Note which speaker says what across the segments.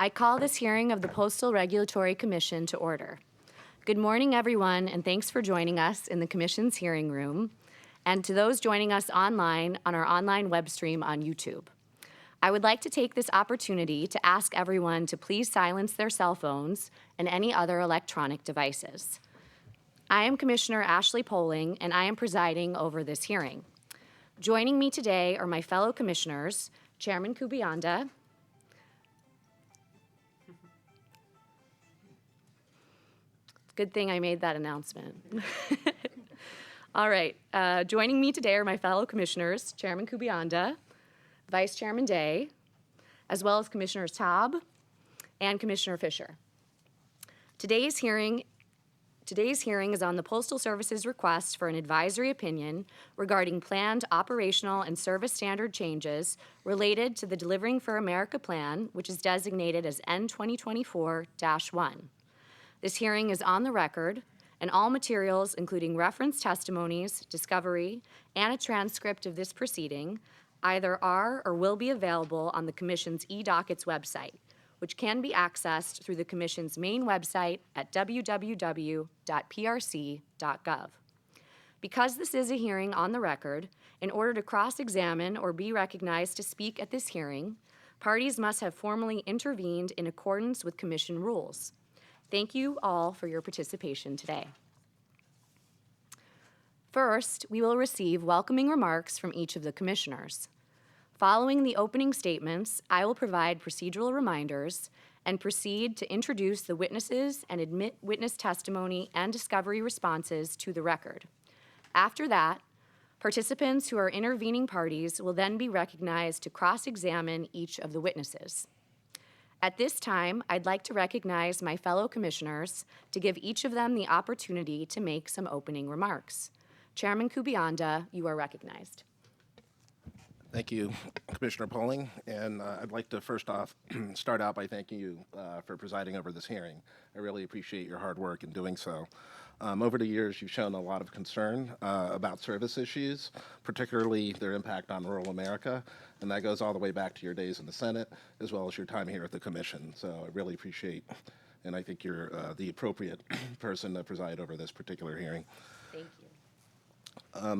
Speaker 1: I call this hearing of the Postal Regulatory Commission to order. Good morning, everyone, and thanks for joining us in the Commission's hearing room, and to those joining us online on our online web stream on YouTube. I would like to take this opportunity to ask everyone to please silence their cell phones and any other electronic devices. I am Commissioner Ashley Poling, and I am presiding over this hearing. Joining me today are my fellow commissioners, Chairman Kubianda, good thing I made that announcement. All right, joining me today are my fellow commissioners, Chairman Kubianda, Vice Chairman Day, as well as Commissioners Taub and Commissioner Fisher. Today's hearing is on the Postal Service's request for an advisory opinion regarding planned operational and service standard changes related to the Delivering for America plan, which is designated as N2024-1. This hearing is on the record, and all materials, including reference testimonies, discovery, and a transcript of this proceeding, either are or will be available on the Commission's eDockets website, which can be accessed through the Commission's main website at www.prc.gov. Because this is a hearing on the record, in order to cross-examine or be recognized to speak at this hearing, parties must have formally intervened in accordance with Commission rules. Thank you all for your participation today. First, we will receive welcoming remarks from each of the commissioners. Following the opening statements, I will provide procedural reminders and proceed to introduce the witnesses and admit witness testimony and discovery responses to the record. After that, participants who are intervening parties will then be recognized to cross-examine each of the witnesses. At this time, I'd like to recognize my fellow commissioners to give each of them the opportunity to make some opening remarks. Chairman Kubianda, you are recognized.
Speaker 2: Thank you, Commissioner Poling, and I'd like to first off start out by thanking you for presiding over this hearing. I really appreciate your hard work in doing so. Over the years, you've shown a lot of concern about service issues, particularly their impact on rural America, and that goes all the way back to your days in the Senate, as well as your time here at the Commission. So I really appreciate, and I think you're the appropriate person to preside over this particular hearing.
Speaker 1: Thank you.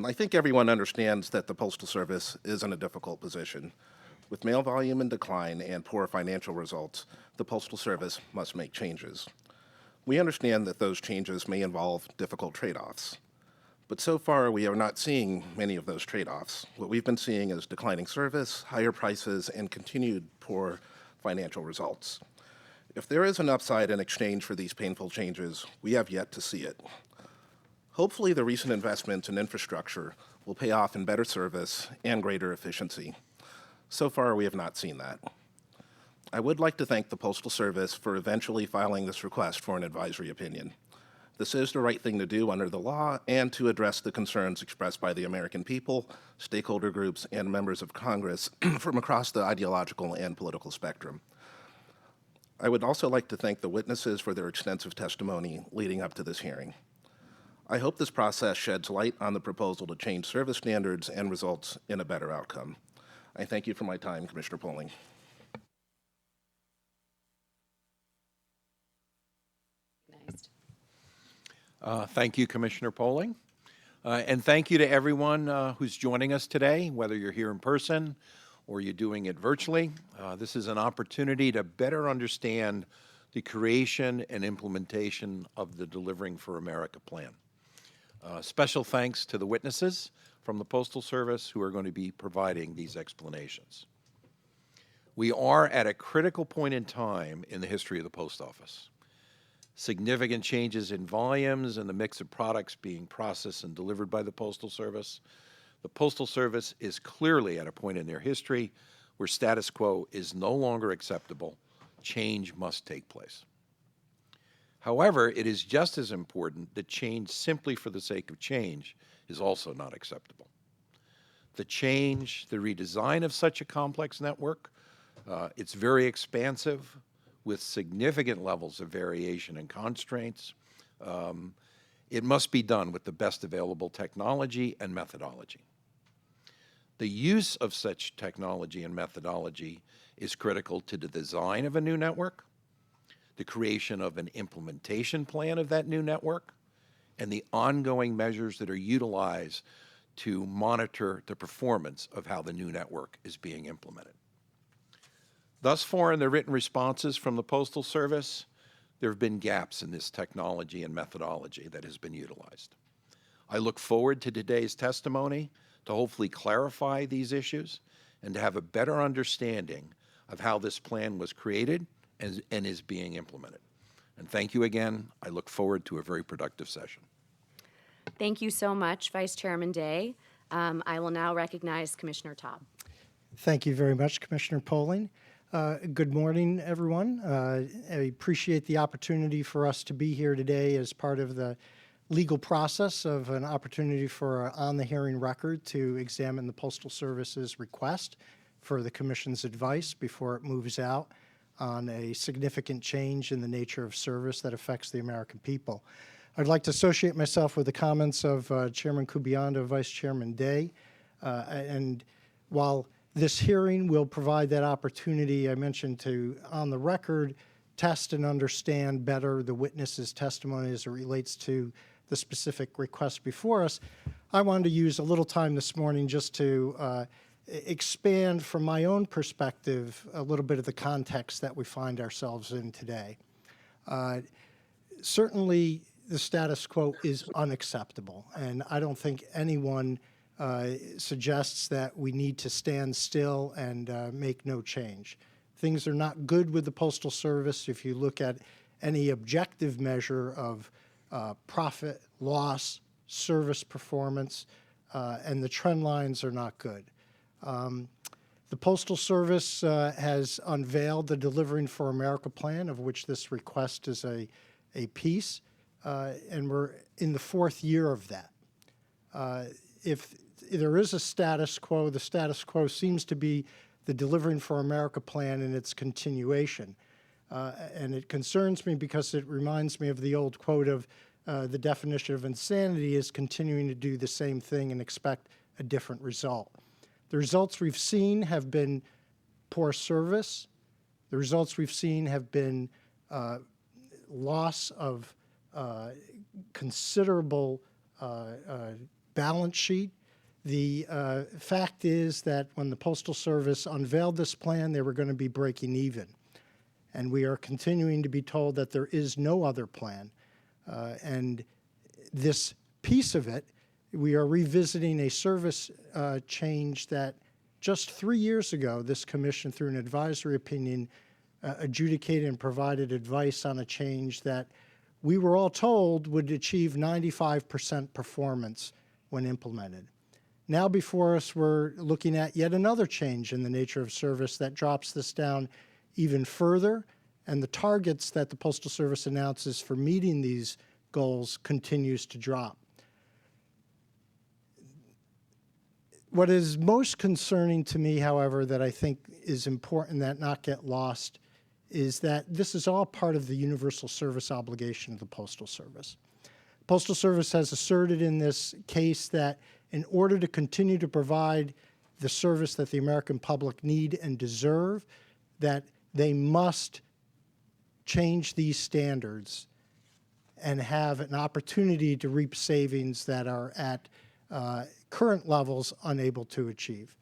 Speaker 2: I think everyone understands that the Postal Service is in a difficult position. With mail volume in decline and poor financial results, the Postal Service must make changes. We understand that those changes may involve difficult trade-offs. But so far, we are not seeing many of those trade-offs. What we've been seeing is declining service, higher prices, and continued poor financial results. If there is an upside in exchange for these painful changes, we have yet to see it. Hopefully, the recent investments in infrastructure will pay off in better service and greater efficiency. So far, we have not seen that. I would like to thank the Postal Service for eventually filing this request for an advisory opinion. This is the right thing to do under the law and to address the concerns expressed by the American people, stakeholder groups, and members of Congress from across the ideological and political spectrum. I would also like to thank the witnesses for their extensive testimony leading up to this hearing. I hope this process sheds light on the proposal to change service standards and results in a better outcome. I thank you for my time, Commissioner Poling.
Speaker 3: Thank you, Commissioner Poling. And thank you to everyone who's joining us today, whether you're here in person or you're doing it virtually. This is an opportunity to better understand the creation and implementation of the Delivering for America plan. Special thanks to the witnesses from the Postal Service who are going to be providing these explanations. We are at a critical point in time in the history of the Post Office. Significant changes in volumes and the mix of products being processed and delivered by the Postal Service. The Postal Service is clearly at a point in their history where status quo is no longer acceptable. Change must take place. However, it is just as important that change simply for the sake of change is also not acceptable. The change, the redesign of such a complex network, it's very expansive with significant levels of variation and constraints. It must be done with the best available technology and methodology. The use of such technology and methodology is critical to the design of a new network, the creation of an implementation plan of that new network, and the ongoing measures that are utilized to monitor the performance of how the new network is being implemented. Thus far in the written responses from the Postal Service, there have been gaps in this technology and methodology that has been utilized. I look forward to today's testimony to hopefully clarify these issues and to have a better understanding of how this plan was created and is being implemented. And thank you again. I look forward to a very productive session.
Speaker 1: Thank you so much, Vice Chairman Day. I will now recognize Commissioner Taub.
Speaker 4: Thank you very much, Commissioner Poling. Good morning, everyone. I appreciate the opportunity for us to be here today as part of the legal process of an opportunity for on the hearing record to examine the Postal Service's request for the Commission's advice before it moves out on a significant change in the nature of service that affects the American people. I'd like to associate myself with the comments of Chairman Kubianda, Vice Chairman Day, and while this hearing will provide that opportunity, I mentioned, to, on the record, test and understand better the witness's testimony as it relates to the specific request before us, I wanted to use a little time this morning just to expand from my own perspective a little bit of the context that we find ourselves in today. Certainly, the status quo is unacceptable, and I don't think anyone suggests that we need to stand still and make no change. Things are not good with the Postal Service if you look at any objective measure of profit, loss, service performance, and the trend lines are not good. The Postal Service has unveiled the Delivering for America plan, of which this request is a piece, and we're in the fourth year of that. If there is a status quo, the status quo seems to be the Delivering for America plan and its continuation. And it concerns me because it reminds me of the old quote of the definition of insanity is continuing to do the same thing and expect a different result. The results we've seen have been poor service. The results we've seen have been loss of considerable balance sheet. The fact is that when the Postal Service unveiled this plan, they were going to be breaking even. And we are continuing to be told that there is no other plan. And this piece of it, we are revisiting a service change that just 3 years ago, this commission, through an advisory opinion, adjudicated and provided advice on a change that we were all told would achieve 95% performance when implemented. Now before us, we're looking at yet another change in the nature of service that drops this down even further, and the targets that the Postal Service announces for meeting these goals continues to drop. What is most concerning to me, however, that I think is important that not get lost is that this is all part of the universal service obligation of the Postal Service. Postal Service has asserted in this case that in order to continue to provide the service that the American public need and deserve, that they must change these standards and have an opportunity to reap savings that are at current levels unable to achieve.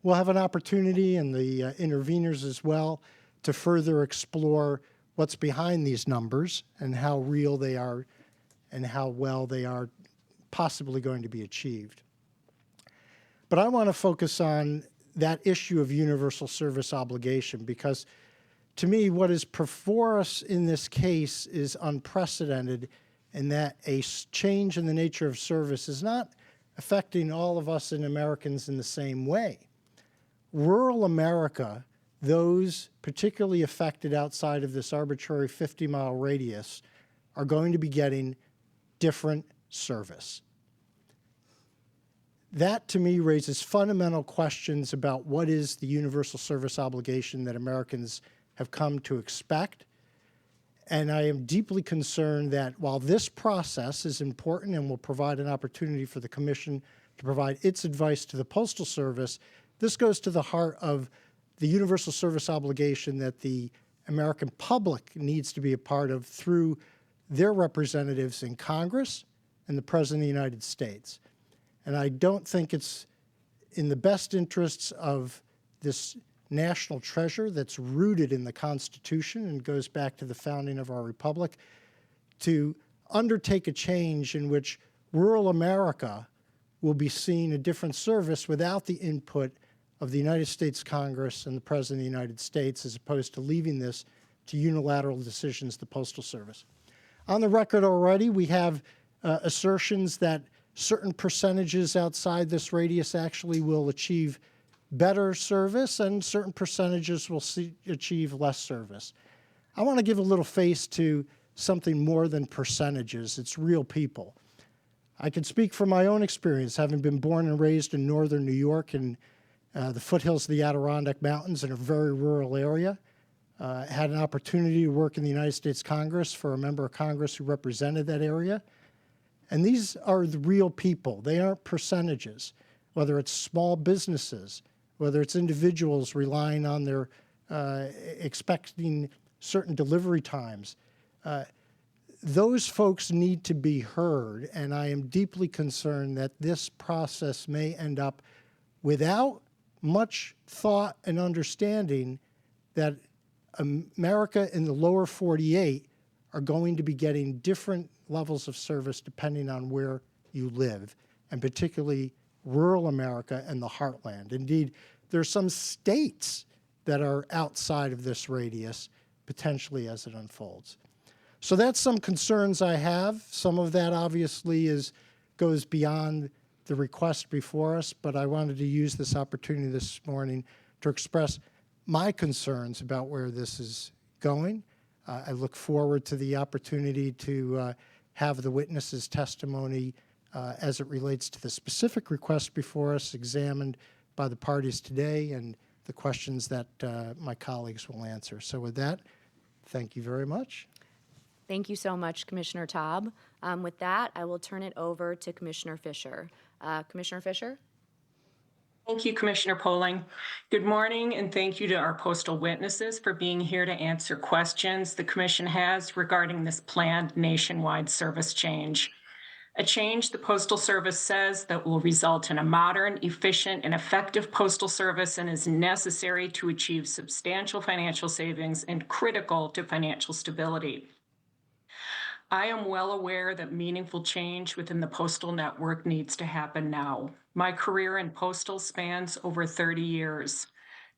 Speaker 4: We'll have an opportunity, and the interveners as well, to further explore what's behind these numbers and how real they are and how well they are possibly going to be achieved. But I want to focus on that issue of universal service obligation because to me, what is before us in this case is unprecedented in that a change in the nature of service is not affecting all of us and Americans in the same way. Rural America, those particularly affected outside of this arbitrary 50-mile radius, are going to be getting different service. That, to me, raises fundamental questions about what is the universal service obligation that Americans have come to expect. And I am deeply concerned that while this process is important and will provide an opportunity for the Commission to provide its advice to the Postal Service. This goes to the heart of the universal service obligation that the American public needs to be a part of through their representatives in Congress and the President of the United States. And I don't think it's in the best interests of this national treasure that's rooted in the Constitution and goes back to the founding of our republic to undertake a change in which rural America will be seeing a different service without the input of the United States Congress and the President of the United States, as opposed to leaving this to unilateral decisions of the Postal Service. On the record already, we have assertions that certain percentages outside this radius actually will achieve better service and certain percentages will achieve less service. I want to give a little face to something more than percentages. It's real people. I can speak from my own experience, having been born and raised in northern New York in the foothills of the Adirondack Mountains in a very rural area. Had an opportunity to work in the United States Congress for a member of Congress who represented that area. And these are the real people. They aren't percentages, whether it's small businesses, whether it's individuals relying on their expecting certain delivery times. Those folks need to be heard, and I am deeply concerned that this process may end up without much thought and understanding that America in the lower 48 are going to be getting different levels of service depending on where you live, and particularly rural America and the heartland. Indeed, there are some states that are outside of this radius, potentially as it unfolds. So that's some concerns I have. Some of that obviously goes beyond the request before us, but I wanted to use this opportunity this morning to express my concerns about where this is going. I look forward to the opportunity to have the witnesses' testimony as it relates to the specific request before us examined by the parties today and the questions that my colleagues will answer. So with that, thank you very much.
Speaker 1: Thank you so much, Commissioner Taub. With that, I will turn it over to Commissioner Fisher. Commissioner Fisher?
Speaker 5: Thank you, Commissioner Poling. Good morning, and thank you to our postal witnesses for being here to answer questions the Commission has regarding this planned nationwide service change. A change the Postal Service says that will result in a modern, efficient, and effective postal service and is necessary to achieve substantial financial savings and critical to financial stability. I am well aware that meaningful change within the postal network needs to happen now. My career in postal spans over 30 years.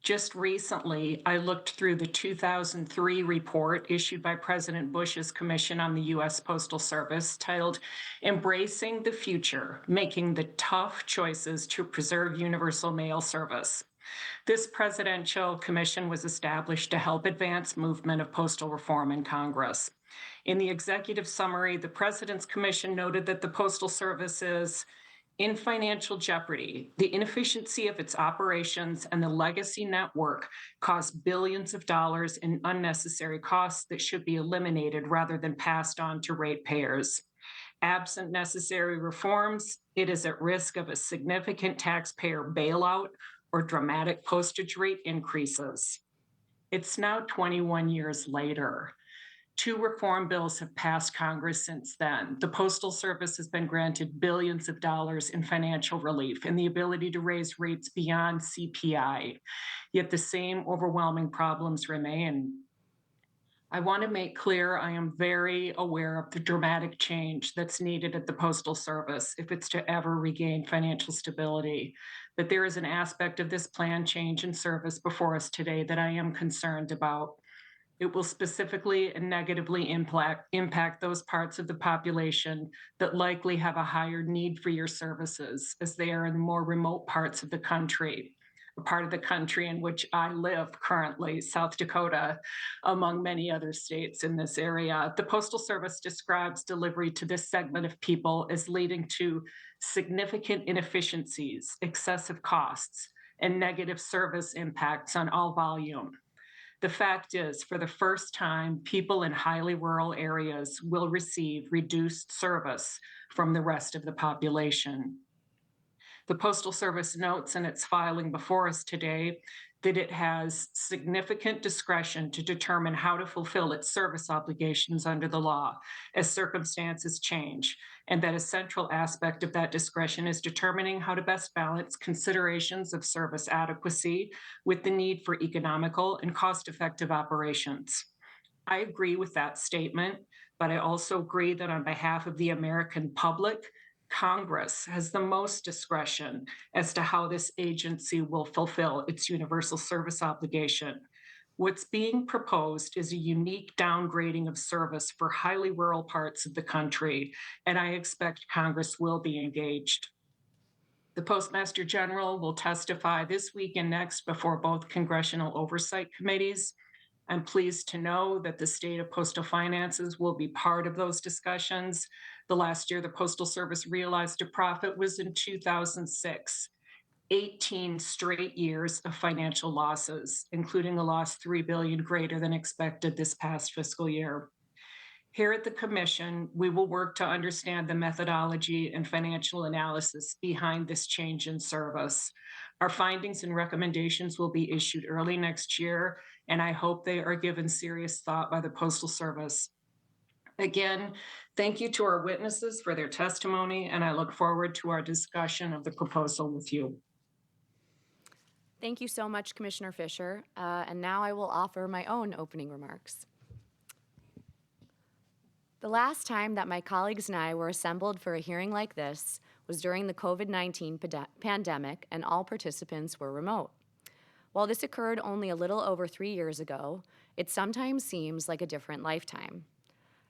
Speaker 5: Just recently, I looked through the 2003 report issued by President Bush's Commission on the U.S. Postal Service titled Embracing the Future, Making the Tough Choices to Preserve Universal Mail Service. This presidential commission was established to help advance movement of postal reform in Congress. In the executive summary, the President's Commission noted that the Postal Service is in financial jeopardy. The inefficiency of its operations and the legacy network cost billions of dollars in unnecessary costs that should be eliminated rather than passed on to ratepayers. Absent necessary reforms, it is at risk of a significant taxpayer bailout or dramatic postage rate increases. It's now 21 years later. 2 reform bills have passed Congress since then. The Postal Service has been granted billions of dollars in financial relief and the ability to raise rates beyond CPI. Yet the same overwhelming problems remain. I want to make clear I am very aware of the dramatic change that's needed at the Postal Service if it's to ever regain financial stability. But there is an aspect of this planned change in service before us today that I am concerned about. It will specifically and negatively impact those parts of the population that likely have a higher need for your services, as they are in more remote parts of the country, a part of the country in which I live currently, South Dakota, among many other states in this area. The Postal Service describes delivery to this segment of people as leading to significant inefficiencies, excessive costs, and negative service impacts on all volume. The fact is, for the first time, people in highly rural areas will receive reduced service from the rest of the population. The Postal Service notes in its filing before us today that it has significant discretion to determine how to fulfill its service obligations under the law as circumstances change, and that a central aspect of that discretion is determining how to best balance considerations of service adequacy with the need for economical and cost-effective operations. I agree with that statement, but I also agree that on behalf of the American public, Congress has the most discretion as to how this agency will fulfill its universal service obligation. What's being proposed is a unique downgrading of service for highly rural parts of the country, and I expect Congress will be engaged. The Postmaster General will testify this week and next before both congressional oversight committees. I'm pleased to know that the state of postal finances will be part of those discussions. The last year the Postal Service realized a profit was in 2006. 18 straight years of financial losses, including a loss $3 billion greater than expected this past fiscal year. Here at the Commission, we will work to understand the methodology and financial analysis behind this change in service. Our findings and recommendations will be issued early next year, and I hope they are given serious thought by the Postal Service. Again, thank you to our witnesses for their testimony, and I look forward to our discussion of the proposal with you.
Speaker 1: Thank you so much, Commissioner Fisher. And now I will offer my own opening remarks. The last time that my colleagues and I were assembled for a hearing like this was during the COVID-19 pandemic, and all participants were remote. While this occurred only a little over 3 years ago, it sometimes seems like a different lifetime.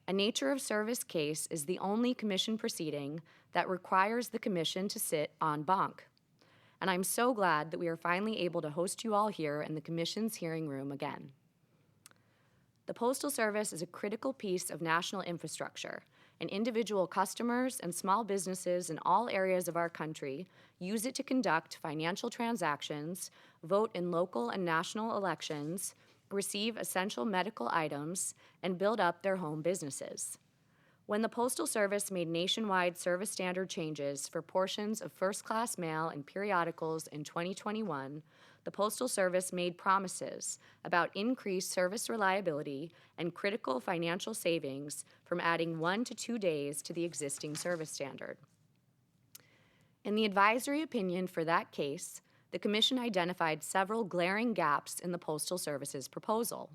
Speaker 1: A nature of service case is the only commission proceeding that requires the commission to sit en banc. And I'm so glad that we are finally able to host you all here in the commission's hearing room again. The Postal Service is a critical piece of national infrastructure, and individual customers and small businesses in all areas of our country use it to conduct financial transactions, vote in local and national elections, receive essential medical items, and build up their home businesses. When the Postal Service made nationwide service standard changes for portions of first-class mail and periodicals in 2021, the Postal Service made promises about increased service reliability and critical financial savings from adding 1 to 2 days to the existing service standard. In the advisory opinion for that case, the Commission identified several glaring gaps in the Postal Service's proposal,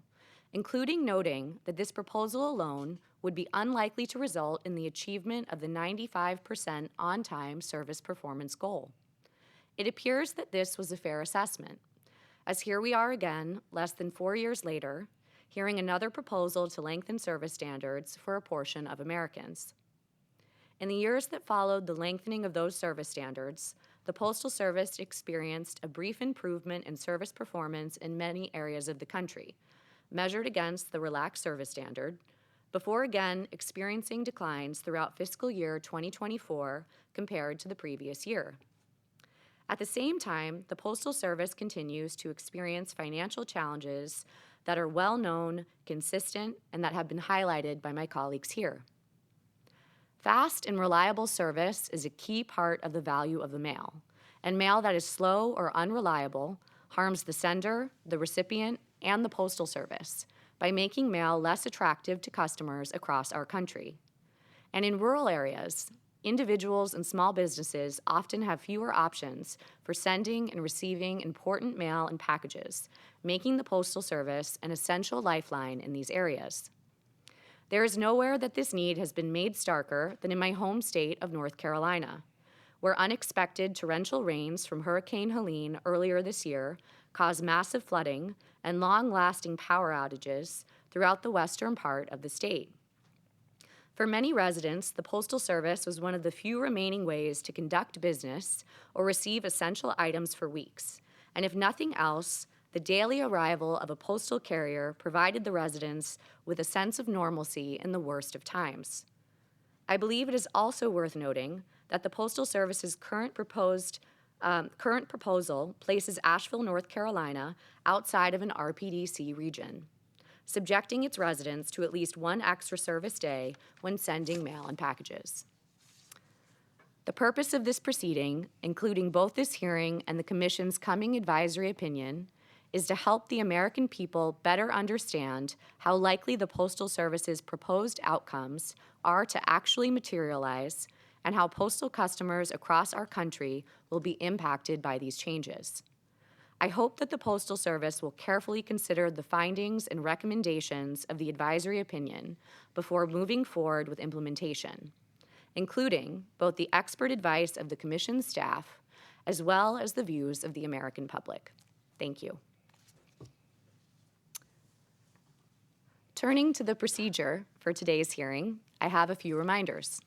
Speaker 1: including noting that this proposal alone would be unlikely to result in the achievement of the 95% on-time service performance goal. It appears that this was a fair assessment, as here we are again, less than 4 years later, hearing another proposal to lengthen service standards for a portion of Americans. In the years that followed the lengthening of those service standards, the Postal Service experienced a brief improvement in service performance in many areas of the country, measured against the relaxed service standard, before again experiencing declines throughout fiscal year 2024 compared to the previous year. At the same time, the Postal Service continues to experience financial challenges that are well known, consistent, and that have been highlighted by my colleagues here. Fast and reliable service is a key part of the value of the mail, and mail that is slow or unreliable harms the sender, the recipient, and the Postal Service by making mail less attractive to customers across our country. And in rural areas, individuals and small businesses often have fewer options for sending and receiving important mail and packages, making the Postal Service an essential lifeline in these areas. There is nowhere that this need has been made starker than in my home state of North Carolina, where unexpected torrential rains from Hurricane Helene earlier this year caused massive flooding and long-lasting power outages throughout the western part of the state. For many residents, the Postal Service was one of the few remaining ways to conduct business or receive essential items for weeks, and if nothing else, the daily arrival of a postal carrier provided the residents with a sense of normalcy in the worst of times. I believe it is also worth noting that the Postal Service's current proposal places Asheville, North Carolina, outside of an RPDC region, subjecting its residents to at least one extra service day when sending mail and packages. The purpose of this proceeding, including both this hearing and the Commission's coming advisory opinion, is to help the American people better understand how likely the Postal Service's proposed outcomes are to actually materialize and how postal customers across our country will be impacted by these changes. I hope that the Postal Service will carefully consider the findings and recommendations of the advisory opinion before moving forward with implementation, including both the expert advice of the Commission's staff as well as the views of the American public. Thank you. Turning to the procedure for today's hearing, I have a few reminders.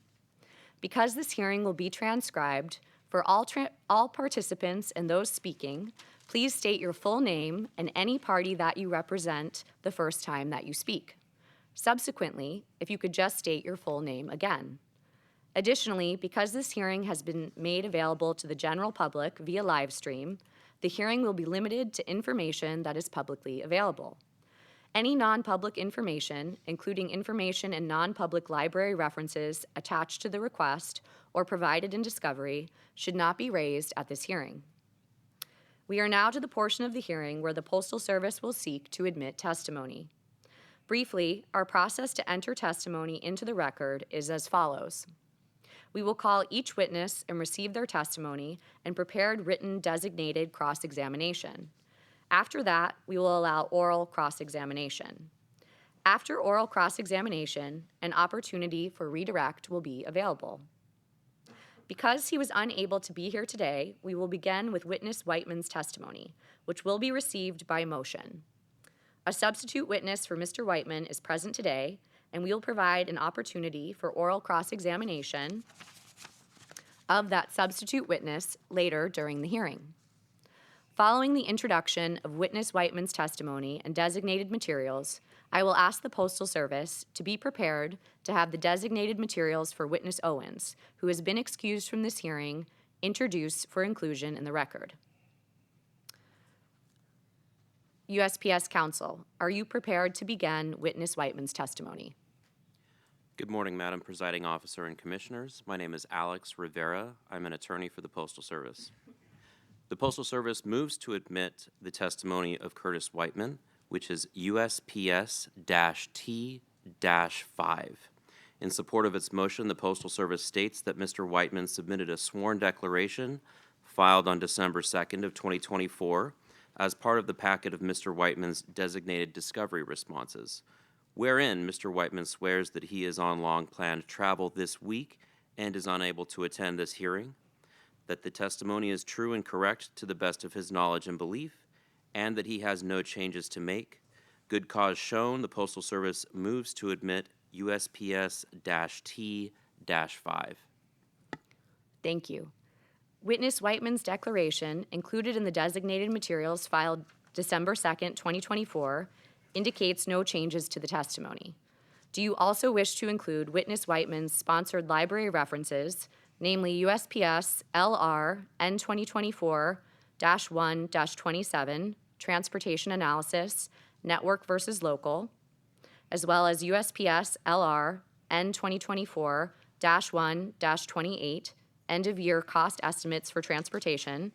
Speaker 1: Because this hearing will be transcribed, for all participants and those speaking, please state your full name and any party that you represent the first time that you speak. Subsequently, if you could just state your full name again. Additionally, because this hearing has been made available to the general public via live stream, the hearing will be limited to information that is publicly available. Any non-public information, including information in non-public library references attached to the request or provided in discovery, should not be raised at this hearing. We are now to the portion of the hearing where the Postal Service will seek to admit testimony. Briefly, our process to enter testimony into the record is as follows. We will call each witness and receive their testimony and prepared written designated cross-examination. After that, we will allow oral cross-examination. After oral cross-examination, an opportunity for redirect will be available. Because he was unable to be here today, we will begin with witness Whiteman's testimony, which will be received by motion. A substitute witness for Mr. Whiteman is present today, and we will provide an opportunity for oral cross-examination of that substitute witness later during the hearing. Following the introduction of witness Whiteman's testimony and designated materials, I will ask the Postal Service to be prepared to have the designated materials for witness Owens, who has been excused from this hearing, introduced for inclusion in the record. USPS Counsel, are you prepared to begin witness Whiteman's testimony?
Speaker 6: Good morning, Madam Presiding Officer and Commissioners. My name is Alex Rivera. I'm an attorney for the Postal Service. The Postal Service moves to admit the testimony of Curtis Whiteman, which is USPS-T-5. In support of its motion, the Postal Service states that Mr. Whiteman submitted a sworn declaration filed on December 2nd of 2024 as part of the packet of Mr. Whiteman's designated discovery responses, wherein Mr. Whiteman swears that he is on long-planned travel this week and is unable to attend this hearing, that the testimony is true and correct to the best of his knowledge and belief, and that he has no changes to make. Good cause shown, the Postal Service moves to admit USPS-T-5.
Speaker 1: Thank you. Witness Whiteman's declaration, included in the designated materials filed December 2nd, 2024, indicates no changes to the testimony. Do you also wish to include witness Whiteman's sponsored library references, namely USPS LR N2024-1-27, Transportation Analysis, Network versus Local, as well as USPS LR N2024-1-28, End-of-Year Cost Estimates for Transportation,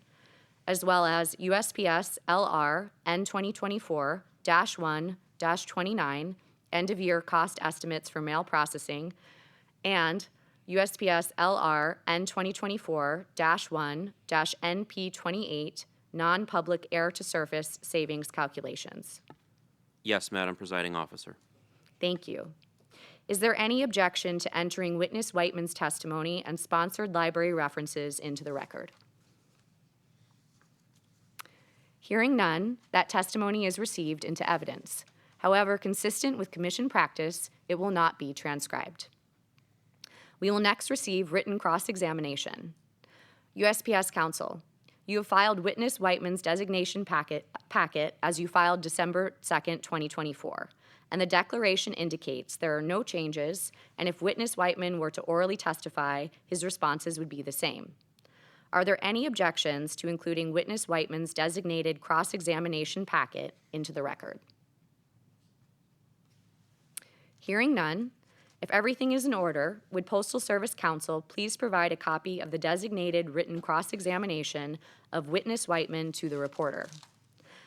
Speaker 1: as well as USPS LR N2024-1-29, End-of-Year Cost Estimates for Mail Processing, and USPS LR N2024-1-NP28, Non-Public Air-to-Surface Savings Calculations.
Speaker 6: Yes, Madam Presiding Officer.
Speaker 1: Thank you. Is there any objection to entering witness Whiteman's testimony and sponsored library references into the record? Hearing none, that testimony is received into evidence. However, consistent with Commission practice, it will not be transcribed. We will next receive written cross-examination. USPS Counsel, you have filed witness Whiteman's designation packet as you filed December 2nd, 2024, and the declaration indicates there are no changes, and if witness Whiteman were to orally testify, his responses would be the same. Are there any objections to including witness Whiteman's designated cross-examination packet into the record? Hearing none, If everything is in order, would Postal Service Counsel please provide a copy of the designated written cross-examination of witness Whiteman to the reporter?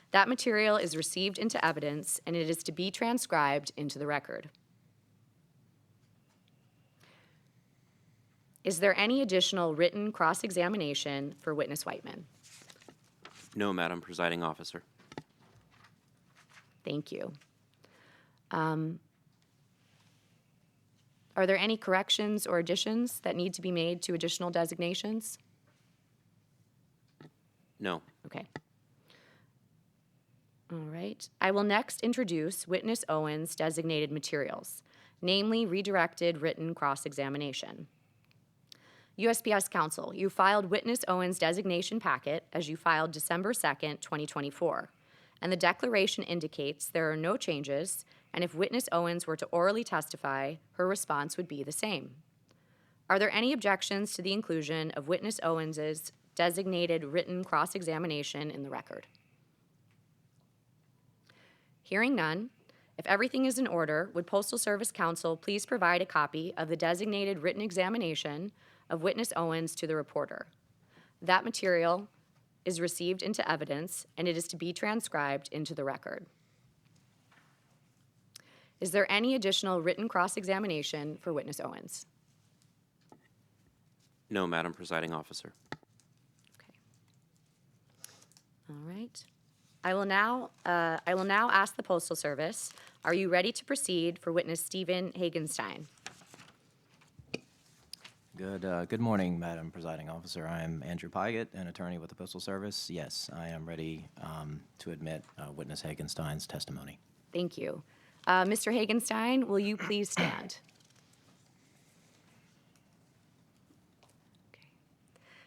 Speaker 1: That material is received into evidence, and it is to be transcribed into the record. Is there any additional written cross-examination for witness Whiteman?
Speaker 6: No, Madam Presiding Officer.
Speaker 1: Thank you. Are there any corrections or additions that need to be made to additional designations?
Speaker 6: No.
Speaker 1: Okay. All right. I will next introduce witness Owen's designated materials, namely redirected written cross-examination. USPS Counsel, you filed witness Owen's designation packet as you filed December 2nd, 2024, and the declaration indicates there are no changes, and if witness Owens were to orally testify, her response would be the same. Are there any objections to the inclusion of witness Owens's designated written cross-examination in the record? Hearing none, if everything is in order, would Postal Service Counsel please provide a copy of the designated written examination of witness Owens to the reporter? That material is received into evidence, and it is to be transcribed into the record. Is there any additional written cross-examination for witness Owens?
Speaker 6: No, Madam Presiding Officer.
Speaker 1: Okay. All right. I will now ask the Postal Service, are you ready to proceed for witness Stephen Hagenstein?
Speaker 7: Good morning, Madam Presiding Officer. I am Andrew Pygott, an attorney with the Postal Service. Yes, I am ready to admit witness Hagenstein's testimony.
Speaker 1: Thank you. Mr. Hagenstein, will you please stand? Okay.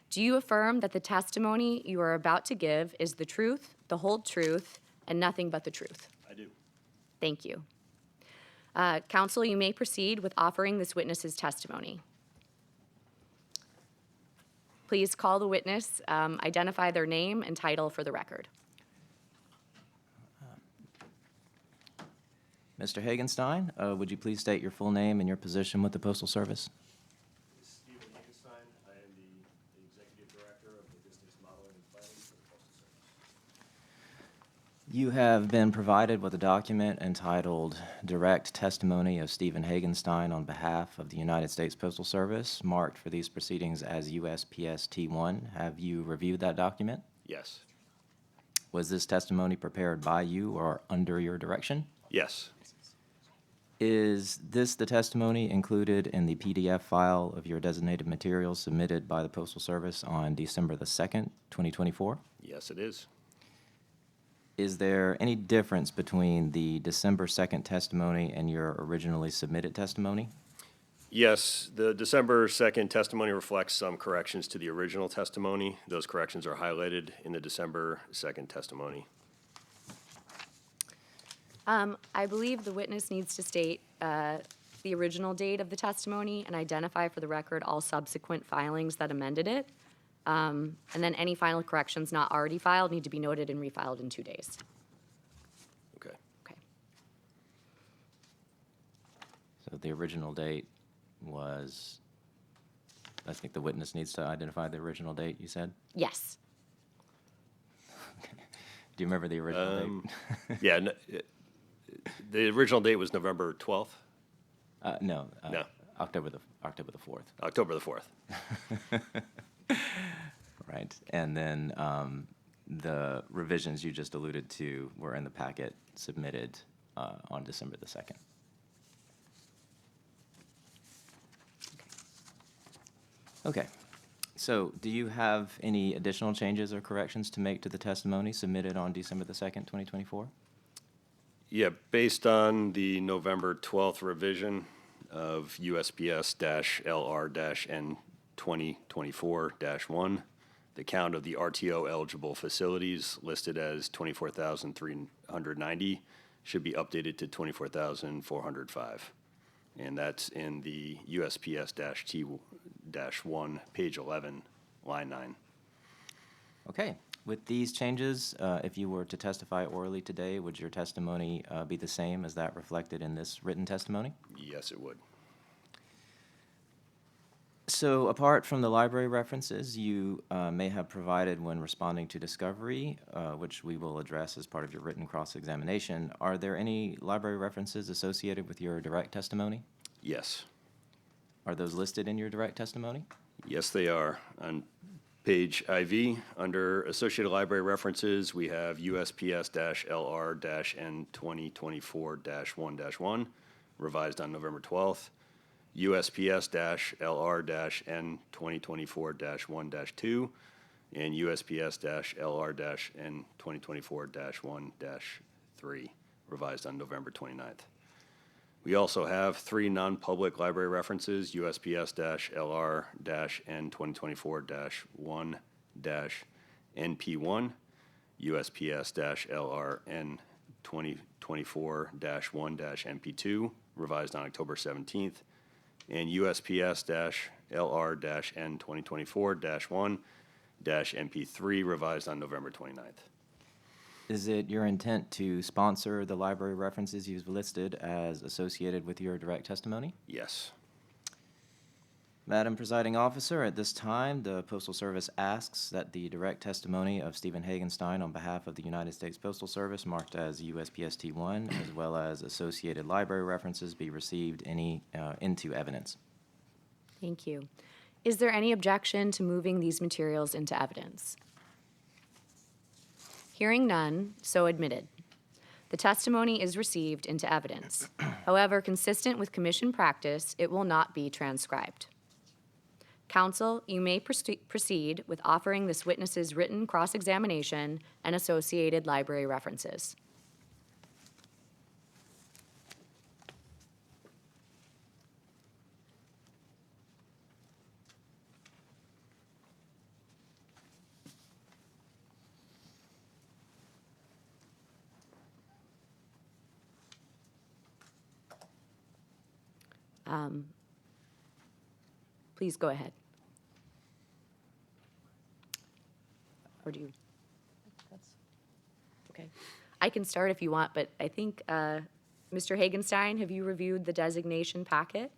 Speaker 1: Do you affirm that the testimony you are about to give is the truth, the whole truth, and nothing but the truth?
Speaker 8: I do.
Speaker 1: Thank you. Counsel, you may proceed with offering this witness's testimony. Please call the witness, identify their name and title for the record.
Speaker 7: Mr. Hagenstein, would you please state your full name and your position with the Postal Service?
Speaker 8: Stephen Hagenstein. I am the Executive Director of the Business Modeling and Planning for the Postal Service.
Speaker 7: You have been provided with a document entitled Direct Testimony of Stephen Hagenstein on behalf of the United States Postal Service, marked for these proceedings as USPS T1. Have you reviewed that document?
Speaker 8: Yes.
Speaker 7: Was this testimony prepared by you or under your direction?
Speaker 8: Yes.
Speaker 7: Is this the testimony included in the PDF file of your designated materials submitted by the Postal Service on December the 2nd, 2024?
Speaker 8: Yes, it is.
Speaker 7: Is there any difference between the December 2nd testimony and your originally submitted testimony?
Speaker 8: Yes, the December 2nd testimony reflects some corrections to the original testimony. Those corrections are highlighted in the December 2nd testimony.
Speaker 1: I believe the witness needs to state the original date of the testimony and identify for the record all subsequent filings that amended it. And then any final corrections not already filed need to be noted and refiled in 2 days.
Speaker 8: Okay.
Speaker 1: Okay.
Speaker 7: So the original date was, I think the witness needs to identify the original date, you said?
Speaker 1: Yes.
Speaker 7: Do you remember the original date?
Speaker 8: Yeah, the original date was November 12th?
Speaker 7: No.
Speaker 8: No.
Speaker 7: October the 4th.
Speaker 8: October the 4th.
Speaker 7: Right. And then the revisions you just alluded to were in the packet submitted on December the 2nd. Okay. So do you have any additional changes or corrections to make to the testimony submitted on December the 2nd, 2024?
Speaker 8: Yeah, based on the November 12th revision of USPS-LR-N2024-1, the count of the RTO eligible facilities listed as 24,390 should be updated to 24,405. And that's in the USPS-T-1, page 11, line 9.
Speaker 7: Okay. With these changes, if you were to testify orally today, would your testimony be the same as that reflected in this written testimony?
Speaker 8: Yes, it would.
Speaker 7: So apart from the library references you may have provided when responding to discovery, which we will address as part of your written cross-examination, are there any library references associated with your direct testimony?
Speaker 8: Yes.
Speaker 7: Are those listed in your direct testimony?
Speaker 8: Yes, they are. On page IV, under Associated Library References, we have USPS-LR-N 2024-1-1, revised on November 12th. USPS-LR-N 2024-1-2, and USPS-LR-N 2024-1-3, revised on November 29th. We also have 3 non-public library references, USPS-LR-N 2024-1-NP1, USPS-LR-N 2024-1-NP2, revised on October 17th, and USPS-LR-N 2024-1-MP3, revised on November 29th.
Speaker 7: Is it your intent to sponsor the library references you've listed as associated with your direct testimony?
Speaker 8: Yes.
Speaker 7: Madam Presiding Officer, at this time, the Postal Service asks that the direct testimony of Stephen Hagenstein on behalf of the United States Postal Service marked as USPST1, as well as associated library references, be received into evidence.
Speaker 1: Thank you. Is there any objection to moving these materials into evidence? Hearing none, so admitted. The testimony is received into evidence. However, consistent with Commission practice, it will not be transcribed. Counsel, you may proceed with offering this witness's written cross-examination and associated library references. Please go ahead. Or do you? Okay. I can start if you want, but I think, Mr. Hagenstein, have you reviewed the designation packet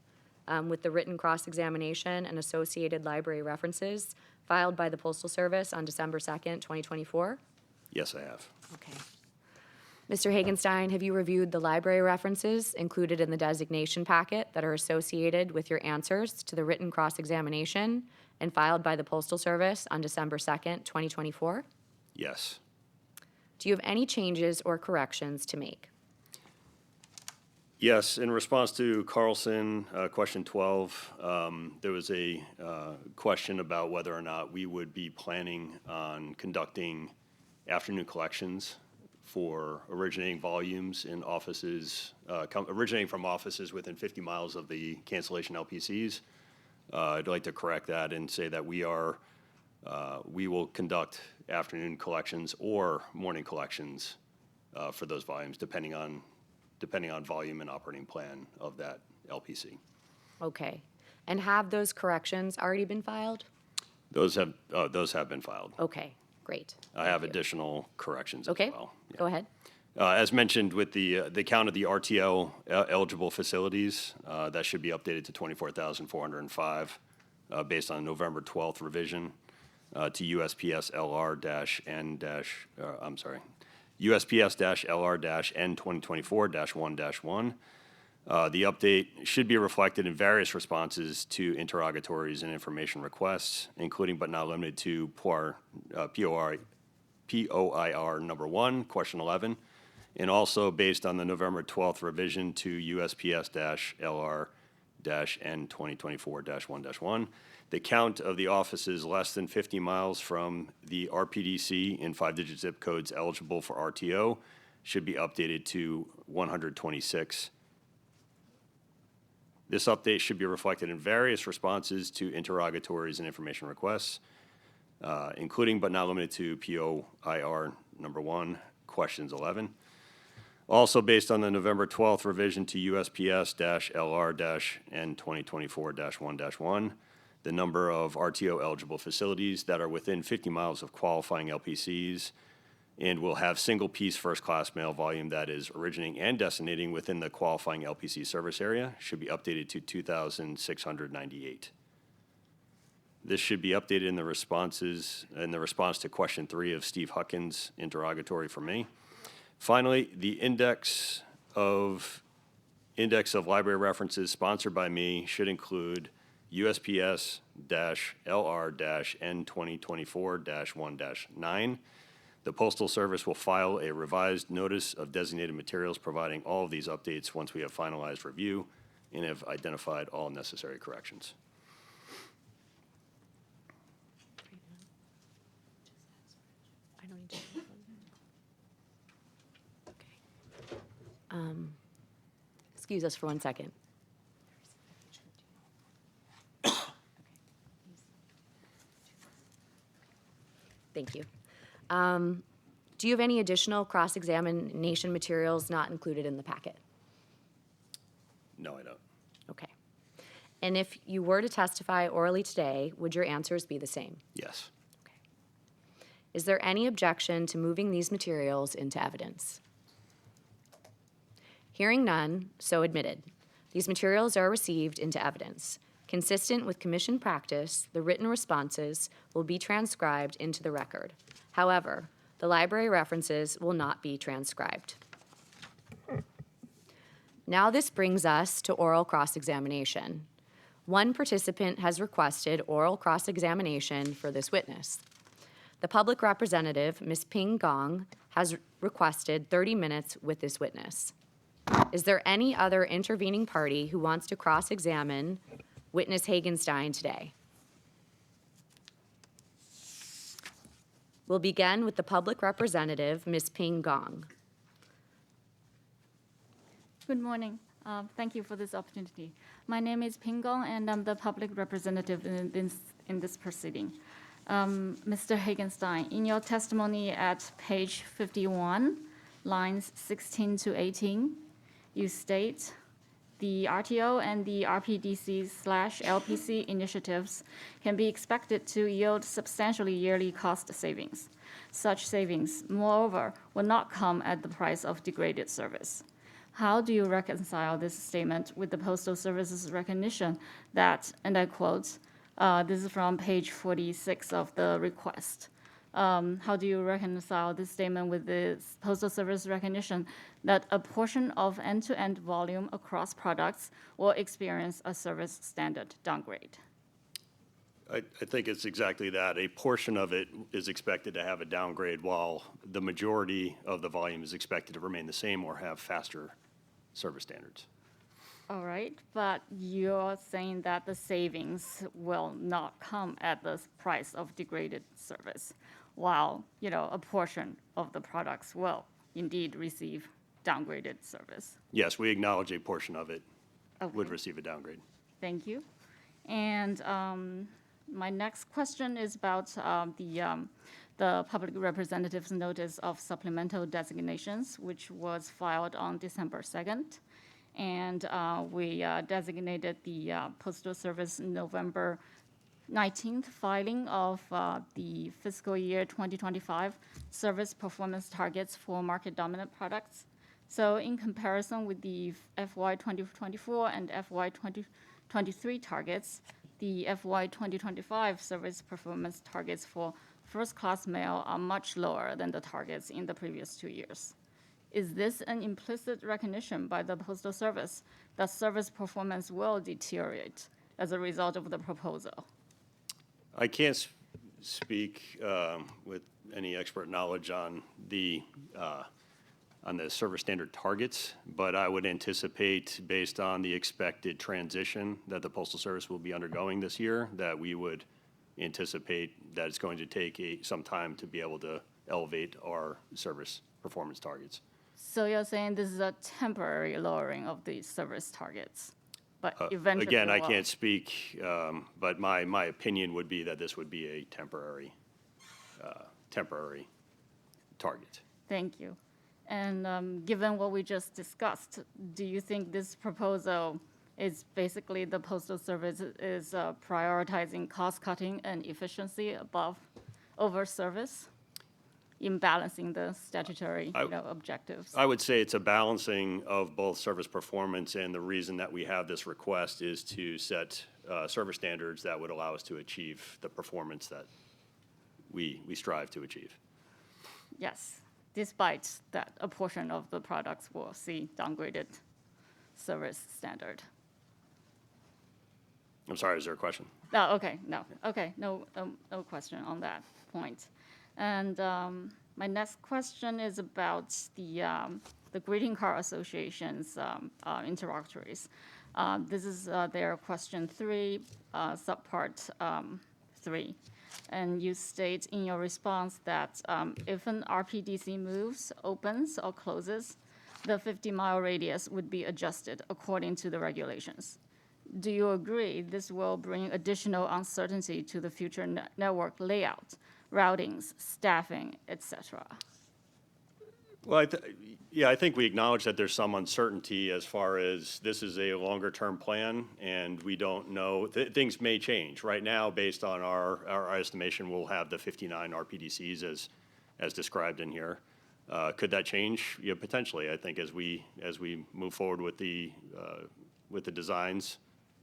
Speaker 1: with the written cross-examination and associated library references filed by the Postal Service on December 2nd, 2024?
Speaker 8: Yes, I have.
Speaker 1: Okay. Mr. Hagenstein, have you reviewed the library references included in the designation packet that are associated with your answers to the written cross-examination and filed by the Postal Service on December 2nd, 2024?
Speaker 8: Yes.
Speaker 1: Do you have any changes or corrections to make?
Speaker 8: Yes, in response to Carlson, question 12, there was a question about whether or not we would be planning on conducting afternoon collections for originating volumes in offices, originating from offices within 50 miles of the cancellation LPCs. I'd like to correct that and say that we will conduct afternoon collections or morning collections for those volumes, depending on volume and operating plan of that LPC.
Speaker 1: Okay. And have those corrections already been filed?
Speaker 8: Those have been filed.
Speaker 1: Okay, great.
Speaker 8: I have additional corrections as
Speaker 1: Okay,
Speaker 8: well. Yeah.
Speaker 1: go ahead.
Speaker 8: As mentioned, with the count of the RTO eligible facilities, that should be updated to 24,405 based on November 12th revision to USPS-LR-N USPS-LR-N 2024-1-1. The update should be reflected in various responses to interrogatories and information requests, including but not limited to POIR number 1, question 11, and also based on the November 12th revision to USPS-LR-N 2024-1-1. The count of the offices less than 50 miles from the RPDC in 5-digit zip codes eligible for RTO should be updated to 126. This update should be reflected in various responses to interrogatories and information requests, including but not limited to POIR number 1, questions 11. Also based on the November 12th revision to USPS-LR-N 2024-1-1, the number of RTO eligible facilities that are within 50 miles of qualifying LPCs and will have single piece first class mail volume that is originating and destinating within the qualifying LPC service area should be updated to 2,698. This should be updated in the responses, in the response to question 3 of Steve Huckins' interrogatory for me. Finally, the index of library references sponsored by me should include USPS-LR-N2024-1-9. The Postal Service will file a revised notice of designated materials providing all of these updates once we have finalized review and have identified all necessary corrections.
Speaker 1: I don't need to. Okay. Excuse us for 1 second. Thank you. Do you have any additional cross-examination materials not included in the packet?
Speaker 8: No, I don't.
Speaker 1: Okay. And if you were to testify orally today, would your answers be the same?
Speaker 8: Yes.
Speaker 1: Okay. Is there any objection to moving these materials into evidence? Hearing none, so admitted. These materials are received into evidence. Consistent with commission practice, the written responses will be transcribed into the record. However, the library references will not be transcribed. Now this brings us to oral cross-examination. One participant has requested oral cross-examination for this witness. The public representative, Ms. Ping Gong, has requested 30 minutes with this witness. Is there any other intervening party who wants to cross-examine witness Hagenstein today? We'll begin with the public representative, Ms. Ping Gong.
Speaker 9: Good morning. Thank you for this opportunity. My name is Ping Gong, and I'm the public representative in this proceeding. Mr. Hagenstein, in your testimony at page 51, lines 16 to 18, you state, the RTO and the RPDC/LPC initiatives can be expected to yield substantial yearly cost savings. Such savings, moreover, will not come at the price of degraded service. How do you reconcile this statement with the Postal Service's recognition that, and I quote, this is from page 46 of the request. How do you reconcile this statement with the Postal Service recognition that a portion of end-to-end volume across products will experience a service standard downgrade?
Speaker 8: I think it's exactly that. A portion of it is expected to have a downgrade while the majority of the volume is expected to remain the same or have faster service standards.
Speaker 9: All right, but you're saying that the savings will not come at the price of degraded service, while, a portion of the products will indeed receive downgraded service.
Speaker 8: Yes, we acknowledge a portion of it would
Speaker 9: Okay.
Speaker 8: receive a downgrade.
Speaker 9: Thank you. And my next question is about the public representative's notice of supplemental designations, which was filed on December 2nd. And we designated the Postal Service November 19th filing of the fiscal year 2025 service performance targets for market dominant products. So in comparison with the FY 2024 and FY 2023 targets, the FY 2025 service performance targets for first-class mail are much lower than the targets in the previous 2 years. Is this an implicit recognition by the Postal Service that service performance will deteriorate as a result of the proposal?
Speaker 8: I can't speak with any expert knowledge on the service standard targets, but I would anticipate, based on the expected transition that the Postal Service will be undergoing this year, that we would anticipate that it's going to take some time to be able to elevate our service performance targets.
Speaker 9: So you're saying this is a temporary lowering of the service targets, but eventually
Speaker 8: Again, I
Speaker 9: will-
Speaker 8: can't speak, but my opinion would be that this would be a temporary target.
Speaker 9: Thank you. And given what we just discussed, do you think this proposal is basically the Postal Service is prioritizing cost-cutting and efficiency over service in balancing the statutory objectives?
Speaker 8: I would say it's a balancing of both service performance, and the reason that we have this request is to set service standards that would allow us to achieve the performance that we strive to achieve.
Speaker 9: Yes, despite that a portion of the products will see downgraded service standard.
Speaker 8: I'm sorry, is there a question?
Speaker 9: Oh, okay, no, okay, no question on that point. And my next question is about the Greeting Card Association's interrogatories. This is their question 3, subpart 3. And you state in your response that if an RPDC moves, opens, or closes, the 50-mile radius would be adjusted according to the regulations. Do you agree this will bring additional uncertainty to the future network layout, routings, staffing, etc.?
Speaker 8: Well, I think we acknowledge that there's some uncertainty as far as this is a longer-term plan, and we don't know, things may change. Right now, based on our estimation, we'll have the 59 RPDCs as described in here. Could that change? Yeah, potentially. I think as we move forward with the designs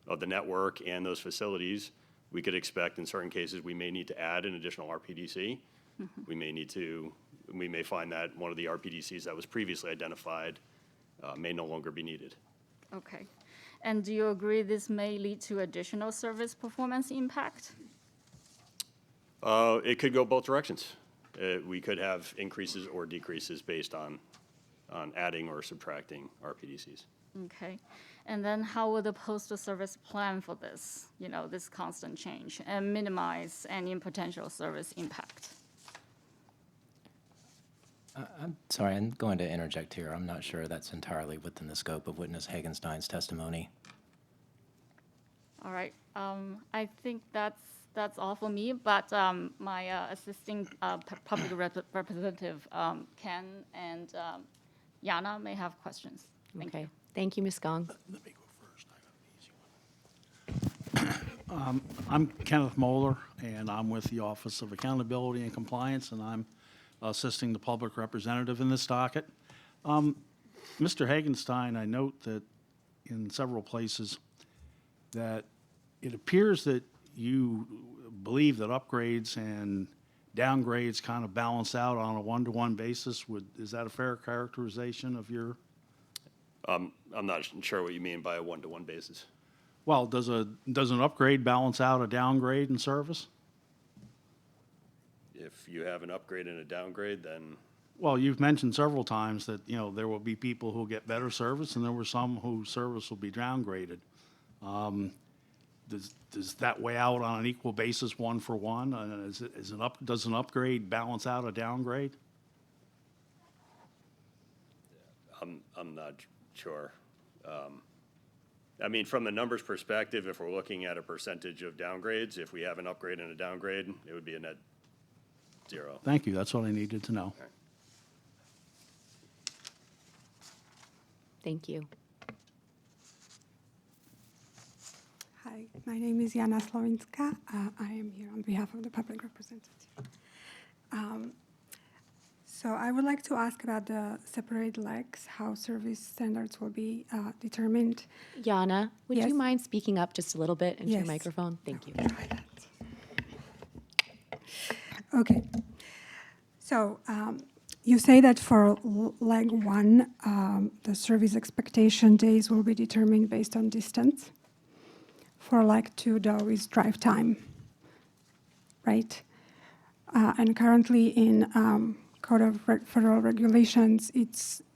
Speaker 8: of the network and those facilities, we could expect in certain cases we may need to add an additional RPDC. Mm-hmm. We may find that one of the RPDCs that was previously identified may no longer be needed.
Speaker 9: Okay. And do you agree this may lead to additional service performance impact?
Speaker 8: It could go both directions. We could have increases or decreases based on adding or subtracting RPDCs.
Speaker 9: Okay. And then how will the Postal Service plan for this, this constant change and minimize any potential service impact?
Speaker 7: I'm sorry, I'm going to interject here. I'm not sure that's entirely within the scope of witness Hagenstein's testimony.
Speaker 9: All right. I think that's all for me, but my assisting public representative, Ken and Yana, may have questions. Thank you.
Speaker 1: Thank you, Ms. Gong.
Speaker 3: Let me go first. I have an easy one.
Speaker 10: I'm Kenneth Moeller, and I'm with the Office of Accountability and Compliance, and I'm assisting the public representative in this docket. Mr. Hagenstein, I note that in several places that it appears that you believe that upgrades and downgrades kind of balance out on a one-to-one basis. Is that a fair characterization of your?
Speaker 8: I'm not sure what you mean by a one-to-one basis.
Speaker 10: Well, does an upgrade balance out a downgrade in service?
Speaker 8: If you have an upgrade and a downgrade, then
Speaker 10: Well, you've mentioned several times that, there will be people who get better service, and there were some whose service will be downgraded. Does that weigh out on an equal basis, one for one? Does an upgrade balance out a downgrade?
Speaker 8: I'm not sure. From the numbers perspective, if we're looking at a percentage of downgrades, if we have an upgrade and a downgrade, it would be a net zero.
Speaker 10: Thank you. That's what I needed to know.
Speaker 8: All right.
Speaker 1: Thank you.
Speaker 11: Hi, my name is Jana Slowinska. I am here on behalf of the public representative. So I would like to ask about the separate legs, how service standards will be determined.
Speaker 1: Yana, would
Speaker 11: Yes.
Speaker 1: you mind speaking up just a little bit into your
Speaker 11: Yes.
Speaker 1: microphone? Thank you.
Speaker 11: Try that. Okay. So you say that for leg 1, the service expectation days will be determined based on distance. For leg 2, though, is drive time, right? And currently in Code of Federal Regulations,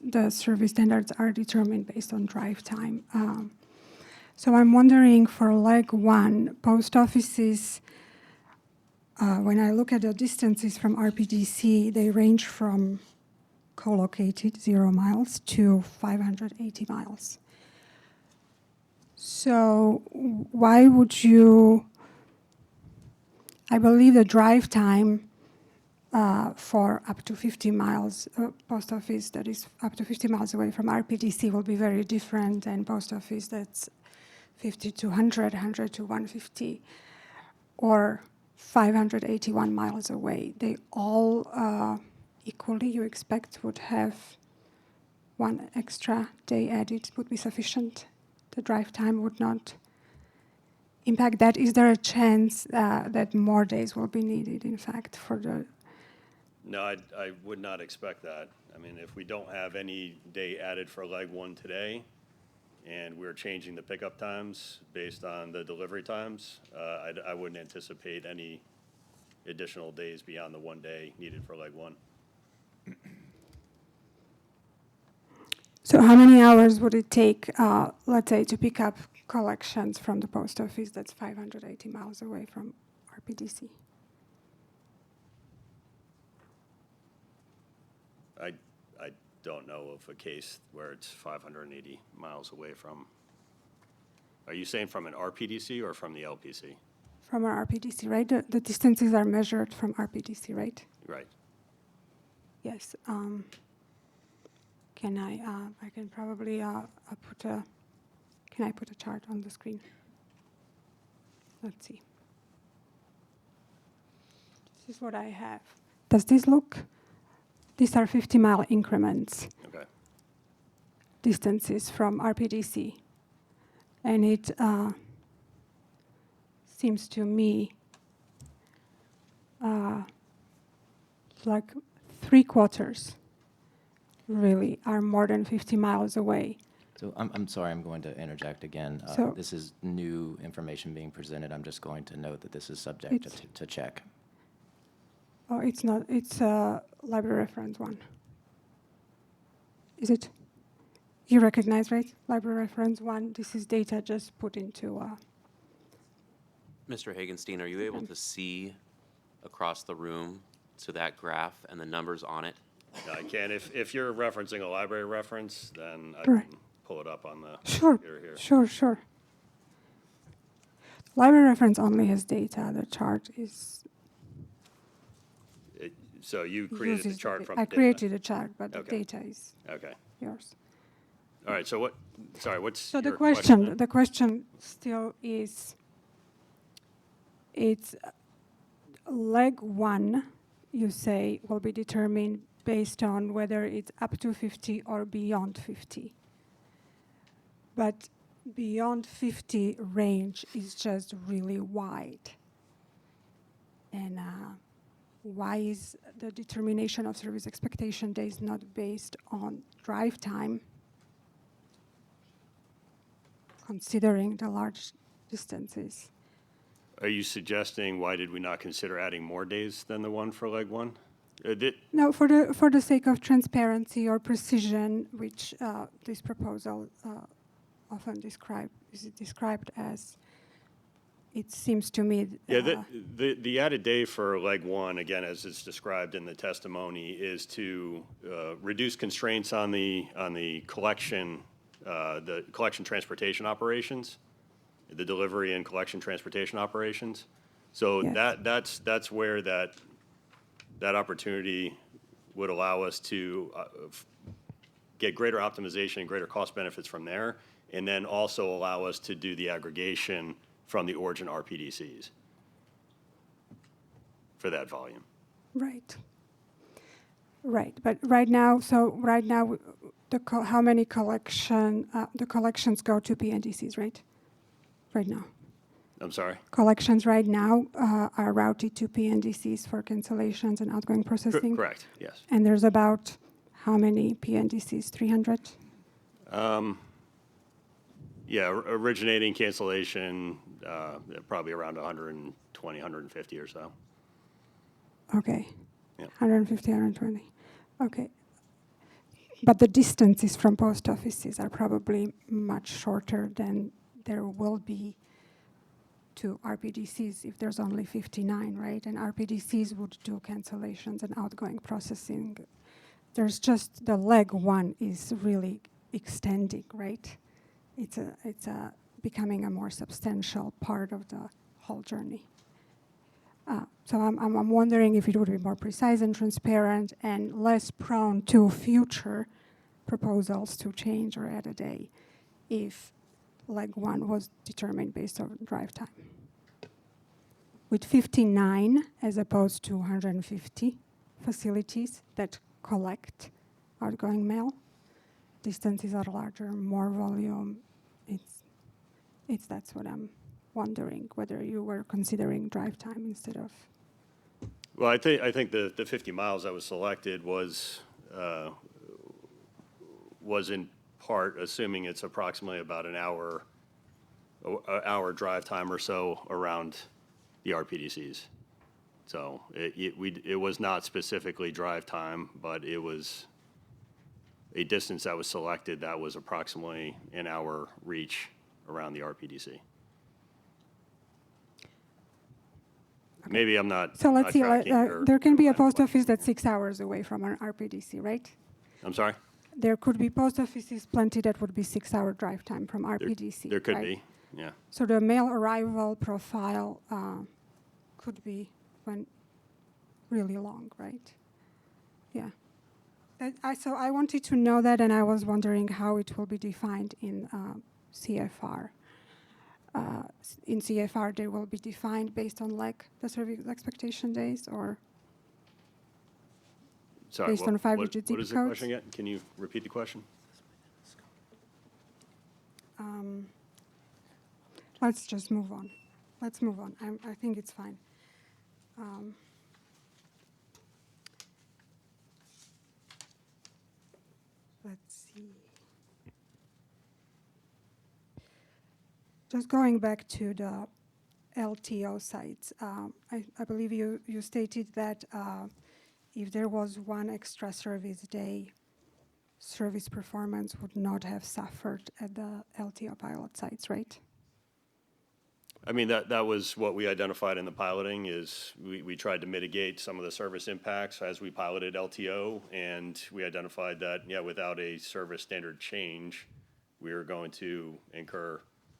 Speaker 11: the service standards are determined based on drive time. So I'm wondering for leg 1, post offices, when I look at the distances from RPDC, they range from co-located 0 miles to 580 miles. So why would you, I believe the drive time for up to 50 miles, post office that is up to 50 miles away from RPDC will be very different than post office that's 50 to 100, 100 to 150, or 581 miles away. They all equally, you expect, would have one extra day added would be sufficient. The drive time would not impact that? Is there a chance that more days will be needed, in fact, for the...
Speaker 8: No, I would not expect that. I mean, if we don't have any day added for leg one today, and we're changing the pickup times based on the delivery times, I wouldn't anticipate any additional days beyond the 1 day needed for leg one.
Speaker 11: So how many hours would it take, let's say, to pick up collections from the post office that's 580 miles away from RPDC?
Speaker 8: I don't know of a case where it's 580 miles away from. Are you saying from an RPDC or from the LPC?
Speaker 11: From our RPDC, right? The distances are measured from RPDC, right?
Speaker 8: Right.
Speaker 11: Yes. Can I can probably can I put a chart on the screen? Let's see. This is what I have. Does this look? These are 50-mile increments.
Speaker 8: Okay.
Speaker 11: Distances from RPDC. And it seems to me like 3/4 really are more than 50 miles away.
Speaker 7: So I'm sorry, I'm going to interject again.
Speaker 11: So-
Speaker 7: This is new information being presented. I'm just going to note that this is subject to check.
Speaker 11: Oh, it's not. It's library reference 1. Is it? You recognize, right? Library reference 1. This is data just put into.
Speaker 6: Mr. Hagenstein, are you able to see across the room to that graph and the numbers on it?
Speaker 8: No, I can. If you're referencing a library reference, then I
Speaker 11: Correct.
Speaker 8: can pull it up on the
Speaker 11: Sure.
Speaker 8: computer here.
Speaker 11: Sure. Library reference only has data. The chart is.
Speaker 8: So you created the
Speaker 11: uses
Speaker 8: chart
Speaker 11: da-
Speaker 8: from
Speaker 11: I
Speaker 8: the data?
Speaker 11: created a chart, but the
Speaker 8: Okay.
Speaker 11: data is
Speaker 8: Okay.
Speaker 11: yours.
Speaker 8: All right, so what's
Speaker 11: So the
Speaker 8: your
Speaker 11: question,
Speaker 8: then?
Speaker 11: the question still is, it's leg 1, you say, will be determined based on whether it's up to 50 or beyond 50. But beyond 50 range is just really wide. And why is the determination of service expectation days not based on drive time, considering the large distances?
Speaker 8: Are you suggesting why did we not consider adding more days than the one for leg one?
Speaker 11: No, for the sake of transparency or precision, which this proposal often is described as, it seems to me.
Speaker 8: Yeah, the added day for leg one, again, as it's described in the testimony, is to reduce constraints on the collection transportation operations, the delivery and collection transportation operations. So
Speaker 11: Yes.
Speaker 8: that's where that opportunity would allow us to get greater optimization and greater cost benefits from there, and then also allow us to do the aggregation from the origin RPDCs for that volume.
Speaker 11: Right. But right now, how many the collections go to PNDCs, right? Right now.
Speaker 8: I'm sorry?
Speaker 11: Collections right now are routed to PNDCs for cancellations and outgoing processing.
Speaker 8: Correct, yes.
Speaker 11: And there's about how many PNDCs? 300?
Speaker 8: Yeah, originating cancellation, probably around 120, 150 or so.
Speaker 11: Okay.
Speaker 8: Yep.
Speaker 11: 150, 120. Okay. But the distances from post offices are probably much shorter than there will be to RPDCs if there's only 59, right? And RPDCs would do cancellations and outgoing processing. There's just the leg one is really extending, right? It's becoming a more substantial part of the whole journey. So I'm wondering if it would be more precise and transparent and less prone to future proposals to change or add a day if leg one was determined based on drive time. With 59 as opposed to 150 facilities that collect outgoing mail, distances are larger, more volume. That's what I'm wondering whether you were considering drive time instead of.
Speaker 8: Well, I think the 50 miles that was selected was in part assuming it's approximately about an hour drive time or so around the RPDCs. So it was not specifically drive time, but it was a distance that was selected that was approximately an hour reach around the RPDC. Maybe I'm not.
Speaker 11: So let's
Speaker 8: not
Speaker 11: see,
Speaker 8: tracking your-
Speaker 11: there can
Speaker 8: your
Speaker 11: be a
Speaker 8: line of
Speaker 11: post
Speaker 8: question.
Speaker 11: office that's 6 hours away from an RPDC, right?
Speaker 8: I'm sorry?
Speaker 11: There could be post offices plenty that would be 6-hour drive time from RPDC.
Speaker 8: There could
Speaker 11: right?
Speaker 8: be, yeah.
Speaker 11: So the mail arrival profile could be really long, right? Yeah. So I wanted to know that, and I was wondering how it will be defined in CFR. In CFR, they will be defined based on like the service expectation days, or
Speaker 8: Sorry,
Speaker 11: based on 5-digit zip
Speaker 8: what is the
Speaker 11: codes?
Speaker 8: question again? Can you repeat the question?
Speaker 11: Let's just move on. Let's move on. I think it's fine. Let's see. Just going back to the LTO sites, I believe you stated that if there was one extra service day, service performance would not have suffered at the LTO pilot sites, right?
Speaker 8: I mean, that was what we identified in the piloting is we tried to mitigate some of the service impacts as we piloted LTO, and we identified that, yeah, without a service standard change, we were going to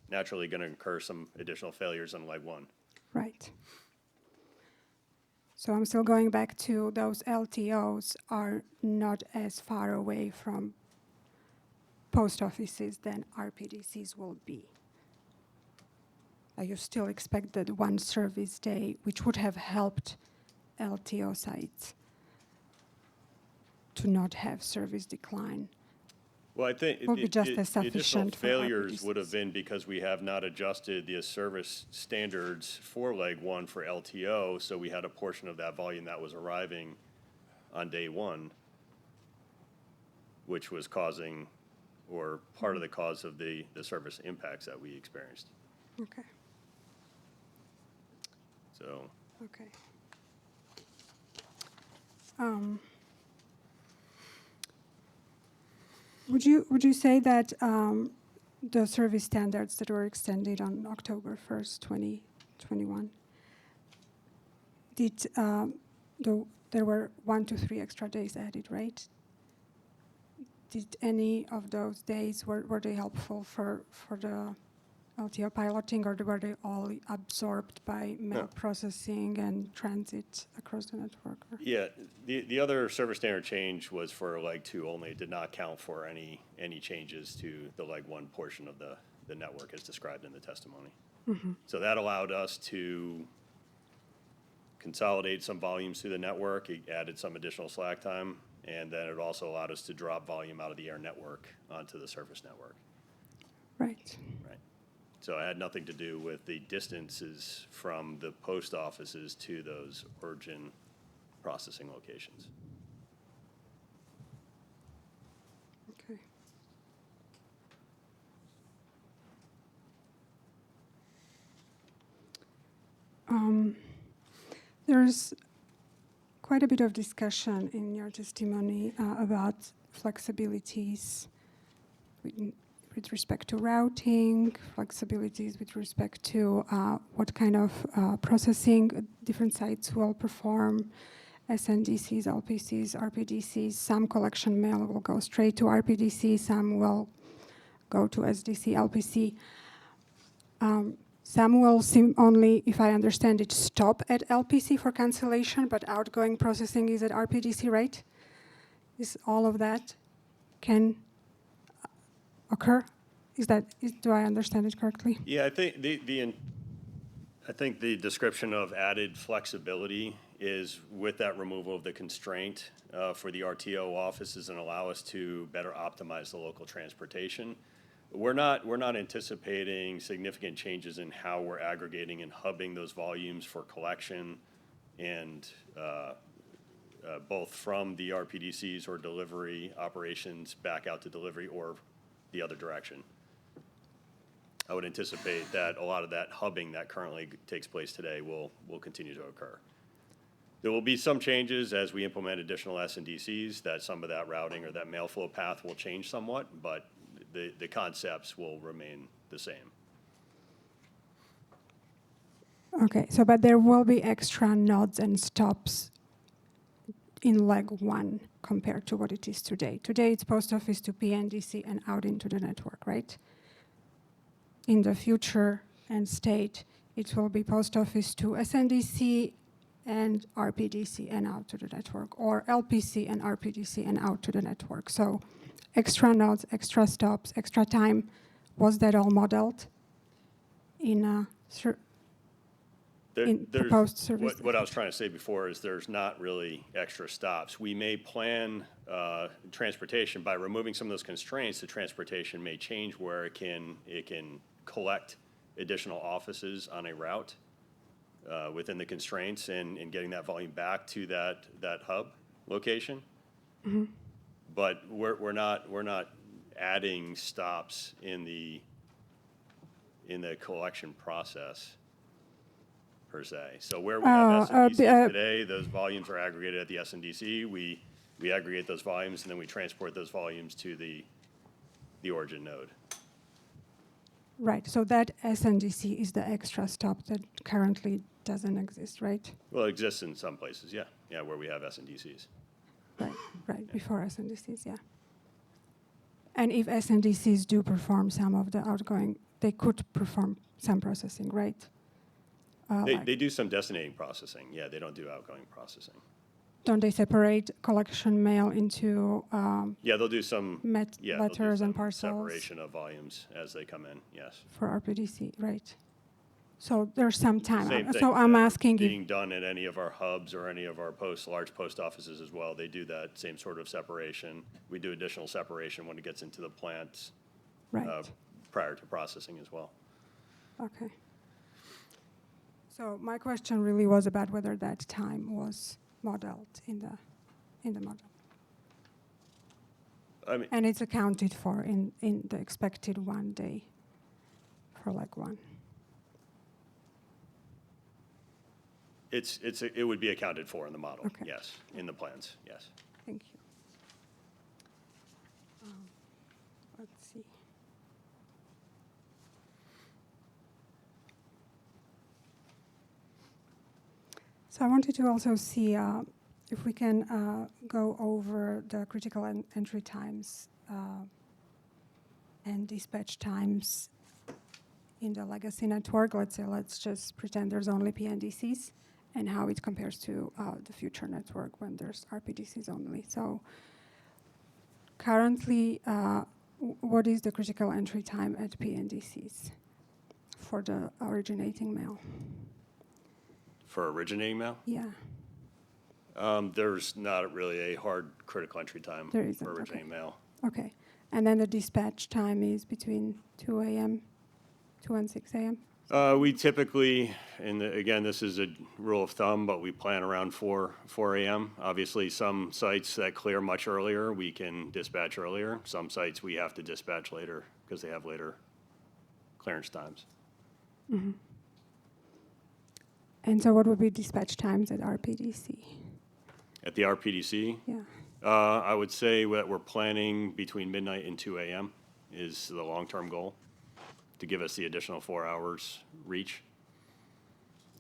Speaker 8: naturally going to incur some additional failures on leg one.
Speaker 11: Right. So I'm still going back to those LTOs are not as far away from post offices than RPDCs will be. You still expect that one service day, which would have helped LTO sites to not have service decline.
Speaker 8: Well, I think
Speaker 11: Will be just as
Speaker 8: the additional
Speaker 11: sufficient for
Speaker 8: failures
Speaker 11: RPDCs.
Speaker 8: would have been because we have not adjusted the service standards for leg one for LTO, so we had a portion of that volume that was arriving on day one, which was causing, or part of the cause of the service impacts that we experienced.
Speaker 11: Okay.
Speaker 8: So,
Speaker 11: Okay. Would you say that the service standards that were extended on October 1st, 2021, there were 1 to 3 extra days added, right? Did any of those days were they helpful for the LTO piloting, or were they all absorbed by mail processing and transit across the network? Or?
Speaker 8: yeah, the other service standard change was for leg two only. It did not count for any changes to the leg one portion of the network as described in the testimony.
Speaker 11: Mm-hmm.
Speaker 8: So that allowed us to consolidate some volumes through the network. It added some additional slack time, and then it also allowed us to drop volume out of the air network onto the surface network.
Speaker 11: Right.
Speaker 8: Right. So it had nothing to do with the distances from the post offices to those origin processing locations.
Speaker 11: Okay. There's quite a bit of discussion in your testimony about flexibilities with respect to routing, flexibilities with respect to what kind of processing different sites will perform, SNDCs, LPCs, RPDCs. Some collection mail will go straight to RPDC, some will go to SDC, LPC. Some will only, if I understand it, stop at LPC for cancellation, but outgoing processing is at RPDC, right? Is all of that can occur? Do I understand it correctly?
Speaker 8: Yeah, I think the description of added flexibility is with that removal of the constraint for the RTO offices and allow us to better optimize the local transportation. We're not anticipating significant changes in how we're aggregating and hubbing those volumes for collection and both from the RPDCs or delivery operations back out to delivery or the other direction. I would anticipate that a lot of that hubbing that currently takes place today will continue to occur. There will be some changes as we implement additional S&DCs, that some of that routing or that mail flow path will change somewhat, but the concepts will remain the same.
Speaker 11: Okay, so but there will be extra nodes and stops in leg 1 compared to what it is today. Today it's post office to PNDC and out into the network, right? In the future and state, it will be post office to SNDC and RPDC and out to the network, or LPC and RPDC and out to the network. So extra nodes, extra stops, extra time, was that all modeled in proposed service?
Speaker 8: What I was trying to say before is there's not really extra stops. We may plan transportation by removing some of those constraints. The transportation may change where it can collect additional offices on a route within the constraints and getting that volume back to that hub location.
Speaker 11: Mm-hmm.
Speaker 8: But we're not adding stops in the collection process per se. So where we have S&DCs today, those volumes are aggregated at the S&DC. We aggregate those volumes and then we transport those volumes to the origin node.
Speaker 11: Right, so that SNDC is the extra stop that currently doesn't exist, right?
Speaker 8: Well, it exists in some places, yeah. Yeah, where we have S&DCs.
Speaker 11: Right, before SNDCs, yeah. And if SNDCs do perform some of the outgoing, they could perform some processing, right?
Speaker 8: They do some destinating processing. Yeah, they don't do outgoing processing.
Speaker 11: Don't they separate collection mail into
Speaker 8: yeah, they'll do some
Speaker 11: letters and parcels?
Speaker 8: Separation of volumes as they come in, yes.
Speaker 11: For RPDC, right. So there's some time.
Speaker 8: Same thing
Speaker 11: so I'm asking
Speaker 8: being done at any of our hubs or any of our large post offices as well. They do that same sort of separation. We do additional separation when it gets into the plants prior to processing as well.
Speaker 11: Okay. So my question really was about whether that time was modeled in the model.
Speaker 8: I mean,
Speaker 11: and it's accounted for in the expected 1 day for leg 1.
Speaker 8: It would be accounted for in the model,
Speaker 11: Okay.
Speaker 8: yes, in the plans, yes.
Speaker 11: Thank you. Let's see. So I wanted to also see if we can go over the critical entry times and dispatch times in the legacy network. Let's say, let's just pretend there's only PNDCs and how it compares to the future network when there's RPDCs only. So currently, what is the critical entry time at PNDCs for the originating mail?
Speaker 8: For originating mail?
Speaker 11: Yeah.
Speaker 8: There's not really a hard critical entry time
Speaker 11: There isn't,
Speaker 8: for originating mail.
Speaker 11: Okay. And then the dispatch time is between 2 and 6 a.m.?
Speaker 8: We typically, and again, this is a rule of thumb, but we plan around 4 a.m. Obviously, some sites that clear much earlier, we can dispatch earlier. Some sites we have to dispatch later because they have later clearance times.
Speaker 11: Mm-hmm. And so what would be dispatch times at RPDC?
Speaker 8: At the RPDC?
Speaker 11: Yeah.
Speaker 8: I would say that we're planning between midnight and 2 a.m. is the long-term goal to give us the additional 4 hours reach.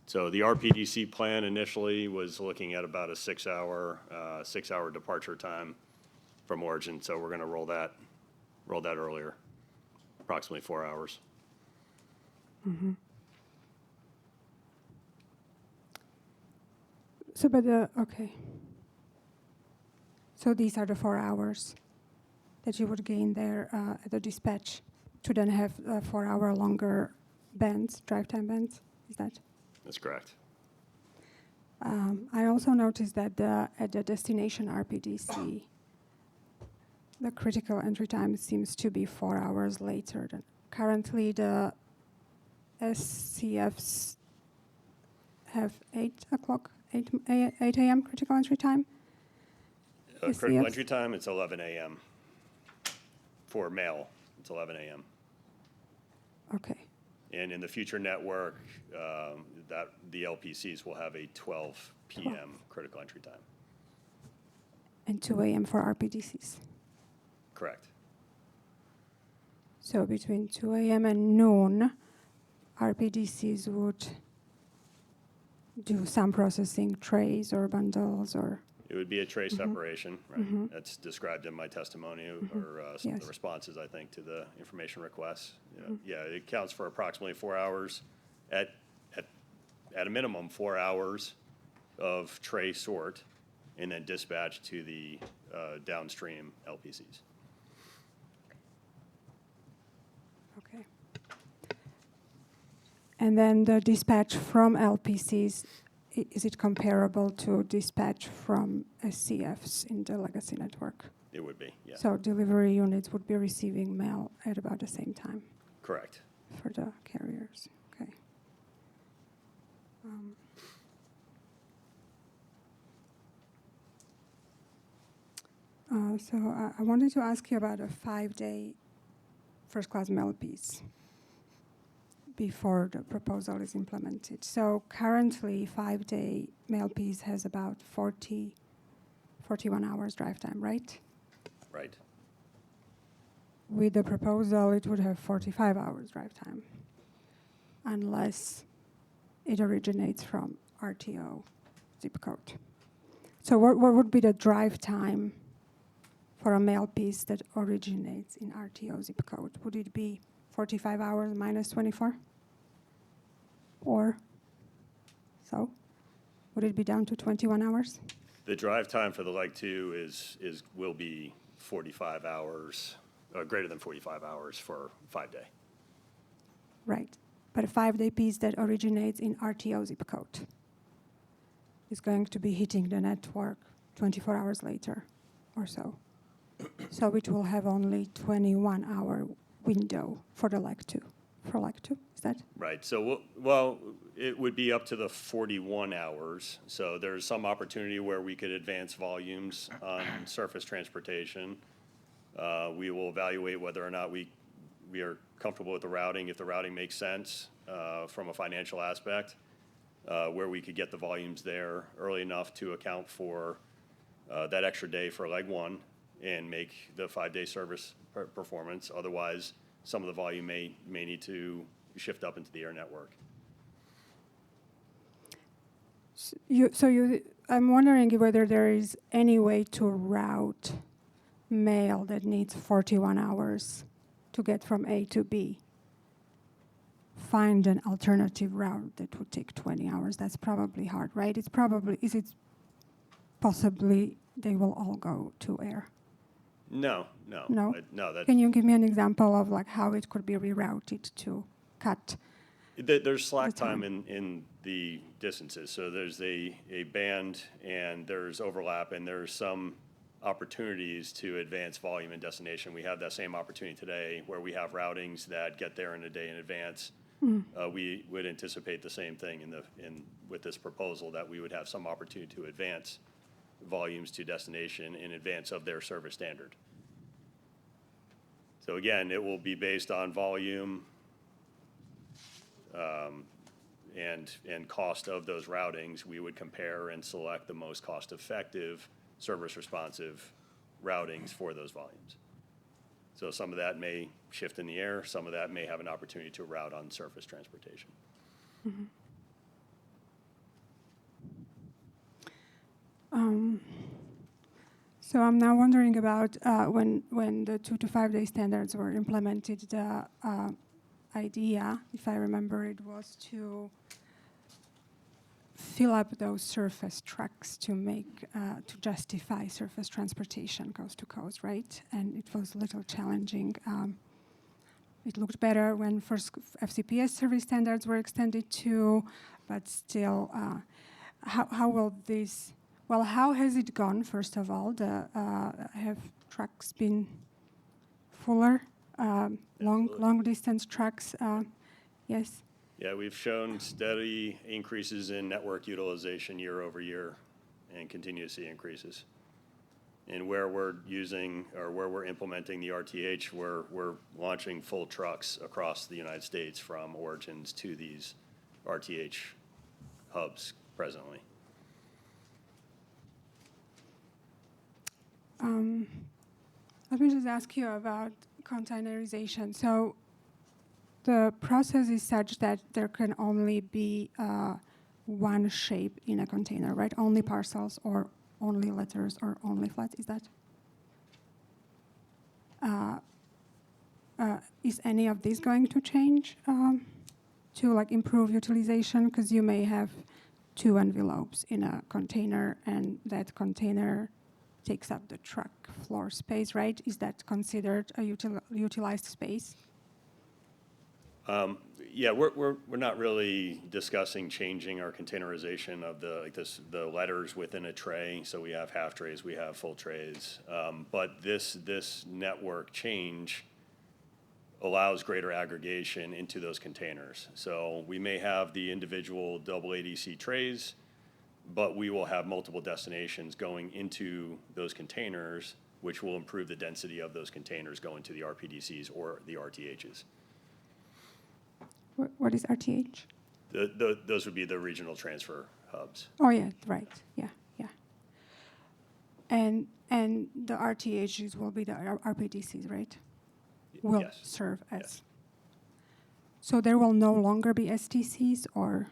Speaker 8: So the RPDC plan initially was looking at about a 6-hour departure time from origin. So we're going to roll that earlier, approximately 4 hours.
Speaker 11: Mm-hmm. So, but okay. So these are the 4 hours that you would gain there at the dispatch to then have 4 hour longer bands, drive time bands. Is that?
Speaker 8: That's correct.
Speaker 11: I also noticed that at the destination RPDC, the critical entry time seems to be 4 hours later than currently the SCFs have 8 a.m. critical entry time.
Speaker 8: Critical
Speaker 11: SCFs?
Speaker 8: entry time, it's 11 a.m. For mail, it's 11 a.m.
Speaker 11: Okay.
Speaker 8: And in the future network, that the LPCs will have a 12 p.m. critical entry time.
Speaker 11: And 2 a.m. for RPDCs.
Speaker 8: Correct.
Speaker 11: So between 2 a.m. and noon, RPDCs would do some processing, trays or bundles or...
Speaker 8: It would be a tray separation, right? That's described in my testimony or some of
Speaker 11: Yes.
Speaker 8: the responses, I think, to the information requests. Yeah, it counts for approximately 4 hours at a minimum 4 hours of tray sort and then dispatch to the downstream LPCs.
Speaker 11: Okay. And then the dispatch from LPCs, is it comparable to dispatch from SCFs in the legacy network?
Speaker 8: It would be, yeah.
Speaker 11: So delivery units would be receiving mail at about the same time
Speaker 8: Correct.
Speaker 11: for the carriers. Okay. So I wanted to ask you about a 5-day first-class mail piece before the proposal is implemented. So currently, 5-day mail piece has about 41 hours drive time, right?
Speaker 8: Right.
Speaker 11: With the proposal, it would have 45 hours drive time, unless it originates from RTO zip code. So what would be the drive time for a mail piece that originates in RTO zip code? Would it be 45 hours minus 24? Or so? Would it be down to 21 hours?
Speaker 8: The drive time for the leg 2 will be 45 hours, greater than 45 hours for 5-day.
Speaker 11: Right. But a 5-day piece that originates in RTO zip code is going to be hitting the network 24 hours later or so. So it will have only 21-hour window for the leg 2. For leg 2, is that?
Speaker 8: Right. So, well, it would be up to the 41 hours. So there's some opportunity where we could advance volumes on surface transportation. We will evaluate whether or not we are comfortable with the routing, if the routing makes sense from a financial aspect, where we could get the volumes there early enough to account for that extra day for leg 1 and make the 5-day service performance. Otherwise, some of the volume may need to shift up into the air network.
Speaker 11: I'm wondering whether there is any way to route mail that needs 41 hours to get from A to B. Find an alternative route that would take 20 hours. That's probably hard, right? Is it possibly they will all go to air?
Speaker 8: No.
Speaker 11: No?
Speaker 8: No.
Speaker 11: Can you give me an example of like how it could be rerouted to cut?
Speaker 8: There's slack
Speaker 11: the time?
Speaker 8: time in the distances. So there's a band and there's overlap and there's some opportunities to advance volume and destination. We have that same opportunity today where we have routings that get there in a day in advance. We would anticipate the same thing with this proposal, that we would have some opportunity to advance volumes to destination in advance of their service standard. So again, it will be based on volume and cost of those routings. We would compare and select the most cost-effective, service-responsive routings for those volumes. So some of that may shift in the air. Some of that may have an opportunity to route on surface transportation.
Speaker 11: Mm-hmm. So I'm now wondering about when the 2 to 5 day standards were implemented, the idea, if I remember it, was to fill up those surface trucks to make, to justify surface transportation coast to coast, right? And it was a little challenging. It looked better when first FCPS service standards were extended to, but still, how will this, well, how has it gone, first of all? Have trucks been fuller, long distance trucks? Yes.
Speaker 8: Yeah, we've shown steady increases in network utilization year over year and continue to see increases. And where we're using or where we're implementing the RTH, we're launching full trucks across the United States from origins to these RTH hubs presently.
Speaker 11: Let me just ask you about containerization. So the process is such that there can only be one shape in a container, right? Only parcels or only letters or only flats, is that? Is any of this going to change to like improve utilization? Because you may have 2 envelopes in a container and that container takes up the truck floor space, right? Is that considered a utilized space?
Speaker 8: Yeah, we're not really discussing changing our containerization of the letters within a tray. So we have half trays, we have full trays. But this network change allows greater aggregation into those containers. So we may have the individual double ADC trays, but we will have multiple destinations going into those containers, which will improve the density of those containers going to the RPDCs or the RTHs.
Speaker 11: What is RTH?
Speaker 8: Those would be the regional transfer hubs.
Speaker 11: Oh yeah, right. Yeah. And the RTHs will be the RPDCs, right? Will
Speaker 8: Yes.
Speaker 11: serve as.
Speaker 8: Yes.
Speaker 11: So there will no longer be STCs, or?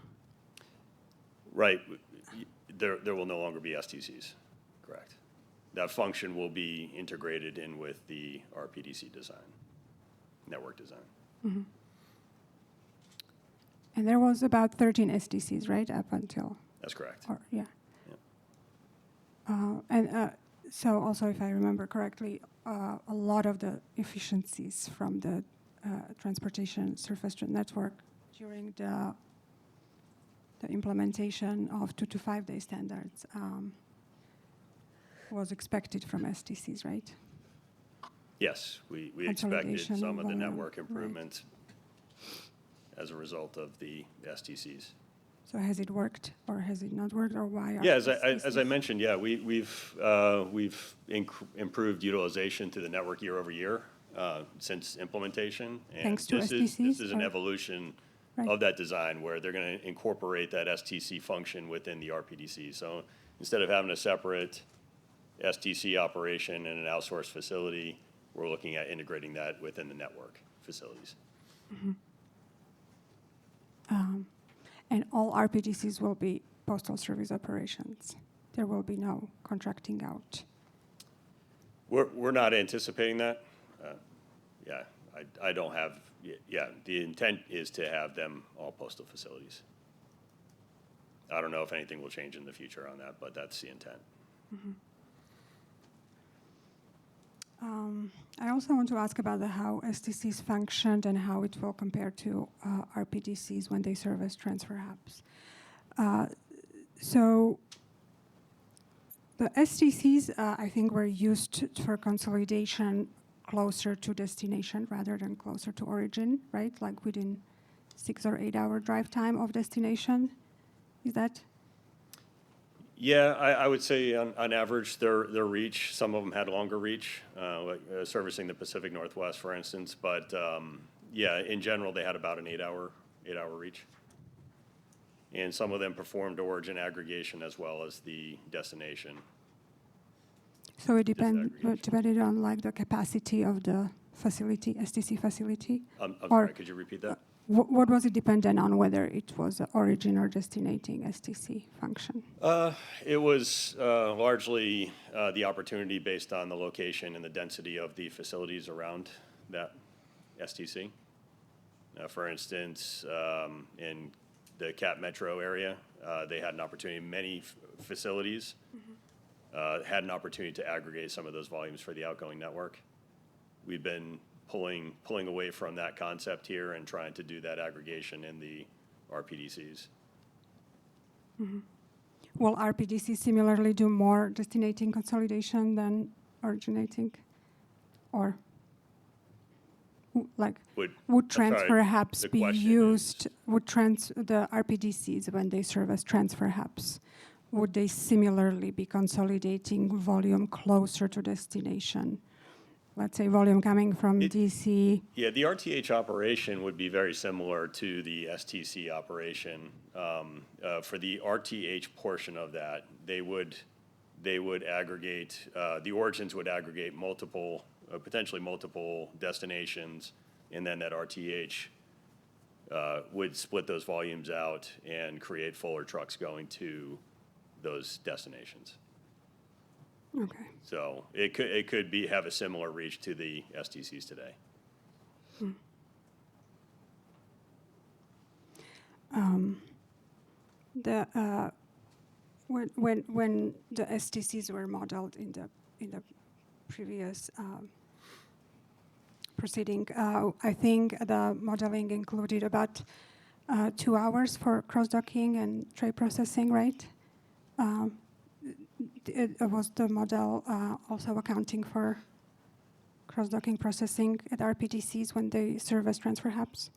Speaker 8: Right. There will no longer be STCs. Correct. That function will be integrated in with the RPDC design, network design.
Speaker 11: Mm-hmm. And there was about 13 STCs, right, up until?
Speaker 8: That's correct.
Speaker 11: Or, yeah. So also, if I remember correctly, a lot of the efficiencies from the transportation surface network during the implementation of 2 to 5 day standards was expected from STCs, right?
Speaker 8: Yes, we expected some of the network improvements as a result of the STCs.
Speaker 11: So has it worked, or has it not worked, or why?
Speaker 8: Yeah, as I mentioned, yeah, we've improved utilization to the network year over year since implementation. And
Speaker 11: Thanks to STCs?
Speaker 8: This is an evolution of that design where they're going to incorporate that STC function within the RPDC. So instead of having a separate STC operation in an outsourced facility, we're looking at integrating that within the network facilities.
Speaker 11: Mm-hmm. And all RPDCs will be postal service operations. There will be no contracting out.
Speaker 8: We're not anticipating that. I don't have. Yeah, the intent is to have them all postal facilities. I don't know if anything will change in the future on that, but that's the intent.
Speaker 11: Mm-hmm. I also want to ask about how STCs functioned and how it will compare to RPDCs when they serve as transfer hubs. So the STCs, I think, were used for consolidation closer to destination rather than closer to origin, right? Like within 6 or 8 hour drive time of destination. Is that?
Speaker 8: Yeah, I would say on average their reach, some of them had longer reach, like servicing the Pacific Northwest, for instance. But yeah, in general, they had about an 8 hour reach. And some of them performed origin aggregation as well as the destination.
Speaker 11: So it depended on like the capacity of the facility, STC facility?
Speaker 8: I'm sorry, could you repeat that?
Speaker 11: What was it dependent on, whether it was an origin or destinating STC function?
Speaker 8: It was largely the opportunity based on the location and the density of the facilities around that STC. For instance, in the Cap Metro area, they had an opportunity, many facilities had an opportunity to aggregate some of those volumes for the outgoing network. We've been pulling away from that concept here and trying to do that aggregation in the RPDCs.
Speaker 11: Mm-hmm. Will RPDC similarly do more destinating consolidation than originating? Or like
Speaker 8: Would-
Speaker 11: would
Speaker 8: I'm sorry,
Speaker 11: transfer hubs
Speaker 8: the
Speaker 11: be
Speaker 8: question
Speaker 11: used? Would the RPDCs, when they serve as transfer hubs, would they similarly be consolidating volume closer to destination? Let's say volume coming from DC.
Speaker 8: Yeah, the RTH operation would be very similar to the STC operation. For the RTH portion of that, they would aggregate, the origins would aggregate multiple, potentially multiple destinations, and then that RTH would split those volumes out and create fuller trucks going to those destinations.
Speaker 11: Okay.
Speaker 8: So it could have a similar reach to the STCs today.
Speaker 11: When the STCs were modeled in the previous proceeding, I think the modeling included about 2 hours for cross-docking and tray processing, right? Was the model also accounting for cross-docking processing at RPDCs when they serve as transfer hubs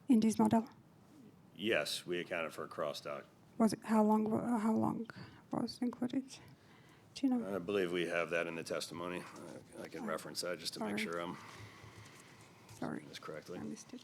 Speaker 11: in this model?
Speaker 8: Yes, we accounted for a cross-dock.
Speaker 11: Was it how long was included? Do you know?
Speaker 8: I believe we have that in the testimony. I can reference that just to make
Speaker 11: Sorry.
Speaker 8: sure I'm
Speaker 11: Sorry,
Speaker 8: doing this correctly.
Speaker 11: I missed it.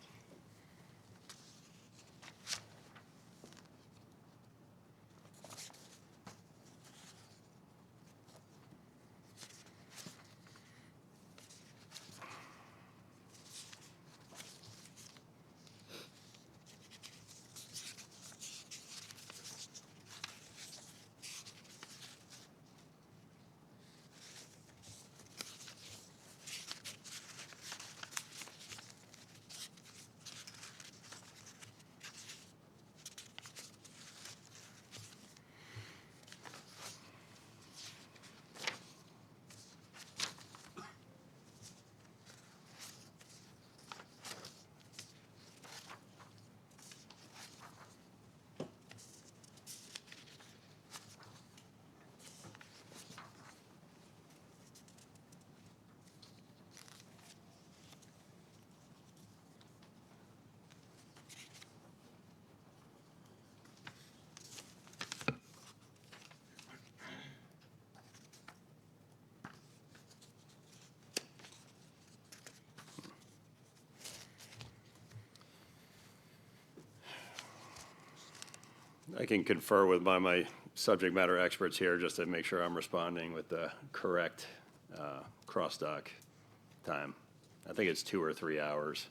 Speaker 8: I can confer with my subject matter experts here just to make sure I'm responding with the correct cross-dock time. I think it's 2 or 3 hours.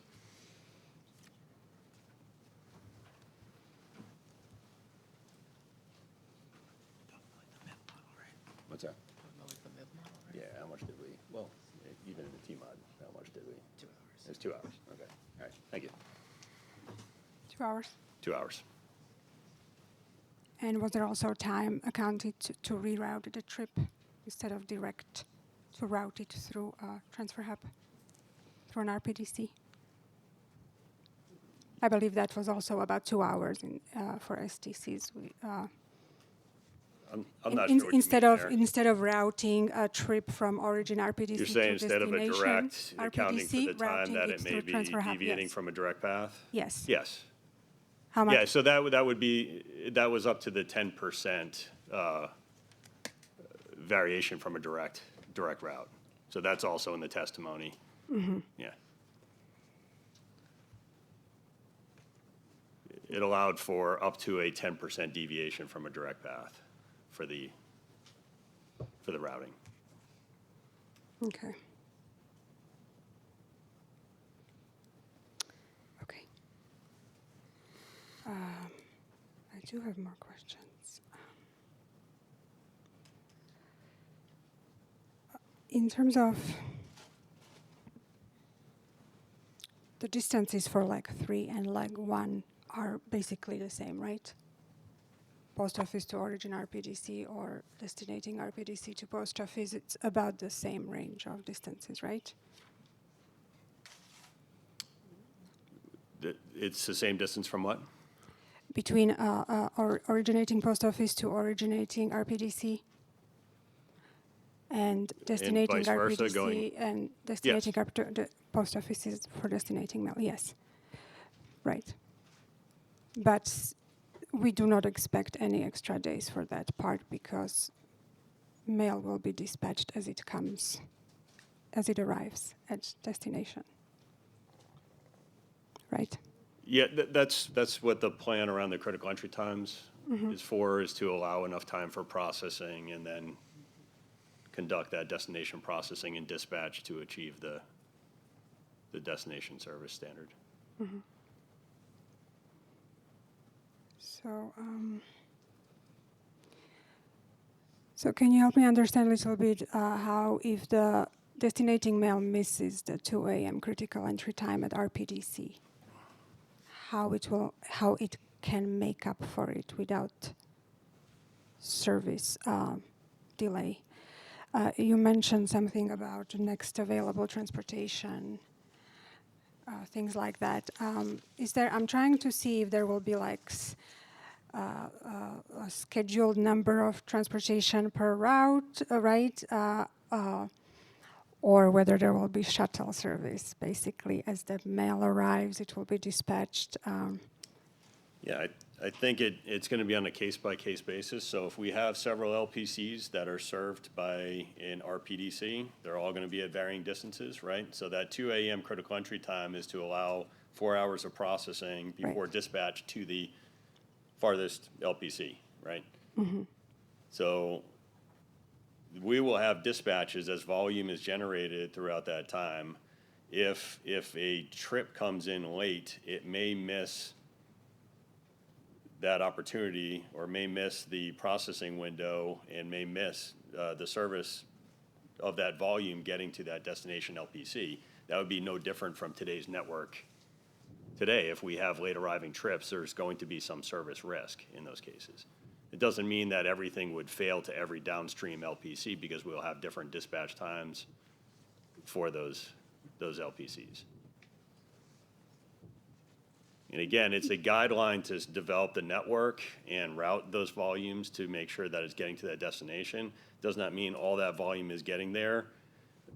Speaker 8: What's that? Yeah, how much did we, well, even in the T-mod, how much did we? 2 hours. It's 2 hours, okay. All right, thank you.
Speaker 11: 2 hours.
Speaker 8: 2 hours.
Speaker 11: And was there also time accounted to reroute the trip instead of direct, to route it through a transfer hub, through an RPDC? I believe that was also about 2 hours for STCs.
Speaker 8: I'm not sure what you
Speaker 11: Instead
Speaker 8: mean
Speaker 11: of
Speaker 8: there.
Speaker 11: instead of routing a trip from origin RPDC
Speaker 8: You're
Speaker 11: to
Speaker 8: saying instead of a
Speaker 11: destination,
Speaker 8: direct accounting for
Speaker 11: RPDC,
Speaker 8: the time
Speaker 11: routing
Speaker 8: that
Speaker 11: it
Speaker 8: it may
Speaker 11: through
Speaker 8: be
Speaker 11: transfer hub,
Speaker 8: deviating
Speaker 11: yes.
Speaker 8: from a direct path?
Speaker 11: Yes.
Speaker 8: Yes.
Speaker 11: How much?
Speaker 8: Yeah, so that would be, that was up to the 10% variation from a direct route. So that's also in the testimony.
Speaker 11: Mm-hmm.
Speaker 8: Yeah. It allowed for up to a 10% deviation from a direct path for the routing.
Speaker 11: Okay. Okay. I do have more questions. In terms of the distances for leg 3 and leg 1 are basically the same, right? Post office to origin RPDC or destinating RPDC to post office, it's about the same range of distances, right?
Speaker 8: It's the same distance from what?
Speaker 11: Between originating post office to originating RPDC and destinating
Speaker 8: vice versa,
Speaker 11: RPDC
Speaker 8: going-
Speaker 11: and destinating up to the post offices for destinating mail. Yes, right. But we do not expect any extra days for that part because mail will be dispatched as it comes, as it arrives at destination. Right?
Speaker 8: Yeah, that's what the plan around the critical entry times is for, is to allow enough time for processing and then conduct that destination processing and dispatch to achieve the destination service standard.
Speaker 11: So can you help me understand a little bit how, if the destinating mail misses the 2 a.m. critical entry time at RPDC, how it can make up for it without service delay? You mentioned something about next available transportation, things like that. I'm trying to see if there will be like a scheduled number of transportation per route, right? Or whether there will be shuttle service. Basically, as the mail arrives, it will be dispatched.
Speaker 8: Yeah, I think it's going to be on a case-by-case basis. So if we have several LPCs that are served by an RPDC, they're all going to be at varying distances, right? So that 2 a.m. critical entry time is to allow 4 hours of processing before dispatch to the farthest LPC, right? So we will have dispatches as volume is generated throughout that time. If a trip comes in late, it may miss that opportunity or may miss the processing window and may miss the service of that volume getting to that destination LPC. That would be no different from today's network. Today, if we have late arriving trips, there's going to be some service risk in those cases. It doesn't mean that everything would fail to every downstream LPC because we'll have different dispatch times for those LPCs. And again, it's a guideline to develop the network and route those volumes to make sure that it's getting to that destination. Does not mean all that volume is getting there.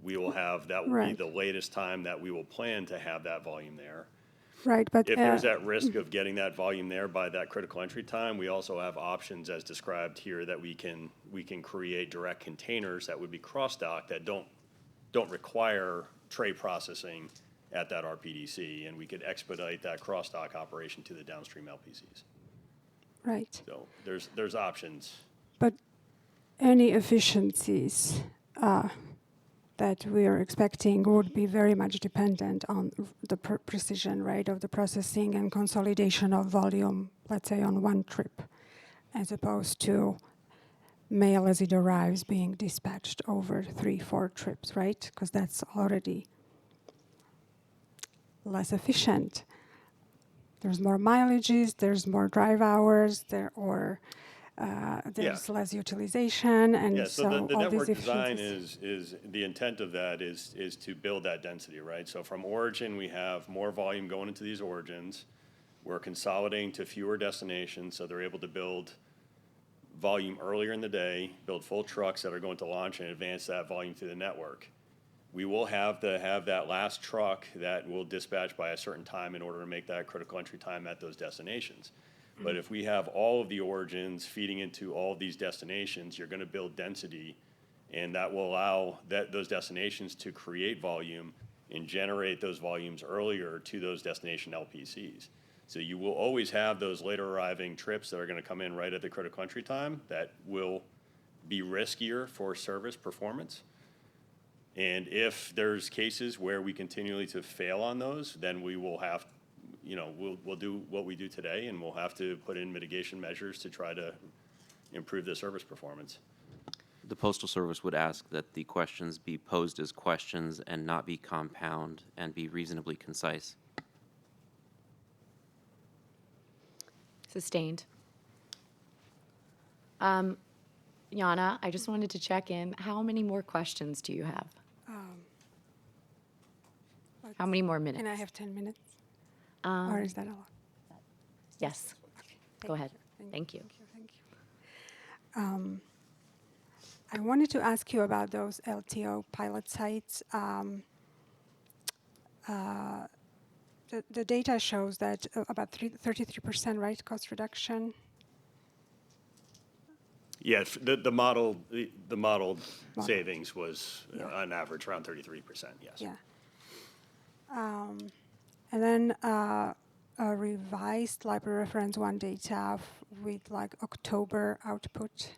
Speaker 8: We will have, that will be the latest time that we will plan to have that volume there.
Speaker 11: Right, but
Speaker 8: If there's that risk of getting that volume there by that critical entry time, we also have options as described here that we can create direct containers that would be cross-docked that don't require tray processing at that RPDC, and we could expedite that cross-dock operation to the downstream LPCs.
Speaker 11: Right.
Speaker 8: So there's options.
Speaker 11: But any efficiencies that we are expecting would be very much dependent on the precision, right, of the processing and consolidation of volume, let's say on one trip, as opposed to mail as it arrives being dispatched over 3-4 trips, right? Because that's already less efficient. There's more mileages, there's more drive hours, there's less utilization, and
Speaker 8: so the
Speaker 11: all
Speaker 8: network
Speaker 11: these
Speaker 8: design
Speaker 11: efficiencies.
Speaker 8: is the intent of that is to build that density, right? So from origin, we have more volume going into these origins. We're consolidating to fewer destinations, so they're able to build volume earlier in the day, build full trucks that are going to launch and advance that volume through the network. We will have to have that last truck that will dispatch by a certain time in order to make that critical entry time at those destinations. But if we have all of the origins feeding into all of these destinations, you're going to build density, and that will allow those destinations to create volume and generate those volumes earlier to those destination LPCs. So you will always have those later arriving trips that are going to come in right at the critical entry time that will be riskier for service performance. And if there's cases where we continually to fail on those, then we will have, we'll do what we do today, and we'll have to put in mitigation measures to try to improve the service performance.
Speaker 6: The Postal Service would ask that the questions be posed as questions and not be compound and be reasonably concise.
Speaker 1: Sustained. Jana, I just wanted to check in. How many more questions do you have? How many more minutes?
Speaker 11: Can I have 10 minutes? Or is that a lot?
Speaker 1: Yes.
Speaker 11: Okay.
Speaker 1: Go ahead.
Speaker 11: Thank
Speaker 1: Thank you.
Speaker 11: Thank you. I wanted to ask you about those LTO pilot sites. The data shows that about 33%, right, cost reduction.
Speaker 8: Yeah, the model savings was on average around 33%, yes.
Speaker 11: Yeah. And then a revised library reference 1 data with like October output,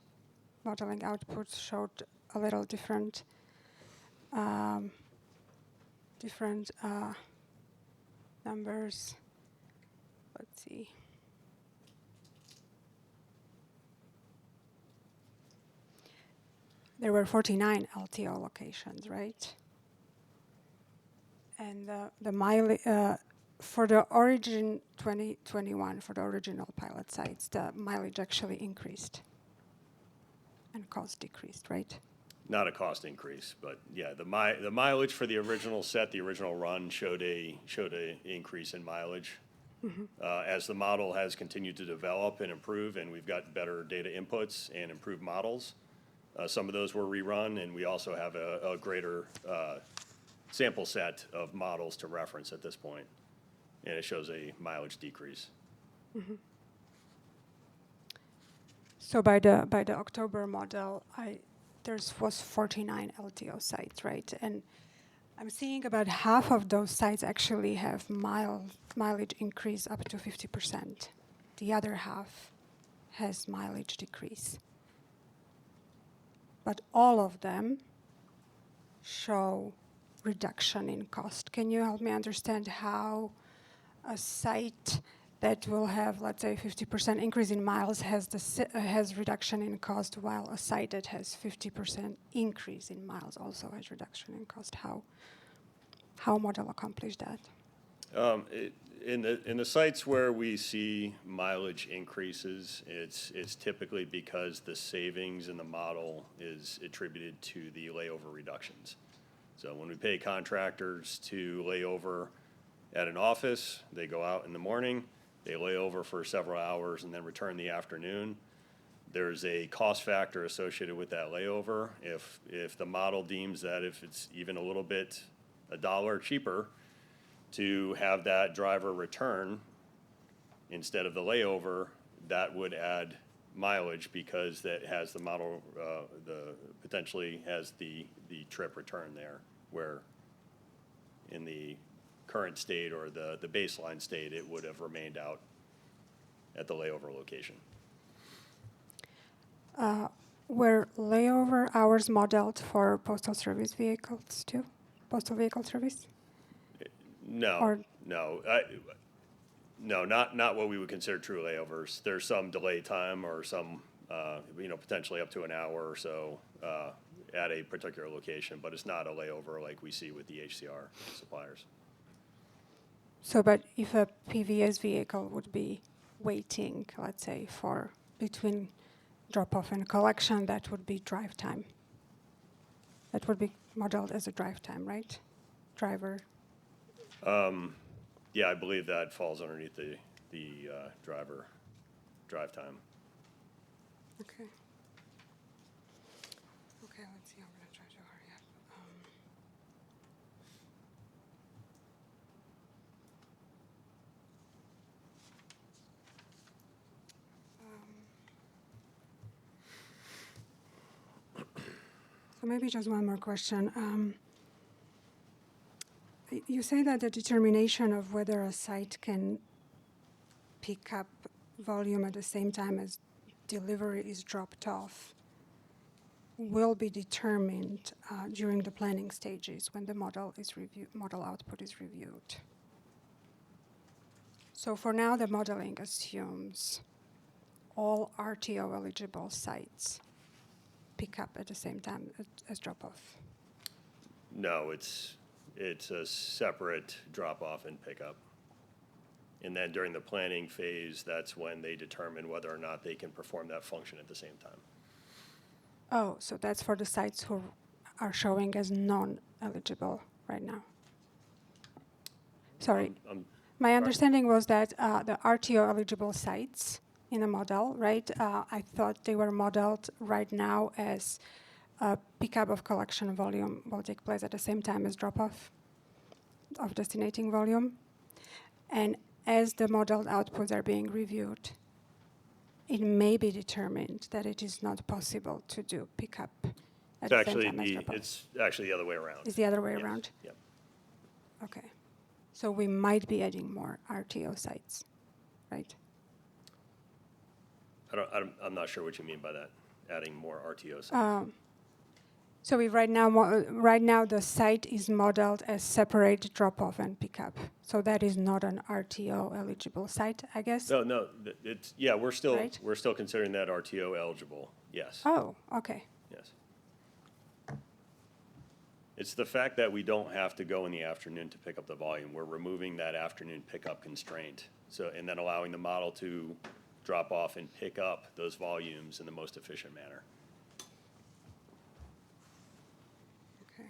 Speaker 11: modeling output showed a little different numbers. Let's see. There were 49 LTO locations, right? And the mileage for the origin 2021, for the original pilot sites, the mileage actually increased and cost decreased, right?
Speaker 8: Not a cost increase, but yeah, the mileage for the original set, the original run showed a increase in mileage. As the model has continued to develop and improve, and we've got better data inputs and improved models, some of those were rerun, and we also have a greater sample set of models to reference at this point, and it shows a mileage decrease.
Speaker 11: So by the October model, there was 49 LTO sites, right? And I'm seeing about half of those sites actually have mileage increase up to 50%. The other half has mileage decrease. But all of them show reduction in cost. Can you help me understand how a site that will have, let's say, 50% increase in miles has reduction in cost, while a site that has 50% increase in miles also has reduction in cost? How model accomplish that?
Speaker 8: In the sites where we see mileage increases, it's typically because the savings in the model is attributed to the layover reductions. So when we pay contractors to lay over at an office, they go out in the morning, they lay over for several hours and then return in the afternoon. There's a cost factor associated with that layover. If the model deems that if it's even a little bit $1 cheaper to have that driver return instead of the layover, that would add mileage because that has the model, potentially has the trip return there, where in the current state or the baseline state, it would have remained out at the layover location.
Speaker 11: Were layover hours modeled for postal service vehicles too? Postal vehicle service?
Speaker 8: No, not what we would consider true layovers. There's some delay time or some, potentially up to an hour or so at a particular location, but it's not a layover like we see with the HCR suppliers.
Speaker 11: So, but if a PVS vehicle would be waiting, let's say, for between drop-off and collection, that would be drive time. That would be modeled as a drive time, right? Driver.
Speaker 8: Yeah, I believe that falls underneath the driver drive time.
Speaker 11: Okay. Okay, let's see. I'm going to try to hurry up. So maybe just one more question. You say that the determination of whether a site can pick up volume at the same time as delivery is dropped off will be determined during the planning stages when the model output is reviewed. So for now, the modeling assumes all RTO eligible sites pick up at the same time as drop off.
Speaker 8: No, it's a separate drop-off and pickup. And then during the planning phase, that's when they determine whether or not they can perform that function at the same time.
Speaker 11: Oh, so that's for the sites who are showing as non-eligible right now. Sorry. My understanding was that the RTO eligible sites in the model, right? I thought they were modeled right now as pickup of collection volume will take place at the same time as drop-off of destinating volume. And as the modeled outputs are being reviewed, it may be determined that it is not possible to do pickup at the same time as drop-off.
Speaker 8: It's actually the other way around.
Speaker 11: It's the other way
Speaker 8: Yes.
Speaker 11: around?
Speaker 8: Yep.
Speaker 11: Okay. So we might be adding more RTO sites, right?
Speaker 8: I'm not sure what you mean by that, adding more RTO sites.
Speaker 11: So we right now the site is modeled as separate drop-off and pickup. So that is not an RTO eligible site, I guess?
Speaker 8: No, it's, yeah, we're
Speaker 11: Right.
Speaker 8: still considering that RTO eligible, yes.
Speaker 11: Oh, okay.
Speaker 8: Yes. It's the fact that we don't have to go in the afternoon to pick up the volume. We're removing that afternoon pickup constraint. So, and then allowing the model to drop off and pick up those volumes in the most efficient manner.
Speaker 11: Okay.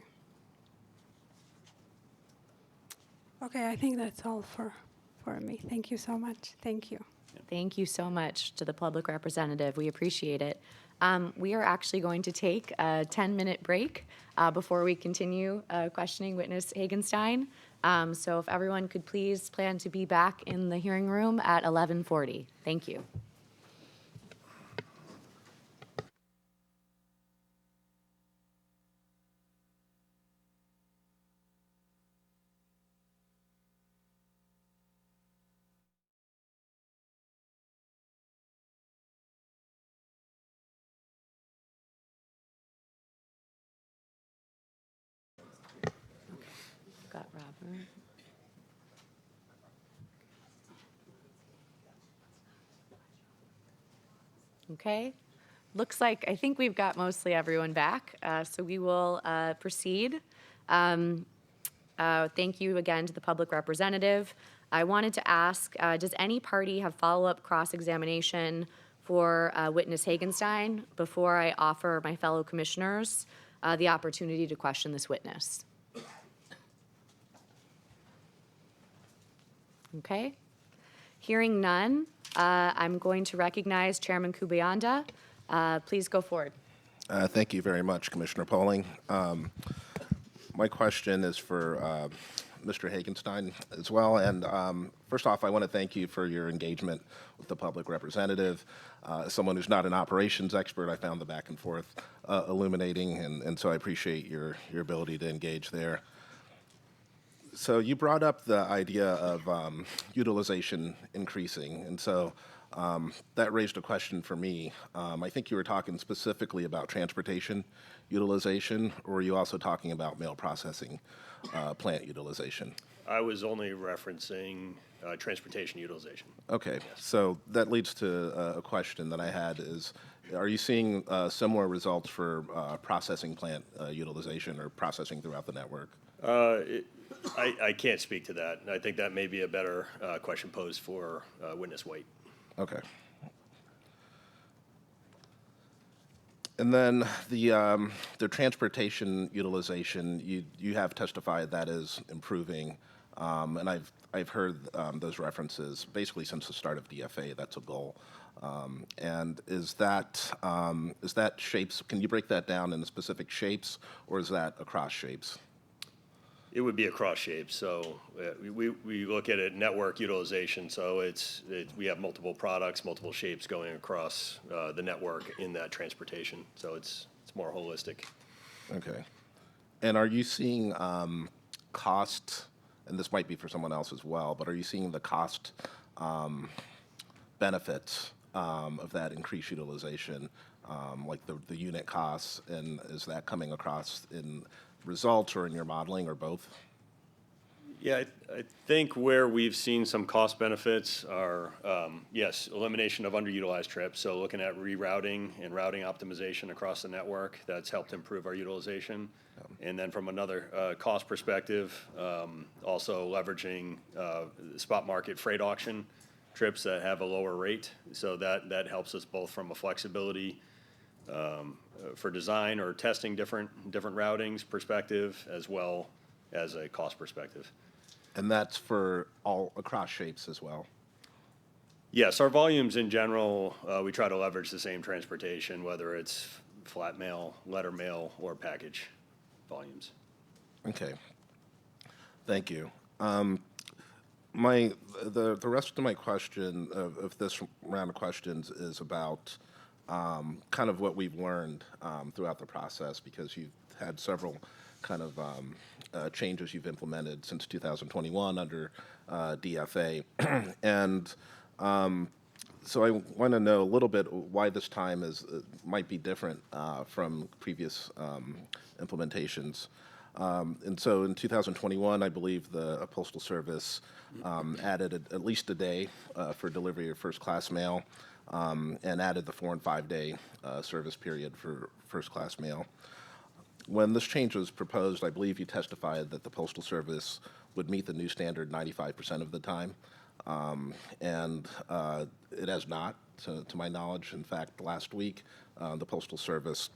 Speaker 11: Okay, I think that's all for me. Thank you so much. Thank you.
Speaker 1: Thank you so much to the public representative. We appreciate it. We are actually going to take a 10-minute break before we continue questioning witness Hagenstein. So if everyone could please plan to be back in the hearing room at 11:40. Thank you. Got Robert. Okay. Looks like, I think we've got mostly everyone back, so we will proceed. Thank you again to the public representative. I wanted to ask, does any party have follow-up cross-examination for witness Hagenstein before I offer my fellow commissioners the opportunity to question this witness? Okay. Hearing none, I'm going to recognize Chairman Kubayanda. Please go forward.
Speaker 2: Thank you very much, Commissioner Polling. My question is for Mr. Hagenstein as well. And first off, I want to thank you for your engagement with the public representative. As someone who's not an operations expert, I found the back and forth illuminating, and so I appreciate your ability to engage there. So you brought up the idea of utilization increasing, and so that raised a question for me. I think you were talking specifically about transportation utilization, or were you also talking about mail processing plant utilization?
Speaker 8: I was only referencing transportation utilization.
Speaker 2: Okay, so that leads to a question that I had is, are you seeing similar results for processing plant utilization or processing throughout the network?
Speaker 8: I can't speak to that. I think that may be a better question posed for witness White.
Speaker 2: Okay. And then the transportation utilization, you have testified that is improving, and I've heard those references basically since the start of DFA. That's a goal. And is that shapes? Can you break that down into specific shapes, or is that across shapes?
Speaker 8: It would be across shapes. So we look at it network utilization. So we have multiple products, multiple shapes going across the network in that transportation. So it's more holistic.
Speaker 2: Okay. And are you seeing cost, and this might be for someone else as well, but are you seeing the cost benefits of that increased utilization, like the unit costs, and is that coming across in results or in your modeling or both?
Speaker 8: Yeah, I think where we've seen some cost benefits are, yes, elimination of underutilized trips. So looking at rerouting and routing optimization across the network, that's helped improve our utilization. And then from another cost perspective, also leveraging spot market freight auction trips that have a lower rate. So that helps us both from a flexibility for design or testing different routings perspective, as well as a cost perspective.
Speaker 2: And that's for all across shapes as well?
Speaker 8: Yes, our volumes in general, we try to leverage the same transportation, whether it's flat mail, letter mail, or package volumes.
Speaker 2: Okay. Thank you. The rest of my question, of this round of questions, is about kind of what we've learned throughout the process, because you've had several kind of changes you've implemented since 2021 under DFA. And so I want to know a little bit why this time might be different from previous implementations. And so in 2021, I believe the Postal Service added at least a day for delivery of first-class mail, and added the 4- and 5-day service period for first-class mail. When this change was proposed, I believe you testified that the Postal Service would meet the new standard 95% of the time, and it has not, to my knowledge. In fact, last week, the Postal Service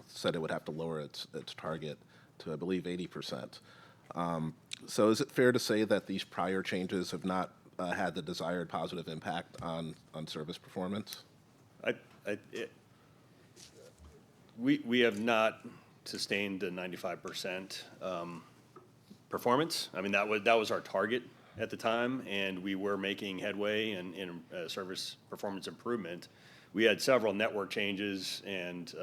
Speaker 2: said it would have to lower its target to, I believe, 80%. So is it fair to say that these prior changes have not had the desired positive impact on service performance?
Speaker 8: We have not sustained the 95% performance. I mean, that was our target at the time, and we were making headway in service performance improvement. We had several network changes and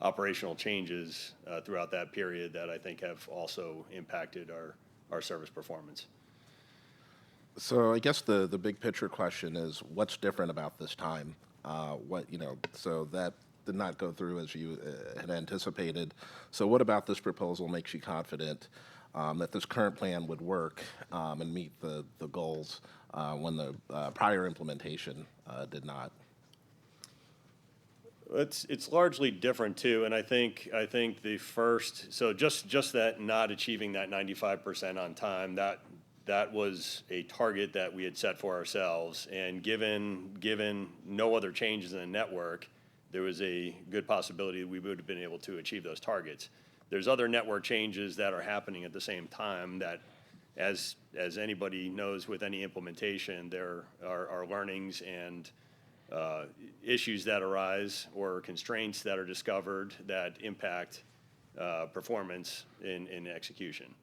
Speaker 8: operational changes throughout that period that I think have also impacted our service performance.
Speaker 2: So I guess the big picture question is, what's different about this time? So that did not go through as you had anticipated. So what about this proposal makes you confident that this current plan would work and meet the goals when the prior implementation did not?
Speaker 8: It's largely different too, and I think the first, so just that not achieving that 95% on time, that was a target that we had set for ourselves, and given no other changes in the network, there was a good possibility we would have been able to achieve those targets. There's other network changes that are happening at the same time that, as anybody knows with any implementation, there are learnings and issues that arise or constraints that are discovered that impact performance in execution.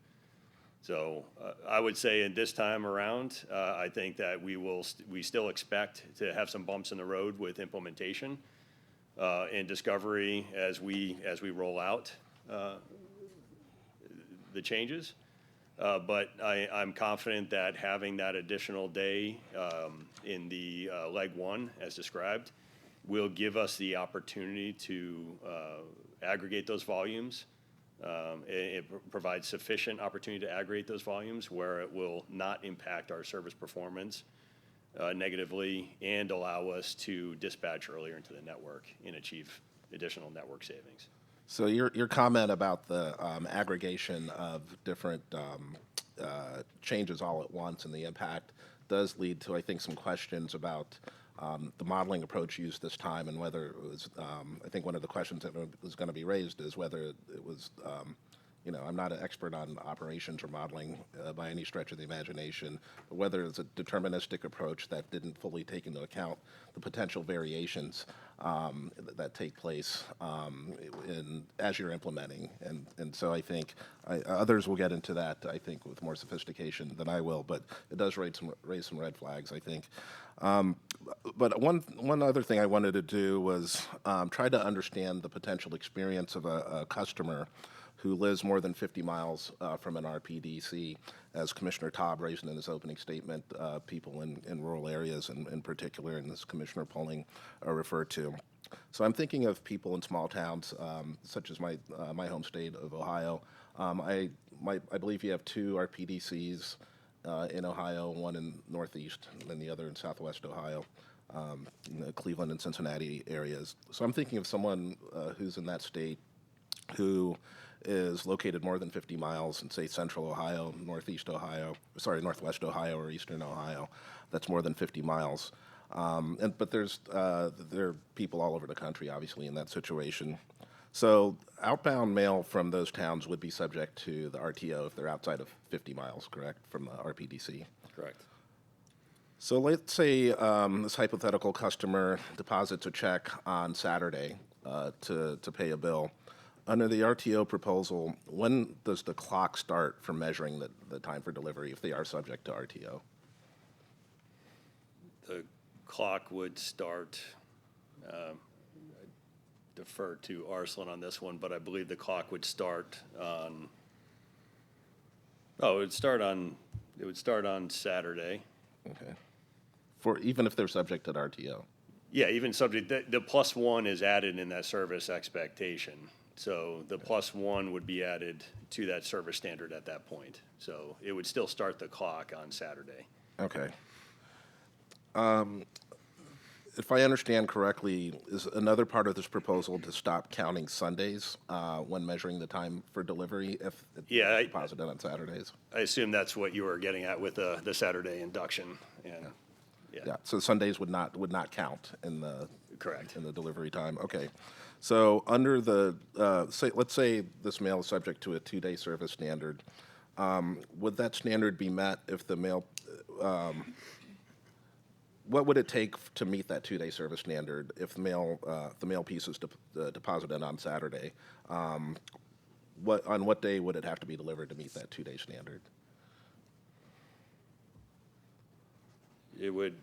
Speaker 8: So I would say in this time around, I think that we still expect to have some bumps in the road with implementation and discovery as we roll out the changes. But I'm confident that having that additional day in the leg one, as described, will give us the opportunity to aggregate those volumes. It provides sufficient opportunity to aggregate those volumes where it will not impact our service performance negatively, and allow us to dispatch earlier into the network and achieve additional network savings.
Speaker 2: So your comment about the aggregation of different changes all at once and the impact does lead to, I think, some questions about the modeling approach used this time, and whether it was, I think one of the questions that was going to be raised is whether it was, I'm not an expert on operations or modeling by any stretch of the imagination, but whether it's a deterministic approach that didn't fully take into account the potential variations that take place as you're implementing. And so I think others will get into that, I think, with more sophistication than I will, but it does raise some red flags, I think. But one other thing I wanted to do was try to understand the potential experience of a customer who lives more than 50 miles from an RPDC. As Commissioner Taub raised in his opening statement, people in rural areas in particular, and as Commissioner Polling referred to. So I'm thinking of people in small towns, such as my home state of Ohio. I believe you have 2 RPDCs in Ohio, one in Northeast and the other in Southwest Ohio, in the Cleveland and Cincinnati areas. So I'm thinking of someone who's in that state who is located more than 50 miles in, say, Central Ohio, Northwest Ohio, or Eastern Ohio. That's more than 50 miles. But there are people all over the country, obviously, in that situation. So outbound mail from those towns would be subject to the RTO if they're outside of 50 miles, correct, from the RPDC?
Speaker 8: Correct.
Speaker 2: So let's say this hypothetical customer deposits a check on Saturday to pay a bill. Under the RTO proposal, when does the clock start for measuring the time for delivery if they are subject to RTO?
Speaker 8: The clock would start, I defer to Arslan on this one, but I believe the clock would start on, it would start on Saturday.
Speaker 2: Okay. For even if they're subject to the RTO?
Speaker 8: Yeah, even subject, the +1 is added in that service expectation. So the +1 would be added to that service standard at that point. So it would still start the clock on Saturday.
Speaker 2: Okay. If I understand correctly, is another part of this proposal to stop counting Sundays when measuring the time for delivery if it's
Speaker 8: Yeah,
Speaker 2: deposited on Saturdays?
Speaker 8: I assume that's what you were getting at with the Saturday induction. And
Speaker 2: Yeah, so Sundays would not count in the
Speaker 8: Correct.
Speaker 2: in the delivery time. Okay, so under the let's say this mail is subject to a 2-day service standard. Would that standard be met if the mail? What would it take to meet that 2-day service standard if the mail piece is deposited on Saturday? On what day would it have to be delivered to meet that 2-day standard?
Speaker 8: It would,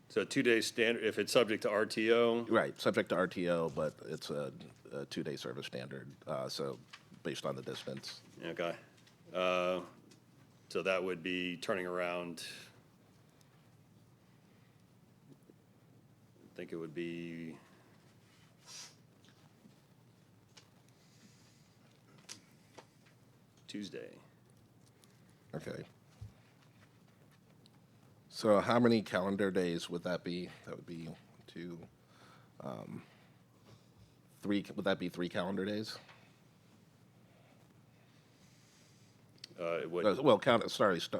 Speaker 8: so 2-day standard, if it's subject to RTO,
Speaker 2: Right, subject to RTO, but it's a 2-day service standard, so based on the distance.
Speaker 8: okay. So that would be turning around, I think it would be Tuesday.
Speaker 2: Okay. So how many calendar days would that be? That would be 2, 3, would that be 3 calendar days?
Speaker 8: It would
Speaker 2: Well,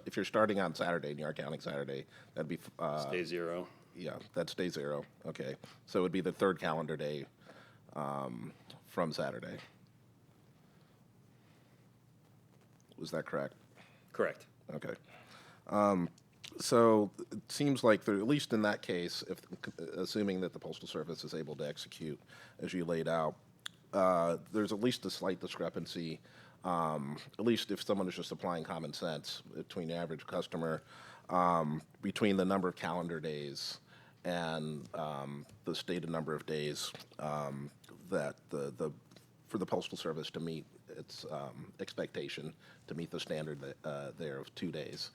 Speaker 2: if you're starting on Saturday and you are counting Saturday, that'd be,
Speaker 8: stay 0.
Speaker 2: yeah, that's day 0. Okay. So it would be the 3rd calendar day from Saturday. Was that correct?
Speaker 8: Correct.
Speaker 2: Okay. So it seems like there, at least in that case, assuming that the Postal Service is able to execute as you laid out, there's at least a slight discrepancy, at least if someone is just applying common sense between the average customer, between the number of calendar days and the stated number of days that for the Postal Service to meet its expectation to meet the standard there of 2 days.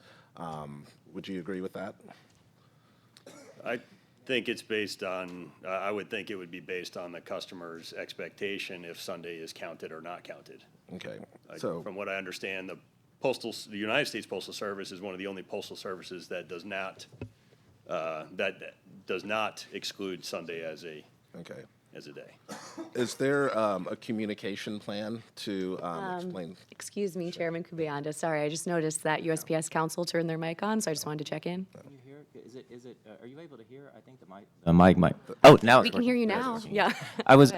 Speaker 2: Would you agree with that?
Speaker 8: I think it's based on, I would think it would be based on the customer's expectation if Sunday is counted or not counted.
Speaker 2: Okay. So
Speaker 8: From what I understand, the United States Postal Service is one of the only postal services that does not exclude Sunday as a
Speaker 2: okay.
Speaker 8: as a day.
Speaker 2: Is there a communication plan to explain?
Speaker 1: Excuse me, Chairman Kubayanda. Sorry, I just noticed that USPS Council turned their mic on, so I just wanted to check in.
Speaker 7: Can you hear? Are you able to hear? I think the mic might. Oh, now it's
Speaker 1: We can
Speaker 7: working.
Speaker 1: hear you now. Yeah.
Speaker 7: I was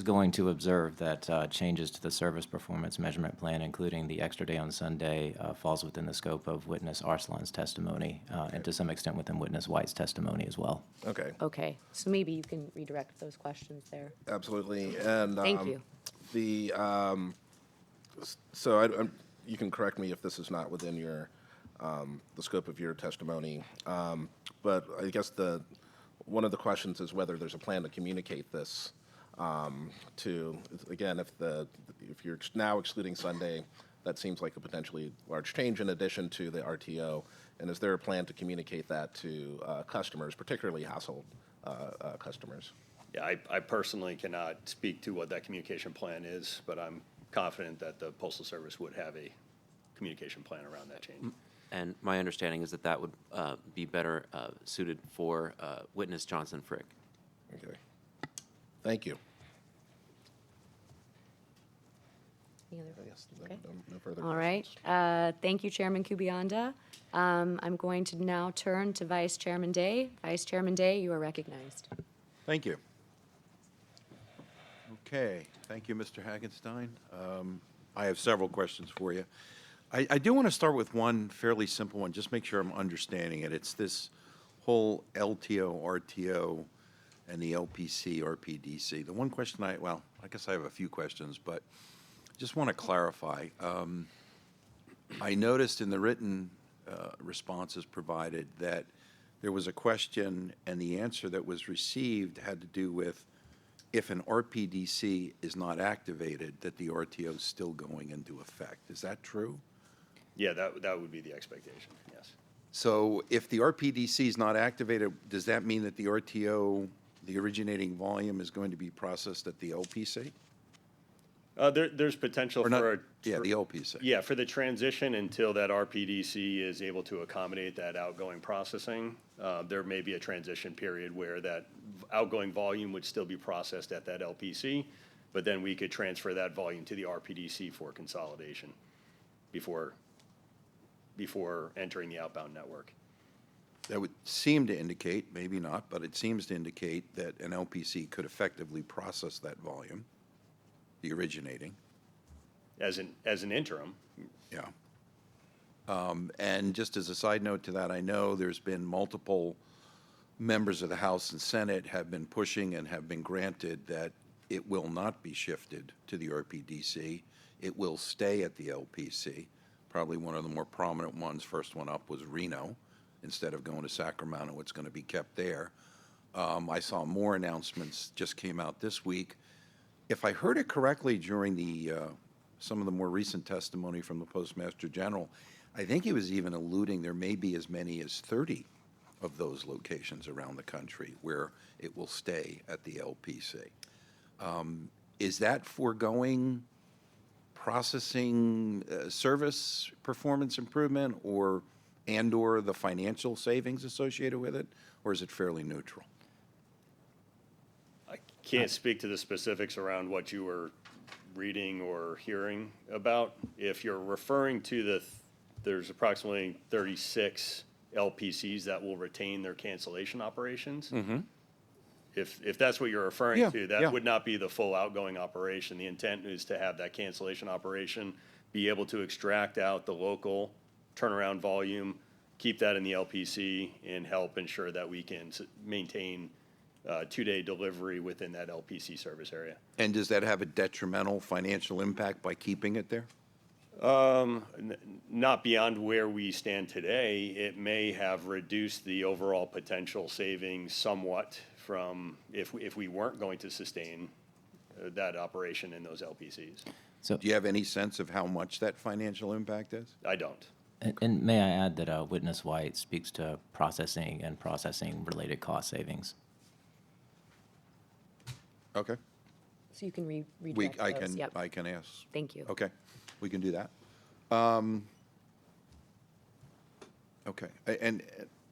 Speaker 7: going to observe that changes to the service performance measurement plan, including the extra day on Sunday, falls within the scope of witness Arslan's testimony, and to some extent within witness White's testimony as well.
Speaker 2: Okay.
Speaker 1: Okay, so maybe you can redirect those questions there.
Speaker 2: Absolutely. And
Speaker 1: Thank you.
Speaker 2: So you can correct me if this is not within your the scope of your testimony, but I guess one of the questions is whether there's a plan to communicate this to, again, if you're now excluding Sunday, that seems like a potentially large change in addition to the RTO. And is there a plan to communicate that to customers, particularly household customers?
Speaker 8: Yeah, I personally cannot speak to what that communication plan is, but I'm confident that the Postal Service would have a communication plan around that change.
Speaker 6: And my understanding is that that would be better suited for witness Johnson Frick.
Speaker 2: Okay. Thank you.
Speaker 1: Any other-
Speaker 2: Yes,
Speaker 1: Okay.
Speaker 2: no further
Speaker 1: All right. Thank you, Chairman Kubayanda. I'm going to now turn to Vice Chairman Day. Vice Chairman Day, you are recognized.
Speaker 3: Thank you. Okay, thank you, Mr. Hagenstein. I have several questions for you. I do want to start with one fairly simple one, just make sure I'm understanding it. It's this whole LTO, RTO and the LPC, RPDC. The one question well, I guess I have a few questions, but just want to clarify. I noticed in the written responses provided that there was a question, and the answer that was received had to do with if an RPDC is not activated, that the RTO is still going into effect. Is that true?
Speaker 8: Yeah, that would be the expectation, yes.
Speaker 3: So if the RPDC is not activated, does that mean that the RTO, the originating volume, is going to be processed at the LPC?
Speaker 8: There's potential
Speaker 3: Or not,
Speaker 8: for
Speaker 3: yeah, the LPC.
Speaker 8: Yeah, for the transition until that RPDC is able to accommodate that outgoing processing, there may be a transition period where that outgoing volume would still be processed at that LPC, but then we could transfer that volume to the RPDC for consolidation before entering the outbound network.
Speaker 3: That would seem to indicate, maybe not, but it seems to indicate that an LPC could effectively process that volume, the originating.
Speaker 8: As an interim.
Speaker 3: Yeah. And just as a side note to that, I know there's been multiple members of the House and Senate have been pushing and have been granted that it will not be shifted to the RPDC. It will stay at the LPC. Probably one of the more prominent ones, first one up was Reno. Instead of going to Sacramento, it's going to be kept there. I saw more announcements just came out this week. If I heard it correctly during the some of the more recent testimony from the Postmaster General, I think he was even alluding there may be as many as 30 of those locations around the country where it will stay at the LPC. Is that foregoing processing service performance improvement or the financial savings associated with it, or is it fairly neutral?
Speaker 8: I can't speak to the specifics around what you were reading or hearing about. If you're referring to there's approximately 36 LPCs that will retain their cancellation operations.
Speaker 3: Mm-hmm.
Speaker 8: If that's what you're referring to, that
Speaker 3: yeah.
Speaker 8: would not be the full outgoing operation. The intent is to have that cancellation operation be able to extract out the local turnaround volume, keep that in the LPC, and help ensure that we can maintain two-day delivery within that LPC service area.
Speaker 3: And does that have a detrimental financial impact by keeping it there?
Speaker 8: Not beyond where we stand today. It may have reduced the overall potential savings somewhat from if we weren't going to sustain that operation in those LPCs.
Speaker 7: So,
Speaker 3: Do you have any sense of how much that financial impact is?
Speaker 8: I don't.
Speaker 7: and may I add that Witness White speaks to processing and processing-related cost savings.
Speaker 3: Okay.
Speaker 1: So you can redirect those. Yep.
Speaker 3: I can ask.
Speaker 1: Thank you.
Speaker 3: Okay, we can do that. Okay, and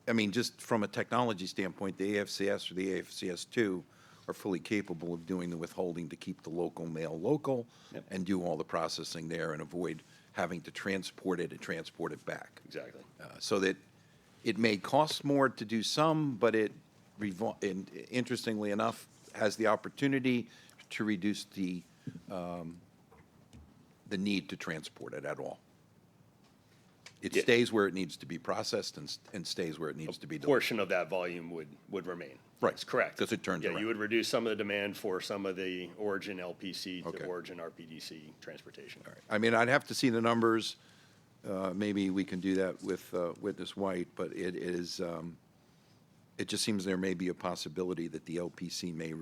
Speaker 3: I mean, just from a technology standpoint, the AFCS or the AFCS2 are fully capable of doing the withholding to keep the local mail local.
Speaker 8: Yep.
Speaker 3: And do all the processing there and avoid having to transport it and transport it back.
Speaker 8: Exactly.
Speaker 3: So that it may cost more to do some, but interestingly enough, has the opportunity to reduce the need to transport it at all. It stays where it needs to be processed and stays where it needs to be delivered.
Speaker 8: Portion of that volume would remain.
Speaker 3: Right.
Speaker 8: That's correct.
Speaker 3: Because it turns
Speaker 8: Yeah,
Speaker 3: around.
Speaker 8: you would reduce some of the demand for some of the origin LPC to
Speaker 3: Okay.
Speaker 8: origin RPDC transportation.
Speaker 3: All right. I mean, I'd have to see the numbers. Maybe we can do that with Witness White, but it is, it just seems there may be a possibility that the LPC may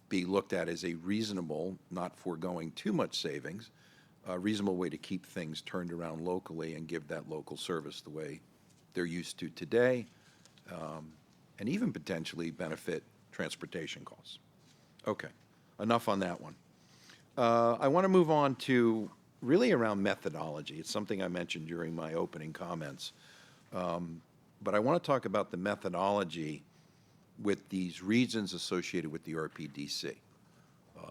Speaker 3: be looked at as a reasonable, not foregoing too much savings, a reasonable way to keep things turned around locally and give that local service the way they're used to today, and even potentially benefit transportation costs. Okay, enough on that one. I want to move on to really around methodology. It's something I mentioned during my opening comments. But I want to talk about the methodology with these regions associated with the RPDC.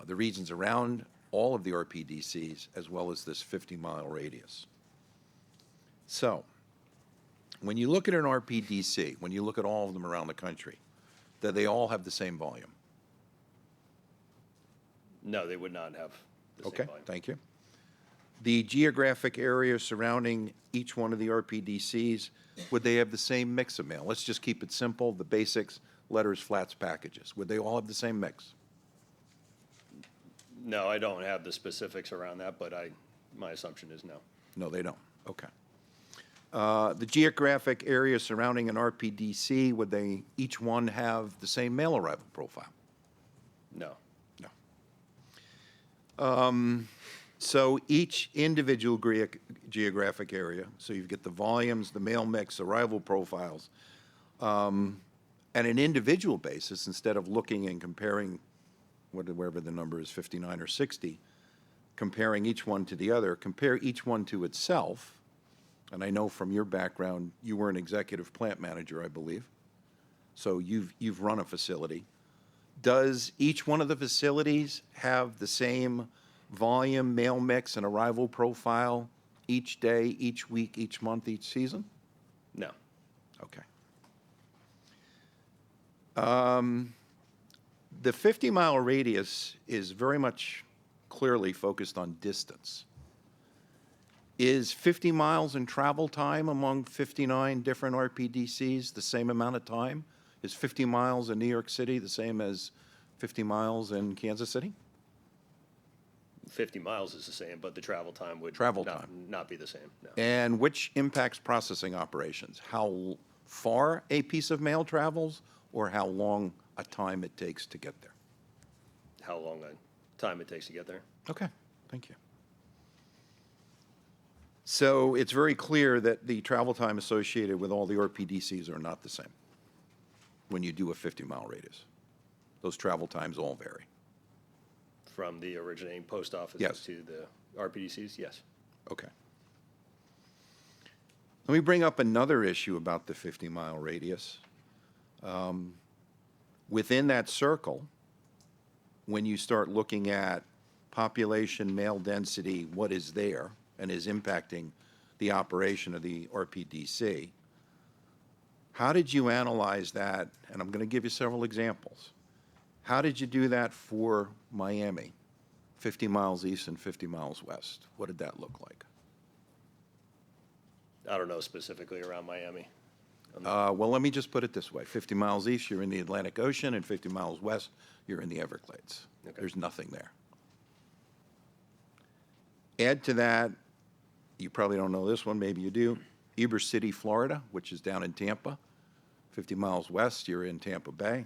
Speaker 3: The regions around all of the RPDCs, as well as this 50-mile radius. So, when you look at an RPDC, when you look at all of them around the country, do they all have the same volume?
Speaker 8: No, they would not have the same
Speaker 3: Okay,
Speaker 8: volume.
Speaker 3: thank you. The geographic area surrounding each one of the RPDCs, would they have the same mix of mail? Let's just keep it simple, the basics, letters, flats, packages? Would they all have the same mix?
Speaker 8: No, I don't have the specifics around that, but my assumption is no.
Speaker 3: No, they don't. Okay. The geographic area surrounding an RPDC, would they each one have the same mail arrival profile?
Speaker 8: No.
Speaker 3: No. So each individual geographic area, so you get the volumes, the mail mix, arrival profiles, at an individual basis, instead of looking and comparing whatever the number is, 59 or 60, comparing each one to the other, compare each one to itself. And I know from your background, you were an executive plant manager, I believe. So you've run a facility. Does each one of the facilities have the same volume, mail mix, and arrival profile each day, each week, each month, each season?
Speaker 8: No.
Speaker 3: Okay. The 50-mile radius is very much clearly focused on distance. Is 50 miles in travel time among 59 different RPDCs the same amount of time? Is 50 miles in New York City the same as 50 miles in Kansas City?
Speaker 8: 50 miles is the same, but the travel time would
Speaker 3: Travel
Speaker 8: not,
Speaker 3: time.
Speaker 8: not be the same, no.
Speaker 3: And which impacts processing operations? How far a piece of mail travels, or how long a time it takes to get there?
Speaker 8: How long a time it takes to get there?
Speaker 3: Okay, thank you. So it's very clear that the travel time associated with all the RPDCs are not the same when you do a 50-mile radius. Those travel times all vary.
Speaker 8: From the originating post offices
Speaker 3: Yes.
Speaker 8: to the RPDCs, yes.
Speaker 3: Okay. Let me bring up another issue about the 50-mile radius. Within that circle, when you start looking at population, mail density, what is there and is impacting the operation of the RPDC, how did you analyze that? And I'm going to give you several examples. How did you do that for Miami, 50 miles east and 50 miles west? What did that look like?
Speaker 8: I don't know specifically around Miami.
Speaker 3: Well, let me just put it this way. 50 miles east, you're in the Atlantic Ocean, and 50 miles west, you're in the Everglades.
Speaker 8: Okay.
Speaker 3: There's nothing there. Add to that, you probably don't know this one, maybe you do, Heber City, Florida, which is down in Tampa. 50 miles west, you're in Tampa Bay.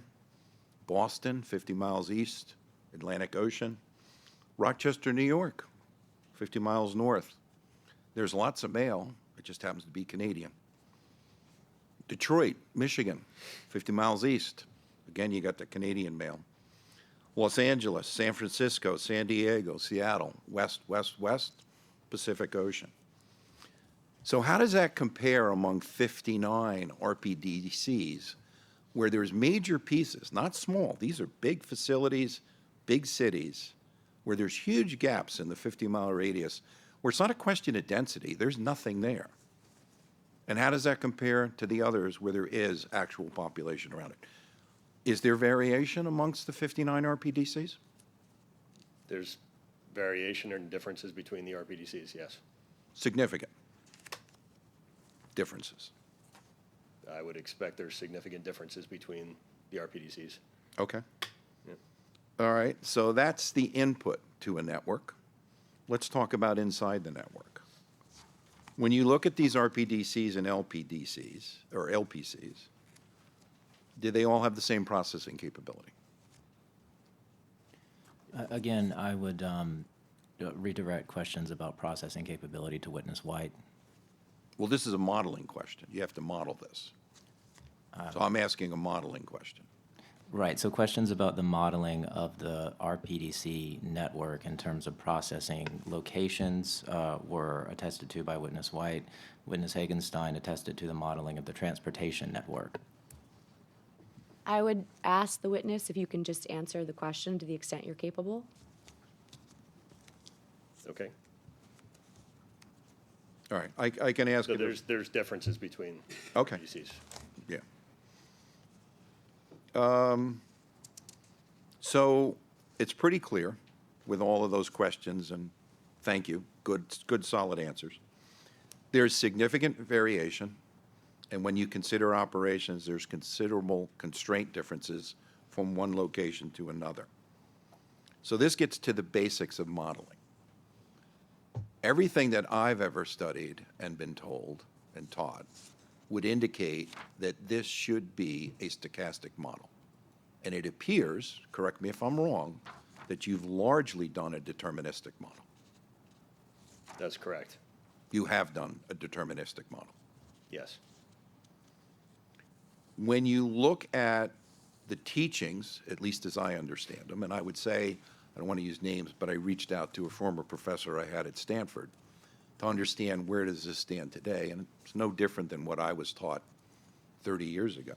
Speaker 3: Boston, 50 miles east, Atlantic Ocean. Rochester, New York, 50 miles north. There's lots of mail. It just happens to be Canadian. Detroit, Michigan, 50 miles east. Again, you got the Canadian mail. Los Angeles, San Francisco, San Diego, Seattle, west, west, west, Pacific Ocean. So how does that compare among 59 RPDCs where there's major pieces, not small, these are big facilities, big cities, where there's huge gaps in the 50-mile radius, where it's not a question of density, there's nothing there. And how does that compare to the others where there is actual population around it? Is there variation amongst the 59 RPDCs?
Speaker 8: There's variation and differences between the RPDCs, yes.
Speaker 3: Significant differences.
Speaker 8: I would expect there's significant differences between the RPDCs.
Speaker 3: Okay.
Speaker 8: Yep.
Speaker 3: All right, so that's the input to a network. Let's talk about inside the network. When you look at these RPDCs and LPDCs, or LPCs, do they all have the same processing capability?
Speaker 7: Again, I would redirect questions about processing capability to Witness White.
Speaker 3: Well, this is a modeling question. You have to model this. So I'm asking a modeling question.
Speaker 7: Right, so questions about the modeling of the RPDC network in terms of processing locations were attested to by Witness White. Witness Hagenstein attested to the modeling of the transportation network.
Speaker 1: I would ask the witness if you can just answer the question to the extent you're capable.
Speaker 8: Okay?
Speaker 3: All right, I can ask
Speaker 8: So
Speaker 3: you.
Speaker 8: there's differences between
Speaker 3: Okay.
Speaker 8: RPDCs.
Speaker 3: Yeah. So it's pretty clear with all of those questions, and thank you, good solid answers. There's significant variation And when you consider operations, there's considerable constraint differences from one location to another. So this gets to the basics of modeling. Everything that I've ever studied and been told and taught would indicate that this should be a stochastic model. And it appears, correct me if I'm wrong, that you've largely done a deterministic model.
Speaker 8: That's correct.
Speaker 3: You have done a deterministic model.
Speaker 8: Yes.
Speaker 3: When you look at the teachings, at least as I understand them, and I would say, I don't want to use names, but I reached out to a former professor I had at Stanford to understand where does this stand today, and it's no different than what I was taught 30 years ago,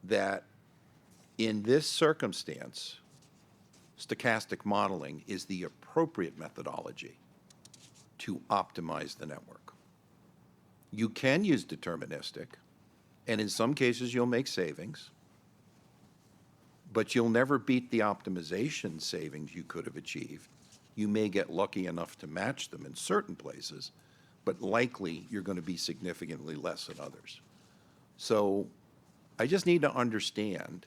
Speaker 3: that in this circumstance, stochastic modeling is the appropriate methodology to optimize the network. You can use deterministic, and in some cases you'll make savings, but you'll never beat the optimization savings you could have achieved. You may get lucky enough to match them in certain places, but likely you're going to be significantly less than others. So I just need to understand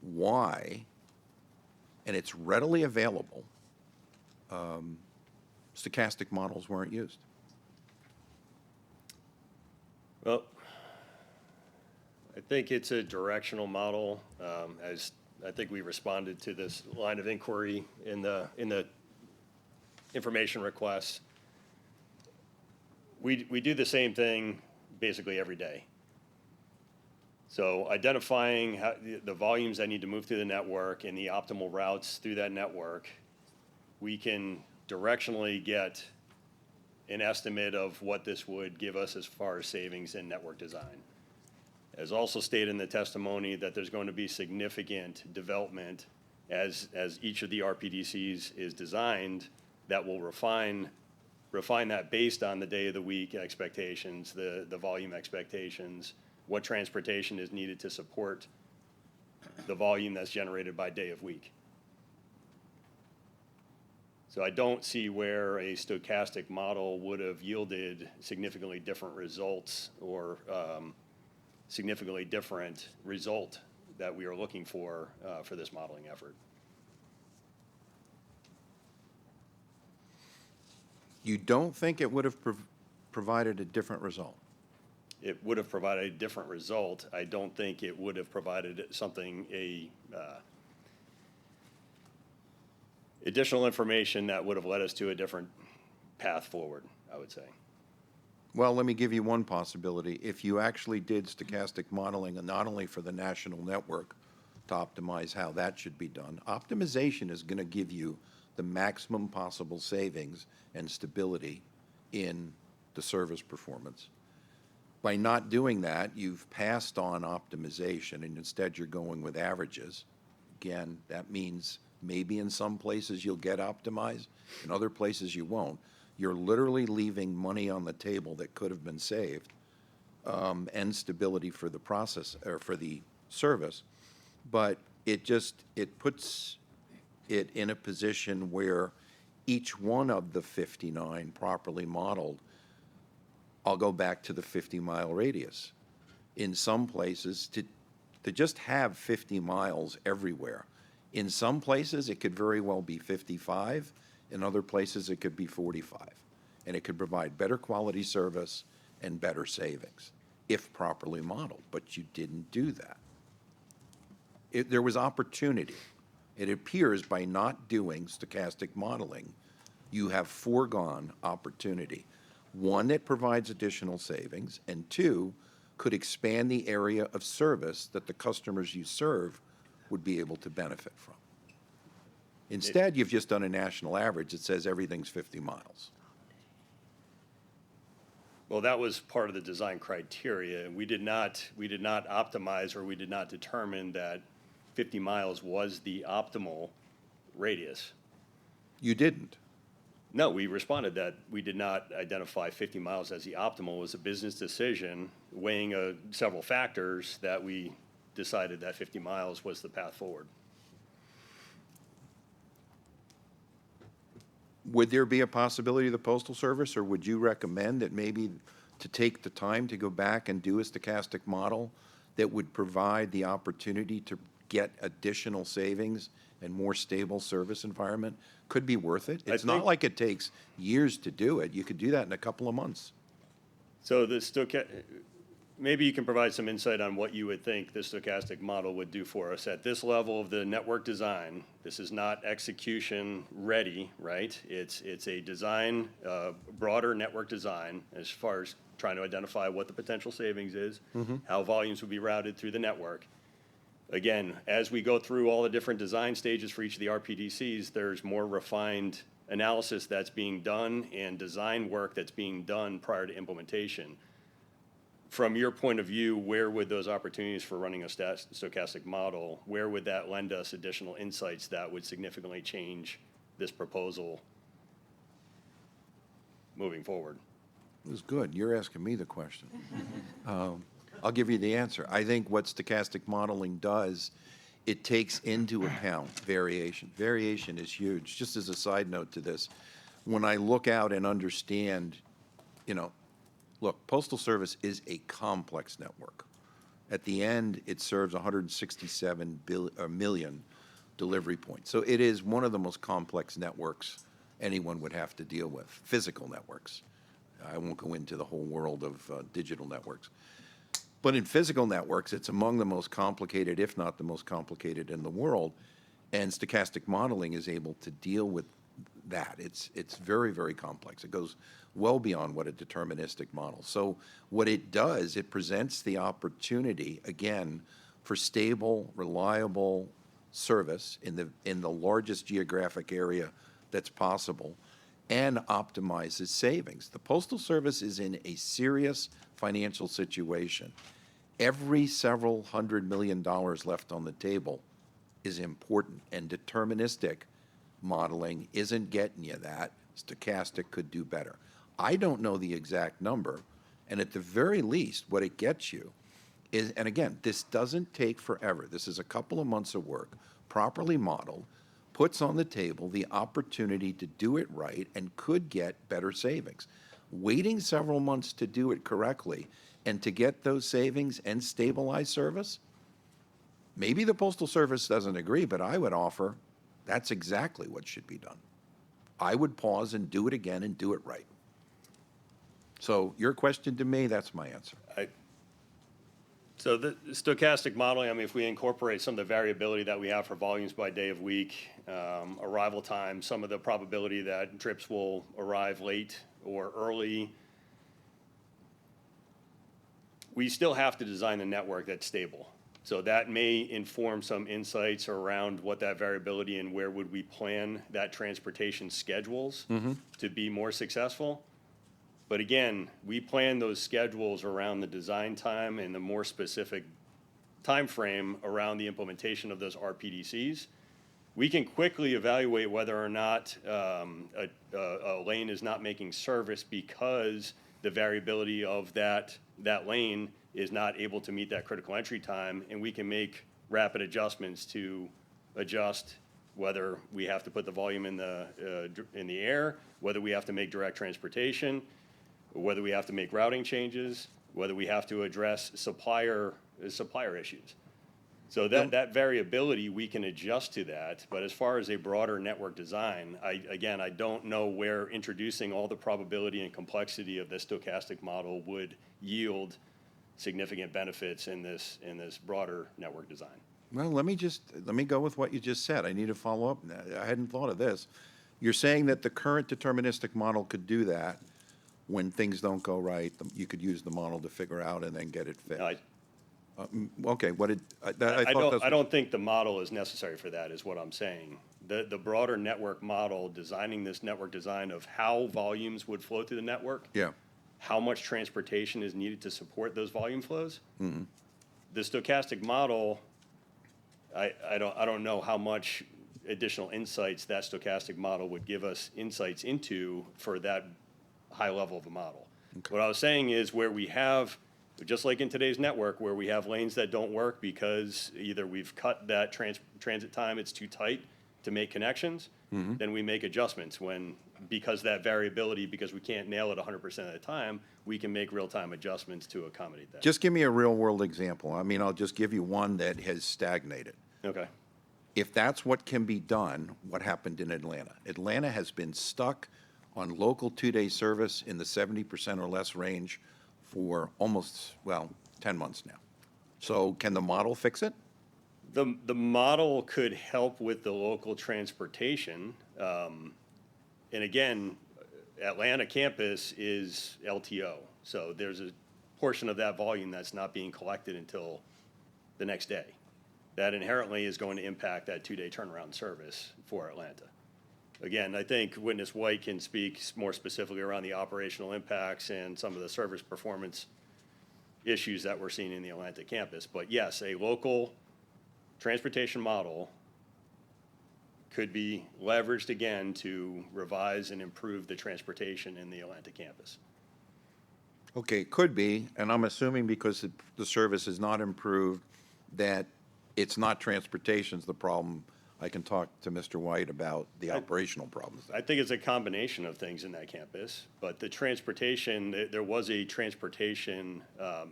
Speaker 3: why, and it's readily available, stochastic models weren't used.
Speaker 8: Well, I think it's a directional model. As I think we responded to this line of inquiry in the information requests. We do the same thing basically every day. So identifying the volumes that need to move through the network and the optimal routes through that network, we can directionally get an estimate of what this would give us as far as savings in network design. As also stated in the testimony, that there's going to be significant development as each of the RPDCs is designed that will refine that based on the day of the week expectations, the volume expectations, what transportation is needed to support the volume that's generated by day of week. So I don't see where a stochastic model would have yielded significantly different results or significantly different result that we are looking for this modeling effort.
Speaker 3: You don't think it would have provided a different result?
Speaker 8: It would have provided a different result. I don't think it would have provided something, additional information that would have led us to a different path forward, I would say.
Speaker 3: Well, let me give you one possibility. If you actually did stochastic modeling, and not only for the national network to optimize how that should be done, optimization is going to give you the maximum possible savings and stability in the service performance. By not doing that, you've passed on optimization, and instead you're going with averages. Again, that means maybe in some places you'll get optimized, in other places you won't. You're literally leaving money on the table that could have been saved, and stability for the process or for the service. But it puts it in a position where each one of the 59 properly modeled, I'll go back to the 50-mile radius. In some places, to just have 50 miles everywhere. In some places, it could very well be 55. In other places, it could be 45. And it could provide better quality service and better savings if properly modeled. But you didn't do that. There was opportunity. It appears by not doing stochastic modeling, you have foregone opportunity. One, that provides additional savings, and two, could expand the area of service that the customers you serve would be able to benefit from. Instead, you've just done a national average that says everything's 50 miles.
Speaker 8: Well, that was part of the design criteria. We did not optimize, or we did not determine that 50 miles was the optimal radius.
Speaker 3: You didn't.
Speaker 8: No, we responded that we did not identify 50 miles as the optimal. It was a business decision weighing several factors that we decided that 50 miles was the path forward.
Speaker 3: Would there be a possibility of the Postal Service, or would you recommend that maybe to take the time to go back and do a stochastic model that would provide the opportunity to get additional savings and more stable service environment could be worth it. It's not like it takes years to do it. You could do that in a couple of months.
Speaker 8: So maybe you can provide some insight on what you would think the stochastic model would do for us at this level of the network design. This is not execution ready, right? It's a design, broader network design as far as trying to identify what the potential savings is, how volumes would be routed through the network. Again, as we go through all the different design stages for each of the RPDCs, there's more refined analysis that's being done and design work that's being done prior to implementation. From your point of view, where would those opportunities for running a stochastic model, where would that lend us additional insights that would significantly change this proposal moving forward?
Speaker 3: It was good. You're asking me the question. I'll give you the answer. I think what stochastic modeling does, it takes into account variation. Variation is huge. Just as a side note to this, when I look out and understand, look, Postal Service is a complex network. At the end, it serves 167 million delivery points. So it is one of the most complex networks anyone would have to deal with, physical networks. I won't go into the whole world of digital networks. But in physical networks, it's among the most complicated, if not the most complicated in the world, and stochastic modeling is able to deal with that. It's very, very complex. It goes well beyond what a deterministic model. So what it does, it presents the opportunity, again, for stable, reliable service in the largest geographic area that's possible and optimizes savings. The Postal Service is in a serious financial situation. Every several $100 million left on the table is important, and deterministic modeling isn't getting you that. Stochastic could do better. I don't know the exact number, and at the very least, what it gets you is, and again, this doesn't take forever. This is a couple of months of work, properly modeled, puts on the table the opportunity to do it right and could get better savings. Waiting several months to do it correctly and to get those savings and stabilize service, maybe the Postal Service doesn't agree, but I would offer that's exactly what should be done. I would pause and do it again and do it right. So your question to me, that's my answer.
Speaker 8: So the stochastic modeling, if we incorporate some of the variability that we have for volumes by day of week, arrival time, some of the probability that trips will arrive late or early, we still have to design a network that's stable. So that may inform some insights around what that variability and where would we plan that transportation schedules to be more successful. But again, we plan those schedules around the design time and the more specific time frame around the implementation of those RPDCs. We can quickly evaluate whether or not a lane is not making service because the variability of that lane is not able to meet that critical entry time, and we can make rapid adjustments to adjust whether we have to put the volume in the air, whether we have to make direct transportation, whether we have to make routing changes, whether we have to address supplier issues. So that variability, we can adjust to that. But as far as a broader network design, I don't know where introducing all the probability and complexity of this stochastic model would yield significant benefits in this broader network design.
Speaker 3: Well, let me go with what you just said. I need to follow up. I hadn't thought of this. You're saying that the current deterministic model could do that when things don't go right. You could use the model to figure out and then get it fixed. Okay,
Speaker 8: I don't think the model is necessary for that, is what I'm saying. The broader network model, designing this network design of how volumes would flow through the network, how much transportation is needed to support those volume flows. The stochastic model, I don't know how much additional insights that stochastic model would give us insights into for that high level of a model. Okay. What I was saying is where we have, just like in today's network, where we have lanes that don't work because either we've cut that transit time, it's too tight to make connections, then we make adjustments when because that variability, because we can't nail it 100% of the time, we can make real-time adjustments to accommodate that.
Speaker 3: Just give me a real-world example. I mean, I'll just give you one that has stagnated.
Speaker 8: Okay.
Speaker 3: If that's what can be done, what happened in Atlanta? Atlanta has been stuck on local two-day service in the 70% or less range for almost, well, 10 months now. So can the model fix it?
Speaker 8: The model could help with the local transportation. And again, Atlanta campus is LTO. So there's a portion of that volume that's not being collected until the next day. That inherently is going to impact that two-day turnaround service for Atlanta. Again, I think Witness White can speak more specifically around the operational impacts and some of the service performance issues that we're seeing in the Atlanta campus. But yes, a local transportation model could be leveraged again to revise and improve the transportation in the Atlanta campus.
Speaker 3: Okay, it could be, and I'm assuming because the service is not improved, that it's not transportation's the problem. I can talk to Mr. White about the operational problems.
Speaker 8: I think it's a combination of things in that campus, but the transportation, there was a transportation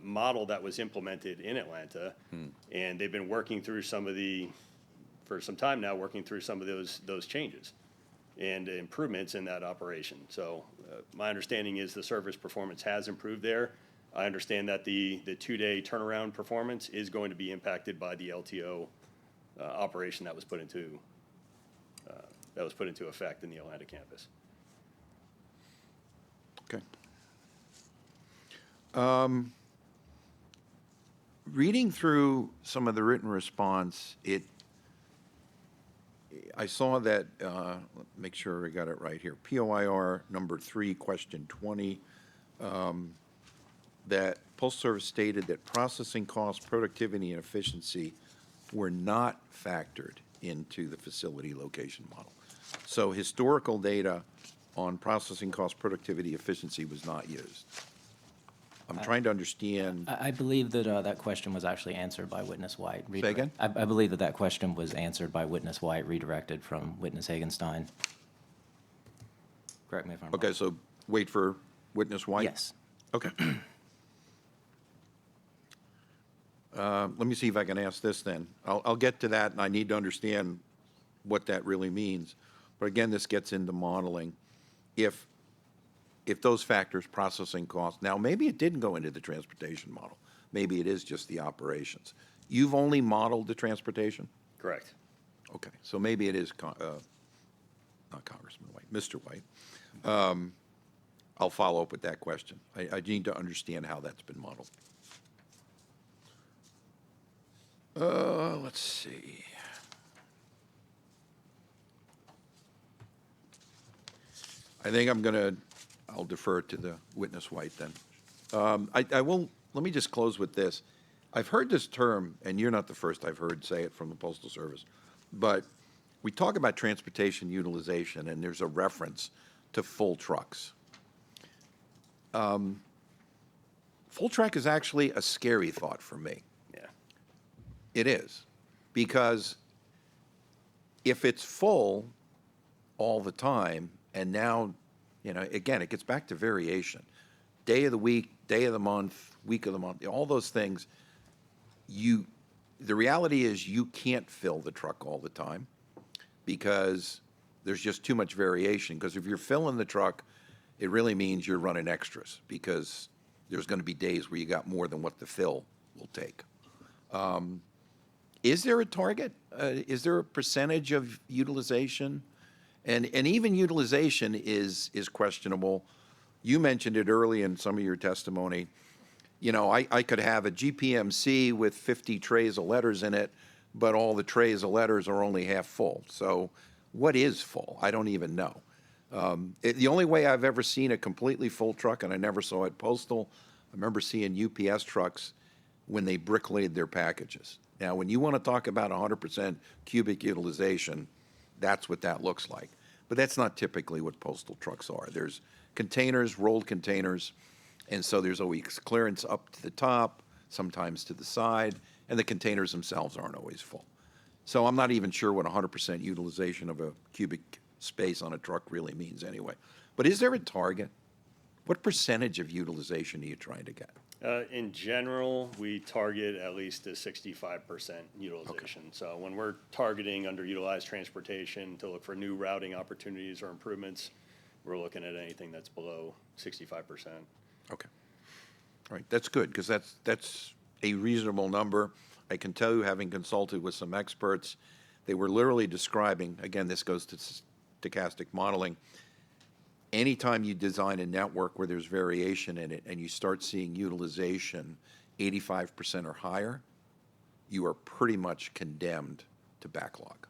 Speaker 8: model that was implemented in Atlanta, and they've been working through for some time now, working through some of those changes and improvements in that operation. So my understanding is the service performance has improved there. I understand that the two-day turnaround performance is going to be impacted by the LTO operation that was put into effect in the Atlanta campus.
Speaker 3: Okay. Reading through some of the written response, I saw that, make sure I got it right here, POIR number 3, question 20, that Postal Service stated that processing costs, productivity, and efficiency were not factored into the facility location model. So historical data on processing cost, productivity, efficiency was not used. I'm trying to understand.
Speaker 7: I believe that that question was actually answered by Witness White.
Speaker 3: Say again?
Speaker 7: I believe that question was answered by Witness White, redirected from Witness Hagenstein. Correct me if I'm wrong.
Speaker 3: Okay, so wait for Witness White?
Speaker 7: Yes.
Speaker 3: Okay. Let me see if I can ask this then. I'll get to that, and I need to understand what that really means. But again, this gets into modeling. If those factors, processing costs, now maybe it didn't go into the transportation model. Maybe it is just the operations. You've only modeled the transportation?
Speaker 8: Correct.
Speaker 3: Okay, so maybe it is, not Congressman White, Mr. White. I'll follow up with that question. I need to understand how that's been modeled. Let's see. I think I'll defer to the Witness White then. Let me just close with this. I've heard this term, and you're not the first I've heard say it from the Postal Service, but we talk about transportation utilization, and there's a reference to full trucks. Full truck is actually a scary thought for me.
Speaker 8: Yeah.
Speaker 3: It is, because if it's full all the time, and now, again, it gets back to variation. Day of the week, day of the month, week of the month, all those things, the reality is you can't fill the truck all the time because there's just too much variation. Because if you're filling the truck, it really means you're running extras because there's going to be days where you got more than what the fill will take. Is there a target? Is there a percentage of utilization? And even utilization is questionable. You mentioned it early in some of your testimony. I could have a GPMC with 50 trays of letters in it, but all the trays of letters are only half full. So what is full? I don't even know. The only way I've ever seen a completely full truck, and I never saw it postal, I remember seeing UPS trucks when they bricklayed their packages. Now, when you want to talk about 100% cubic utilization, that's what that looks like. But that's not typically what postal trucks are. There's containers, rolled containers, and so there's always clearance up to the top, sometimes to the side, and the containers themselves aren't always full. So I'm not even sure what 100% utilization of a cubic space on a truck really means anyway. But is there a target? What percentage of utilization are you trying to get?
Speaker 8: In general, we target at least a 65% utilization. So when we're targeting underutilized transportation to look for new routing opportunities or improvements, we're looking at anything that's below 65%.
Speaker 3: Okay. All right, that's good, because that's a reasonable number. I can tell you, having consulted with some experts, they were literally describing, again, this goes to stochastic modeling, anytime you design a network where there's variation in it and you start seeing utilization 85% or higher, you are pretty much condemned to backlog.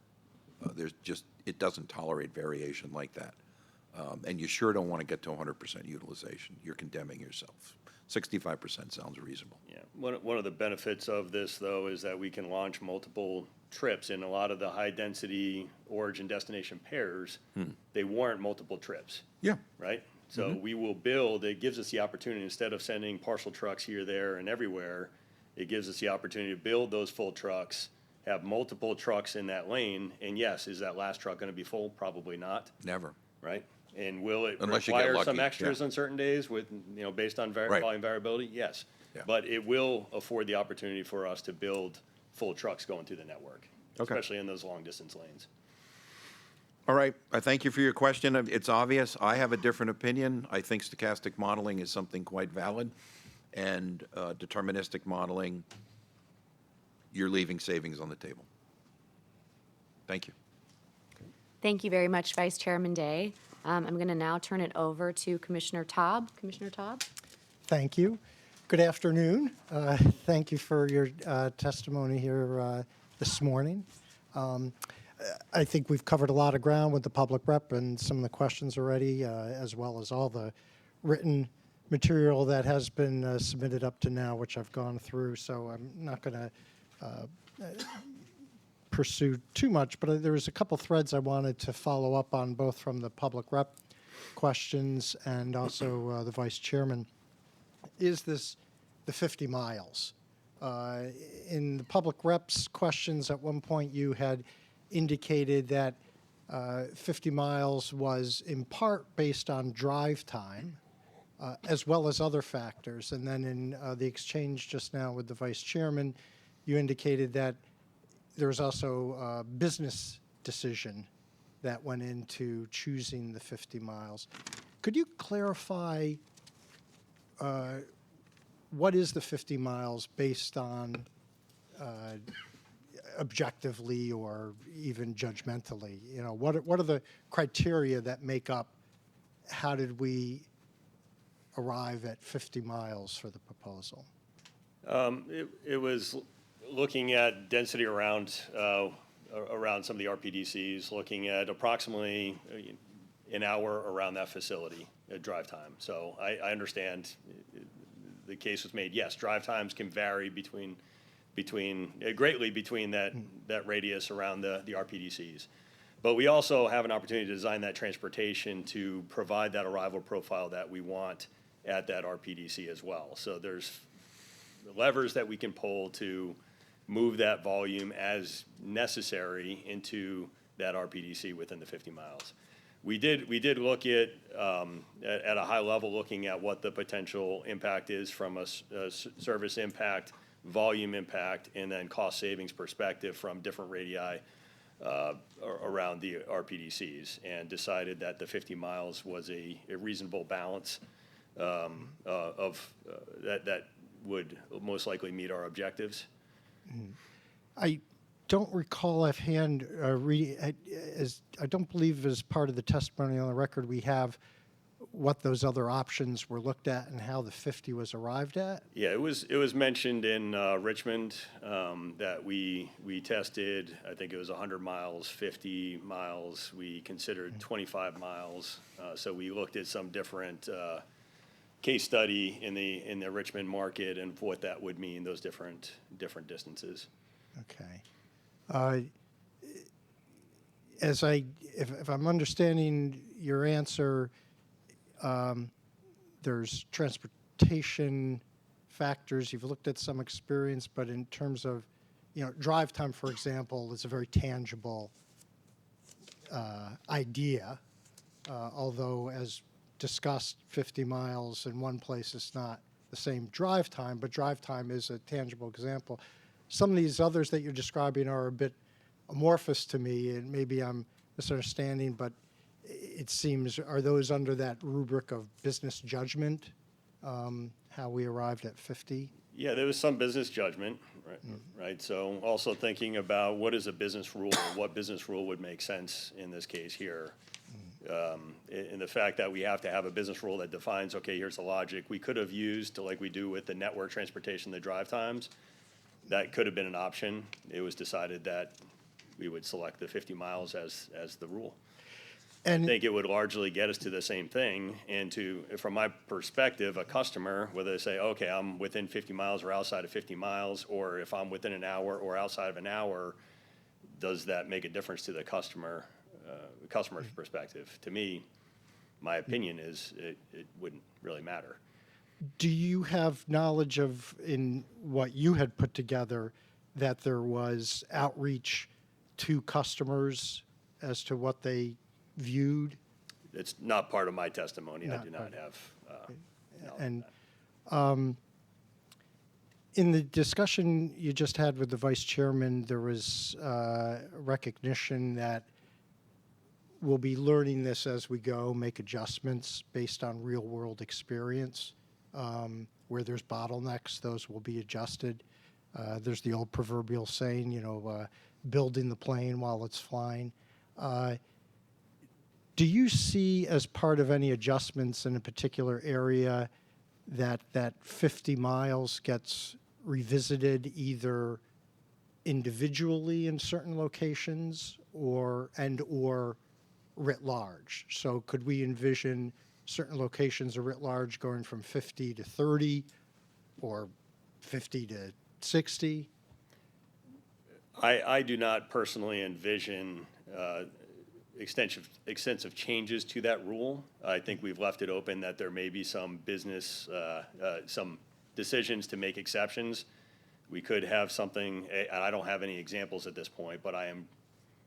Speaker 3: There's just, it doesn't tolerate variation like that. And you sure don't want to get to 100% utilization. You're condemning yourself. 65% sounds reasonable.
Speaker 8: Yeah, one of the benefits of this, though, is that we can launch multiple trips. In a lot of the high-density origin-destination pairs, they warrant multiple trips.
Speaker 3: Yeah.
Speaker 8: Right? So we will build, it gives us the opportunity, instead of sending partial trucks here, there, and everywhere, it gives us the opportunity to build those full trucks, have multiple trucks in that lane, and yes, is that last truck going to be full? Probably not.
Speaker 3: Never.
Speaker 8: Right? And will it
Speaker 3: Unless you get
Speaker 8: require some
Speaker 3: lucky,
Speaker 8: extras
Speaker 3: yeah.
Speaker 8: on certain days with, based on
Speaker 3: Right.
Speaker 8: volume variability? Yes.
Speaker 3: Yeah.
Speaker 8: But it will afford the opportunity for us to build full trucks going through the network,
Speaker 3: Okay.
Speaker 8: especially in those long-distance lanes.
Speaker 3: All right, I thank you for your question. It's obvious, I have a different opinion. I think stochastic modeling is something quite valid, and deterministic modeling, you're leaving savings on the table. Thank you.
Speaker 1: Thank you very much, Vice Chairman Day. I'm going to now turn it over to Commissioner Taub. Commissioner Taub?
Speaker 4: Thank you. Good afternoon. Thank you for your testimony here this morning. I think we've covered a lot of ground with the public rep and some of the questions already, as well as all the written material that has been submitted up to now, which I've gone through. So I'm not going to pursue too much, but there was a couple threads I wanted to follow up on, both from the public rep questions and also the vice chairman. Is this the 50 miles? In the public reps questions, at one point you had indicated that 50 miles was in part based on drive time, as well as other factors. And then in the exchange just now with the vice chairman, you indicated that there's also a business decision that went into choosing the 50 miles. Could you clarify what is the 50 miles based on objectively or even judgmentally? You know, what are the criteria that make up how did we arrive at 50 miles for the proposal?
Speaker 8: It was looking at density around some of the RPDCs, looking at approximately an hour around that facility at drive time. So I understand the case was made. Yes, drive times can vary greatly between that radius around the RPDCs. But we also have an opportunity to design that transportation to provide that arrival profile that we want at that RPDC as well. So there's levers that we can pull to move that volume as necessary into that RPDC within the 50 miles. We did look at a high level, looking at what the potential impact is from a service impact, volume impact, and then cost savings perspective from different radii around the RPDCs, and decided that the 50 miles was a reasonable balance of that would most likely meet our objectives.
Speaker 4: I don't recall offhand reading, I don't believe as part of the testimony on the record we have what those other options were looked at and how the 50 was arrived at.
Speaker 8: Yeah, it was mentioned in Richmond that we tested, I think it was 100 miles, 50 miles. We considered 25 miles. So we looked at some different case study in the Richmond market and what that would mean, those different distances.
Speaker 4: Okay. If I'm understanding your answer, there's transportation factors. You've looked at some experience, but in terms of, drive time, for example, is a very tangible idea, although as discussed, 50 miles in one place is not the same drive time, but drive time is a tangible example. Some of these others that you're describing are a bit amorphous to me, and maybe I'm misunderstanding, but it seems, are those under that rubric of business judgment, how we arrived at 50?
Speaker 8: Yeah, there was some business judgment, right? So also thinking about what is a business rule, what business rule would make sense in this case here. In the fact that we have to have a business rule that defines, okay, here's the logic. We could have used, like we do with the network transportation, the drive times. That could have been an option. It was decided that we would select the 50 miles as the rule.
Speaker 4: And
Speaker 8: I think it would largely get us to the same thing. And from my perspective, a customer, whether they say, okay, I'm within 50 miles or outside of 50 miles, or if I'm within an hour or outside of an hour, does that make a difference to the customer's perspective? To me, my opinion is it wouldn't really matter.
Speaker 4: do you have knowledge of, in what you had put together, that there was outreach to customers as to what they viewed?
Speaker 8: It's not part of my testimony. I
Speaker 4: Not
Speaker 8: do
Speaker 4: part
Speaker 8: not have knowledge of
Speaker 4: And
Speaker 8: that.
Speaker 4: in the discussion you just had with the vice chairman, there was recognition that we'll be learning this as we go, make adjustments based on real-world experience. Where there's bottlenecks, those will be adjusted. There's the old proverbial saying, building the plane while it's flying. Do you see, as part of any adjustments in a particular area, that 50 miles gets revisited either individually in certain locations or writ large? So could we envision certain locations are writ large going from 50 to 30 or 50 to 60?
Speaker 8: I do not personally envision extensive changes to that rule. I think we've left it open that there may be some business, some decisions to make exceptions. We could have something, and I don't have any examples at this point, but I am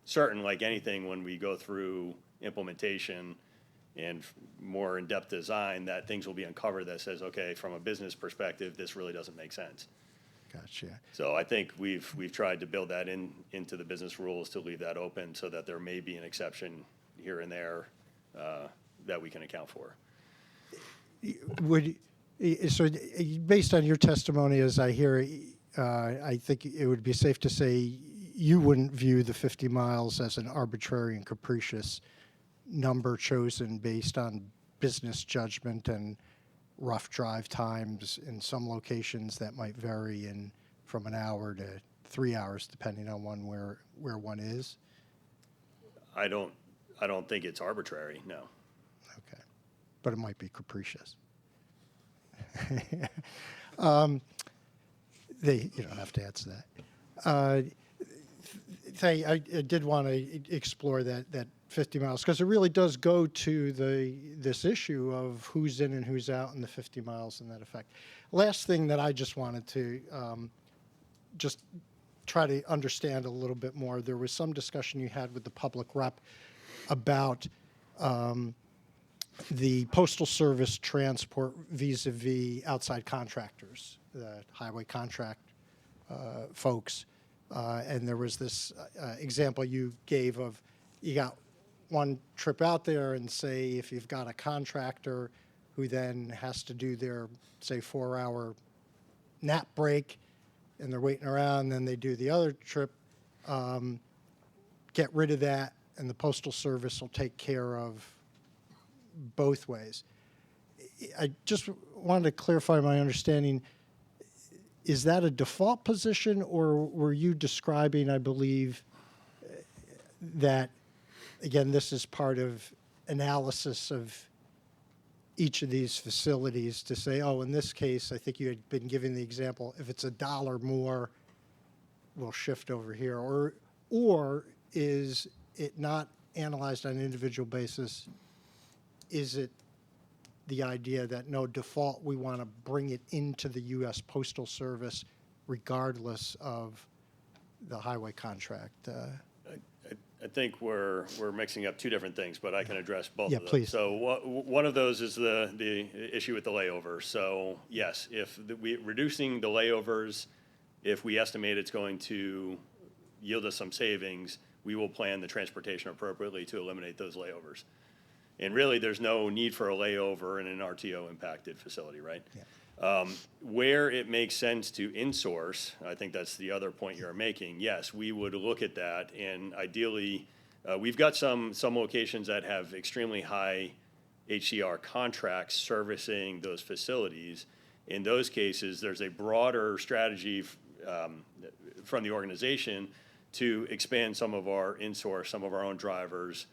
Speaker 8: certain, like anything, when we go through implementation and more in-depth design, that things will be uncovered that says, okay, from a business perspective, this really doesn't make sense.
Speaker 4: Gotcha.
Speaker 8: So I think we've tried to build that into the business rules to leave that open so that there may be an exception here and there that we can account for.
Speaker 4: So based on your testimony, as I hear it, I think it would be safe to say you wouldn't view the 50 miles as an arbitrary and capricious number chosen based on business judgment and rough drive times in some locations that might vary from an hour to 3 hours, depending on where one is.
Speaker 8: I don't think it's arbitrary, no.
Speaker 4: Okay, but it might be capricious. You don't have to answer that. I did want to explore that 50 miles, because it really does go to this issue of who's in and who's out in the 50 miles and that effect. Last thing that I just wanted to just try to understand a little bit more, there was some discussion you had with the public rep about the Postal Service transport vis-a-vis outside contractors, the highway contract folks. And there was this example you gave of, you got one trip out there, and say if you've got a contractor who then has to do their, say, 4-hour nap break, and they're waiting around, then they do the other trip, get rid of that, and the Postal Service will take care of both ways. I just wanted to clarify my understanding. Is that a default position, or were you describing, I believe, that, again, this is part of analysis of each of these facilities to say, oh, in this case, I think you had been giving the example, if it's $1 more, we'll shift over here, or is it not analyzed on an individual basis? Is it the idea that no, default, we want to bring it into the U.S. Postal Service regardless of the highway contract?
Speaker 8: I think we're mixing up two different things, but I can address both
Speaker 4: Yeah,
Speaker 8: of those.
Speaker 4: please.
Speaker 8: So one of those is the issue with the layover. So yes, if we reducing the layovers, if we estimate it's going to yield us some savings, we will plan the transportation appropriately to eliminate those layovers. And really, there's no need for a layover in an RTO impacted facility, right? Yeah. Where it makes sense to insource, I think that's the other point you're making. Yes, we would look at that, and ideally, we've got some locations that have extremely high HCR contracts servicing those facilities. In those cases, there's a broader strategy from the organization to expand some of our insource, some of our own drivers,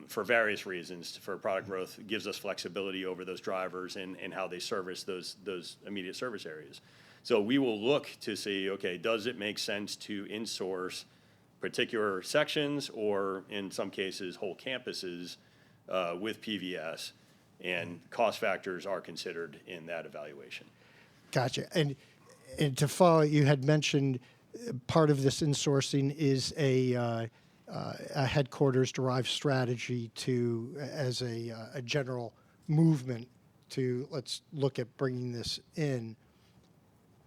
Speaker 8: for various reasons. For product growth, gives us flexibility over those drivers and how they service those immediate service areas. So we will look to see, okay, does it make sense to insource particular sections or in some cases whole campuses with PVS, and cost factors are considered in that evaluation.
Speaker 4: Gotcha. And to follow, you had mentioned part of this insourcing is a headquarters-derived strategy as a general movement to let's look at bringing this in.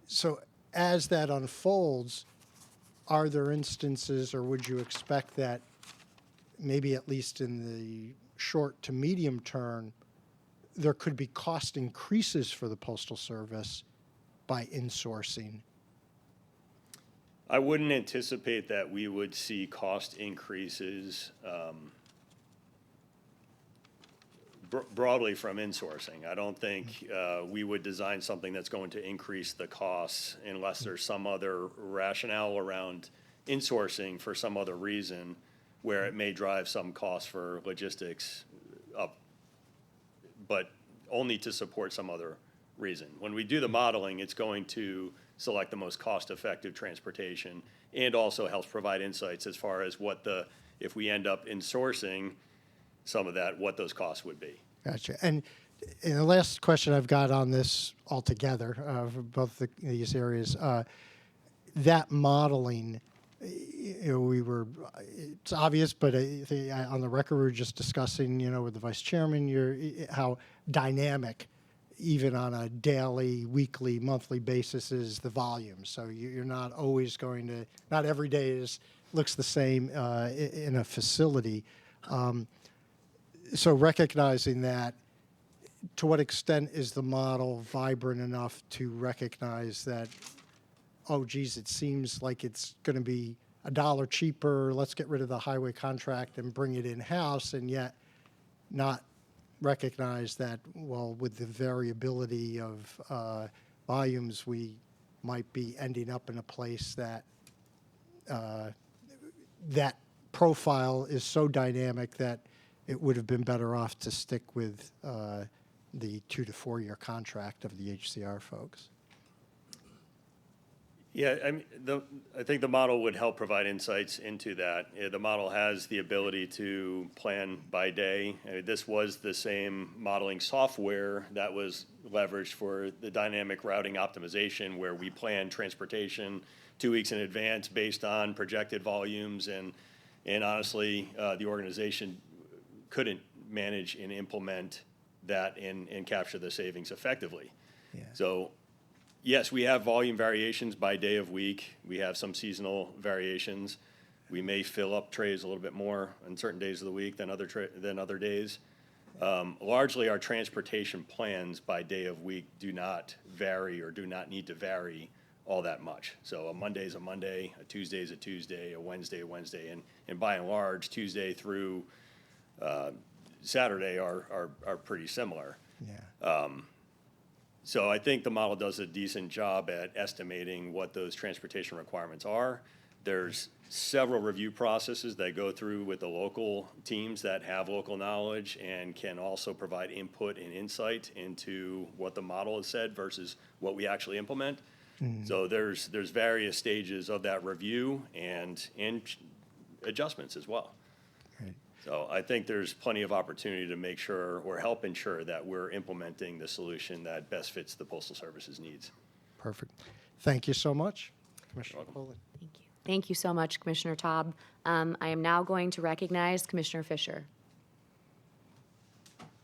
Speaker 4: So as that unfolds, are there instances, or would you expect that maybe at least in the short to medium term, there could be cost increases for the Postal Service by insourcing?
Speaker 8: I wouldn't anticipate that we would see cost increases broadly from insourcing. I don't think we would design something that's going to increase the costs unless there's some other rationale around insourcing for some other reason where it may drive some costs for logistics up, but only to support some other reason. When we do the modeling, it's going to select the most cost-effective transportation and also helps provide insights as far as if we end up insourcing some of that, what those costs would be.
Speaker 4: Gotcha. And the last question I've got on this altogether, for both these areas, that modeling, it's obvious, but on the record, we were just discussing, with the vice chairman, how dynamic, even on a daily, weekly, monthly basis, is the volume. So you're not always not every day looks the same in a facility. So recognizing that, to what extent is the model vibrant enough to recognize that, oh, geez, it seems like it's going to be $1 cheaper, let's get rid of the highway contract and bring it in-house, and yet not recognize that, well, with the variability of volumes, we might be ending up in a place that that profile is so dynamic that it would have been better off to stick with the 2 to 4 year contract of the HCR folks.
Speaker 8: Yeah, I think the model would help provide insights into that. The model has the ability to plan by day. This was the same modeling software that was leveraged for the dynamic routing optimization, where we plan transportation 2 weeks in advance based on projected volumes, and honestly, the organization couldn't manage and implement that and capture the savings effectively.
Speaker 4: Yeah.
Speaker 8: So yes, we have volume variations by day of week. We have some seasonal variations. We may fill up trays a little bit more on certain days of the week than other days. Largely, our transportation plans by day of week do not vary or do not need to vary all that much. So a Monday is a Monday, a Tuesday is a Tuesday, a Wednesday, and by and large, Tuesday through Saturday are pretty similar.
Speaker 4: Yeah.
Speaker 8: So I think the model does a decent job at estimating what those transportation requirements are. There's several review processes that go through with the local teams that have local knowledge and can also provide input and insight into what the model has said versus what we actually implement. So there's various stages of that review and adjustments as well.
Speaker 4: Right.
Speaker 8: So I think there's plenty of opportunity to make sure or help ensure that we're implementing the solution that best fits the Postal Service's needs.
Speaker 4: Perfect. Thank you so much, Commissioner Poland.
Speaker 1: Thank you. Thank you so much, Commissioner Taub. I am now going to recognize Commissioner Fisher.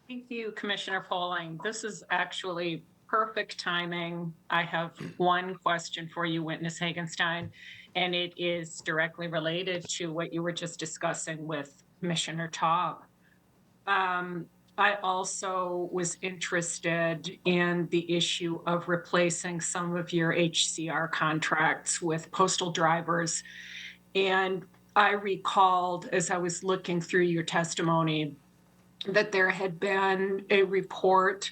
Speaker 5: Thank you, Commissioner Polling. This is actually perfect timing. I have one question for you, Witness Hagenstein, and it is directly related to what you were just discussing with Commissioner Taub. I also was interested in the issue of replacing some of your HCR contracts with postal drivers. And I recalled, as I was looking through your testimony, that there had been a report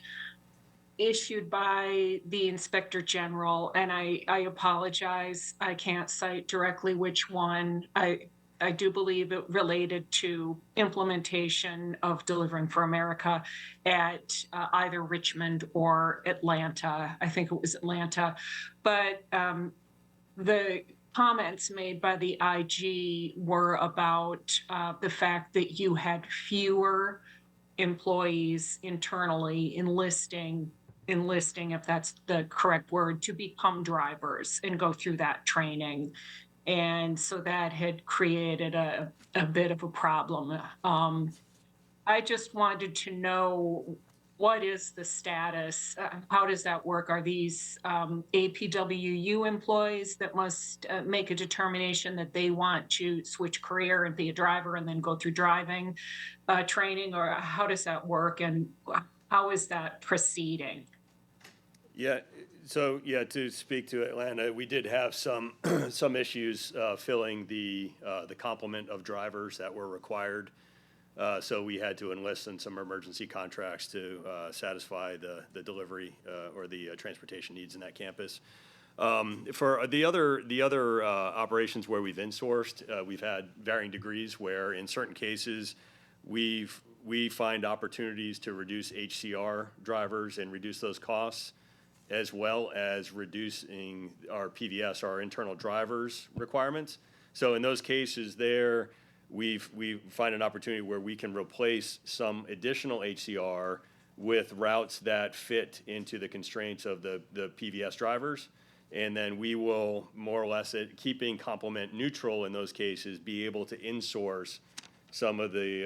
Speaker 5: issued by the Inspector General, and I apologize, I can't cite directly which one. I do believe it related to implementation of Delivering for America at either Richmond or Atlanta. I think it was Atlanta. But the comments made by the IG were about the fact that you had fewer employees internally enlisting, if that's the correct word, to become drivers and go through that training. And so that had created a bit of a problem. I just wanted to know, what is the status? How does that work? Are these APWU employees that must make a determination that they want to switch career and be a driver and then go through driving training, or how does that work, and how is that proceeding?
Speaker 8: Yeah, so yeah, to speak to Atlanta, we did have some some issues filling the complement of drivers that were required. So we had to enlist in some emergency contracts to satisfy the delivery or the transportation needs in that campus. For the other operations where we've insourced, we've had varying degrees where in certain cases we find opportunities to reduce HCR drivers and reduce those costs, as well as reducing our PVS, our internal drivers requirements. So in those cases there, we find an opportunity where we can replace some additional HCR with routes that fit into the constraints of the PVS drivers. And then we will more or less, keeping complement neutral in those cases, be able to insource some of the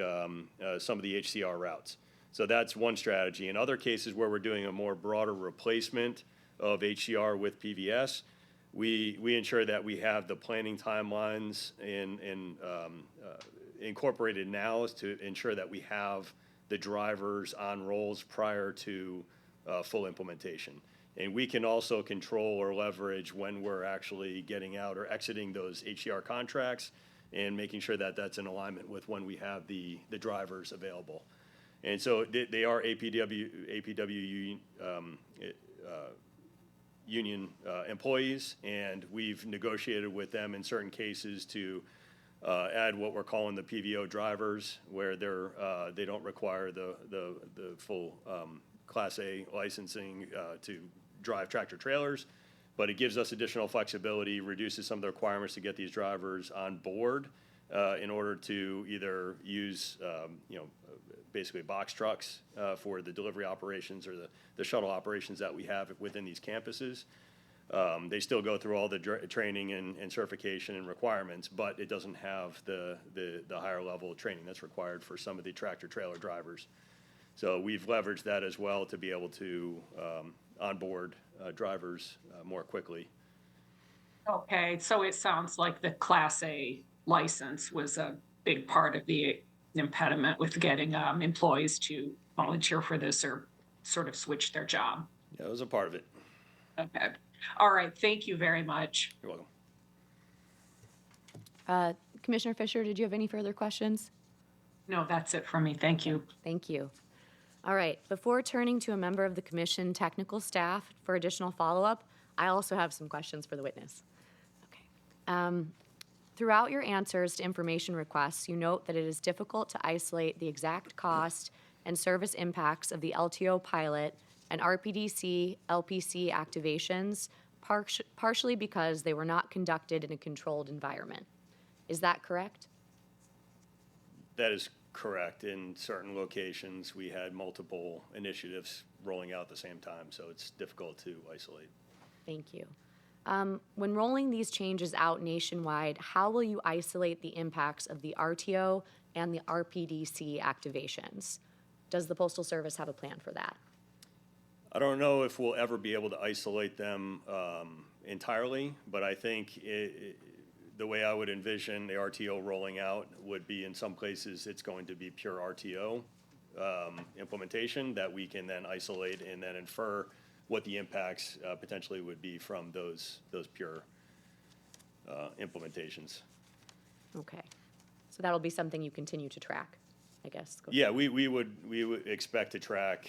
Speaker 8: HCR routes. So that's one strategy. In other cases where we're doing a more broader replacement of HCR with PVS, we ensure that we have the planning timelines incorporated now to ensure that we have the drivers on rolls prior to full implementation. And we can also control or leverage when we're actually getting out or exiting those HCR contracts and making sure that that's in alignment with when we have the drivers available. And so they are APW union employees, and we've negotiated with them in certain cases to add what we're calling the PVO drivers, where they don't require the full Class A licensing to drive tractor trailers, but it gives us additional flexibility, reduces some of the requirements to get these drivers on board in order to either use basically box trucks for the delivery operations or the shuttle operations that we have within these campuses. They still go through all the training and certification and requirements, but it doesn't have the higher level of training that's required for some of the tractor trailer drivers. So we've leveraged that as well to be able to onboard drivers more quickly.
Speaker 5: Okay, so it sounds like the Class A license was a big part of the impediment with getting employees to volunteer for this or sort of switch their job.
Speaker 8: Yeah, it was a part of it.
Speaker 5: Okay. All right. Thank you very much.
Speaker 8: You're welcome.
Speaker 1: Commissioner Fisher, did you have any further questions?
Speaker 5: No, that's it for me. Thank you.
Speaker 1: Thank you. All right, before turning to a member of the commission technical staff for additional follow-up, I also have some questions for the witness. Okay. Throughout your answers to information requests, you note that it is difficult to isolate the exact cost and service impacts of the LTO pilot and RPDC, LPC activations, partially because they were not conducted in a controlled environment. Is that correct?
Speaker 8: That is correct. In certain locations, we had multiple initiatives rolling out at the same time, so it's difficult to isolate.
Speaker 1: Thank you. When rolling these changes out nationwide, how will you isolate the impacts of the RTO and the RPDC activations? Does the Postal Service have a plan for that?
Speaker 8: I don't know if we'll ever be able to isolate them entirely, but I think the way I would envision the RTO rolling out would be in some places it's going to be pure RTO implementation that we can then isolate and then infer what the impacts potentially would be from those pure implementations.
Speaker 1: Okay. So that'll be something you continue to track, I guess. Go
Speaker 8: Yeah, we would expect to track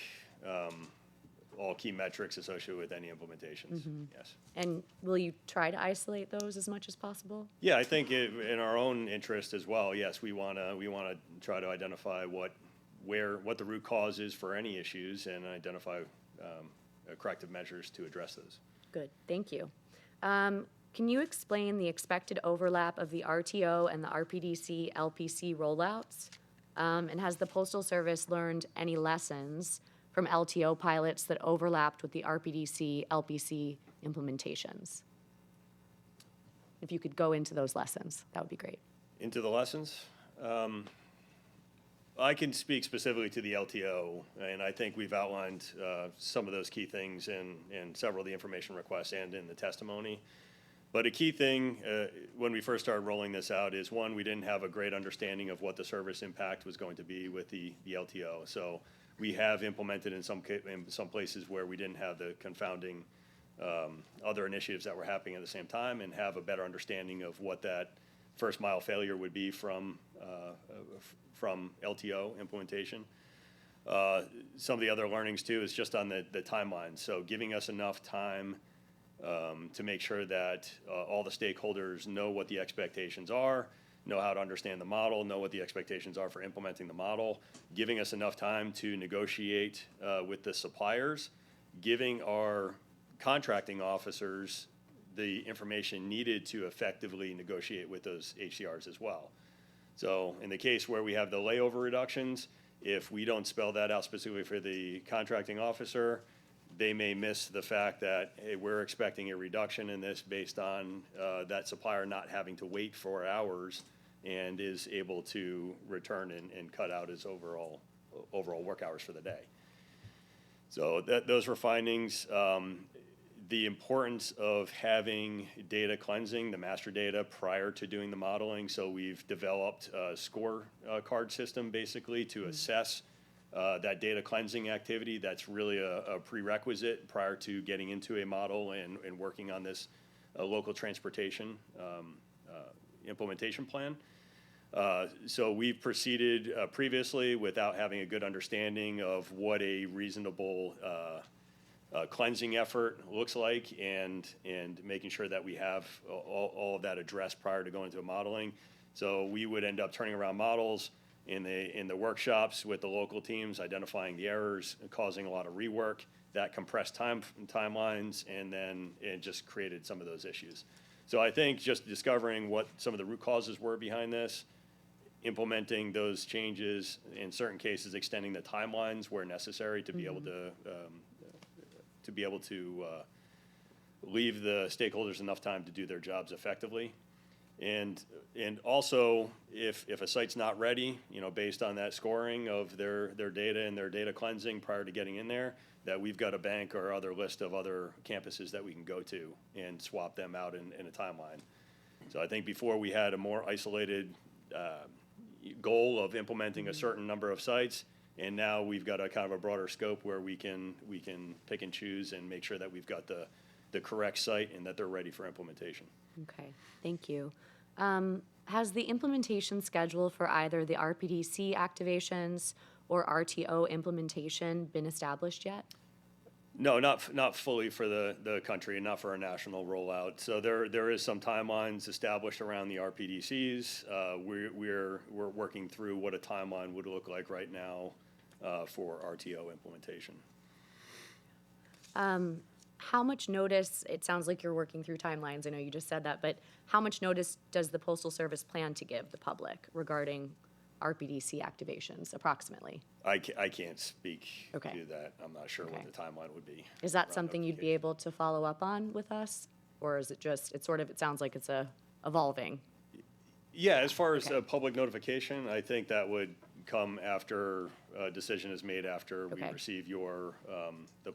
Speaker 8: all key metrics associated with any implementations, yes.
Speaker 1: And will you try to isolate those as much as possible?
Speaker 8: Yeah, I think in our own interest as well, yes, we want to try to identify what the root cause is for any issues and identify corrective measures to address those.
Speaker 1: Good, thank you. Can you explain the expected overlap of the RTO and the RPDC LPC rollouts? And has the Postal Service learned any lessons from LTO pilots that overlapped with the RPDC LPC implementations? If you could go into those lessons, that would be great.
Speaker 8: Into the lessons? I can speak specifically to the LTO, and I think we've outlined some of those key things in several of the information requests and in the testimony. But a key thing when we first started rolling this out is, one, we didn't have a great understanding of what the service impact was going to be with the LTO. So we have implemented in some places where we didn't have the confounding other initiatives that were happening at the same time and have a better understanding of what that first mile failure would be from LTO implementation. Some of the other learnings too is just on the timeline. So giving us enough time to make sure that all the stakeholders know what the expectations are, know how to understand the model, know what the expectations are for implementing the model, giving us enough time to negotiate with the suppliers, giving our contracting officers the information needed to effectively negotiate with those HCRs as well. So in the case where we have the layover reductions, if we don't spell that out specifically for the contracting officer, they may miss the fact that, hey, we're expecting a reduction in this based on that supplier not having to wait 4 hours and is able to return and cut out his overall work hours for the day. So those were findings. The importance of having data cleansing, the master data, prior to doing the modeling. So we've developed a score card system basically to assess that data cleansing activity. That's really a prerequisite prior to getting into a model and working on this local transportation implementation plan. So we've proceeded previously without having a good understanding of what a reasonable cleansing effort looks like and making sure that we have all of that addressed prior to going to a modeling. So we would end up turning around models in the workshops with the local teams, identifying the errors, causing a lot of rework, that compressed timelines, and then it just created some of those issues. So I think just discovering what some of the root causes were behind this, implementing those changes, in certain cases extending the timelines where necessary to be able to leave the stakeholders enough time to do their jobs effectively. And also, if a site's not ready, based on that scoring of their data and their data cleansing prior to getting in there, that we've got a bank or other list of other campuses that we can go to and swap them out in a timeline. So I think before we had a more isolated goal of implementing a certain number of sites, and now we've got a kind of a broader scope where we can pick and choose and make sure that we've got the correct site and that they're ready for implementation.
Speaker 1: Okay, thank you. Has the implementation schedule for either the RPDC activations or RTO implementation been established yet?
Speaker 8: No, not fully for the country and not for a national rollout. So there is some timelines established around the RPDCs. We're working through what a timeline would look like right now for RTO implementation.
Speaker 1: How much notice, it sounds like you're working through timelines, I know you just said that, but how much notice does the Postal Service plan to give the public regarding RPDC activations, approximately?
Speaker 8: I can't speak
Speaker 1: Okay.
Speaker 8: to that. I'm not sure
Speaker 1: Okay.
Speaker 8: what the timeline would be.
Speaker 1: Is that
Speaker 8: around
Speaker 1: something you'd be
Speaker 8: notification.
Speaker 1: able to follow up on with us? Or is it just, it sounds like it's evolving?
Speaker 8: Yeah, as far as public notification, I think that would come after a decision is made after we
Speaker 1: Okay.
Speaker 8: receive your, the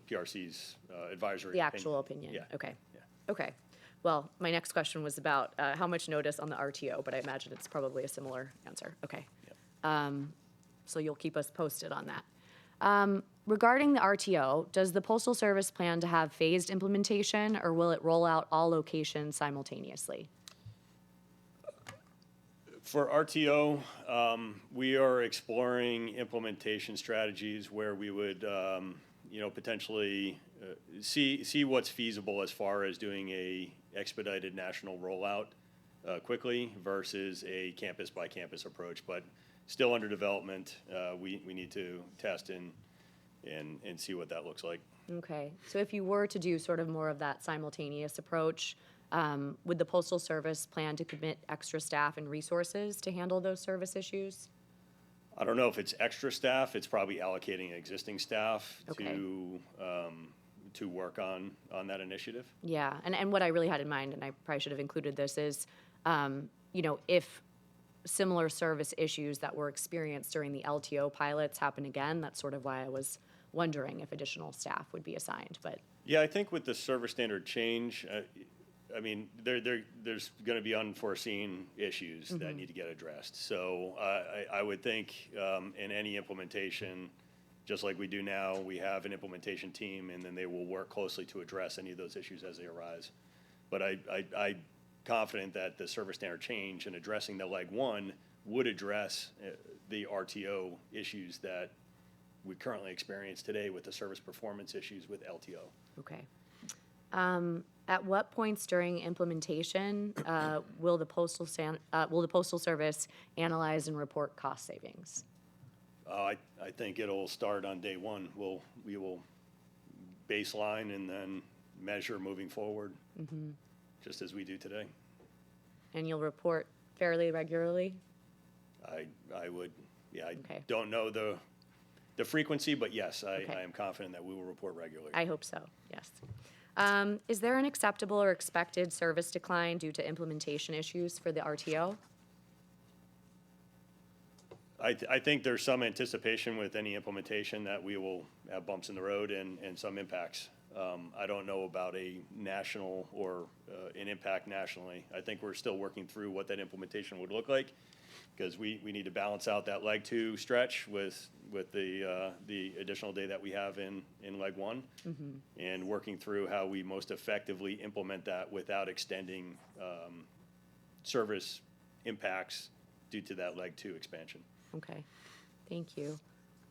Speaker 8: PRC's advisory
Speaker 1: The
Speaker 8: opinion.
Speaker 1: actual opinion?
Speaker 8: Yeah.
Speaker 1: Okay.
Speaker 8: Yeah.
Speaker 1: Okay. Well, my next question was about how much notice on the RTO, but I imagine it's probably a similar answer. Okay. So you'll keep us posted on that. Regarding the RTO, does the Postal Service plan to have phased implementation, or will it roll out all locations simultaneously?
Speaker 8: For RTO, we are exploring implementation strategies where we would, potentially see what's feasible as far as doing a expedited national rollout quickly versus a campus-by-campus approach. But still under development, we need to test and see what that looks like.
Speaker 1: Okay. So if you were to do sort of more of that simultaneous approach, would the Postal Service plan to commit extra staff and resources to handle those service issues?
Speaker 8: I don't know if it's extra staff, it's probably allocating existing staff
Speaker 1: Okay.
Speaker 8: to work on that initiative.
Speaker 1: Yeah, and what I really had in mind, and I probably should have included this, is, if similar service issues that were experienced during the LTO pilots happen again, that's sort of why I was wondering if additional staff would be assigned, but.
Speaker 8: Yeah, I think with the service standard change, there's going to be unforeseen issues that need to get addressed. So I would think in any implementation, just like we do now, we have an implementation team, and then they will work closely to address any of those issues as they arise. But I'm confident that the service standard change and addressing the leg one would address the RTO issues that we currently experience today with the service performance issues with LTO.
Speaker 1: Okay. At what points during implementation will the Postal Service analyze and report cost savings?
Speaker 8: I think it'll start on day one. We will baseline and then measure moving forward, just as we do today.
Speaker 1: And you'll report fairly regularly?
Speaker 8: I would, yeah, I
Speaker 1: Okay.
Speaker 8: don't know the frequency, but yes,
Speaker 1: Okay.
Speaker 8: I am confident that we will report regularly.
Speaker 1: I hope so, yes. Is there an acceptable or expected service decline due to implementation issues for the RTO?
Speaker 8: I think there's some anticipation with any implementation that we will have bumps in the road and some impacts. I don't know about a national or an impact nationally. I think we're still working through what that implementation would look like, because we need to balance out that leg two stretch with the additional day that we have in leg one, and working through how we most effectively implement that without extending service impacts due to that leg two expansion.
Speaker 1: Okay, thank you.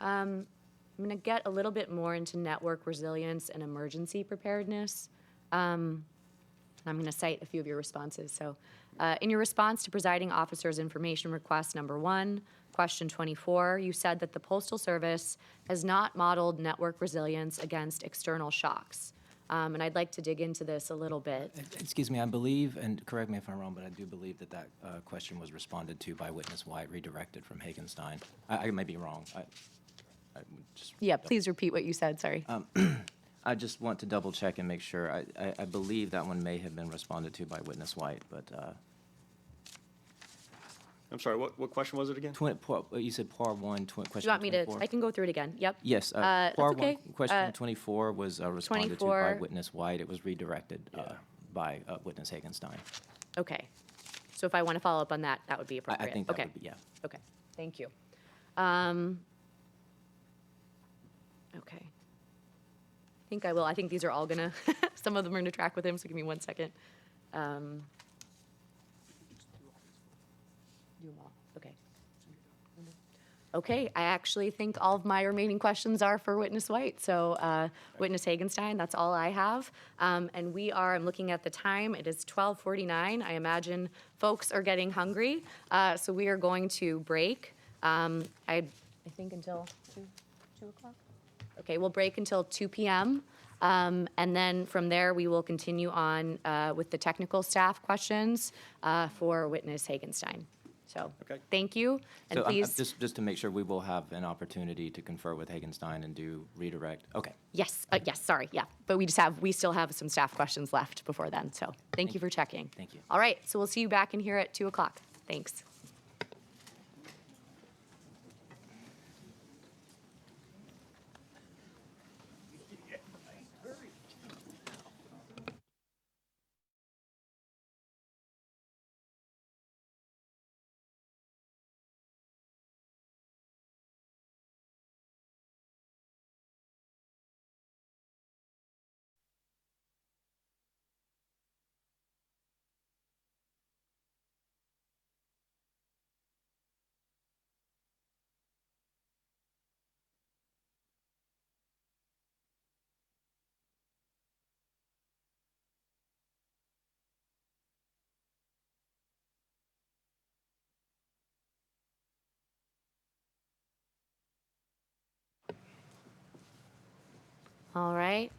Speaker 1: I'm going to get a little bit more into network resilience and emergency preparedness. I'm going to cite a few of your responses. So, in your response to presiding officer's information request number 1, question 24, you said that the Postal Service has not modeled network resilience against external shocks. And I'd like to dig into this a little bit.
Speaker 7: Excuse me, I believe, and correct me if I'm wrong, but I do believe that question was responded to by witness White, redirected from Hagenstein. I may be wrong. I would just
Speaker 1: Yeah, please repeat what you said, sorry.
Speaker 7: I just want to double check and make sure. I believe that one may have been responded to by witness White, but.
Speaker 8: I'm sorry, what question was it again?
Speaker 7: You said PAR 1, question 24.
Speaker 1: Do you want me to, I can go through it again, yep.
Speaker 7: Yes,
Speaker 1: that's
Speaker 7: PAR
Speaker 1: okay.
Speaker 7: 1, question 24 was responded to
Speaker 1: 24.
Speaker 7: by witness White. It was redirected by witness Hagenstein.
Speaker 1: Okay, so if I want to follow up on that, that would be appropriate?
Speaker 7: I think that
Speaker 1: Okay.
Speaker 7: would be, yeah.
Speaker 1: Okay, thank you. Okay. I think I will. I think these are all gonna, some of them are gonna track with him, so give me 1 second. Do them all, okay. Okay, I actually think all of my remaining questions are for Witness White. So Witness Hagenstein, that's all I have. And I'm looking at the time, it is 12:49. I imagine folks are getting hungry. So we are going to break, I think until 2 o'clock? Okay, we'll break until 2 p.m. And then from there, we will continue on with the technical staff questions for Witness Hagenstein. So,
Speaker 8: Okay.
Speaker 1: thank you, and
Speaker 7: So
Speaker 1: please.
Speaker 7: just to make sure, we will have an opportunity to confer with Hagenstein and do redirect. Okay.
Speaker 1: Yes, sorry, yeah. But we still have some staff questions left before then, so thank you for checking.
Speaker 7: Thank you.
Speaker 1: All right, so we'll see you back in here at 2 o'clock. Thanks. All right.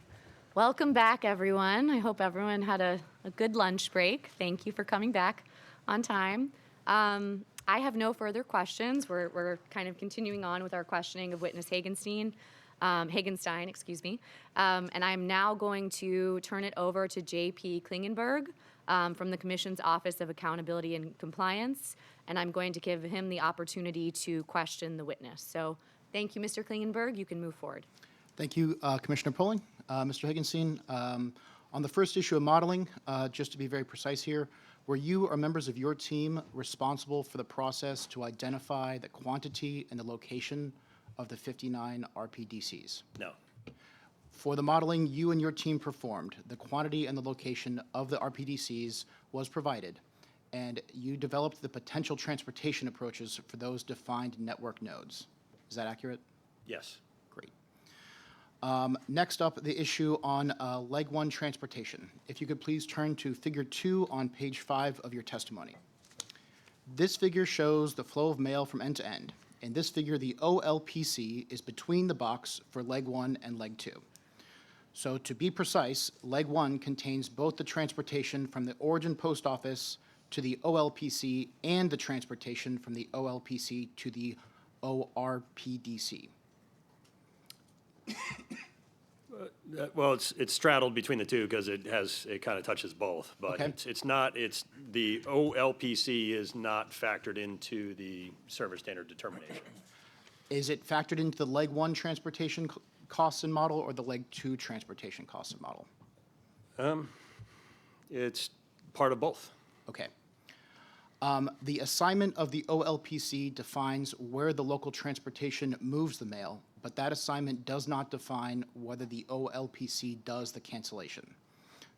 Speaker 1: Welcome back, everyone. I hope everyone had a good lunch break. Thank you for coming back on time. I have no further questions. We're kind of continuing on with our questioning of witness Hagenstein, excuse me. And I'm now going to turn it over to J.P. Klingenberg from the Commission's Office of Accountability and Compliance, and I'm going to give him the opportunity to question the witness. So thank you, Mr. Klingenberg. You can move forward.
Speaker 12: Thank you, Commissioner Polling. Mr. Hagenstein, on the first issue of modeling, just to be very precise here, were you or members of your team responsible for the process to identify the quantity and the location of the 59 RPDCs?
Speaker 8: No.
Speaker 12: For the modeling you and your team performed, the quantity and the location of the RPDCs was provided, and you developed the potential transportation approaches for those defined network nodes. Is that accurate?
Speaker 8: Yes.
Speaker 12: Great. Next up, the issue on Leg 1 transportation. If you could please turn to Figure 2 on page 5 of your testimony. This figure shows the flow of mail from end to end. In this figure, the OLPC is between the box for Leg 1 and Leg 2. So to be precise, Leg 1 contains both the transportation from the origin post office to the OLPC and the transportation from the OLPC to the ORPDC.
Speaker 8: Well, it's straddled between the two because it kind of touches both, but
Speaker 12: Okay.
Speaker 8: it's the OLPC is not factored into the service standard determination.
Speaker 12: Is it factored into the Leg 1 transportation costs and model or the Leg 2 transportation costs and model?
Speaker 8: It's part of both.
Speaker 12: Okay. The assignment of the OLPC defines where the local transportation moves the mail, but that assignment does not define whether the OLPC does the cancellation.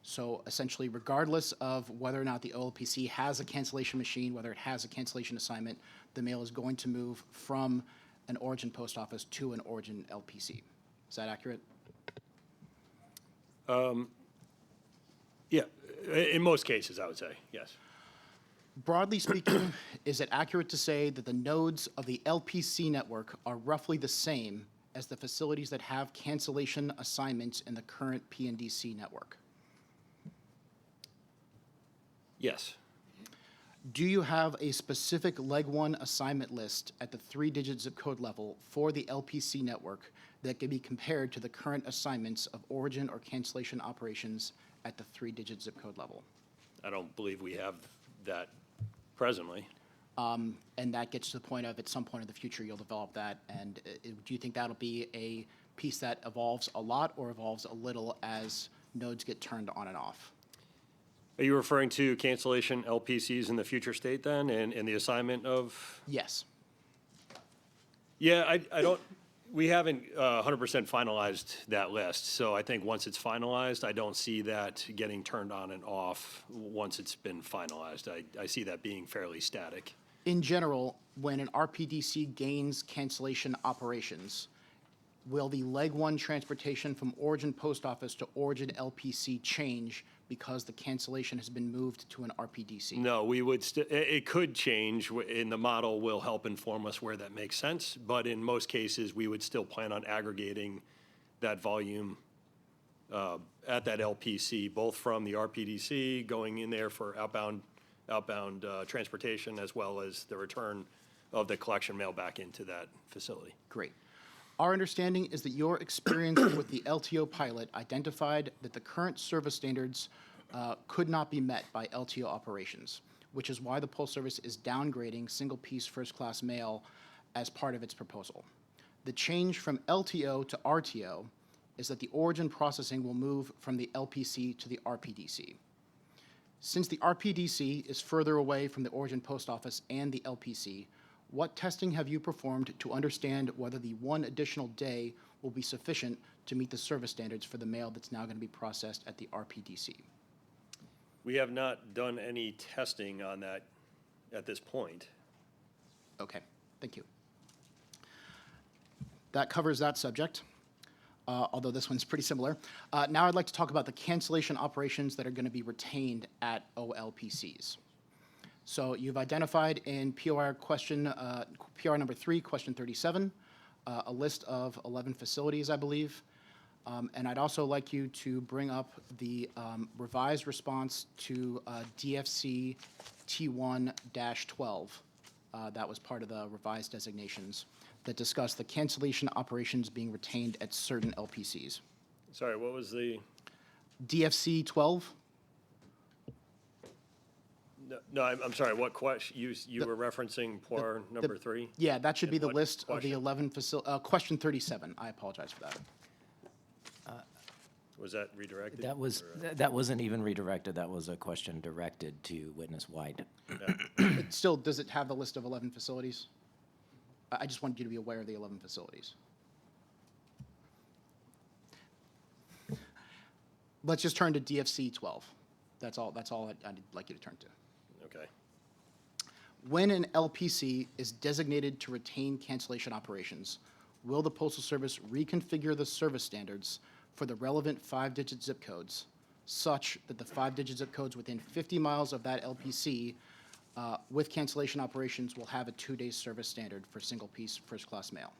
Speaker 12: So essentially, regardless of whether or not the OLPC has a cancellation machine, whether it has a cancellation assignment, the mail is going to move from an origin post office to an origin LPC. Is that accurate?
Speaker 8: Yeah, in most cases, I would say, yes.
Speaker 12: Broadly speaking, is it accurate to say that the nodes of the LPC network are roughly the same as the facilities that have cancellation assignments in the current PNDC network?
Speaker 8: Yes.
Speaker 12: Do you have a specific Leg 1 assignment list at the 3-digit zip code level for the LPC network that can be compared to the current assignments of origin or cancellation operations at the 3-digit zip code level?
Speaker 8: I don't believe we have that presently.
Speaker 12: And that gets to the point of, at some point in the future, you'll develop that. And do you think that'll be a piece that evolves a lot or evolves a little as nodes get turned on and off?
Speaker 8: Are you referring to cancellation LPCs in the future state then, and the assignment of?
Speaker 12: Yes.
Speaker 8: Yeah, I don't, we haven't 100% finalized that list. So I think once it's finalized, I don't see that getting turned on and off once it's been finalized. I see that being fairly static.
Speaker 12: In general, when an RPDC gains cancellation operations, will the Leg 1 transportation from origin post office to origin LPC change because the cancellation has been moved to an RPDC?
Speaker 8: No, we would, it could change, and the model will help inform us where that makes sense. But in most cases, we would still plan on aggregating that volume at that LPC, both from the RPDC going in there for outbound outbound transportation, as well as the return of the collection mail back into that facility.
Speaker 12: Great. Our understanding is that your experience with the LTO pilot identified that the current service standards could not be met by LTO operations, which is why the Postal Service is downgrading single-piece first-class mail as part of its proposal. The change from LTO to RTO is that the origin processing will move from the LPC to the RPDC. Since the RPDC is further away from the origin post office and the LPC, what testing have you performed to understand whether the one additional day will be sufficient to meet the service standards for the mail that's now going to be processed at the RPDC?
Speaker 8: We have not done any testing on that at this point.
Speaker 12: Okay, thank you. That covers that subject, although this one's pretty similar. Now I'd like to talk about the cancellation operations that are going to be retained at OLPCs. So you've identified in POR number 3, question 37, a list of 11 facilities, I believe. And I'd also like you to bring up the revised response to DFC T1-12. That was part of the revised designations that discussed the cancellation operations being retained at certain LPCs.
Speaker 8: Sorry, what was the?
Speaker 12: DFC 12?
Speaker 8: No, I'm sorry, what question? You were referencing POR number 3?
Speaker 12: Yeah, that should be
Speaker 8: And
Speaker 12: the
Speaker 8: what
Speaker 12: list of the
Speaker 8: question?
Speaker 12: 11 facilities. Question 37, I apologize for that.
Speaker 8: Was that redirected?
Speaker 7: That wasn't even redirected. That was a question directed to Witness White.
Speaker 12: It still, does it have the list of 11 facilities? I just wanted you to be aware of the 11 facilities. Let's just turn to DFC 12. That's all I'd like you to turn to.
Speaker 8: Okay.
Speaker 12: When an LPC is designated to retain cancellation operations, will the Postal Service reconfigure the service standards for the relevant 5-digit zip codes such that the 5-digit zip codes within 50 miles of that LPC with cancellation operations will have a 2-day service standard for single-piece first-class mail?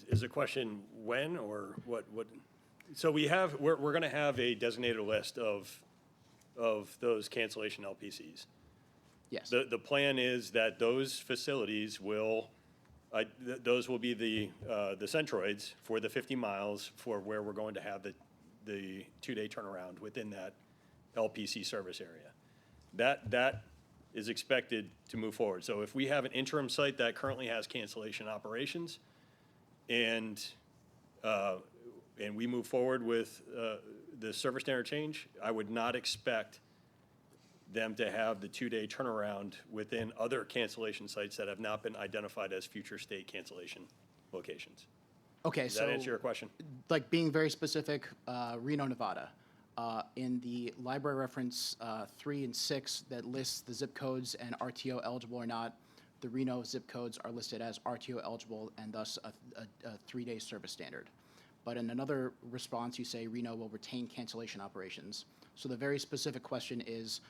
Speaker 8: Is the question when or what? So we're going to have a designated list of those cancellation LPCs.
Speaker 12: Yes.
Speaker 8: The plan is that those facilities will, those will be the centroids for the 50 miles for where we're going to have the 2-day turnaround within that LPC service area. That is expected to move forward. So if we have an interim site that currently has cancellation operations and we move forward with the service standard change, I would not expect them to have the 2-day turnaround within other cancellation sites that have not been identified as future state cancellation locations.
Speaker 12: Okay,
Speaker 8: Does
Speaker 12: so.
Speaker 8: that answer your question?
Speaker 12: Like being very specific, Reno, Nevada. In the library reference 3 and 6 that lists the zip codes and RTO eligible or not, the Reno zip codes are listed as RTO eligible and thus a 3-day service standard. But in another response, you say Reno will retain cancellation operations. So the very specific question is,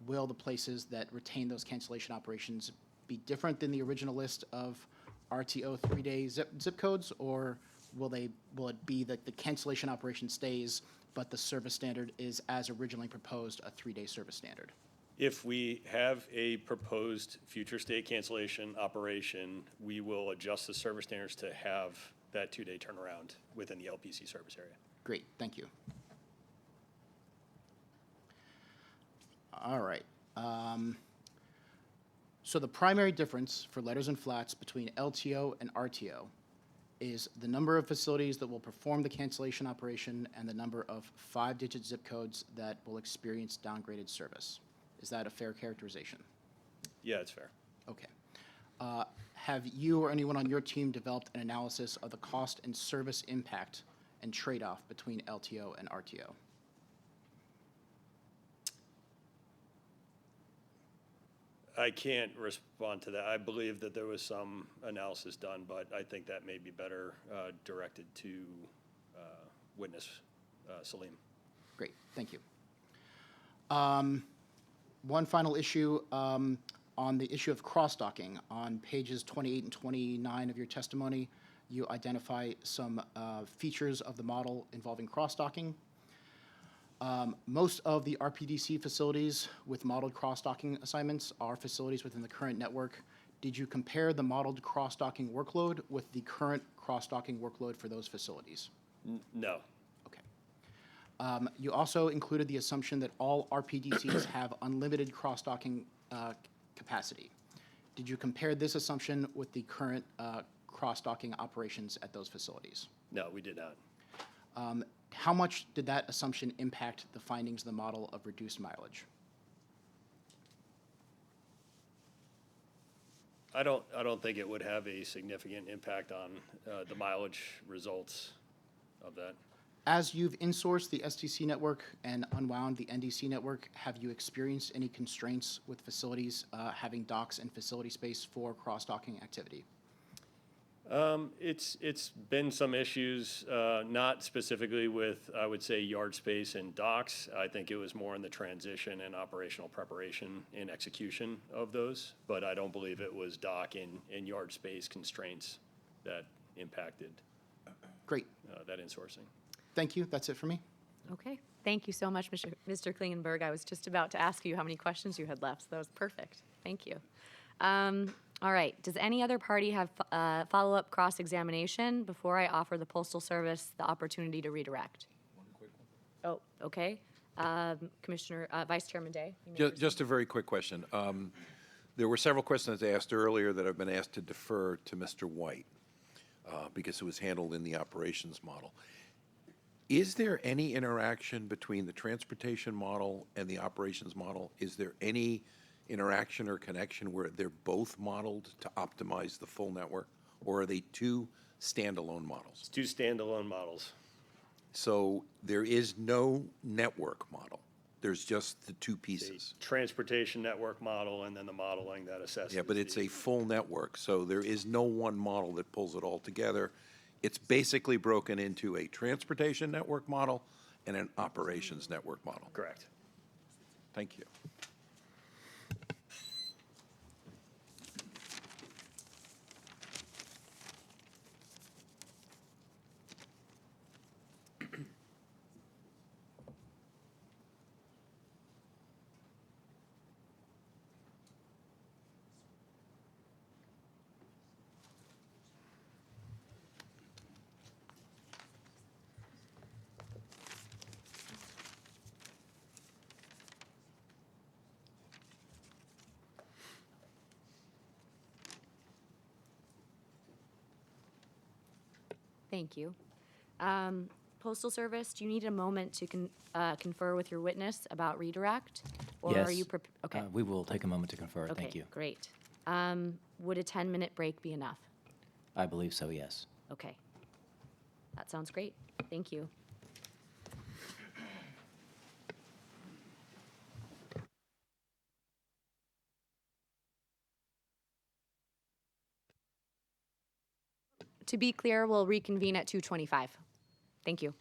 Speaker 12: will the places that retain those cancellation operations be different than the original list of RTO 3-day zip codes, or will it be that the cancellation operation stays, but the service standard is as originally proposed, a 3-day service standard?
Speaker 8: If we have a proposed future state cancellation operation, we will adjust the service standards to have that 2-day turnaround within the LPC service area.
Speaker 12: Great, thank you. All right. So the primary difference for letters and flats between LTO and RTO is the number of facilities that will perform the cancellation operation and the number of 5-digit zip codes that will experience downgraded service. Is that a fair characterization?
Speaker 8: Yeah, it's fair.
Speaker 12: Okay. Have you or anyone on your team developed an analysis of the cost and service impact and trade-off between LTO and RTO?
Speaker 8: I can't respond to that. I believe that there was some analysis done, but I think that may be better directed to Witness Salim.
Speaker 12: Great, thank you. One final issue on the issue of cross-docking. On pages 28 and 29 of your testimony, you identify some features of the model involving cross-docking. Most of the RPDC facilities with modeled cross-docking assignments are facilities within the current network. Did you compare the modeled cross-docking workload with the current cross-docking workload for those facilities?
Speaker 8: No.
Speaker 12: Okay. You also included the assumption that all RPDCs have unlimited cross-docking capacity. Did you compare this assumption with the current cross-docking operations at those facilities?
Speaker 8: No, we did not.
Speaker 12: How much did that assumption impact the findings of the model of reduced mileage?
Speaker 8: I don't think it would have a significant impact on the mileage results of that.
Speaker 12: As you've insourced the STC network and unwound the NDC network, have you experienced any constraints with facilities having docks and facility space for cross-docking activity?
Speaker 8: It's been some issues, not specifically with, I would say, yard space and docks. I think it was more in the transition and operational preparation and execution of those, but I don't believe it was dock and yard space constraints that impacted
Speaker 12: Great.
Speaker 8: that insourcing.
Speaker 12: Thank you. That's it for me.
Speaker 1: Okay. Thank you so much, Mr. Klingenberg. I was just about to ask you how many questions you had left, so that was perfect. Thank you. All right. Does any other party have follow-up cross-examination before I offer the Postal Service the opportunity to redirect? One quick one. Oh, okay. Vice Chairman Day. You may
Speaker 3: Just a very quick question. There were several questions asked earlier that I've been asked to defer to Mr. White because it was handled in the operations model. Is there any interaction between the transportation model and the operations model? Is there any interaction or connection where they're both modeled to optimize the full network? Or are they two standalone models?
Speaker 8: It's two standalone models.
Speaker 3: So there is no network model. There's just the two pieces.
Speaker 8: The transportation network model and then the modeling that assesses.
Speaker 3: Yeah, but it's a full network, so there is no one model that pulls it all together. It's basically broken into a transportation network model and an operations network model.
Speaker 8: Correct.
Speaker 3: Thank you.
Speaker 1: Thank you. Postal Service, do you need a moment to confer with your witness about redirect? Or
Speaker 7: Yes.
Speaker 1: are you okay.
Speaker 7: We will take a moment to confer.
Speaker 1: Okay,
Speaker 7: Thank you.
Speaker 1: great. Would a 10-minute break be enough?
Speaker 7: I believe so, yes.
Speaker 1: Okay. That sounds great. Thank you. To be clear, we'll reconvene at 2:25. Thank you.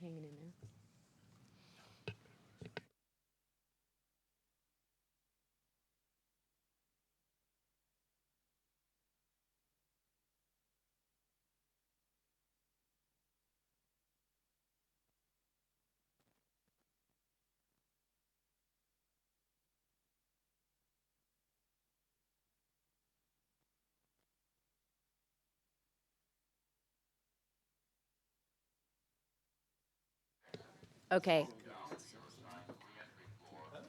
Speaker 1: Hanging in there. Okay.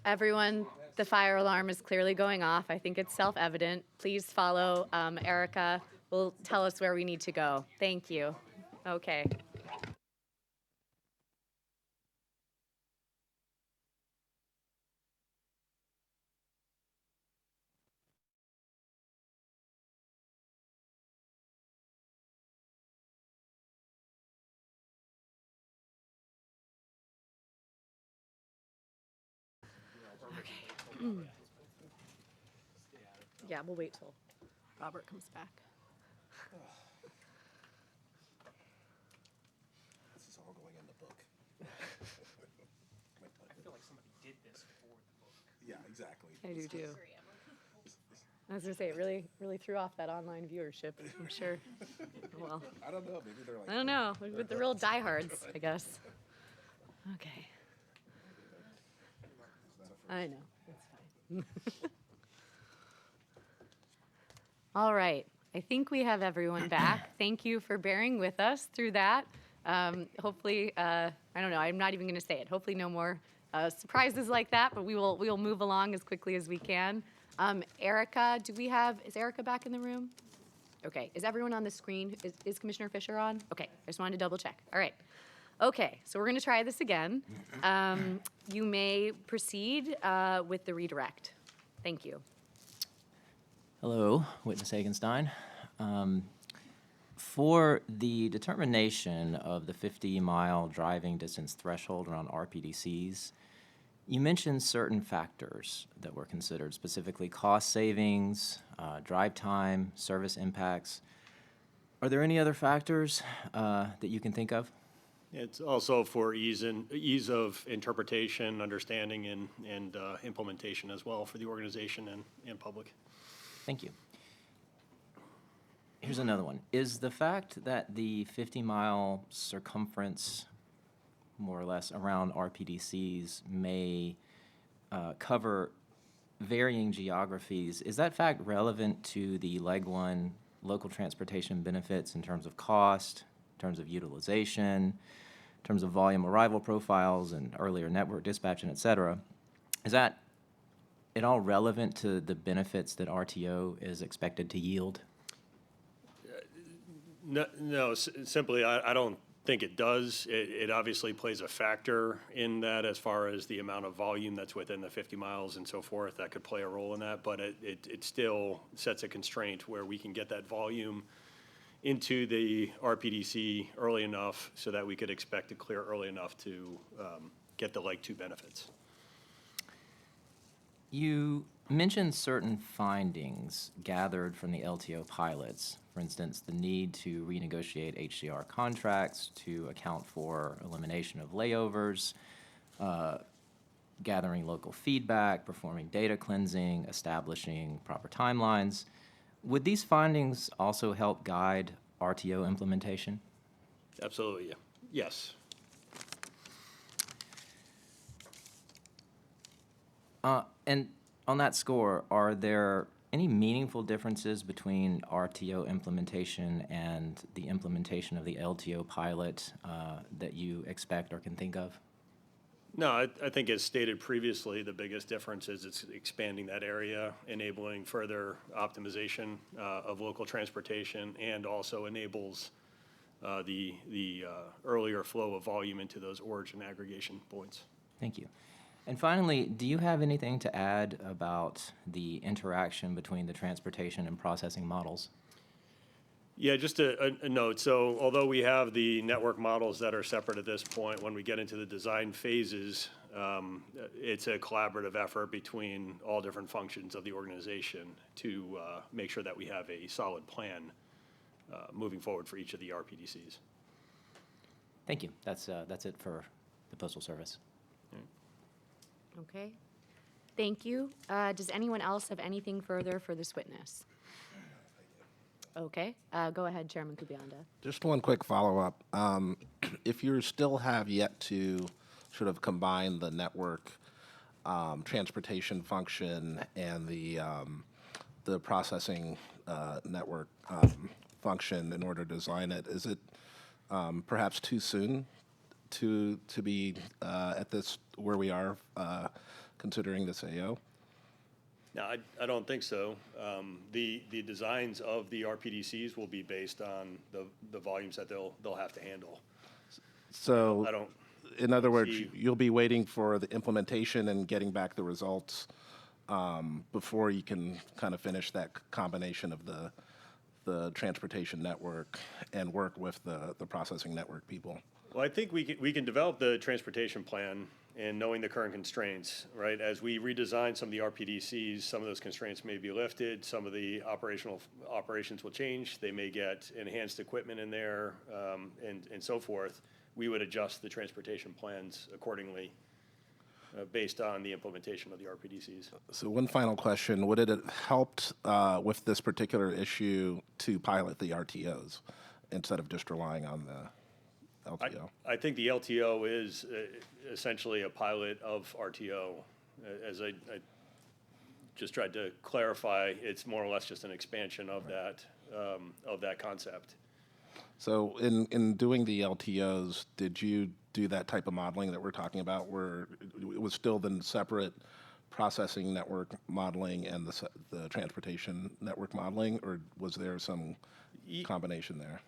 Speaker 1: Everyone, the fire alarm is clearly going off. I think it's self-evident. Please follow Erica. Will tell us where we need to go. Thank you. Okay. Yeah, we'll wait till Robert comes back.
Speaker 2: This is all going in the book.
Speaker 13: I feel like somebody did this for the book.
Speaker 2: Yeah, exactly.
Speaker 1: I do too. I was gonna say, it really threw off that online viewership, I'm sure. Well,
Speaker 2: I don't know, maybe they're like.
Speaker 1: I don't know, with the real diehards, I guess. Okay. I know, it's fine. All right, I think we have everyone back. Thank you for bearing with us through that. Hopefully, I don't know, I'm not even gonna say it. Hopefully no more surprises like that, but we will move along as quickly as we can. Erica, is Erica back in the room? Okay, is everyone on the screen? Is Commissioner Fisher on? Okay, I just wanted to double check. All right. Okay, so we're gonna try this again. You may proceed with the redirect. Thank you.
Speaker 7: Hello, Witness Hagenstein. For the determination of the 50-mile driving distance threshold around RPDCs, you mentioned certain factors that were considered, specifically cost savings, drive time, service impacts. Are there any other factors that you can think of?
Speaker 8: It's also for ease of interpretation, understanding, and implementation as well for the organization and public.
Speaker 7: Thank you. Here's another one. Is the fact that the 50-mile circumference, more or less, around RPDCs may cover varying geographies, is that fact relevant to the Leg 1 local transportation benefits in terms of cost, in terms of utilization, in terms of volume arrival profiles and earlier network dispatch, and et cetera? Is that at all relevant to the benefits that RTO is expected to yield?
Speaker 8: No, simply, I don't think it does. It obviously plays a factor in that as far as the amount of volume that's within the 50 miles and so forth. That could play a role in that, but it still sets a constraint where we can get that volume into the RPDC early enough so that we could expect to clear early enough to get the Leg 2 benefits.
Speaker 7: You mentioned certain findings gathered from the LTO pilots. For instance, the need to renegotiate HCR contracts to account for elimination of layovers, gathering local feedback, performing data cleansing, establishing proper timelines. Would these findings also help guide RTO implementation?
Speaker 8: Absolutely, yeah. Yes.
Speaker 7: And on that score, are there any meaningful differences between RTO implementation and the implementation of the LTO pilot that you expect or can think of?
Speaker 8: No, I think as stated previously, the biggest difference is it's expanding that area, enabling further optimization of local transportation, and also enables the earlier flow of volume into those origin aggregation points.
Speaker 7: Thank you. And finally, do you have anything to add about the interaction between the transportation and processing models?
Speaker 8: Yeah, just a note. So although we have the network models that are separate at this point, when we get into the design phases, it's a collaborative effort between all different functions of the organization to make sure that we have a solid plan moving forward for each of the RPDCs.
Speaker 7: Thank you. That's it for the Postal Service.
Speaker 1: Okay. Thank you. Does anyone else have anything further for this witness? Okay. Go ahead, Chairman Kubianda.
Speaker 2: Just one quick follow-up. If you still have yet to sort of combine the network transportation function and the processing network function in order to design it, is it perhaps too soon to be at this where we are considering this AO?
Speaker 8: No, I don't think so. The designs of the RPDCs will be based on the volumes that they'll have to handle.
Speaker 2: So,
Speaker 8: I don't
Speaker 2: in other words,
Speaker 8: see-
Speaker 2: you'll be waiting for the implementation and getting back the results before you can kind of finish that combination of the transportation network and work with the processing network people.
Speaker 8: Well, I think we can develop the transportation plan and knowing the current constraints, right? As we redesign some of the RPDCs, some of those constraints may be lifted, some of the operations will change, they may get enhanced equipment in there, and so forth. We would adjust the transportation plans accordingly based on the implementation of the RPDCs.
Speaker 2: So one final question, would it have helped with this particular issue to pilot the RTOs instead of just relying on the LTO?
Speaker 8: I think the LTO is essentially a pilot of RTO. As I just tried to clarify, it's more or less just an expansion of that concept.
Speaker 2: So in doing the LTOs, did you do that type of modeling that we're talking about where it was still the separate processing network modeling and the transportation network modeling, or was there some combination there?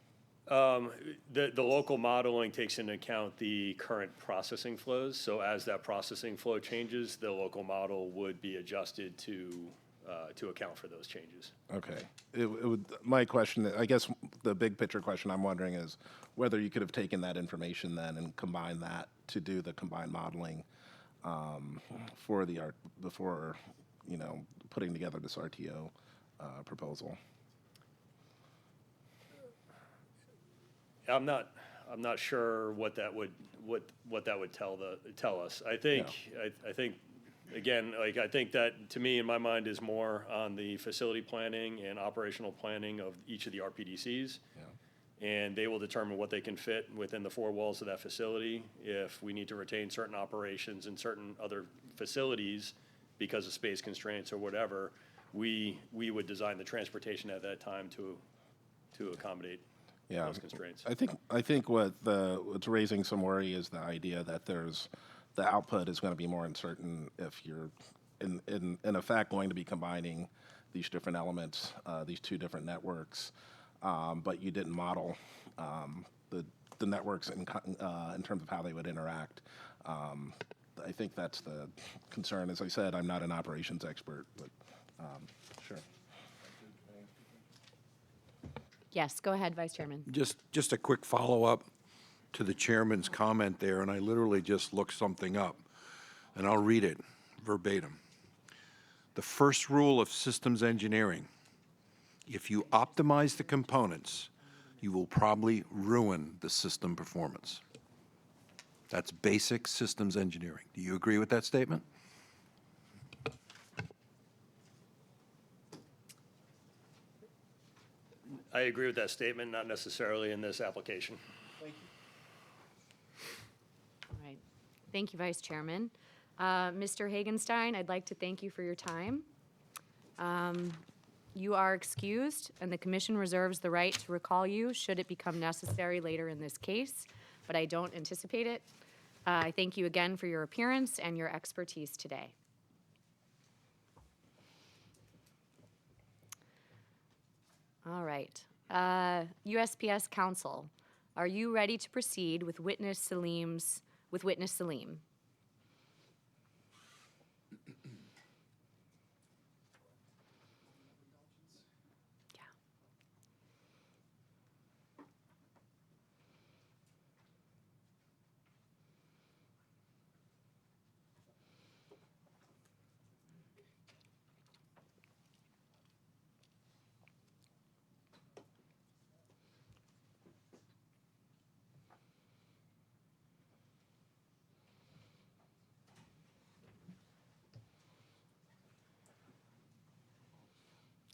Speaker 8: The local modeling takes into account the current processing flows. So as that processing flow changes, the local model would be adjusted to account for those changes.
Speaker 2: Okay. My question, I guess the big picture question I'm wondering is whether you could have taken that information then and combined that to do the combined modeling before putting together this RTO proposal.
Speaker 8: I'm not sure what that would tell us. I think again, like I think that to me in my mind is more on the facility planning and operational planning of each of the RPDCs. Yeah. And they will determine what they can fit within the four walls of that facility. If we need to retain certain operations in certain other facilities because of space constraints or whatever, we would design the transportation at that time to accommodate those constraints.
Speaker 2: I think what's raising some worry is the idea that the output is going to be more uncertain if you're in effect going to be combining these different elements, these two different networks, but you didn't model the networks in terms of how they would interact. I think that's the concern. As I said, I'm not an operations expert, but sure.
Speaker 1: Yes, go ahead, Vice Chairman.
Speaker 3: Just a quick follow-up to the chairman's comment there, and I literally just looked something up, and I'll read it verbatim. The first rule of systems engineering: if you optimize the components, you will probably ruin the system performance. That's basic systems engineering. Do you agree with that statement?
Speaker 8: I agree with that statement, not necessarily in this application.
Speaker 1: Thank you. All right. Thank you, Vice Chairman. Mr. Hagenstein, I'd like to thank you for your time. You are excused, and the commission reserves the right to recall you should it become necessary later in this case, but I don't anticipate it. I thank you again for your appearance and your expertise today. All right. USPS Counsel, are you ready to proceed with witness Salim? Yeah.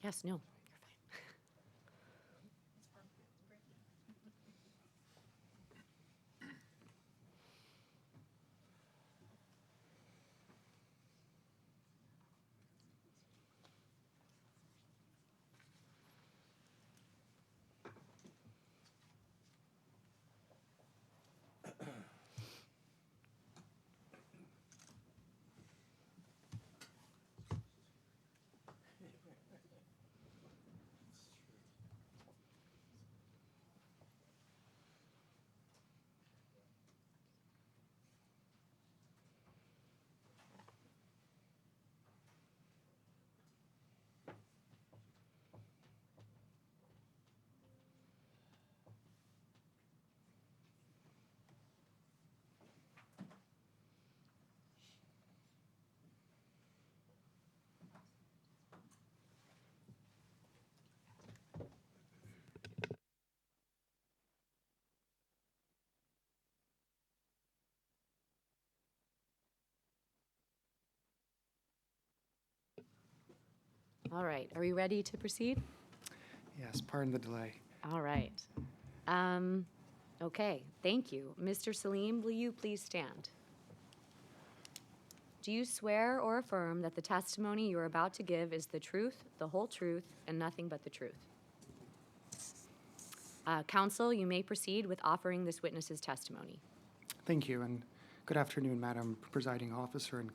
Speaker 1: Yes, no, you're fine. All right, are we ready to proceed?
Speaker 13: Yes, pardon the delay.
Speaker 1: All right. Okay, thank you. Mr. Salim, will you please stand? Do you swear or affirm that the testimony you are about to give is the truth, the whole truth, and nothing but the truth? Counsel, you may proceed with offering this witness's testimony.
Speaker 13: Thank you, and good afternoon, Madam Presiding Officer and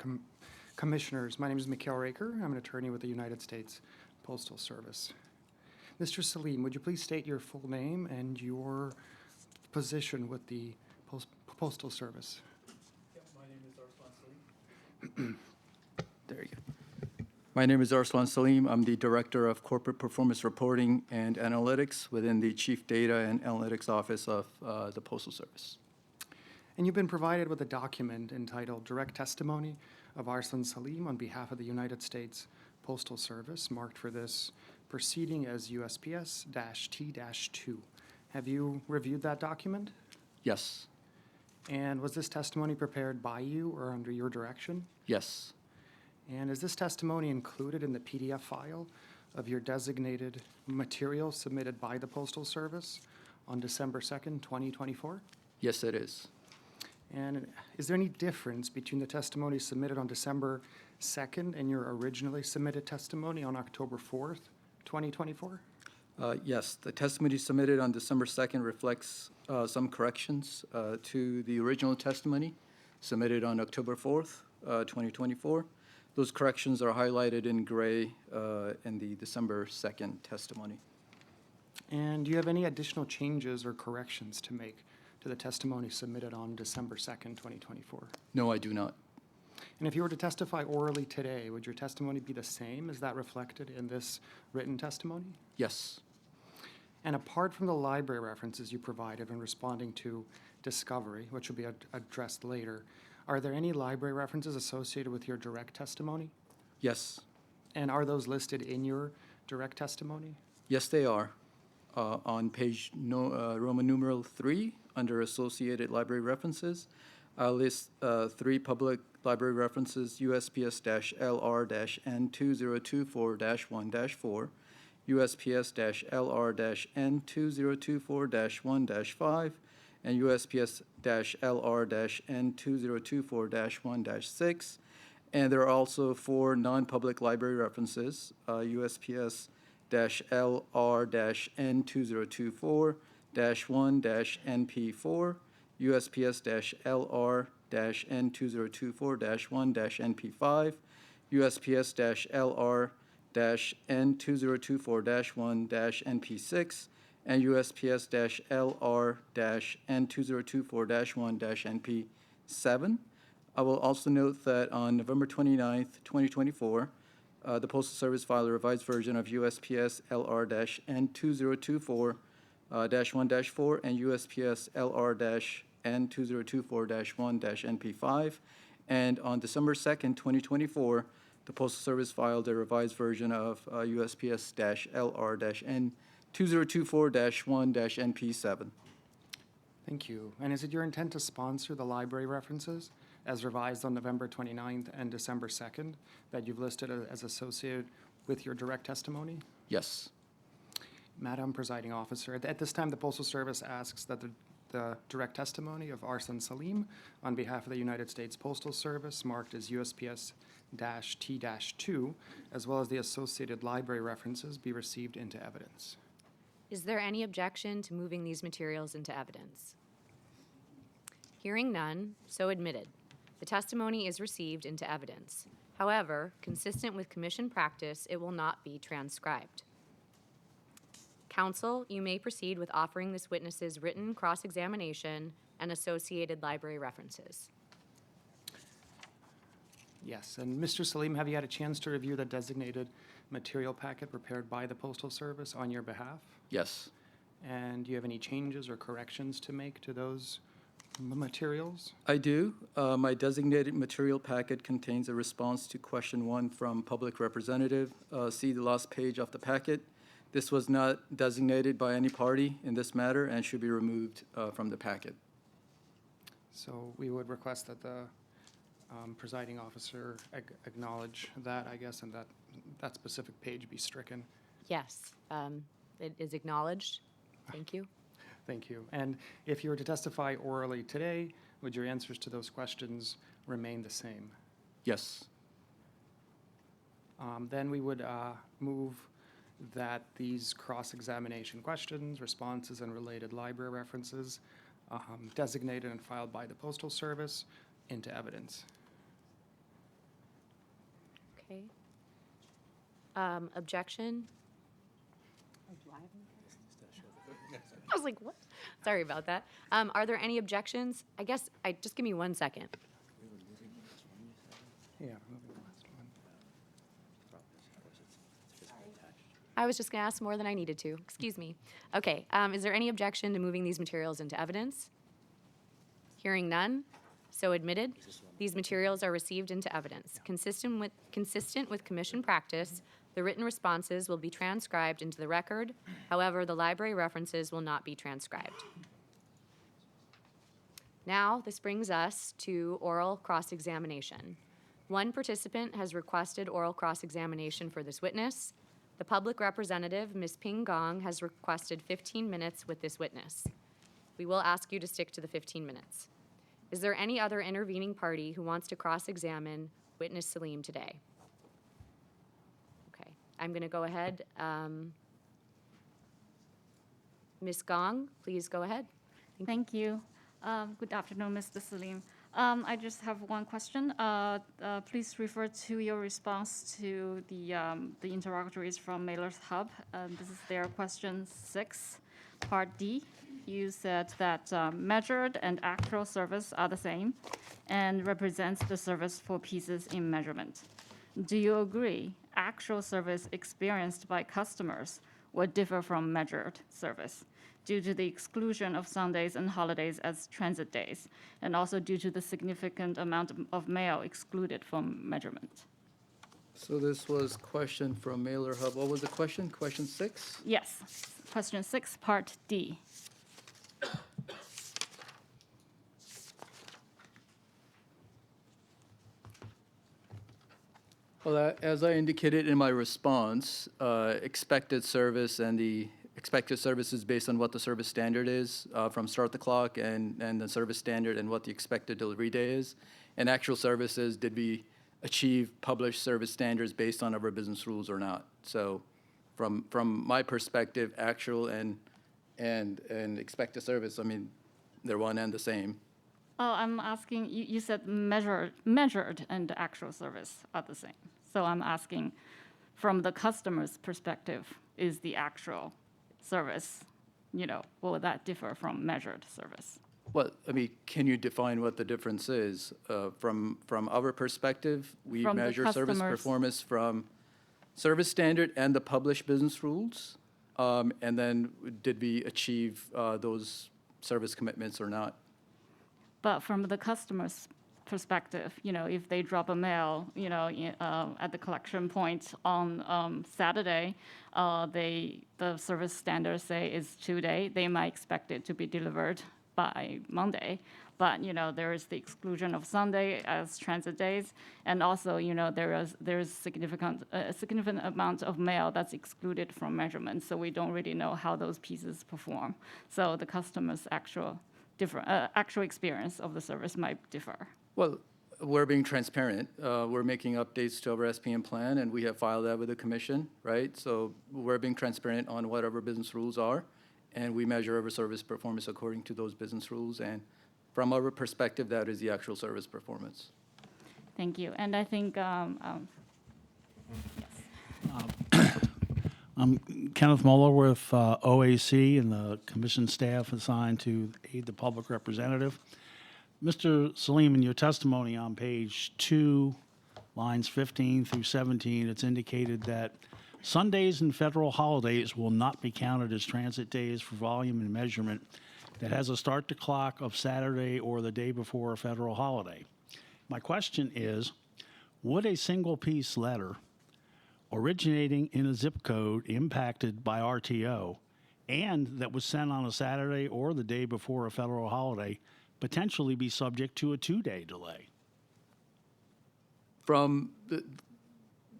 Speaker 13: Commissioners. My name is Mikhail Raker. I'm an attorney with the United States Postal Service. Mr. Salim, would you please state your full name and your position with the Postal Service?
Speaker 14: My name is Arslan Salim. There you go. My name is Arslan Salim. I'm the Director of Corporate Performance Reporting and Analytics within the Chief Data and Analytics Office of the Postal Service.
Speaker 13: And you've been provided with a document entitled Direct Testimony of Arslan Salim on behalf of the United States Postal Service, marked for this proceeding as USPS-T-2. Have you reviewed that document?
Speaker 14: Yes.
Speaker 13: And was this testimony prepared by you or under your direction?
Speaker 14: Yes.
Speaker 13: And is this testimony included in the PDF file of your designated material submitted by the Postal Service on December 2nd, 2024?
Speaker 14: Yes, it is.
Speaker 13: And is there any difference between the testimony submitted on December 2nd and your originally submitted testimony on October 4th, 2024?
Speaker 14: Yes, the testimony submitted on December 2nd reflects some corrections to the original testimony submitted on October 4th, 2024. Those corrections are highlighted in gray in the December 2nd testimony.
Speaker 13: And do you have any additional changes or corrections to make to the testimony submitted on December 2nd, 2024?
Speaker 14: No, I do not.
Speaker 13: And if you were to testify orally today, would your testimony be the same as that reflected in this written testimony?
Speaker 14: Yes.
Speaker 13: And apart from the library references you provided in responding to discovery, which will be addressed later, are there any library references associated with your direct testimony?
Speaker 14: Yes.
Speaker 13: And are those listed in your direct testimony?
Speaker 14: Yes, they are. On page Roman numeral 3, under Associated Library References, I'll list 3 public library references: USPS-LR-N2024-1-4, USPS-LR-N2024-1-5, and USPS-LR-N2024-1-6. And there are also 4 non-public library references: USPS-N2024-1-NP4, USPS-LR-N2024-1-NP5, USPS-LR-N2024-1-NP6, and USPS-LR-N2024-1-NP7. I will also note that on November 29th, 2024, the Postal Service filed a revised version of USPS-LR-N2024-1-4 and USPS-LR-N2024-1-NP5. And on December 2nd, 2024, the Postal Service filed a revised version of USPS-LR-N2024-1-NP7.
Speaker 13: Thank you. And is it your intent to sponsor the library references as revised on November 29th and December 2nd that you've listed as associated with your direct testimony?
Speaker 14: Yes.
Speaker 13: Madam Presiding Officer, at this time, the Postal Service asks that the direct testimony of Arslan Salim on behalf of the United States Postal Service, marked as USPS-T-2, as well as the associated library references, be received into evidence.
Speaker 1: Is there any objection to moving these materials into evidence? Hearing none, so admitted. The testimony is received into evidence. However, consistent with Commission practice, it will not be transcribed. Counsel, you may proceed with offering this witness's written cross-examination and associated library references.
Speaker 13: Yes, and Mr. Salim, have you had a chance to review the designated material packet prepared by the Postal Service on your behalf?
Speaker 14: Yes.
Speaker 13: And do you have any changes or corrections to make to those materials?
Speaker 14: I do. My designated material packet contains a response to question 1 from Public Representative. See the last page of the packet. This was not designated by any party in this matter and should be removed from the packet.
Speaker 13: So we would request that the presiding officer acknowledge that, I guess, and that specific page be stricken?
Speaker 1: Yes, it is acknowledged. Thank you.
Speaker 13: Thank you. And if you were to testify orally today, would your answers to those questions remain the same?
Speaker 14: Yes.
Speaker 13: Then we would move that these cross-examination questions, responses, and related library references designated and filed by the Postal Service into evidence.
Speaker 1: Okay. Objection? I was like, what? Sorry about that. Are there any objections? I guess, just give me 1 second.
Speaker 13: Yeah. moving the last one.
Speaker 1: I was just going to ask more than I needed to. Excuse me. Okay. Is there any objection to moving these materials into evidence? Hearing none, so admitted. These materials are received into evidence. Consistent with commission practice, the written responses will be transcribed into the record. However, the library references will not be transcribed. Now, this brings us to oral cross-examination. One participant has requested oral cross-examination for this witness. The public representative, Ms. Ping Gong, has requested 15 minutes with this witness. We will ask you to stick to the 15 minutes. Is there any other intervening party who wants to cross-examine witness Salim today? Okay, I'm going to go ahead. Ms. Gong, please go ahead.
Speaker 9: Thank you. Good afternoon, Mr. Salim. I just have one question. Please refer to your response to the interrogatories from Mailer's Hub. This is their question 6, part D. You said that measured and actual service are the same and represents the service for pieces in measurement. Do you agree actual service experienced by customers would differ from measured service due to the exclusion of Sundays and holidays as transit days, and also due to the significant amount of mail excluded from measurement?
Speaker 14: So this was question from Mailer Hub. What was the question? Question 6?
Speaker 9: Yes. Question 6, part D.
Speaker 14: Well, as I indicated in my response, expected service and the expected service is based on what the service standard is from start the clock and the service standard and what the expected delivery day is. And actual services, did we achieve published service standards based on our business rules or not? So from my perspective, actual and expected service, I mean, they're one and the same.
Speaker 9: Oh, I'm asking, you said measured and actual service are the same. So I'm asking, from the customer's perspective, is the actual service, will that differ from measured service?
Speaker 14: Well, I mean, can you define what the difference is? From our perspective, we measure service performance from service standard and the published business rules. And then did we achieve those service commitments or not?
Speaker 9: But from the customer's perspective, if they drop a mail, at the collection point on Saturday, the service standard say is 2-day, they might expect it to be delivered by Monday. But, there is the exclusion of Sunday as transit days. And also, there is significant amount of mail that's excluded from measurement. So we don't really know how those pieces perform. So the customer's actual experience of the service might differ.
Speaker 14: Well, we're being transparent. We're making updates to our SPM plan, and we have filed that with the commission, right? So we're being transparent on what our business rules are, and we measure our service performance according to those business rules. And from our perspective, that is the actual service performance.
Speaker 9: Thank you. And I think, yes.
Speaker 10: I'm Kenneth Muller with OAC and the commission staff assigned to aid the public representative. Mr. Salim, in your testimony on page 2, lines 15 through 17, it's indicated that Sundays and federal holidays will not be counted as transit days for volume and measurement that has a start to clock of Saturday or the day before a federal holiday. My question is, would a single piece letter originating in a zip code impacted by RTO and that was sent on a Saturday or the day before a federal holiday potentially be subject to a 2-day delay?
Speaker 14: From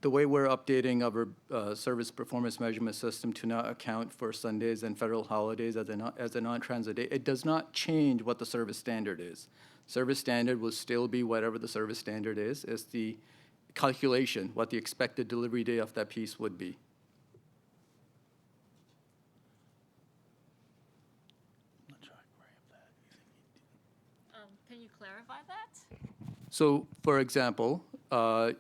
Speaker 14: the way we're updating our service performance measurement system to not account for Sundays and federal holidays as a non-transit day, it does not change what the service standard is. Service standard will still be whatever the service standard is. It's the calculation, what the expected delivery day of that piece would be.
Speaker 9: Can you clarify that?
Speaker 14: So, for example,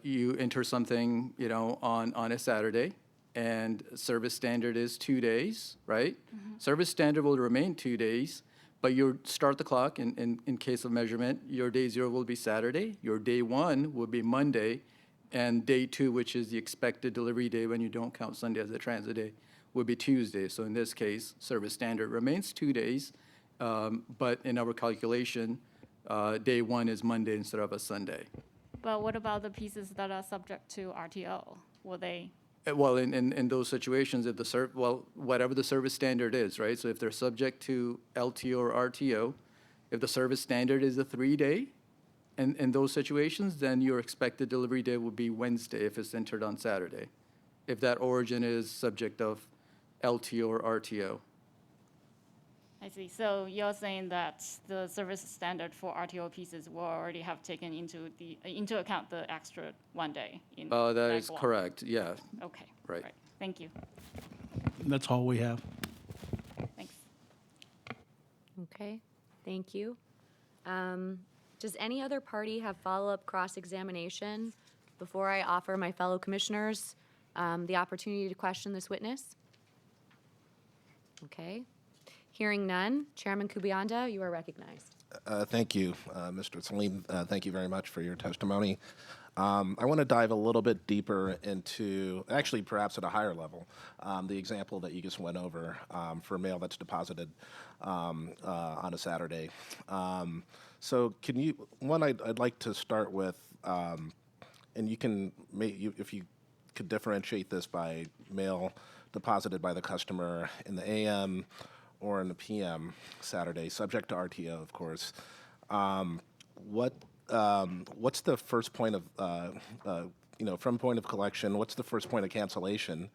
Speaker 14: you enter something, on a Saturday, and service standard is 2 days, right? Service standard will remain 2 days, but you start the clock, in case of measurement, your day 0 will be Saturday, your day 1 will be Monday, and day 2, which is the expected delivery day when you don't count Sunday as a transit day, would be Tuesday. So in this case, service standard remains 2 days, but in our calculation, day 1 is Monday instead of a Sunday.
Speaker 9: But what about the pieces that are subject to RTO? Will they?
Speaker 14: Well, in those situations, if whatever the service standard is, right? So if they're subject to LTO or RTO, if the service standard is a 3-day, and in those situations, then your expected delivery day would be Wednesday if it's entered on Saturday, if that origin is subject of LTO or RTO.
Speaker 9: I see. So you're saying that the service standard for RTO pieces will already have taken into account the extra 1 day in
Speaker 14: That
Speaker 9: leg
Speaker 14: is
Speaker 9: one.
Speaker 14: correct, yeah.
Speaker 9: Okay.
Speaker 14: Right.
Speaker 9: Thank you.
Speaker 10: That's all we have.
Speaker 9: Thanks.
Speaker 1: Okay, thank you. Does any other party have follow-up cross-examination before I offer my fellow commissioners the opportunity to question this witness? Okay. Hearing none, Chairman Kubianda, you are recognized.
Speaker 2: Thank you, Mr. Salim. Thank you very much for your testimony. I want to dive a little bit deeper into, actually perhaps at a higher level, the example that you just went over for mail that's deposited on a Saturday. So can you, I'd like to start with, and you can, if you could differentiate this by mail deposited by the customer in the AM or in the PM Saturday, subject to RTO, of course. What's the first point of, from point of collection, what's the first point of cancellation?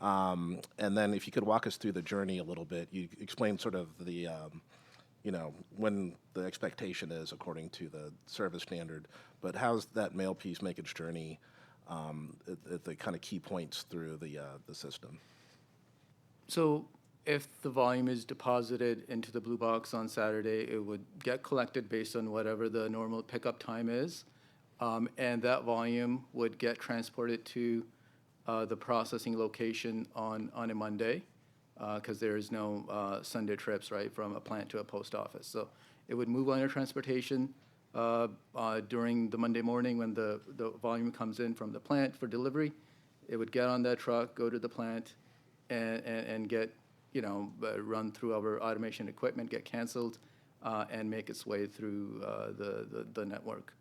Speaker 2: And then if you could walk us through the journey a little bit, you explained sort of the, when the expectation is according to the service standard, but how's that mail piece make its journey at the kind of key points through the system?
Speaker 14: So if the volume is deposited into the blue box on Saturday, it would get collected based on whatever the normal pickup time is. And that volume would get transported to the processing location on a Monday, because there is no Sunday trips, right, from a plant to a post office. So it would move under transportation during the Monday morning when the volume comes in from the plant for delivery. It would get on that truck, go to the plant, and get run through our automation equipment, get canceled, and make its way through the network.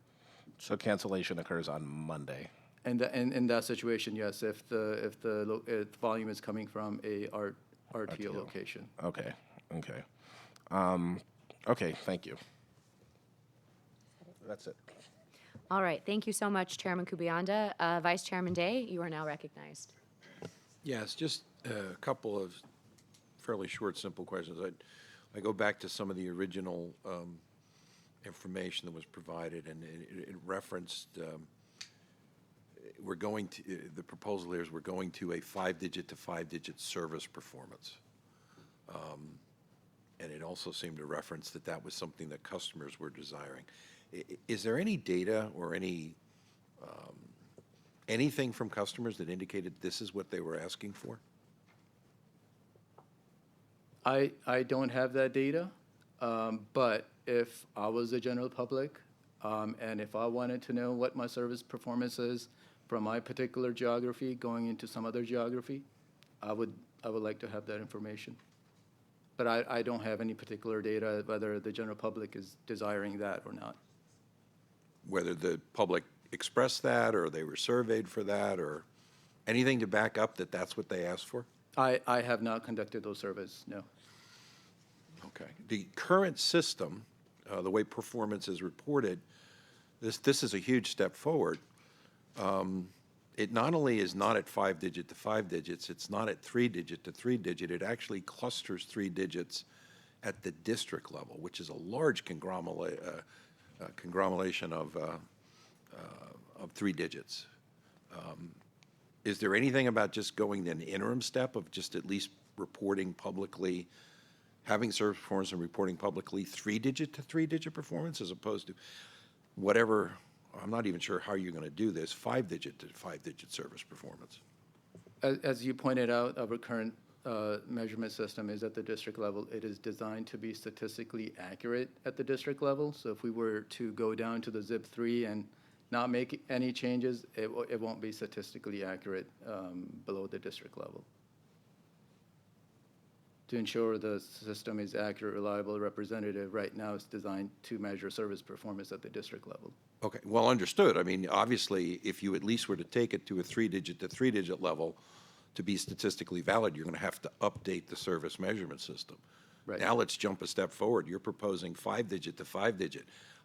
Speaker 2: So cancellation occurs on Monday.
Speaker 14: And in that situation, yes, if the volume is coming from a RTO location.
Speaker 2: Okay. Okay, thank you. That's it.
Speaker 1: All right, thank you so much, Chairman Kubianda. Vice Chairman Day, you are now recognized.
Speaker 3: Yes, just a couple of fairly short, simple questions. I go back to some of the original information that was provided, and it referenced the proposal here is we're going to a 5-digit to 5-digit service performance. And it also seemed to reference that was something that customers were desiring. Is there any data or anything from customers that indicated this is what they were asking for?
Speaker 14: I don't have that data, but if I was the general public, and if I wanted to know what my service performance is from my particular geography going into some other geography, I would like to have that information. But I don't have any particular data whether the general public is desiring that or not.
Speaker 3: Whether the public expressed that, or they were surveyed for that, or anything to back up that that's what they asked for?
Speaker 14: I have not conducted those surveys, no.
Speaker 3: Okay. The current system, the way performance is reported, this is a huge step forward, It not only is not at 5-digit to 5 digits, it's not at 3-digit to 3-digit. It actually clusters 3 digits at the district level, which is a large conglomeration of 3 digits. Is there anything about just going an interim step of just at least reporting publicly, having service performance and reporting publicly 3-digit to 3-digit performance as opposed to whatever, I'm not even sure how you're going to do this, 5-digit to 5-digit service performance?
Speaker 14: As you pointed out, our current measurement system is at the district level. It is designed to be statistically accurate at the district level. So if we were to go down to the zip 3 and not make any changes, it won't be statistically accurate below the district level. To ensure the system is accurate, reliable, representative, right now it's designed to measure service performance at the district level.
Speaker 3: Okay, well understood. I mean, obviously, if you at least were to take it to a 3-digit to 3-digit level to be statistically valid, you're going to have to update the service measurement system.
Speaker 14: Right.
Speaker 3: Now let's jump a step forward. You're proposing 5-digit to 5-digit.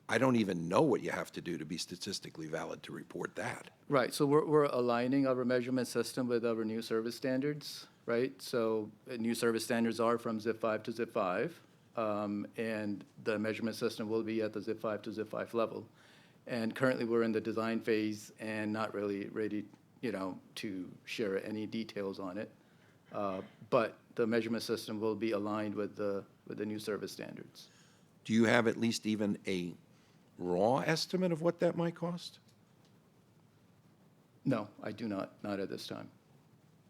Speaker 3: I don't even know what you have to do to be statistically valid to report that.
Speaker 14: Right, so we're aligning our measurement system with our new service standards, right? So new service standards are from zip 5 to zip 5, and the measurement system will be at the zip 5 to zip 5 level. And currently we're in the design phase and not really ready, to share any details on it. But the measurement system will be aligned with the new service standards.
Speaker 3: Do you have at least even a raw estimate of what that might cost?
Speaker 14: No, I do not at this time.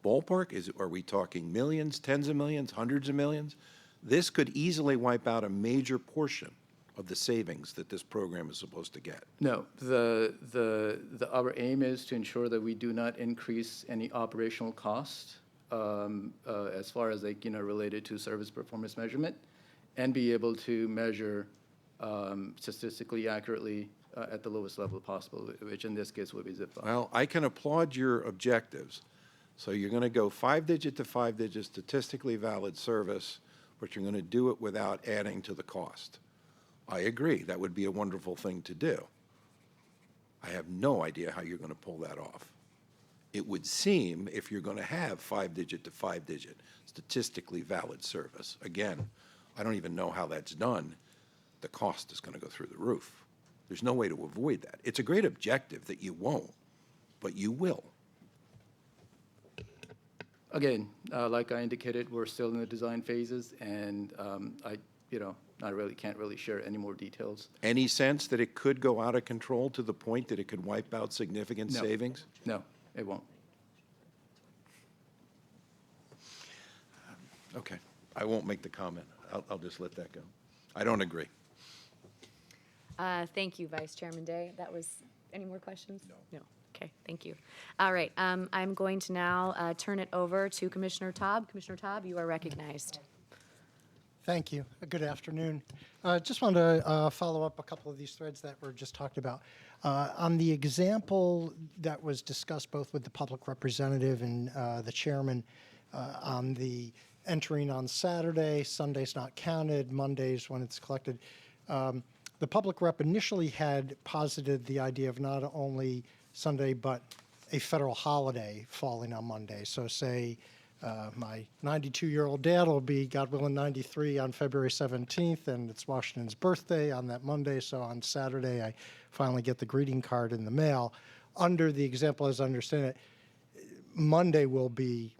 Speaker 3: Ballpark? Are we talking millions, tens of millions, hundreds of millions? This could easily wipe out a major portion of the savings that this program is supposed to get.
Speaker 14: No, our aim is to ensure that we do not increase any operational cost as far as related to service performance measurement, and be able to measure statistically accurately at the lowest level possible, which in this case would be zip 5.
Speaker 3: Well, I can applaud your objectives. So you're going to go 5-digit to 5-digit statistically valid service, but you're going to do it without adding to the cost. I agree. That would be a wonderful thing to do. I have no idea how you're going to pull that off. It would seem if you're going to have 5-digit to 5-digit statistically valid service, again, I don't even know how that's done, the cost is going to go through the roof. There's no way to avoid that. It's a great objective that you won't, but you will.
Speaker 14: Again, like I indicated, we're still in the design phases, and I really can't really share any more details.
Speaker 3: Any sense that it could go out of control to the point that it could wipe out significant
Speaker 14: No.
Speaker 3: savings?
Speaker 14: No, it won't.
Speaker 3: Okay, I won't make the comment. I'll just let that go. I don't agree.
Speaker 1: Thank you, Vice Chairman Day. Any more questions? No. Okay, thank you. All right, I'm going to now turn it over to Commissioner Taub. Commissioner Taub, you are recognized.
Speaker 4: Thank you. Good afternoon. Just wanted to follow up a couple of these threads that were just talked about. On the example that was discussed both with the public representative and the chairman on the entering on Saturday, Sundays not counted, Mondays when it's collected, the public rep initially had posited the idea of not only Sunday but a federal holiday falling on Monday. So say my 92-year-old dad will be, God willing, 93 on February 17th, and it's Washington's birthday on that Monday, so on Saturday I finally get the greeting card in the mail. Under the example, as I understand it, Monday will be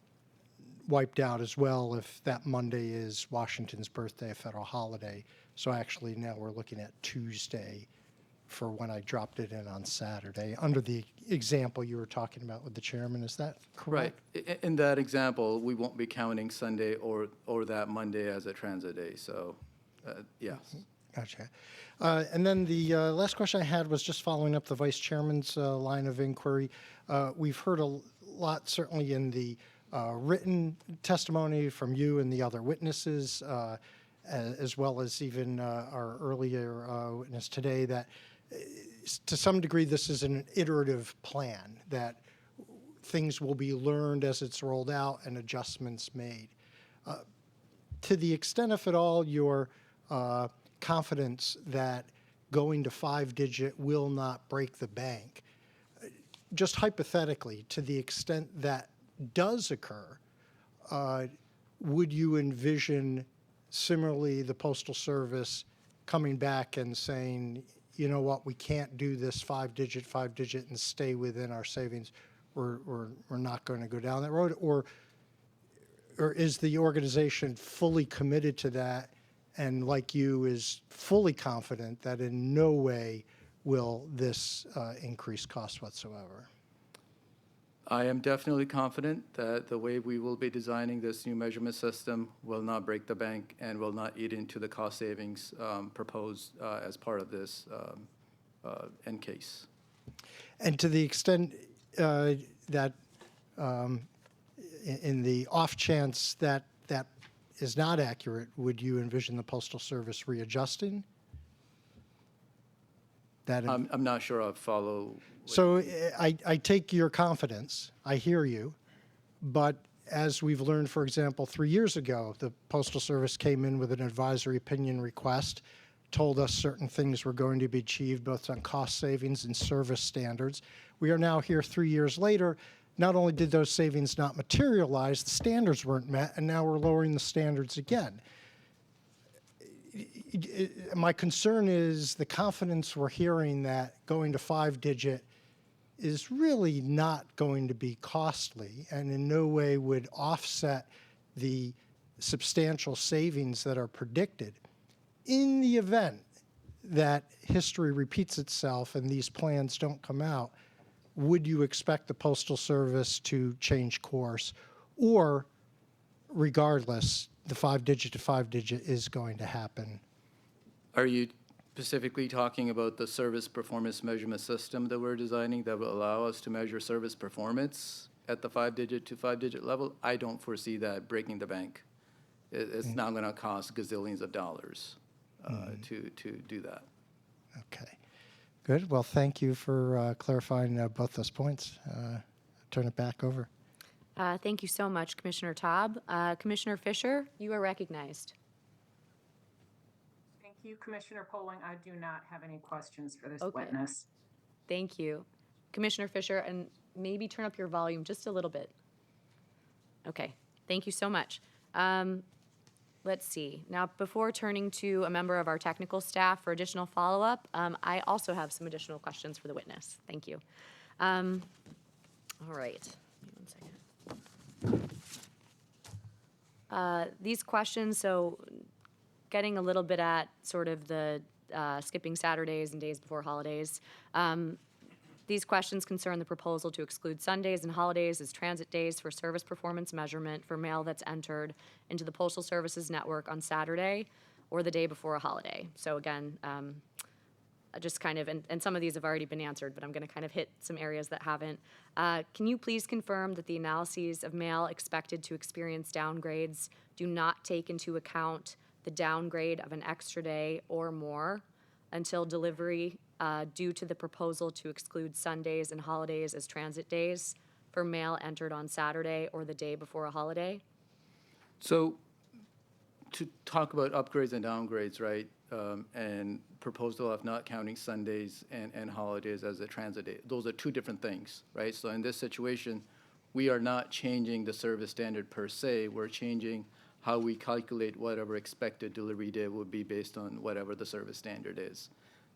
Speaker 4: wiped out as well if that Monday is Washington's birthday, a federal holiday. So actually now we're looking at Tuesday for when I dropped it in on Saturday, under the example you were talking about with the chairman. Is that correct?
Speaker 14: Right. In that example, we won't be counting Sunday or that Monday as a transit day. So, yes.
Speaker 4: Gotcha. And then the last question I had was just following up the vice chairman's line of inquiry. We've heard a lot, certainly in the written testimony from you and the other witnesses, as well as even our earlier witness today, that to some degree this is an iterative plan, that things will be learned as it's rolled out and adjustments made. To the extent, if at all, your confidence that going to 5-digit will not break the bank, just hypothetically, to the extent that does occur, would you envision similarly the Postal Service coming back and saying, you know what, we can't do this five digit and stay within our savings? We're not going to go down that road? Or is the organization fully committed to that and, like you, is fully confident that in no way will this increase cost whatsoever?
Speaker 14: I am definitely confident that the way we will be designing this new measurement system will not break the bank and will not eat into the cost savings proposed as part of this end case.
Speaker 4: And to the extent that in the off chance that that is not accurate, would you envision the Postal Service readjusting?
Speaker 14: I'm not sure I follow.
Speaker 4: So I take your confidence. I hear you. But as we've learned, for example, 3 years ago, the Postal Service came in with an advisory opinion request, told us certain things were going to be achieved both on cost savings and service standards. We are now here 3 years later. Not only did those savings not materialize, the standards weren't met, and now we're lowering the standards again. My concern is the confidence we're hearing that going to five digit is really not going to be costly and in no way would offset the substantial savings that are predicted. In the event that history repeats itself and these plans don't come out, would you expect the Postal Service to change course? Or, regardless, the five digit to five digit is going to happen?
Speaker 14: Are you specifically talking about the service performance measurement system that we're designing that will allow us to measure service performance at the five digit to five digit level? I don't foresee that breaking the bank. It's not going to cost gazillions of dollars to do that.
Speaker 4: Okay. Good. Well, thank you for clarifying both those points. Turn it back over.
Speaker 1: Thank you so much, Commissioner Taub. Commissioner Fisher, you are recognized.
Speaker 5: Thank you, Commissioner Poling. I do not have any questions for this
Speaker 1: Okay.
Speaker 5: witness.
Speaker 1: Thank you. Commissioner Fisher, and maybe turn up your volume just a little bit. Okay. Thank you so much. Let's see. Now, before turning to a member of our technical staff for additional follow-up, I also have some additional questions for the witness. Thank you. All right. Give me 1 second. These questions, so getting a little bit at sort of the skipping Saturdays and days before holidays. These questions concern the proposal to exclude Sundays and holidays as transit days for service performance measurement for mail that's entered into the Postal Service's network on Saturday or the day before a holiday. So again, just kind of, and some of these have already been answered, but I'm going to kind of hit some areas that haven't. Can you please confirm that the analyses of mail expected to experience downgrades do not take into account the downgrade of an extra day or more until delivery due to the proposal to exclude Sundays and holidays as transit days for mail entered on Saturday or the day before a holiday?
Speaker 14: So to talk about upgrades and downgrades, right, and proposal of not counting Sundays and holidays as a transit day, those are two different things, right? So in this situation, we are not changing the service standard per se. We're changing how we calculate whatever expected delivery day would be based on whatever the service standard is.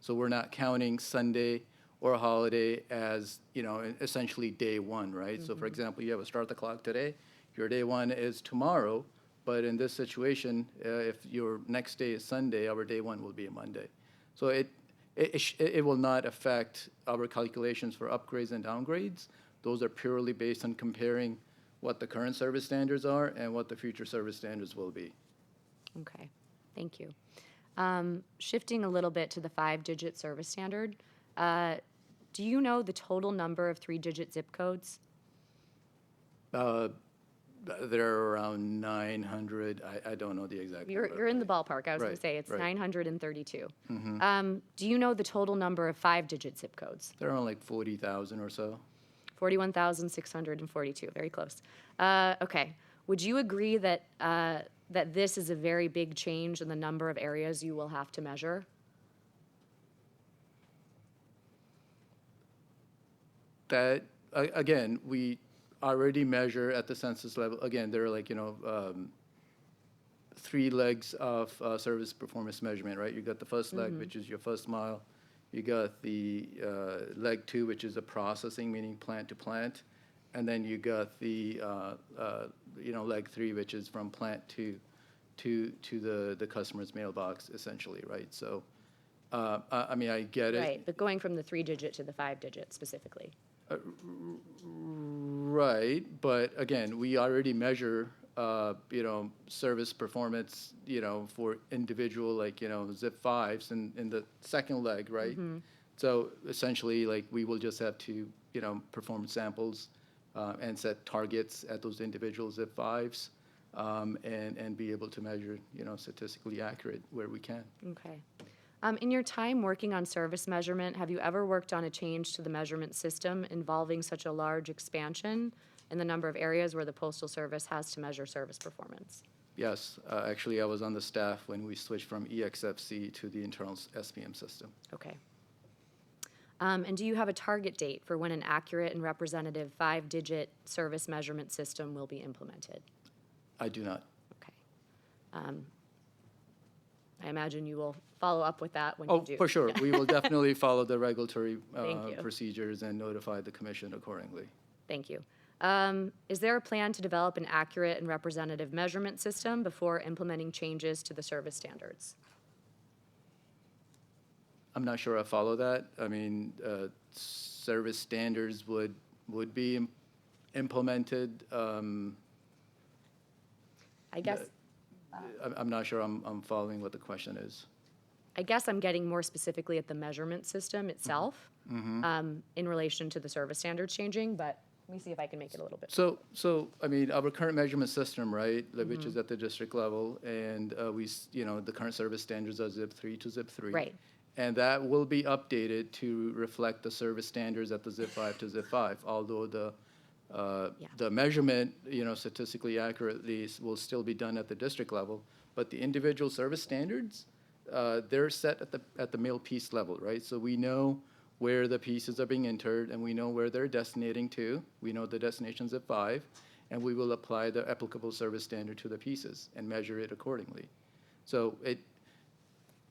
Speaker 14: So we're not counting Sunday or a holiday as, you know, essentially day one, right? Mm-hmm. So for example, you have a start the clock today, your day one is tomorrow, but in this situation, if your next day is Sunday, our day one will be a Monday. So it will not affect our calculations for upgrades and downgrades. Those are purely based on comparing what the current service standards are and what the future service standards will be.
Speaker 1: Okay, thank you. Shifting a little bit to the 5-digit service standard, do you know the total number of 3-digit zip codes?
Speaker 14: There are around 900. I don't know the exact number.
Speaker 1: You're in the ballpark. I was going to say it's 932. Mm-hmm. Do you know the total number of 5-digit zip codes?
Speaker 14: There are like 40,000 or so.
Speaker 1: 41,642. Very close. Okay. Would you agree that that this is a very big change in the number of areas you will have to measure?
Speaker 14: That, again, we already measure at the census level. Again, there are like, 3 legs of service performance measurement, right? You got the first leg, which is your first mile. You got the leg 2, which is the processing, meaning plant to plant. And then you got the, leg 3, which is from plant to the customer's mailbox, essentially, right? So, I mean, I get it.
Speaker 1: Right, but going from the 3-digit to the 5-digit specifically.
Speaker 14: Right, but again, we already measure, service performance, for individual, like, zip 5s in the second leg, right? So essentially, like, we will just have to, perform samples and set targets at those individual zip 5s and be able to measure, statistically accurate where we can.
Speaker 1: Okay. In your time working on service measurement, have you ever worked on a change to the measurement system involving such a large expansion in the number of areas where the Postal Service has to measure service performance?
Speaker 14: Yes, actually, I was on the staff when we switched from EXFC to the internal SPM system.
Speaker 1: Okay. And do you have a target date for when an accurate and representative 5-digit service measurement system will be implemented?
Speaker 14: I do not.
Speaker 1: Okay. I imagine you will follow up with that when
Speaker 14: Oh,
Speaker 1: you do.
Speaker 14: for sure.
Speaker 1: Yeah.
Speaker 14: We will definitely follow the regulatory
Speaker 1: Thank you.
Speaker 14: procedures and notify the commission accordingly.
Speaker 1: Thank you. Is there a plan to develop an accurate and representative measurement system before implementing changes to the service standards?
Speaker 14: I'm not sure I follow that. I mean, service standards would be implemented.
Speaker 1: I guess.
Speaker 14: I'm not sure I'm following what the question is.
Speaker 1: I guess I'm getting more specifically at the measurement system itself in relation to the service standards changing, but let me see if I can make it a little bit.
Speaker 14: So I mean, our current measurement system, right, which is at the district level, and the current service standards are zip 3 to zip 3.
Speaker 1: Right.
Speaker 14: And that will be updated to reflect the service standards at the zip 5 to zip 5, although the measurement, statistically accurately will still be done at the district level, but the individual service standards, they're set at the mail piece level, right? So we know where the pieces are being entered, and we know where they're destinating to. We know the destination's at 5, and we will apply the applicable service standard to the pieces and measure it accordingly. So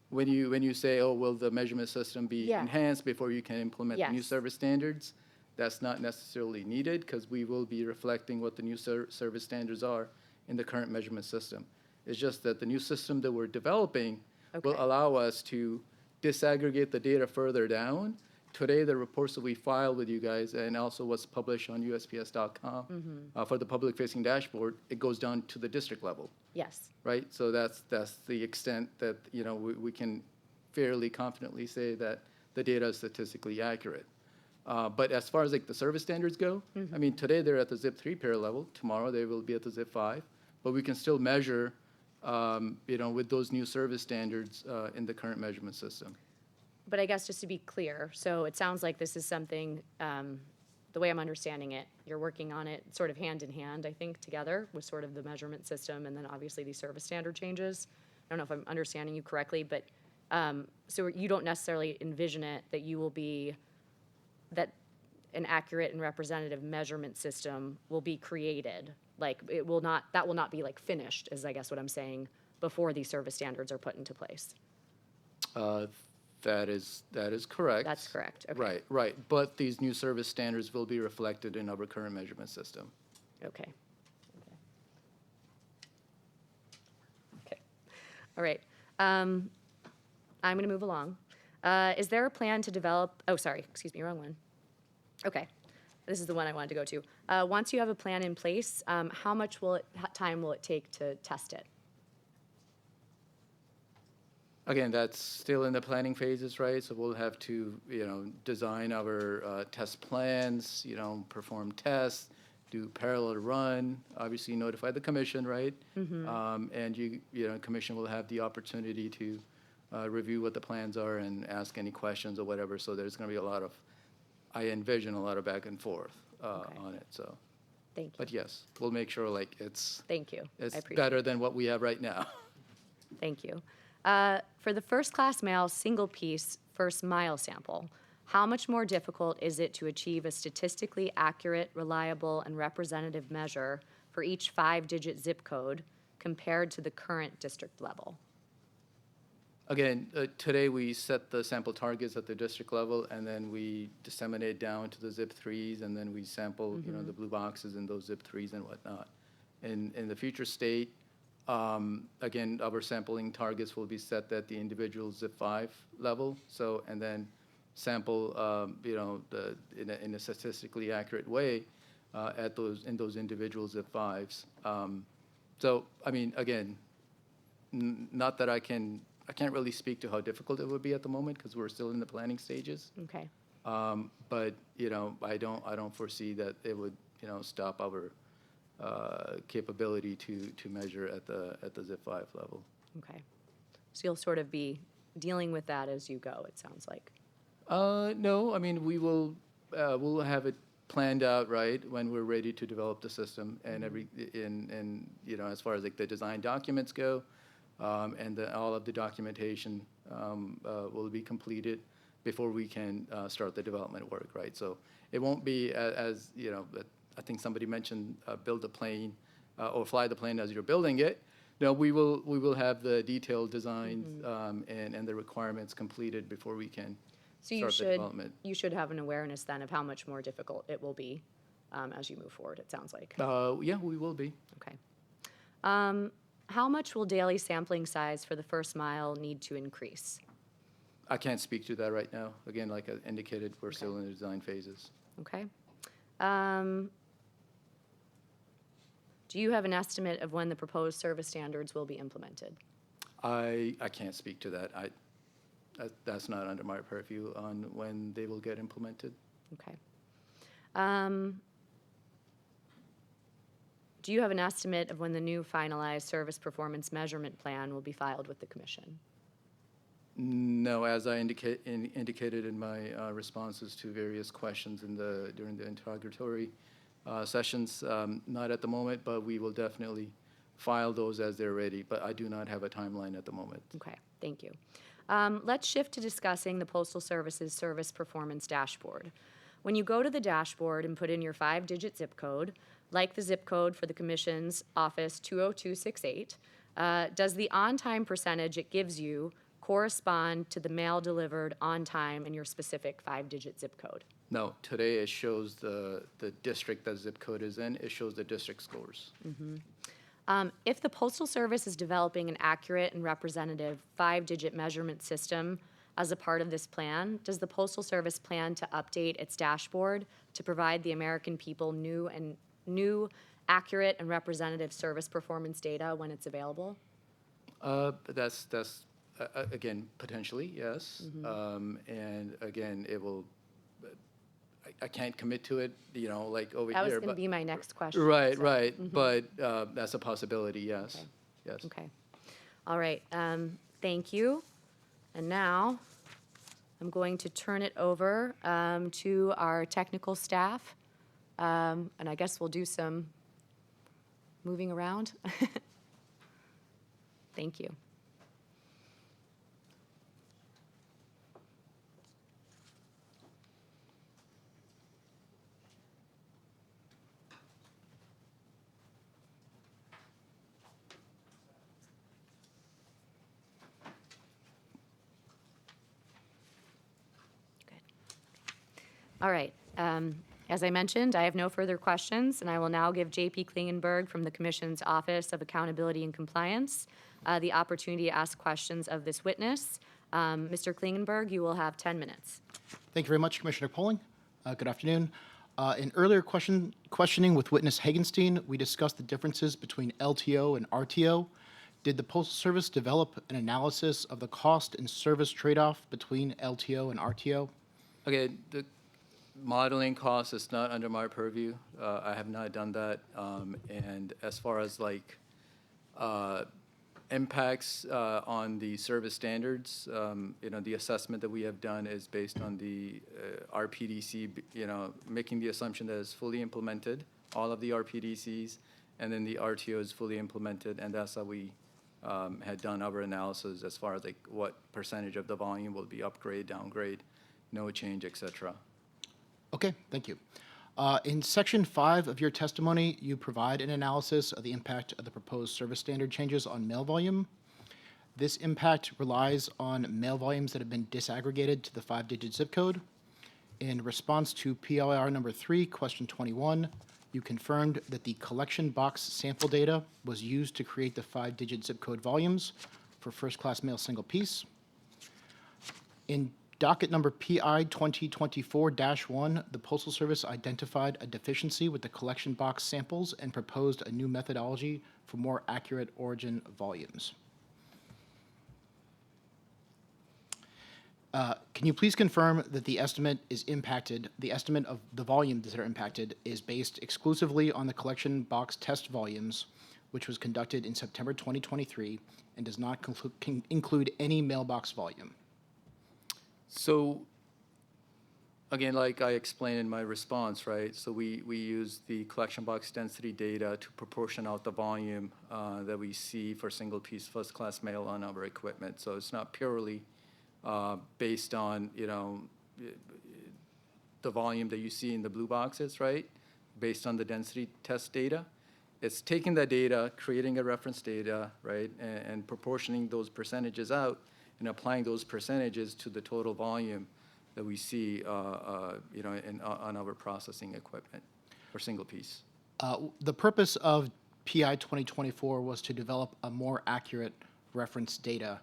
Speaker 14: when you say, oh, will the measurement system be enhanced before you can implement the new service standards, that's not necessarily needed because we will be reflecting what the new service standards are in the current measurement system. It's just that the new system that we're developing will allow us to disaggregate the data further down. Today, the reports that we file with you guys and also what's published on USPS.com for the public-facing dashboard, it goes down to the district level.
Speaker 1: Yes.
Speaker 14: Right? So that's the extent that, we can fairly confidently say that the data is statistically accurate. But as far as like the service standards go, I mean, today they're at the zip 3 pair level. Tomorrow they will be at the zip 5. But we can still measure, with those new service standards in the current measurement system.
Speaker 1: But I guess just to be clear, so it sounds like this is something, the way I'm understanding it, you're working on it sort of hand in hand, I think, together with sort of the measurement system and then obviously these service standard changes. I don't know if I'm understanding you correctly, but so you don't necessarily envision it that you will be, that an accurate and representative measurement system will be created. Like it will not, that will not be like finished, is I guess what I'm saying, before these service standards are put into place.
Speaker 14: That is correct.
Speaker 1: That's correct, okay.
Speaker 14: Right. But these new service standards will be reflected in our current measurement system.
Speaker 1: Okay. All right. I'm going to move along. Is there a plan to develop, oh, sorry, excuse me, wrong one. Okay. This is the one I wanted to go to. Once you have a plan in place, how much time will it take to test it?
Speaker 14: Again, that's still in the planning phases, right? So we'll have to, design our test plans, perform tests, do parallel run, obviously notify the commission, right? And commission will have the opportunity to review what the plans are and ask any questions or whatever. So there's going to be I envision a lot of back and forth on it. So,
Speaker 1: thank you.
Speaker 14: But yes, we'll make sure it's
Speaker 1: thank you.
Speaker 14: It's better than what we have right now.
Speaker 1: Thank you. For the first class mail single piece first mile sample, how much more difficult is it to achieve a statistically accurate, reliable, and representative measure for each 5-digit zip code compared to the current district level?
Speaker 14: Again, today we set the sample targets at the district level, and then we disseminate down to the zip 3s, and then we sample, you know, the blue boxes in those zip 3s and whatnot. In the future state, again, our sampling targets will be set at the individual zip 5 level. So, and then sample, you know, in a statistically accurate way in those individual zip 5s. So, I mean, again, not that I can't really speak to how difficult it would be at the moment because we're still in the planning stages.
Speaker 1: Okay.
Speaker 14: But, you know, I don't foresee that it would, you know, stop our capability to measure at the zip 5 level.
Speaker 1: Okay. So you'll sort of be dealing with that as you go, it sounds like.
Speaker 14: No, I mean, we'll have it planned out, right, when we're ready to develop the system and you know, as far as like the design documents go, and all of the documentation will be completed before we can start the development work, right? So it won't be as you know, I think somebody mentioned build a plane or fly the plane as you're building it. No, we will have the detailed designs and the requirements completed before we can start the development.
Speaker 1: You should have an awareness then of how much more difficult it will be as you move forward, it sounds like.
Speaker 14: Yeah, we will be.
Speaker 1: Okay. How much will daily sampling size for the first mile need to increase?
Speaker 14: I can't speak to that right now. Again, like I indicated, we're still in the design phases.
Speaker 1: Okay. Do you have an estimate of when the proposed service standards will be implemented?
Speaker 14: I can't speak to that. That's not under my purview on when they will get implemented.
Speaker 1: Okay. Do you have an estimate of when the new finalized service performance measurement plan will be filed with the commission?
Speaker 14: No, as I indicated in my responses to various questions during the interrogatory sessions, not at the moment, but we will definitely file those as they're ready. But I do not have a timeline at the moment.
Speaker 1: Okay, thank you. Let's shift to discussing the Postal Service's service performance dashboard. When you go to the dashboard and put in your 5-digit zip code, like the zip code for the Commission's Office 20268, does the on-time percentage it gives you correspond to the mail delivered on time in your specific 5-digit zip code?
Speaker 14: No, today it shows the district that zip code is in. It shows the district scores.
Speaker 1: If the Postal Service is developing an accurate and representative 5-digit measurement system as a part of this plan, does the Postal Service plan to update its dashboard to provide the American people new, accurate, and representative service performance data when it's available?
Speaker 14: That's again, potentially, yes. And again, it will, I can't commit to it, you know, like over
Speaker 1: That was
Speaker 14: here.
Speaker 1: going to be my next question.
Speaker 14: Right,
Speaker 1: so-
Speaker 14: right. But that's a possibility, yes.
Speaker 1: Okay.
Speaker 14: Yes.
Speaker 1: Okay. All right. Thank you. And now I'm going to turn it over to our technical staff. And I guess we'll do some moving around. Thank you. All right. As I mentioned, I have no further questions, and I will now give J.P. Klingenberg from the Commission's Office of Accountability and Compliance the opportunity to ask questions of this witness. Mr. Klingenberg, you will have 10 minutes.
Speaker 12: Thank you very much, Commissioner Polling. Good afternoon. In earlier questioning with witness Hagenstein, we discussed the differences between LTO and RTO. Did the Postal Service develop an analysis of the cost and service trade-off between LTO and RTO?
Speaker 14: Okay, the modeling cost is not under my purview. I have not done that. And as far as like impacts on the service standards, you know, the assessment that we have done is based on the RPDC, you know, making the assumption that it's fully implemented, all of the RPDCs, and then the RTO is fully implemented, and that's how we had done our analysis as far as like what percentage of the volume will be upgrade, downgrade, no change, et cetera.
Speaker 12: Okay, thank you. In section 5 of your testimony, you provide an analysis of the impact of the proposed service standard changes on mail volume. This impact relies on mail volumes that have been disaggregated to the 5-digit zip code. In response to PLR number 3, question 21, you confirmed that the collection box sample data was used to create the 5-digit zip code volumes for first-class mail single piece. In docket number PI 2024-1, the Postal Service identified a deficiency with the collection box samples and proposed a new methodology for more accurate origin volumes. Can you please confirm that the estimate of the volumes that are impacted is based exclusively on the collection box test volumes, which was conducted in September 2023, and does not include any mailbox volume?
Speaker 14: So, again, like I explained in my response, right? So we use the collection box density data to proportion out the volume that we see for single piece first-class mail on our equipment. So it's not purely based on, the volume that you see in the blue boxes, right? Based on the density test data. It's taking that data, creating a reference data, right, and proportioning those percentages out and applying those percentages to the total volume that we see, on our processing equipment for single piece.
Speaker 12: The purpose of PI 2024 was to develop a more accurate reference data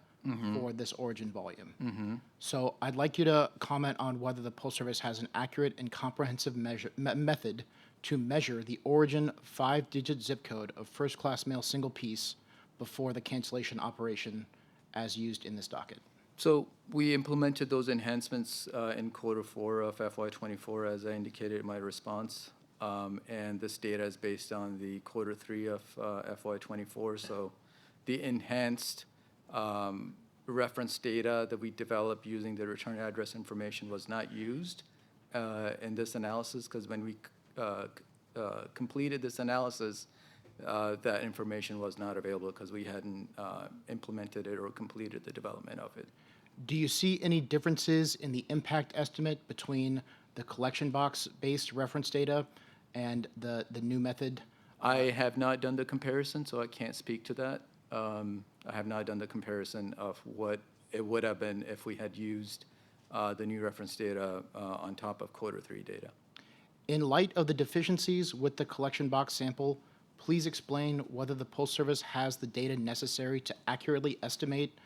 Speaker 12: for this origin volume. So I'd like you to comment on whether the Postal Service has an accurate and comprehensive method to measure the origin 5-digit zip code of first-class mail single piece before the cancellation operation as used in this docket.
Speaker 14: So we implemented those enhancements in quarter 4 of FY24, as I indicated in my response. And this data is based on the quarter 3 of FY24. So the enhanced reference data that we developed using the return address information was not used in this analysis, because when we completed this analysis, that information was not available because we hadn't implemented it or completed the development of it.
Speaker 12: Do you see any differences in the impact estimate between the collection box-based reference data and the new method?
Speaker 14: I have not done the comparison, so I can't speak to that. I have not done the comparison of what it would have been if we had used the new reference data on top of quarter 3 data.
Speaker 12: In light of the deficiencies with the collection box sample, please explain whether the Postal Service has the data necessary to accurately estimate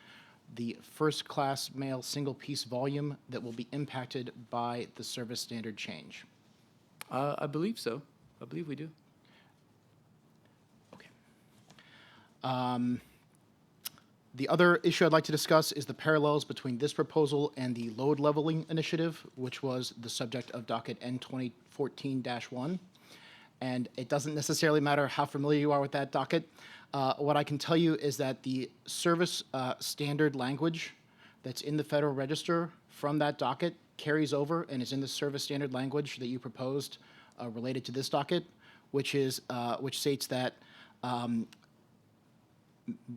Speaker 12: the first-class mail single-piece volume that will be impacted by the service standard change.
Speaker 14: I believe so. I believe we do.
Speaker 12: Okay. The other issue I'd like to discuss is the parallels between this proposal and the load leveling initiative, which was the subject of docket N2024-1. And it doesn't necessarily matter how familiar you are with that docket. What I can tell you is that the service standard language that's in the Federal Register from that docket carries over and is in the service standard language that you proposed related to this docket, which states that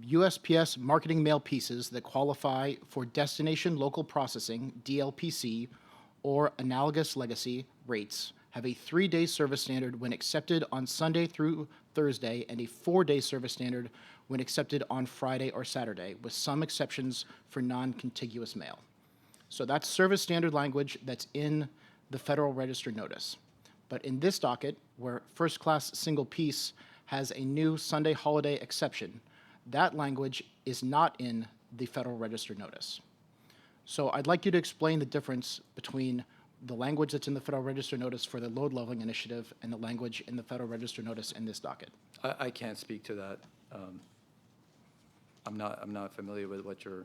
Speaker 12: USPS marketing mail pieces that qualify for destination local processing, DLPC, or analogous legacy rates have a 3-day service standard when accepted on Sunday through Thursday and a 4-day service standard when accepted on Friday or Saturday, with some exceptions for non-contiguous mail. So that's service standard language that's in the Federal Register notice. But in this docket, where first-class single piece has a new Sunday holiday exception, that language is not in the Federal Register notice. So I'd like you to explain the difference between the language that's in the Federal Register notice for the load leveling initiative and the language in the Federal Register notice in this docket.
Speaker 14: I can't speak to that. I'm not familiar with what you're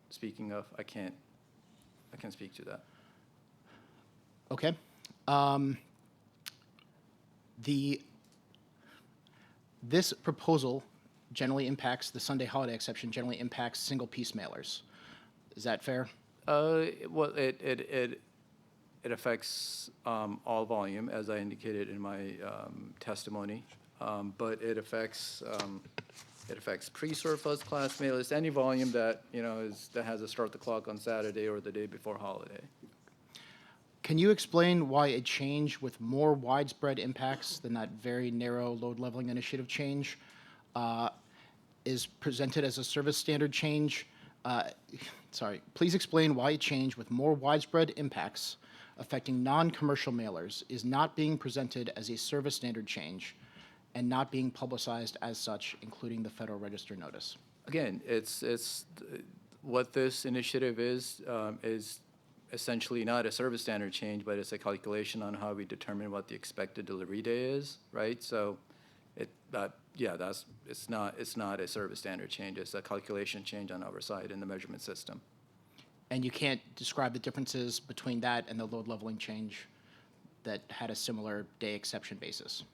Speaker 14: speaking of. I can't speak to that.
Speaker 12: Okay. This proposal generally impacts, the Sunday holiday exception generally impacts single piece mailers. Is that fair?
Speaker 14: Well, it affects all volume, as I indicated in my testimony, but it affects pre-serve first class mailers, any volume that that has a start the clock on Saturday or the day before holiday.
Speaker 12: Can you explain why a change with more widespread impacts than that very narrow load leveling initiative change is presented as a service standard change? Please explain why a change with more widespread impacts affecting non-commercial mailers is not being presented as a service standard change and not being publicized as such, including the Federal Register notice.
Speaker 14: Again, it's what this initiative is essentially not a service standard change, but it's a calculation on how we determine what the expected delivery day is, right? So it's not a service standard change. It's a calculation change on our side in the measurement system.
Speaker 12: And you can't describe the differences between that and the load leveling change that had a similar day exception basis?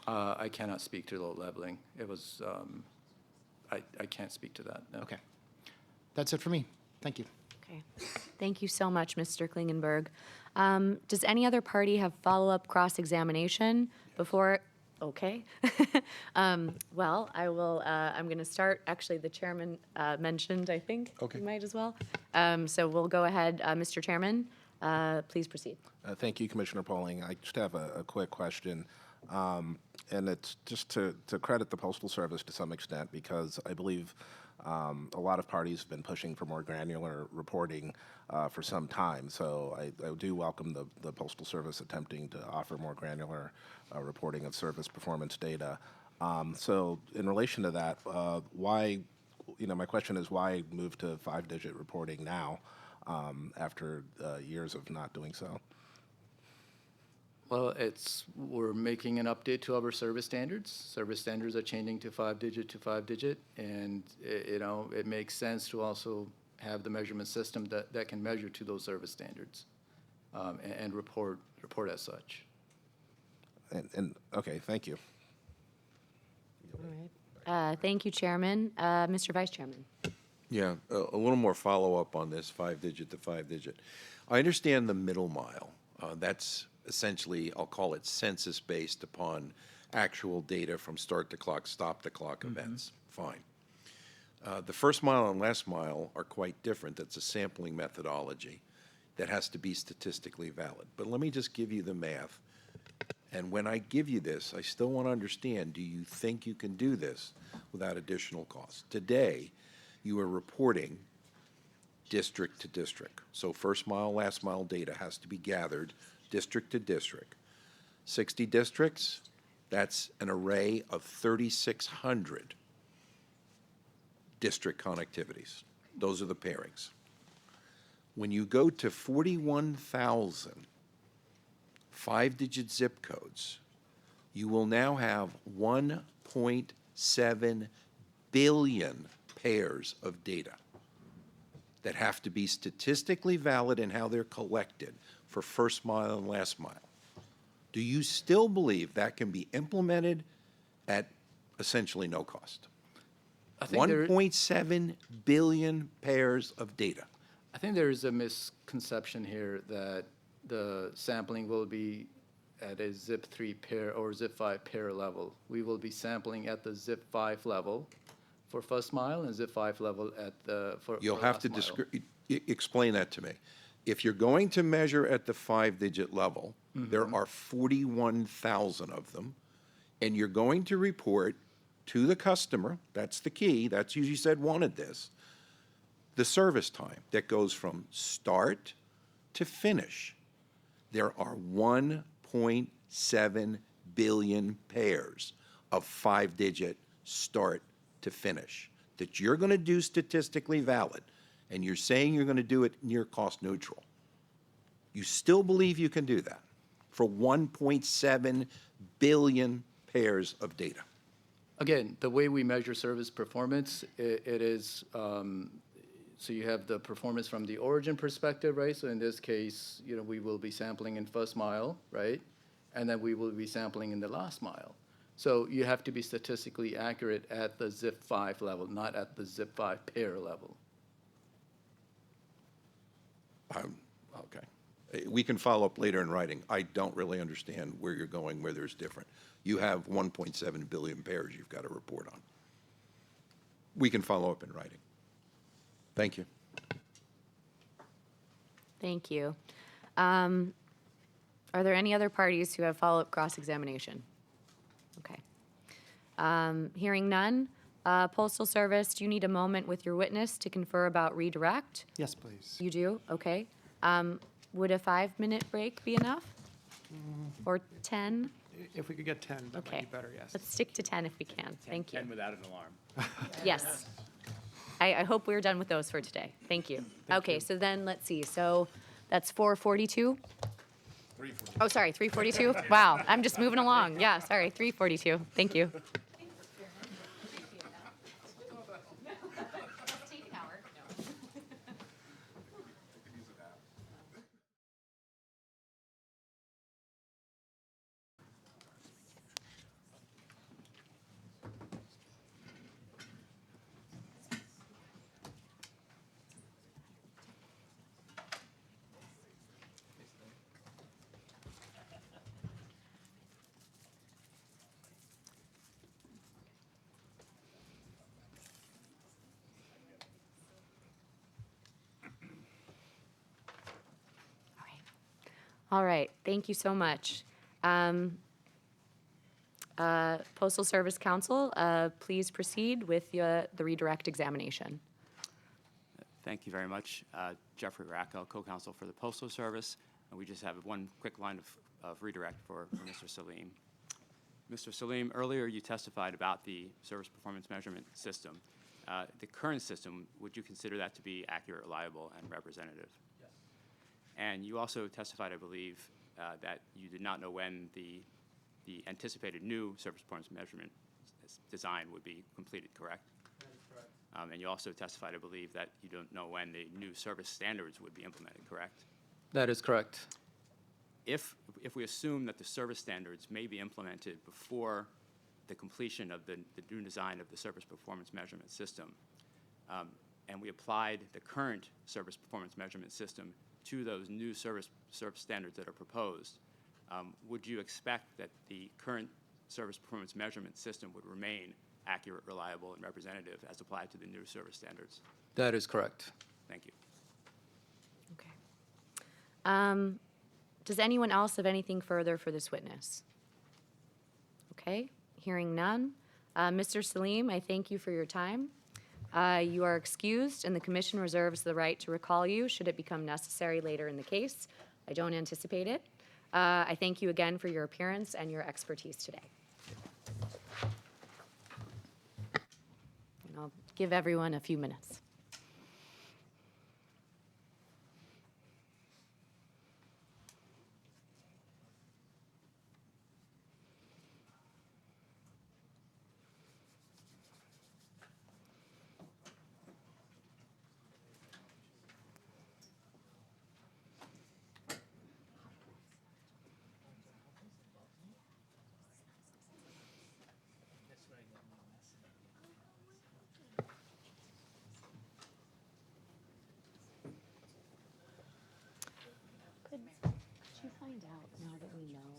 Speaker 14: I cannot speak to load leveling. It was, I can't speak to that, no.
Speaker 12: Okay. That's it for me. Thank you.
Speaker 1: Okay. Thank you so much, Mr. Klingenberg. Does any other party have follow-up cross-examination before? Okay. Well, I will, I'm going to start, actually, the chairman mentioned, I think.
Speaker 2: Okay.
Speaker 1: You might as well. So we'll go ahead. Mr. Chairman, please proceed.
Speaker 2: Thank you, Commissioner Polling. I just have a quick question. And it's just to credit the Postal Service to some extent, because I believe a lot of parties have been pushing for more granular reporting for some time. So I do welcome the Postal Service attempting to offer more granular reporting of service performance data. So in relation to that, why, my question is why move to 5-digit reporting now after years of not doing so?
Speaker 14: Well, we're making an update to our service standards. Service standards are changing to 5-digit, and it makes sense to also have the measurement system that can measure to those service standards and report as such.
Speaker 2: And okay, thank you.
Speaker 1: All right. Thank you, Chairman. Mr. Vice Chairman.
Speaker 3: Yeah, a little more follow-up on this 5-digit to 5-digit. I understand the middle mile. That's essentially, I'll call it census-based upon actual data from start-the-clock, stop-the-clock events. Fine. The first mile and last mile are quite different. That's a sampling methodology that has to be statistically valid. But let me just give you the math. And when I give you this, I still want to understand, do you think you can do this without additional costs? Today, you are reporting district to district. So first mile, last mile data has to be gathered district to district. 60 districts, that's an array of 3,600 district connectivities. Those are the pairings. When you go to 41,000 5-digit zip codes, you will now have 1.7 billion pairs of data that have to be statistically valid in how they're collected for first mile and last mile. Do you still believe that can be implemented at essentially no cost?
Speaker 14: I think
Speaker 3: 1.7 billion pairs of data.
Speaker 14: I think there is a misconception here that the sampling will be at a zip 3 pair or zip 5 pair level. We will be sampling at the zip 5 level for first mile and zip 5 level at the for
Speaker 3: You'll
Speaker 14: for
Speaker 3: have to
Speaker 14: last mile.
Speaker 3: explain that to me. If you're going to measure at the 5-digit level, there are 41,000 of them, and you're going to report to the customer, that's the key, that's you said wanted this, the service time that goes from start to finish. There are 1.7 billion pairs of 5-digit start to finish that you're going to do statistically valid, and you're saying you're going to do it near cost neutral. You still believe you can do that for 1.7 billion pairs of data?
Speaker 14: Again, the way we measure service performance, it is, so you have the performance from the origin perspective, right? So in this case, we will be sampling in first mile, right? And then we will be sampling in the last mile. So you have to be statistically accurate at the zip 5 level, not at the zip 5 pair level.
Speaker 3: Okay. We can follow up later in writing. I don't really understand where you're going, where there's different. You have 1.7 billion pairs you've got to report on. We can follow up in writing. Thank you.
Speaker 1: Thank you. Are there any other parties who have follow-up cross-examination? Okay. Hearing none. Postal Service, do you need a moment with your witness to confer about redirect?
Speaker 13: Yes, please.
Speaker 1: You do? Okay. Would a 5-minute break be enough? Or 10?
Speaker 13: If we could get 10, that might
Speaker 1: Okay.
Speaker 13: be better, yes.
Speaker 1: Let's stick to 10 if we can. Thank you.
Speaker 15: 10 without an alarm.
Speaker 1: Yes. I hope we're done with those for today. Thank you. Okay, so then, let's see. So that's 4:42? 3:42. Oh, sorry, 3:42? Wow, I'm just moving along. Yeah, sorry, 3:42. Thank you. All right, thank you so much. Postal Service Council, please proceed with the redirect examination.
Speaker 15: Thank you very much. Jeffrey Rackel, co-counsel for the Postal Service. And we just have one quick line of redirect for Mr. Salim. Mr. Salim, earlier you testified about the service performance measurement system. The current system, would you consider that to be accurate, reliable, and representative? Yes. And you also testified, I believe, that you did not know when the anticipated new service performance measurement design would be completed, correct?
Speaker 14: That is correct.
Speaker 15: And you also testified, I believe, that you don't know when the new service standards would be implemented, correct?
Speaker 14: That is correct.
Speaker 15: If we assume that the service standards may be implemented before the completion of the new design of the service performance measurement system, and we applied the current service performance measurement system to those new service standards that are proposed, would you expect that the current service performance measurement system would remain accurate, reliable, and representative as applied to the new service standards?
Speaker 14: That is correct.
Speaker 15: Thank you.
Speaker 1: Okay. Does anyone else have anything further for this witness? Okay, hearing none. Mr. Salim, I thank you for your time. You are excused, and the commission reserves the right to recall you should it become necessary later in the case. I don't anticipate it. I thank you again for your appearance and your expertise today. And I'll give everyone a few minutes. Could you find out, now that we know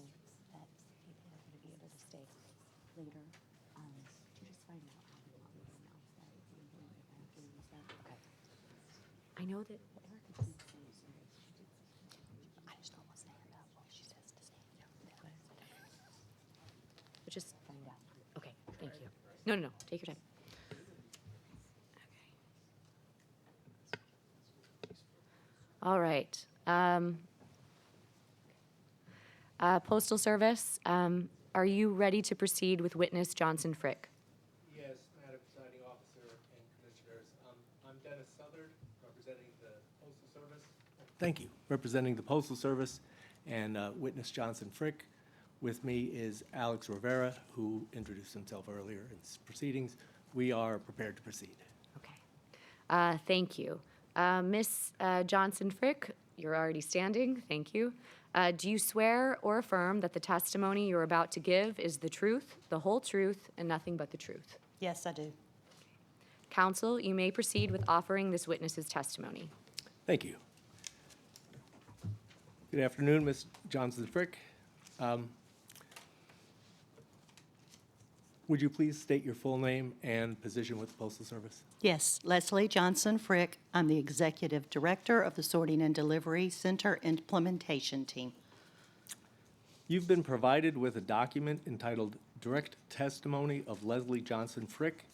Speaker 1: that people are going to be able to stay later, could you just find out how we want me to announce that? Okay. I know that Erica keeps saying, I just don't want to stand up while she says to stand. But just find out. Okay, thank you. No, take your time. Okay. All right. Postal Service, are you ready to proceed with witness Johnson Frick?
Speaker 16: Yes, Madam Presiding Officer and Commissioners. I'm Dennis Southard, representing the Postal Service. Thank you. Representing the Postal Service and witness Johnson Frick. With me is Alex Rivera, who introduced himself earlier in this proceedings. We are prepared to proceed.
Speaker 1: Okay. Thank you. Ms. Johnson Frick, you're already standing. Thank you. Do you swear or affirm that the testimony you're about to give is the truth, the whole truth, and nothing but the truth?
Speaker 17: Yes, I do.
Speaker 1: Counsel, you may proceed with offering this witness's testimony.
Speaker 16: Thank you. Good afternoon, Ms. Johnson Frick. Would you please state your full name and position with the Postal Service?
Speaker 17: Yes, Leslie Johnson Frick. I'm the Executive Director of the Sorting and Delivery Center Implementation Team.
Speaker 16: You've been provided with a document entitled Direct Testimony of Leslie Johnson Frick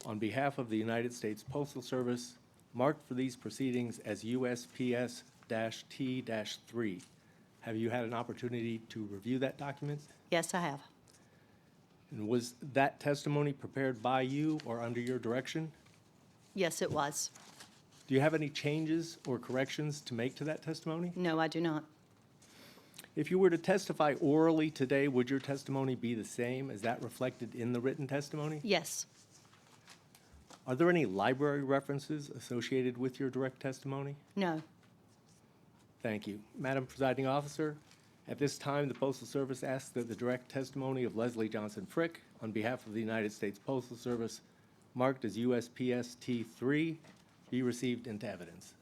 Speaker 16: on behalf of the United States Postal Service, marked for these proceedings as USPS-T-3. Have you had an opportunity to review that document?
Speaker 17: Yes, I have.
Speaker 16: And was that testimony prepared by you or under your direction?
Speaker 17: Yes, it was.
Speaker 16: Do you have any changes or corrections to make to that testimony?
Speaker 17: No, I do not.
Speaker 16: If you were to testify orally today, would your testimony be the same as that reflected in the written testimony?
Speaker 17: Yes.
Speaker 16: Are there any library references associated with your direct testimony?
Speaker 17: No.
Speaker 16: Thank you. Madam Presiding Officer, at this time, the Postal Service asks that the direct testimony of Leslie Johnson Frick on behalf of the United States Postal Service, marked as USPS T3, be received into evidence.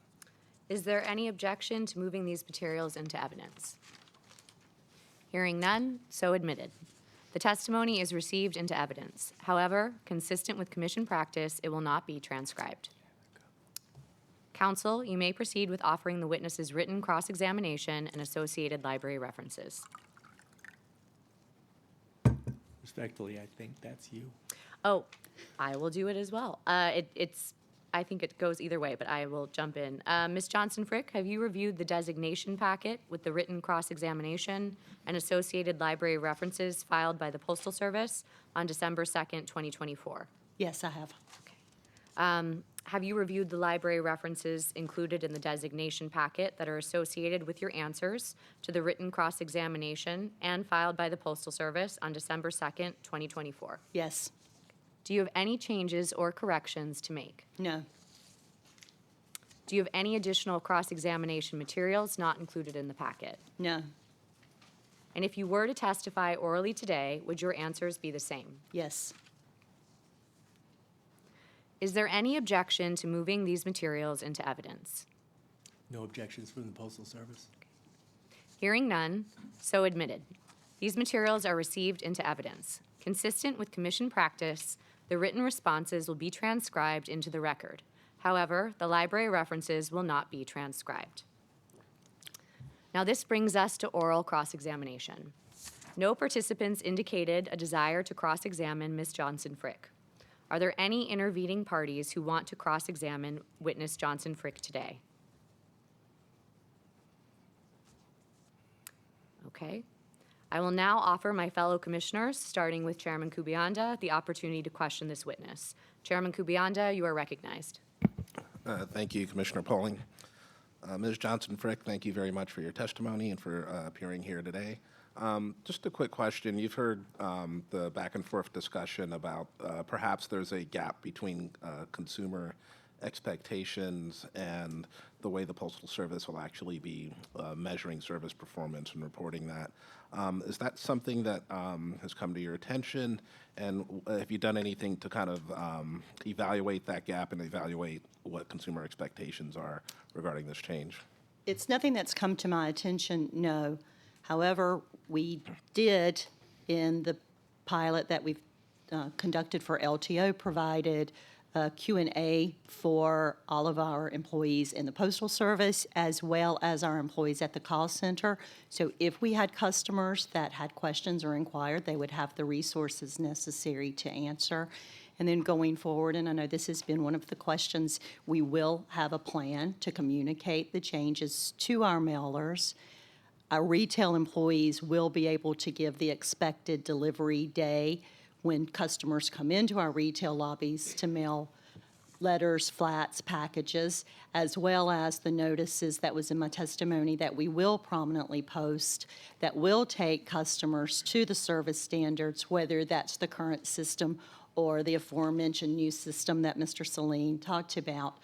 Speaker 1: Is there any objection to moving these materials into evidence? Hearing none, so admitted. The testimony is received into evidence. However, consistent with Commission practice, it will not be transcribed. Counsel, you may proceed with offering the witness's written cross-examination and associated library references.
Speaker 16: Respectfully, I think that's you.
Speaker 1: Oh, I will do it as well. I think it goes either way, but I will jump in. Ms. Johnson Frick, have you reviewed the designation packet with the written cross-examination and associated library references filed by the Postal Service on December 2nd, 2024?
Speaker 17: Yes, I have.
Speaker 1: Have you reviewed the library references included in the designation packet that are associated with your answers to the written cross-examination and filed by the Postal Service on December 2nd, 2024?
Speaker 17: Yes.
Speaker 1: Do you have any changes or corrections to make?
Speaker 17: No.
Speaker 1: Do you have any additional cross-examination materials not included in the packet?
Speaker 17: No.
Speaker 1: And if you were to testify orally today, would your answers be the same?
Speaker 17: Yes.
Speaker 1: Is there any objection to moving these materials into evidence?
Speaker 16: No objections from the Postal Service.
Speaker 1: Hearing none, so admitted. These materials are received into evidence. Consistent with Commission practice, the written responses will be transcribed into the record. However, the library references will not be transcribed. Now this brings us to oral cross-examination. No participants indicated a desire to cross-examine Ms. Johnson Frick. Are there any intervening parties who want to cross-examine witness Johnson Frick today? Okay. I will now offer my fellow commissioners, starting with Chairman Kubianda, the opportunity to question this witness. Chairman Kubianda, you are recognized.
Speaker 2: Thank you, Commissioner Polling. Ms. Johnson Frick, thank you very much for your testimony and for appearing here today. Just a quick question. You've heard the back and forth discussion about perhaps there's a gap between consumer expectations and the way the Postal Service will actually be measuring service performance and reporting that. Is that something that has come to your attention? And have you done anything to kind of evaluate that gap and evaluate what consumer expectations are regarding this change?
Speaker 17: It's nothing that's come to my attention, no. However, we did, in the pilot that we've conducted for LTO, provided Q&A for all of our employees in the Postal Service as well as our employees at the call center. So if we had customers that had questions or inquired, they would have the resources necessary to answer. And then going forward, and I know this has been one of the questions, we will have a plan to communicate the changes to our mailers. Our retail employees will be able to give the expected delivery day when customers come into our retail lobbies to mail letters, flats, packages, as well as the notices that was in my testimony that we will prominently post that will take customers to the service standards, whether that's the current system or the aforementioned new system that Mr. Saline talked about.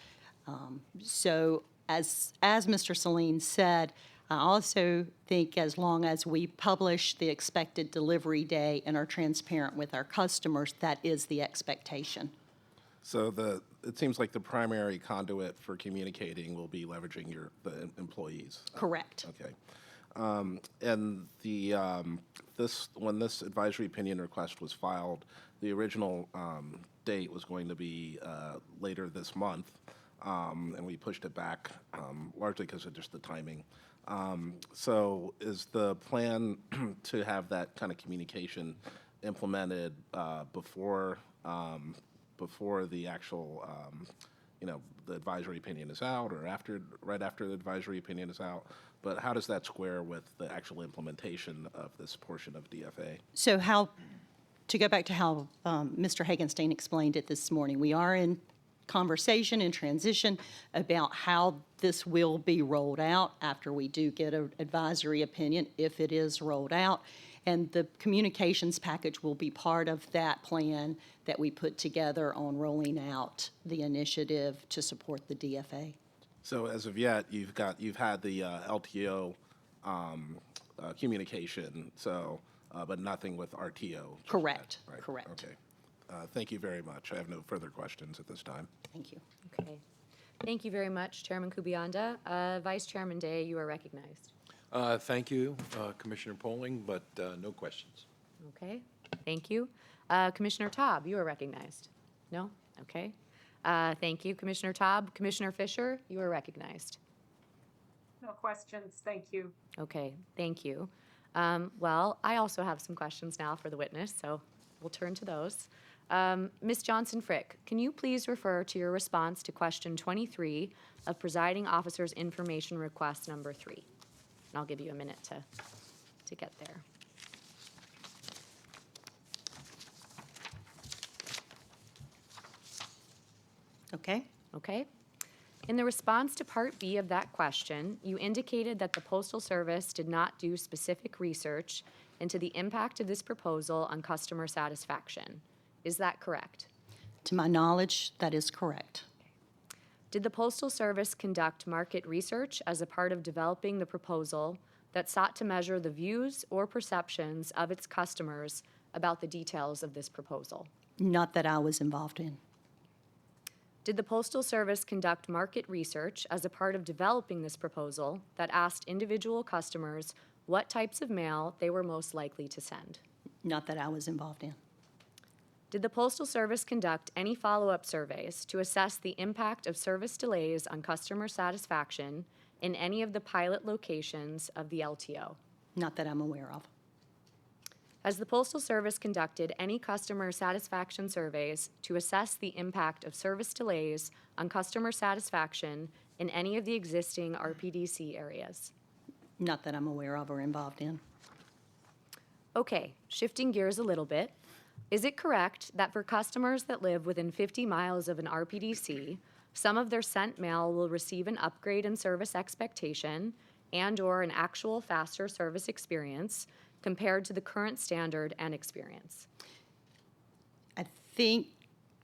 Speaker 17: So as Mr. Saline said, I also think as long as we publish the expected delivery day and are transparent with our customers, that is the expectation.
Speaker 2: So it seems like the primary conduit for communicating will be leveraging the employees.
Speaker 17: Correct.
Speaker 2: Okay. And when this advisory opinion request was filed, the original date was going to be later this month, and we pushed it back largely because of just the timing. So is the plan to have that kind of communication implemented before the actual, the advisory opinion is out, or right after the advisory opinion is out? But how does that square with the actual implementation of this portion of DFA?
Speaker 17: So to go back to how Mr. Hagenstein explained it this morning, we are in conversation and transition about how this will be rolled out after we do get an advisory opinion, if it is rolled out. And the communications package will be part of that plan that we put together on rolling out the initiative to support the DFA.
Speaker 2: So as of yet, you've had the LTO communication, so, but nothing with RTO?
Speaker 17: Correct,
Speaker 2: Right.
Speaker 17: correct.
Speaker 2: Okay. Thank you very much. I have no further questions at this time.
Speaker 17: Thank you.
Speaker 1: Okay. Thank you very much, Chairman Kubianda. Vice Chairman Day, you are recognized.
Speaker 3: Thank you, Commissioner Polling, but no questions.
Speaker 1: Okay, thank you. Commissioner Taub, you are recognized. No? Okay. Thank you, Commissioner Taub. Commissioner Fisher, you are recognized.
Speaker 5: No questions, thank you.
Speaker 1: Okay, thank you. Well, I also have some questions now for the witness, so we'll turn to those. Ms. Johnson-Frick, can you please refer to your response to question 23 of Presiding Officer's Information Request number 3? And I'll give you a minute to get there.
Speaker 17: Okay.
Speaker 1: Okay. In the response to Part B of that question, you indicated that the Postal Service did not do specific research into the impact of this proposal on customer satisfaction. Is that correct?
Speaker 17: To my knowledge, that is correct.
Speaker 1: Did the Postal Service conduct market research as a part of developing the proposal that sought to measure the views or perceptions of its customers about the details of this proposal?
Speaker 17: Not that I was involved in.
Speaker 1: Did the Postal Service conduct market research as a part of developing this proposal that asked individual customers what types of mail they were most likely to send?
Speaker 17: Not that I was involved in.
Speaker 1: Did the Postal Service conduct any follow-up surveys to assess the impact of service delays on customer satisfaction in any of the pilot locations of the LTO?
Speaker 17: Not that I'm aware of.
Speaker 1: Has the Postal Service conducted any customer satisfaction surveys to assess the impact of service delays on customer satisfaction in any of the existing RPDC areas?
Speaker 17: Not that I'm aware of or involved in.
Speaker 1: Okay, shifting gears a little bit. Is it correct that for customers that live within 50 miles of an RPDC, some of their sent mail will receive an upgrade in service expectation and/or an actual faster service experience compared to the current standard and experience?
Speaker 17: I think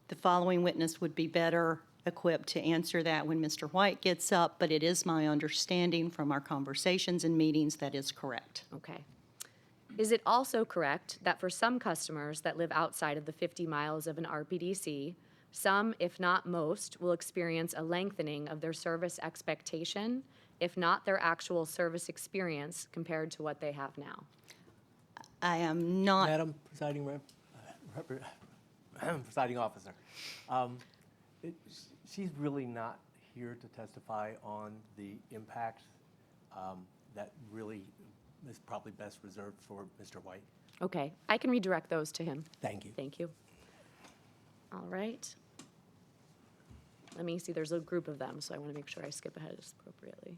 Speaker 17: the following witness would be better equipped to answer that when Mr. White gets up, but it is my understanding from our conversations and meetings that is correct.
Speaker 1: Okay. Is it also correct that for some customers that live outside of the 50 miles of an RPDC, some, if not most, will experience a lengthening of their service expectation, if not their actual service experience compared to what they have now?
Speaker 17: I am not.
Speaker 16: Madam Presiding Presiding Officer, she's really not here to testify on the impact. That really is probably best reserved for Mr. White.
Speaker 1: Okay, I can redirect those to him.
Speaker 16: Thank you.
Speaker 1: Thank you. All right. Let me see, there's a group of them, so I want to make sure I skip ahead appropriately.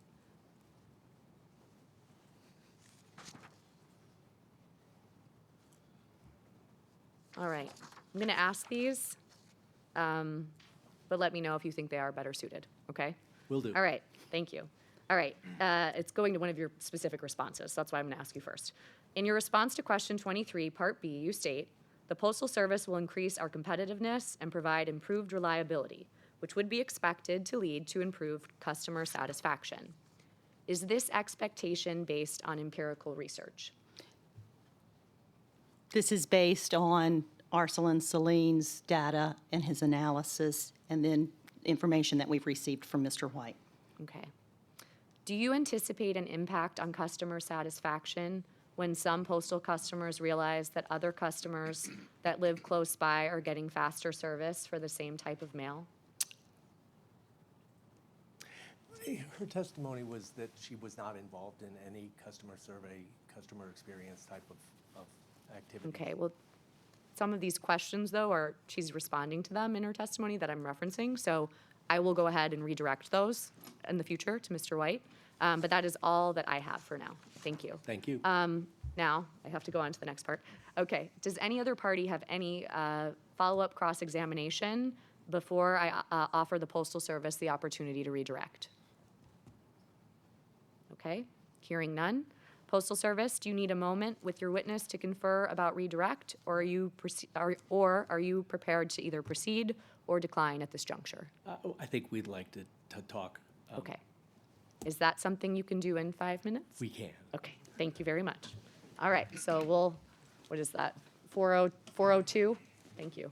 Speaker 1: All right, I'm going to ask these, but let me know if you think they are better suited, okay?
Speaker 16: Will do.
Speaker 1: All right, thank you. All right, it's going to one of your specific responses, so that's why I'm going to ask you first. In your response to question 23, Part B, you state, the Postal Service will increase our competitiveness and provide improved reliability, which would be expected to lead to improved customer satisfaction. Is this expectation based on empirical research?
Speaker 17: This is based on Arsalan Salim's data and his analysis, and then information that we've received from Mr. White.
Speaker 1: Okay. Do you anticipate an impact on customer satisfaction when some postal customers realize that other customers that live close by are getting faster service for the same type of mail?
Speaker 16: Her testimony was that she was not involved in any customer survey, customer experience type of activity.
Speaker 1: Okay, well, some of these questions, though, are, she's responding to them in her testimony that I'm referencing, so I will go ahead and redirect those in the future to Mr. White. But that is all that I have for now. Thank you.
Speaker 16: Thank you.
Speaker 1: Now, I have to go on to the next part. Okay, does any other party have any follow-up cross-examination before I offer the Postal Service the opportunity to redirect? Okay, hearing none. Postal Service, do you need a moment with your witness to confer about redirect, or are you prepared to either proceed or decline at this juncture?
Speaker 16: I think we'd like to talk.
Speaker 1: Okay. Is that something you can do in 5 minutes?
Speaker 16: We can.
Speaker 1: Okay, thank you very much. All right, so we'll, what is that, 4:02? Thank you.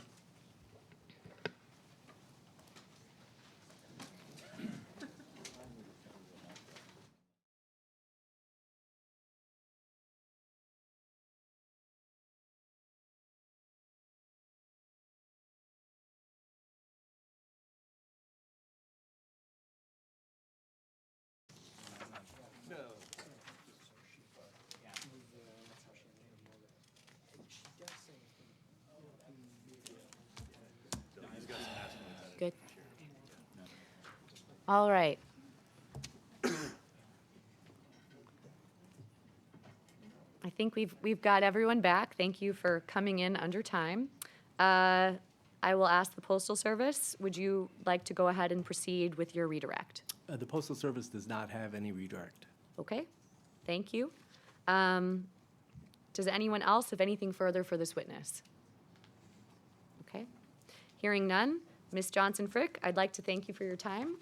Speaker 1: Good. All right. I think we've got everyone back. Thank you for coming in under time. I will ask the Postal Service, would you like to go ahead and proceed with your redirect?
Speaker 16: The Postal Service does not have any redirect.
Speaker 1: Okay, thank you. Does anyone else have anything further for this witness? Okay, hearing none. Ms. Johnson-Frick, I'd like to thank you for your time.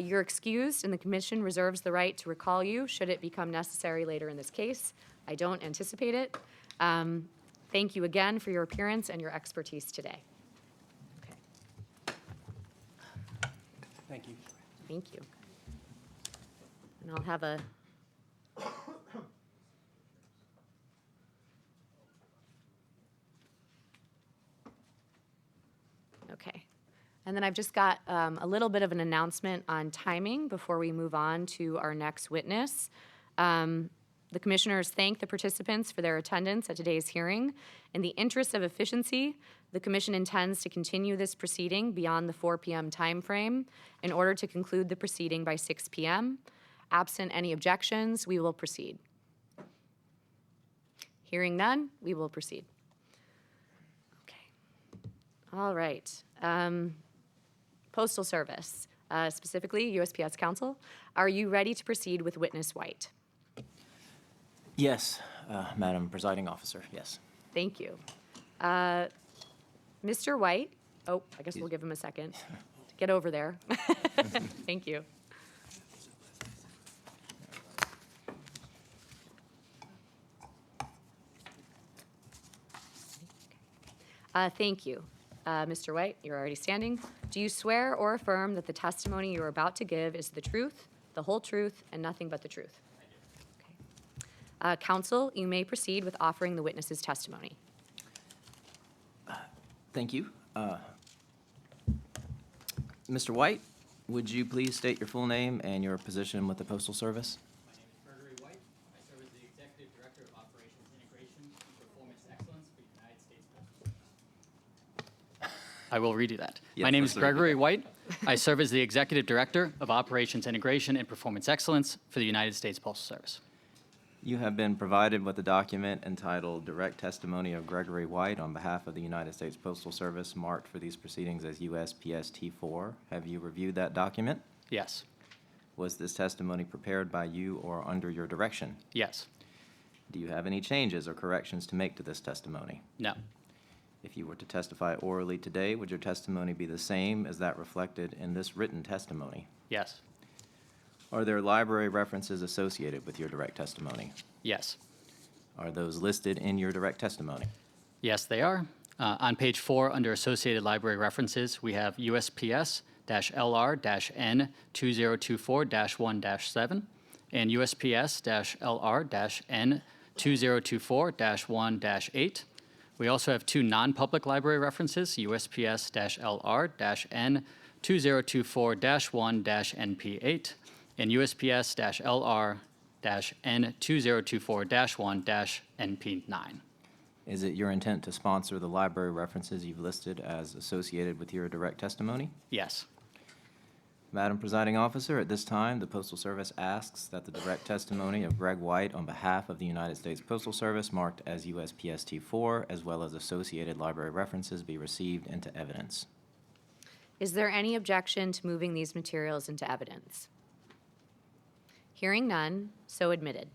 Speaker 1: You're excused, and the Commission reserves the right to recall you should it become necessary later in this case. I don't anticipate it. Thank you again for your appearance and your expertise today. Okay.
Speaker 16: Thank you.
Speaker 1: Thank you. And I'll have a okay. And then I've just got a little bit of an announcement on timing before we move on to our next witness. The Commissioners thank the participants for their attendance at today's hearing. In the interest of efficiency, the Commission intends to continue this proceeding beyond the 4 p.m. timeframe in order to conclude the proceeding by 6 p.m. Absent any objections, we will proceed. Hearing none, we will proceed. Okay. All right. Postal Service, specifically USPS Counsel, are you ready to proceed with Witness White?
Speaker 7: Yes, Madam Presiding Officer, yes.
Speaker 1: Thank you. Mr. White, oh, I guess we'll give him a second to get over there. Thank you. Thank you. Mr. White, you're already standing. Do you swear or affirm that the testimony you're about to give is the truth, the whole truth, and nothing but the truth? Okay. Counsel, you may proceed with offering the witness's testimony.
Speaker 7: Thank you. Mr. White, would you please state your full name and your position with the Postal Service?
Speaker 18: My name is Gregory White. I serve as the Executive Director of Operations Integration and Performance Excellence for the United States Postal Service. I will redo that.
Speaker 7: Yes,
Speaker 18: My name is
Speaker 7: proceed.
Speaker 18: Gregory White. I serve as the Executive Director of Operations Integration and Performance Excellence for the United States Postal Service.
Speaker 7: You have been provided with a document entitled Direct Testimony of Gregory White on behalf of the United States Postal Service, marked for these proceedings as USPS T4. Have you reviewed that document?
Speaker 18: Yes.
Speaker 7: Was this testimony prepared by you or under your direction?
Speaker 18: Yes.
Speaker 7: Do you have any changes or corrections to make to this testimony?
Speaker 18: No.
Speaker 7: If you were to testify orally today, would your testimony be the same as that reflected in this written testimony?
Speaker 18: Yes.
Speaker 7: Are there library references associated with your direct testimony?
Speaker 18: Yes.
Speaker 7: Are those listed in your direct testimony?
Speaker 18: Yes, they are. On page 4, under Associated Library References, we have USPS-LR-N2024-1-7 and USPS-LR-N2024-1-8. We also have 2 non-public library references, USPS-LR-N N2024-1-NP8 and USPS-LR-N2024-1-NP9.
Speaker 7: Is it your intent to sponsor the library references you've listed as associated with your direct testimony?
Speaker 18: Yes.
Speaker 7: Madam Presiding Officer, at this time, the Postal Service asks that the direct testimony of Greg White on behalf of the United States Postal Service marked as USPST4, as well as associated library references, be received into evidence.
Speaker 1: Is there any objection to moving these materials into evidence? Hearing none, so admitted.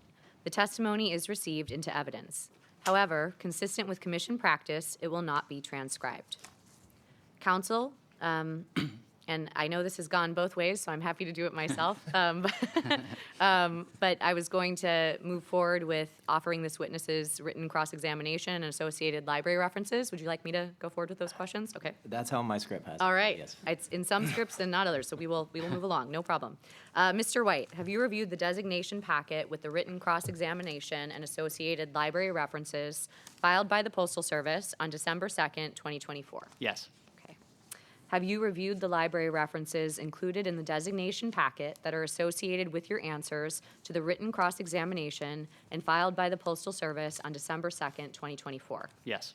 Speaker 1: The testimony is received into evidence. However, consistent with Commission practice, it will not be transcribed. Counsel, and I know this has gone both ways, so I'm happy to do it myself. But I was going to move forward with offering this witness's written cross-examination and associated library references. Would you like me to go forward with those questions? Okay.
Speaker 7: That's how my script has it.
Speaker 1: All right.
Speaker 7: Yes.
Speaker 1: It's in some scripts and not others, so we will move along. No problem. Mr. White, have you reviewed the designation packet with the written cross-examination and associated library references filed by the Postal Service on December 2nd, 2024?
Speaker 18: Yes.
Speaker 1: Have you reviewed the library references included in the designation packet that are associated with your answers to the written cross-examination and filed by the Postal Service on December 2nd, 2024?
Speaker 18: Yes.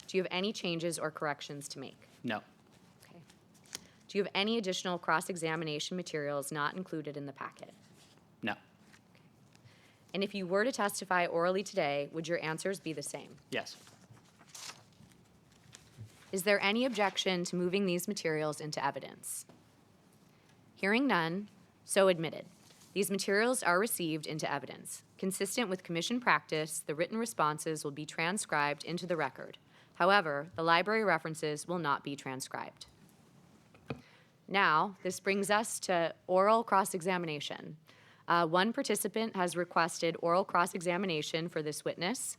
Speaker 1: Do you have any changes or corrections to make?
Speaker 18: No.
Speaker 1: Okay. Do you have any additional cross-examination materials not included in the packet?
Speaker 18: No.
Speaker 1: And if you were to testify orally today, would your answers be the same?
Speaker 18: Yes.
Speaker 1: Is there any objection to moving these materials into evidence? Hearing none, so admitted. These materials are received into evidence. Consistent with Commission practice, the written responses will be transcribed into the record. However, the library references will not be transcribed. Now, this brings us to oral cross-examination. One participant has requested oral cross-examination for this witness.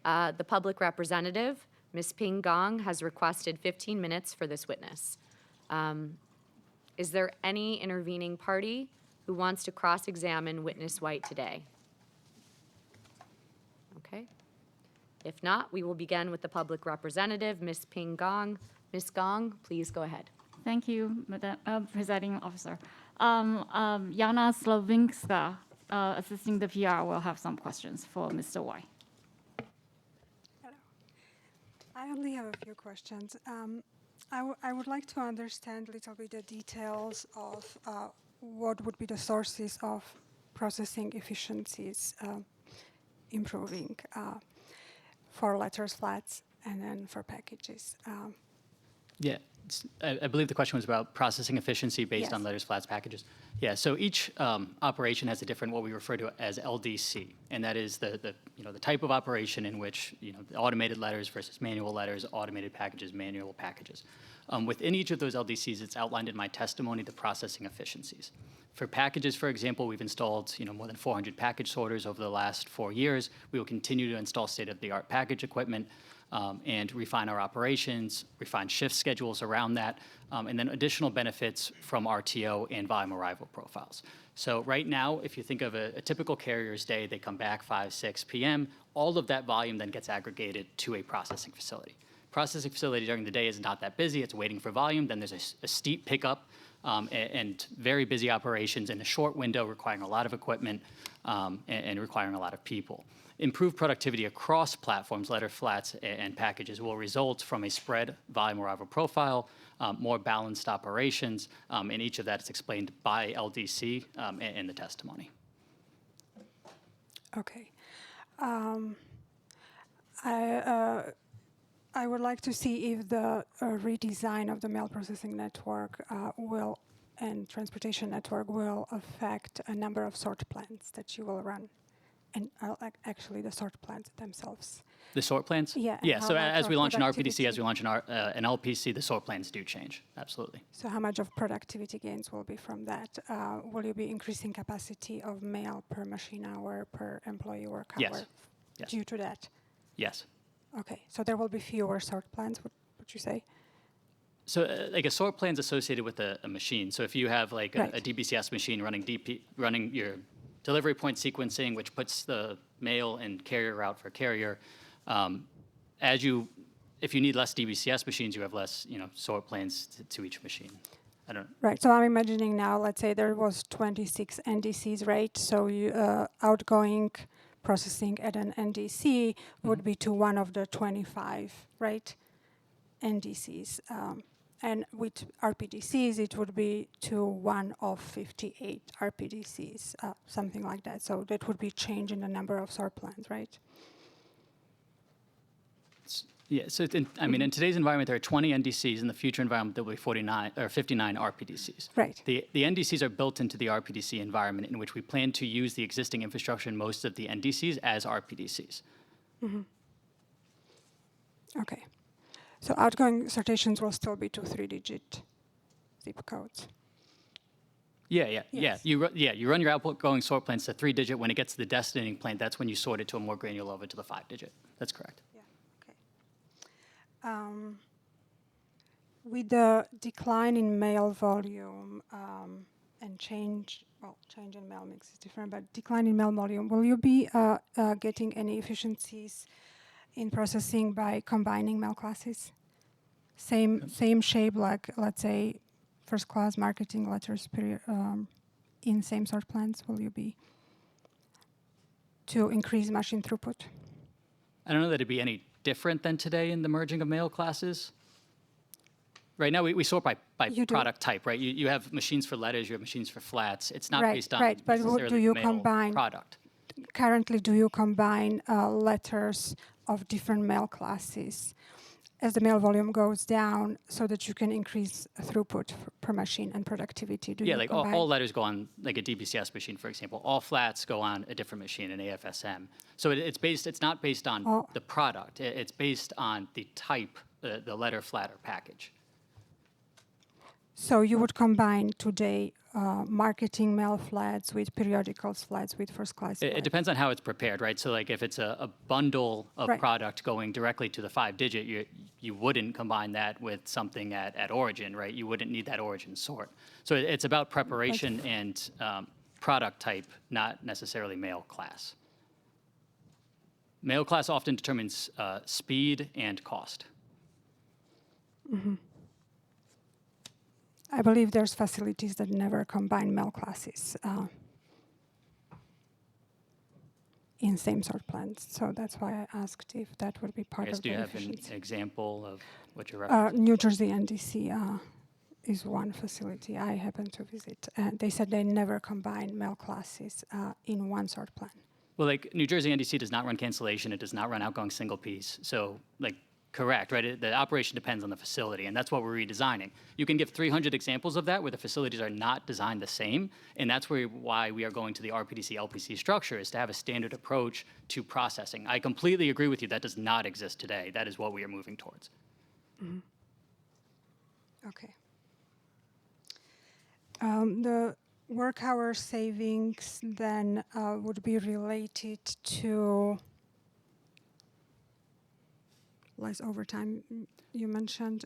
Speaker 1: The public representative, Ms. Ping Gong, has requested 15 minutes for this witness. Is there any intervening party who wants to cross-examine witness White today? Okay. If not, we will begin with the public representative, Ms. Ping Gong. Ms. Gong, please go ahead.
Speaker 9: Thank you, Madam Presiding Officer. Yana Slavinska, assisting the PR, will have some questions for Mr. White.
Speaker 11: I only have a few questions. I would like to understand a little bit the details of what would be the sources of processing efficiencies improving for letters, flats, and then for packages.
Speaker 18: Yeah, I believe the question was about processing efficiency based on
Speaker 11: Yes.
Speaker 18: letters, flats, packages. Yeah, so each operation has a different, what we refer to as LDC, and that is the type of operation in which automated letters versus manual letters, automated packages, manual packages. Within each of those LDCs, it's outlined in my testimony the processing efficiencies. For packages, for example, we've installed more than 400 package sorters over the last 4 years. We will continue to install state-of-the-art package equipment and refine our operations, refine shift schedules around that, and then additional benefits from RTO and volume arrival profiles. So right now, if you think of a typical carrier's day, they come back 5, 6 p.m., all of that volume then gets aggregated to a processing facility. Processing facility during the day is not that busy, it's waiting for volume, then there's a steep pickup and very busy operations in a short window requiring a lot of equipment and requiring a lot of people. Improved productivity across platforms, letter flats, and packages will result from a spread volume arrival profile, more balanced operations, and each of that is explained by LDC in the testimony.
Speaker 11: Okay. I would like to see if the redesign of the mail processing network and transportation network will affect a number of sort plans that you will run, and actually the sort plans themselves.
Speaker 18: The sort plans?
Speaker 11: Yeah.
Speaker 18: Yeah, so as we launch an RPDC,
Speaker 11: productivity-
Speaker 18: as we launch an LPC, the sort plans do change, absolutely.
Speaker 11: So how much of productivity gains will be from that? Will you be increasing capacity of mail per machine hour, per employee work hour?
Speaker 18: Yes. Yes.
Speaker 11: Due to that?
Speaker 18: Yes.
Speaker 11: Okay, so there will be fewer sort plans, would you say?
Speaker 18: So like a sort plan's associated with a machine. So if you have like a
Speaker 11: Right.
Speaker 18: DBCS machine running your delivery point sequencing, which puts the mail and carrier route for carrier, if you need less DBCS machines, you have less sort plans to each machine. I don't.
Speaker 11: Right. So I'm imagining now, let's say there was 26 NDCs, right? So you, outgoing processing at an NDC would be to one of the 25, right? NDCs. And with RPDCs, it would be to one of 58 RPDCs, something like that. So that would be change in the number of sort plans, right?
Speaker 18: Yeah, so I mean, in today's environment, there are 20 NDCs. In the future environment, there will be 49 or 59 RPDCs.
Speaker 11: Right.
Speaker 18: The NDCs are built into the RPDC environment in which we plan to use the existing infrastructure in most of the NDCs as RPDCs.
Speaker 11: Okay. So outgoing sortations will still be to 3-digit zip codes.
Speaker 18: Yeah.
Speaker 11: Yes.
Speaker 18: You run your outgoing sort plans to 3-digit. When it gets to the destinating plan, that's when you sort it to a more granular level to the 5-digit. That's correct.
Speaker 11: With the decline in mail volume and change in mail mix is different, but decline in mail volume, will you be getting any efficiencies in processing by combining mail classes? Same shape, like let's say first class marketing letters in same sort plans, will you be to increase machine throughput?
Speaker 18: I don't know that it'd be any different than today in the merging of mail classes. Right now, we sort by product type, right? You have machines for letters, you have machines for flats. It's not based on
Speaker 11: Right, but
Speaker 18: necessarily
Speaker 11: do you
Speaker 18: mail
Speaker 11: combine
Speaker 18: product.
Speaker 11: Currently, do you combine letters of different mail classes as the mail volume goes down so that you can increase throughput per machine and productivity? Do
Speaker 18: Yeah,
Speaker 11: you
Speaker 18: like
Speaker 11: combine?
Speaker 18: all letters go on like a DBCS machine, for example. All flats go on a different machine, an AFSM. So it's not based on the product. It's based on the type, the letter, flat, or package.
Speaker 11: So you would combine today marketing mail flats with periodicals flats with first class flats?
Speaker 18: It depends on how it's prepared, right? So like if it's a bundle of product going directly to the 5-digit, you wouldn't combine that with something at origin, right? You wouldn't need that origin sort. So it's about preparation and product type, not necessarily mail class. Mail class often determines speed and cost.
Speaker 11: I believe there's facilities that never combine mail classes in same sort plans. So that's why I asked if that would be part of the efficiency.
Speaker 18: Do you have an example of what you're referencing?
Speaker 11: New Jersey NDC is one facility I happened to visit. They said they never combine mail classes in one sort plan.
Speaker 18: Well, like New Jersey NDC does not run cancellation. It does not run outgoing single piece. So like, correct, right? The operation depends on the facility, and that's what we're redesigning. You can give 300 examples of that where the facilities are not designed the same, and that's why we are going to the RPDC LPC structure, is to have a standard approach to processing. I completely agree with you. That does not exist today. That is what we are moving towards.
Speaker 11: Okay. The work hour savings then would be related to less overtime. You mentioned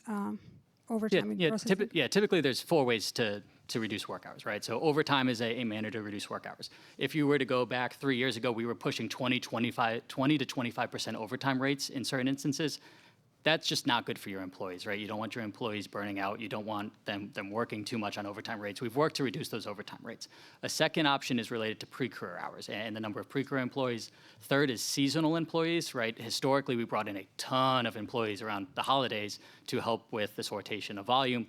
Speaker 11: overtime in processing.
Speaker 18: Typically there's 4 ways to reduce work hours, right? So overtime is a manner to reduce work hours. If you were to go back 3 years ago, we were pushing 20 to 25% overtime rates in certain instances. That's just not good for your employees, right? You don't want your employees burning out. You don't want them working too much on overtime rates. We've worked to reduce those overtime rates. A second option is related to pre-career hours and the number of pre-career employees. Third is seasonal employees, right? Historically, we brought in a ton of employees around the holidays to help with the sortation of volume.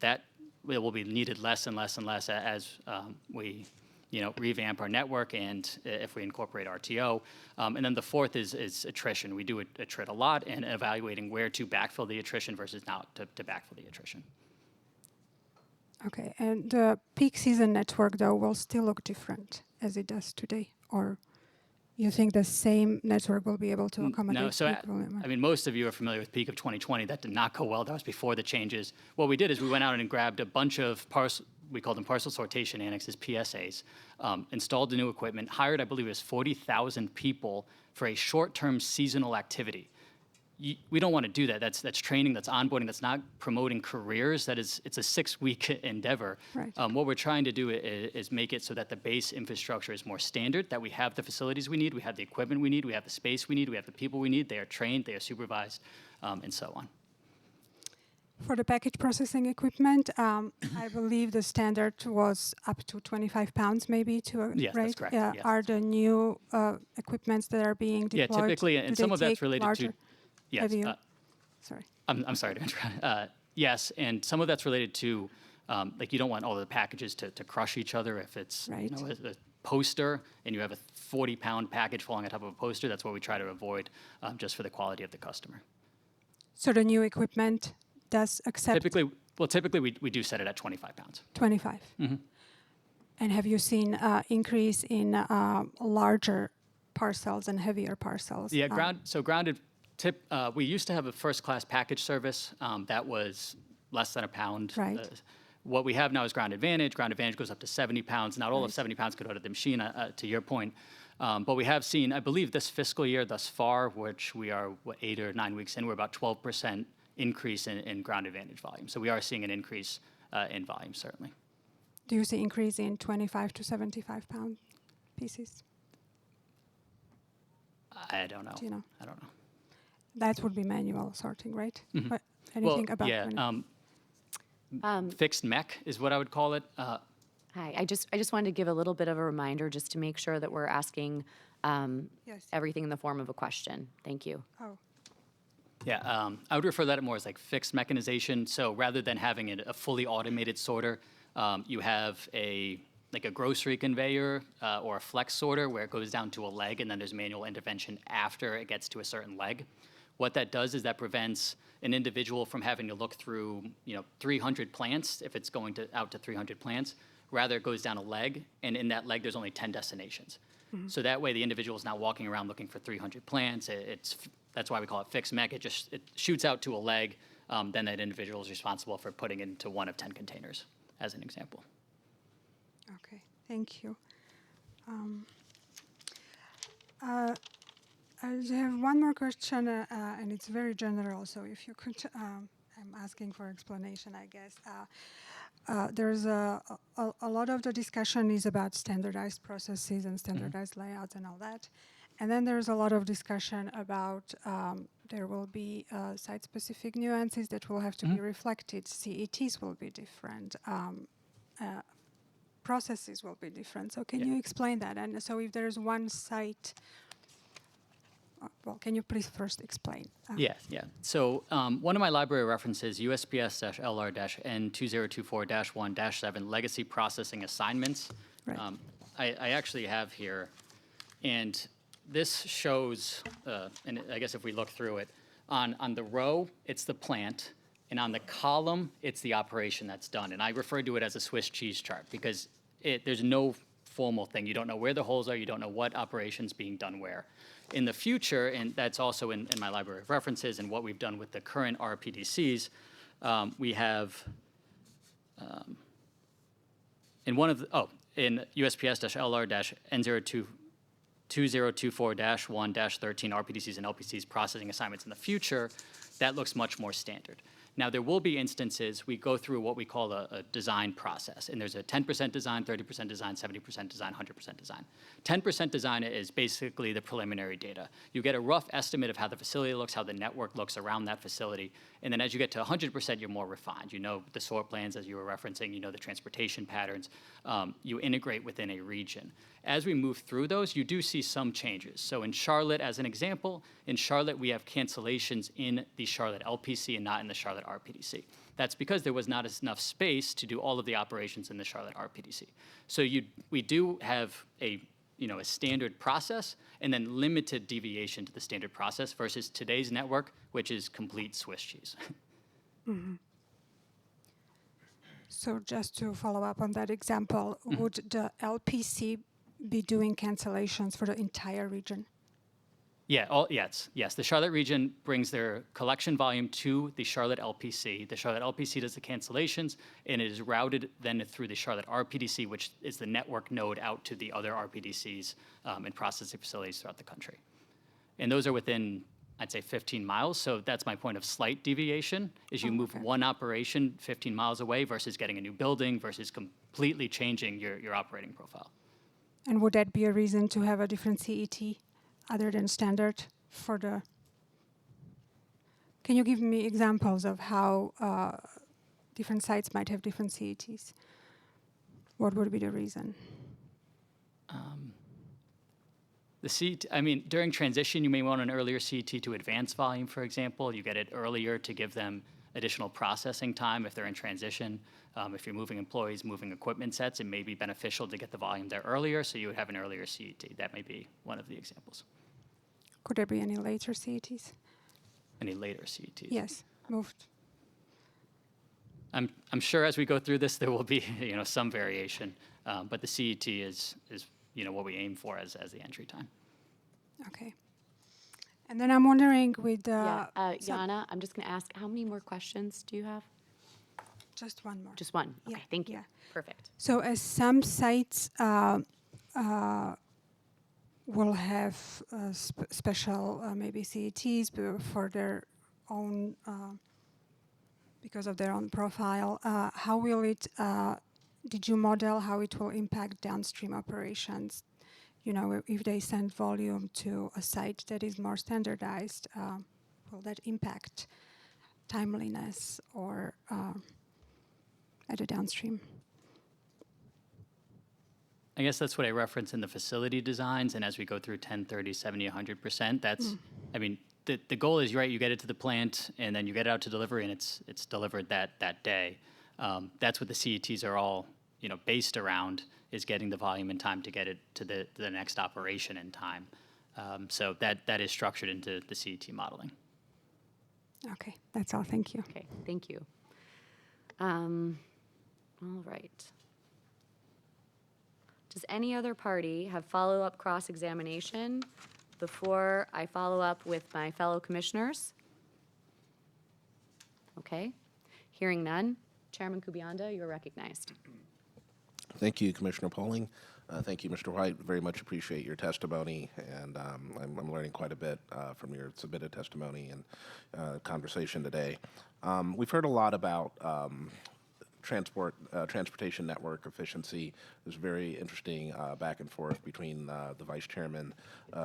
Speaker 18: That will be needed less and less and less as we revamp our network and if we incorporate RTO. And then the fourth is attrition. We do attrit a lot and evaluating where to backfill the attrition versus not to backfill the attrition.
Speaker 11: Okay, and the peak season network, though, will still look different as it does today? Or you think the same network will be able to accommodate
Speaker 18: No, so
Speaker 11: peak volume?
Speaker 18: I mean, most of you are familiar with peak of 2020. That did not go well. That was before the changes. What we did is we went out and grabbed a bunch of we call them parcel sortation annexes, PSAs, installed the new equipment, hired, I believe it was 40,000 people for a short-term seasonal activity. We don't want to do that. That's training, that's onboarding, that's not promoting careers. It's a 6-week endeavor.
Speaker 11: Right.
Speaker 18: What we're trying to do is make it so that the base infrastructure is more standard, that we have the facilities we need, we have the equipment we need, we have the space we need, we have the people we need, they are trained, they are supervised, and so on.
Speaker 11: For the package processing equipment, I believe the standard was up to 25 pounds, maybe, to
Speaker 18: Yes,
Speaker 11: right?
Speaker 18: that's correct.
Speaker 11: Yeah.
Speaker 18: Yes.
Speaker 11: Are the new equipments that are being
Speaker 18: Yeah,
Speaker 11: deployed?
Speaker 18: typically,
Speaker 11: do
Speaker 18: and
Speaker 11: they
Speaker 18: some of that's
Speaker 11: take
Speaker 18: related
Speaker 11: larger,
Speaker 18: to, yes,
Speaker 11: heavier? Sorry.
Speaker 18: I'm sorry to interrupt. Yes, and some of that's related to, like you don't want all the packages to crush each other. If it's
Speaker 11: Right.
Speaker 18: a poster and you have a 40-pound package falling on top of a poster, that's what we try to avoid, just for the quality of the customer.
Speaker 11: So the new equipment does accept
Speaker 18: Typically we do set it at 25 pounds.
Speaker 11: 25.
Speaker 18: Mm-hmm.
Speaker 11: And have you seen increase in larger parcels and heavier parcels?
Speaker 18: Yeah, grounded tip. We used to have a first-class package service that was less than a pound.
Speaker 11: Right.
Speaker 18: What we have now is Ground Advantage. Ground Advantage goes up to 70 pounds. Not all of 70 pounds could go to the machine, to your point. But we have seen, I believe, this fiscal year thus far, which we are 8 or 9 weeks in, we're about 12% increase in Ground Advantage volume. So we are seeing an increase in volume, certainly.
Speaker 11: Do you see increase in 25 to 75 pound pieces?
Speaker 18: I don't know.
Speaker 11: Do you know?
Speaker 18: I don't know.
Speaker 11: That would be manual sorting, right?
Speaker 18: Mhm.
Speaker 11: But anything
Speaker 18: Well,
Speaker 11: about
Speaker 18: yeah, fixed mech is what I would call it.
Speaker 1: Hi, I just wanted to give a little bit of a reminder just to make sure that we're asking
Speaker 11: Yes.
Speaker 1: everything in the form of a question. Thank you.
Speaker 11: Oh.
Speaker 18: Yeah, I would refer that more as like fixed mechanization. So rather than having a fully automated sorter, you have like a grocery conveyor or a flex sorter where it goes down to a leg and then there's manual intervention after it gets to a certain leg. What that does is that prevents an individual from having to look through 300 plants if it's going out to 300 plants. Rather, it goes down a leg, and in that leg, there's only 10 destinations.
Speaker 11: Mm-hmm.
Speaker 18: So that way, the individual is not walking around looking for 300 plants. That's why we call it fixed mech. It shoots out to a leg. Then that individual is responsible for putting it into one of 10 containers, as an example.
Speaker 11: Okay, thank you. I have one more question, and it's very general. So if you could, I'm asking for explanation, I guess. There's a lot of the discussion is about standardized processes and standardized layouts and all that. And then there's a lot of discussion about there will be site-specific nuances that will have to be reflected. CETs will be different. Processes will be different. So can you explain that? And so if there's one site, well, can you please first explain?
Speaker 18: Yeah. So one of my library references, USPS-LR-N2024-1-7, Legacy Processing Assignments.
Speaker 11: Right.
Speaker 18: I actually have here, and this shows, and I guess if we look through it, on the row, it's the plant, and on the column, it's the operation that's done. And I refer to it as a Swiss cheese chart because there's no formal thing. You don't know where the holes are. You don't know what operation's being done where. In the future, and that's also in my library of references and what we've done with the current RPDCs, we have in USPS-LR-N2024-1-13 RPDCs and LPCs processing assignments in the future, that looks much more standard. Now, there will be instances we go through what we call a design process, and there's a 10% design, 30% design, 70% design, 100% design. 10% design is basically the preliminary data. You get a rough estimate of how the facility looks, how the network looks around that facility, and then as you get to 100%, you're more refined. You know the sort plans, as you were referencing, you know the transportation patterns. You integrate within a region. As we move through those, you do see some changes. So in Charlotte, as an example, in Charlotte, we have cancellations in the Charlotte LPC and not in the Charlotte RPDC. That's because there was not enough space to do all of the operations in the Charlotte RPDC. So we do have a standard process and then limited deviation to the standard process versus today's network, which is complete Swiss cheese.
Speaker 11: Mm-hmm. So just to follow up on that example, would the LPC be doing cancellations for the entire region?
Speaker 18: Yeah, yes. The Charlotte region brings their collection volume to the Charlotte LPC. The Charlotte LPC does the cancellations, and it is routed then through the Charlotte RPDC, which is the network node out to the other RPDCs and processing facilities throughout the country. And those are within, I'd say, 15 miles. So that's my point of slight deviation, is you move one operation 15 miles away versus getting a new building versus completely changing your operating profile.
Speaker 11: And would that be a reason to have a different CET other than standard for the... Can you give me examples of how different sites might have different CETs? What would be the reason?
Speaker 18: The CET, I mean, during transition, you may want an earlier CET to advance volume, for example. You get it earlier to give them additional processing time if they're in transition. If you're moving employees, moving equipment sets, it may be beneficial to get the volume there earlier, so you would have an earlier CET. That may be one of the examples.
Speaker 11: Could there be any later CETs?
Speaker 18: Any later CETs?
Speaker 11: Yes, moved.
Speaker 18: I'm sure as we go through this, there will be some variation, but the CET is what we aim for as the entry time.
Speaker 11: Okay. And then I'm wondering with
Speaker 1: Yana, I'm just going to ask, how many more questions do you have?
Speaker 11: Just one more.
Speaker 1: Just one. Okay, thank you.
Speaker 11: Yeah.
Speaker 1: Perfect.
Speaker 11: So as some sites will have special maybe CETs for their own, because of their own profile, how will it, did you model how it will impact downstream operations? If they send volume to a site that is more standardized, will that impact timeliness or at the downstream?
Speaker 18: I guess that's what I reference in the facility designs, and as we go through 10, 30, 70, 100%, that's, I mean, the goal is, right, you get it to the plant, and then you get it out to delivery, and it's delivered that day. That's what the CETs are all, based around, is getting the volume in time to get it to the next operation in time. So that is structured into the CET modeling.
Speaker 11: Okay, that's all. Thank you.
Speaker 1: Okay, thank you. All right. Does any other party have follow-up cross-examination before I follow up with my fellow commissioners? Okay. Hearing none, Chairman Kubianda, you're recognized.
Speaker 2: Thank you, Commissioner Polling. Thank you, Mr. White. Very much appreciate your testimony, and I'm learning quite a bit from your submitted testimony and conversation today. We've heard a lot about transportation network efficiency. There's very interesting back and forth between the Vice Chairman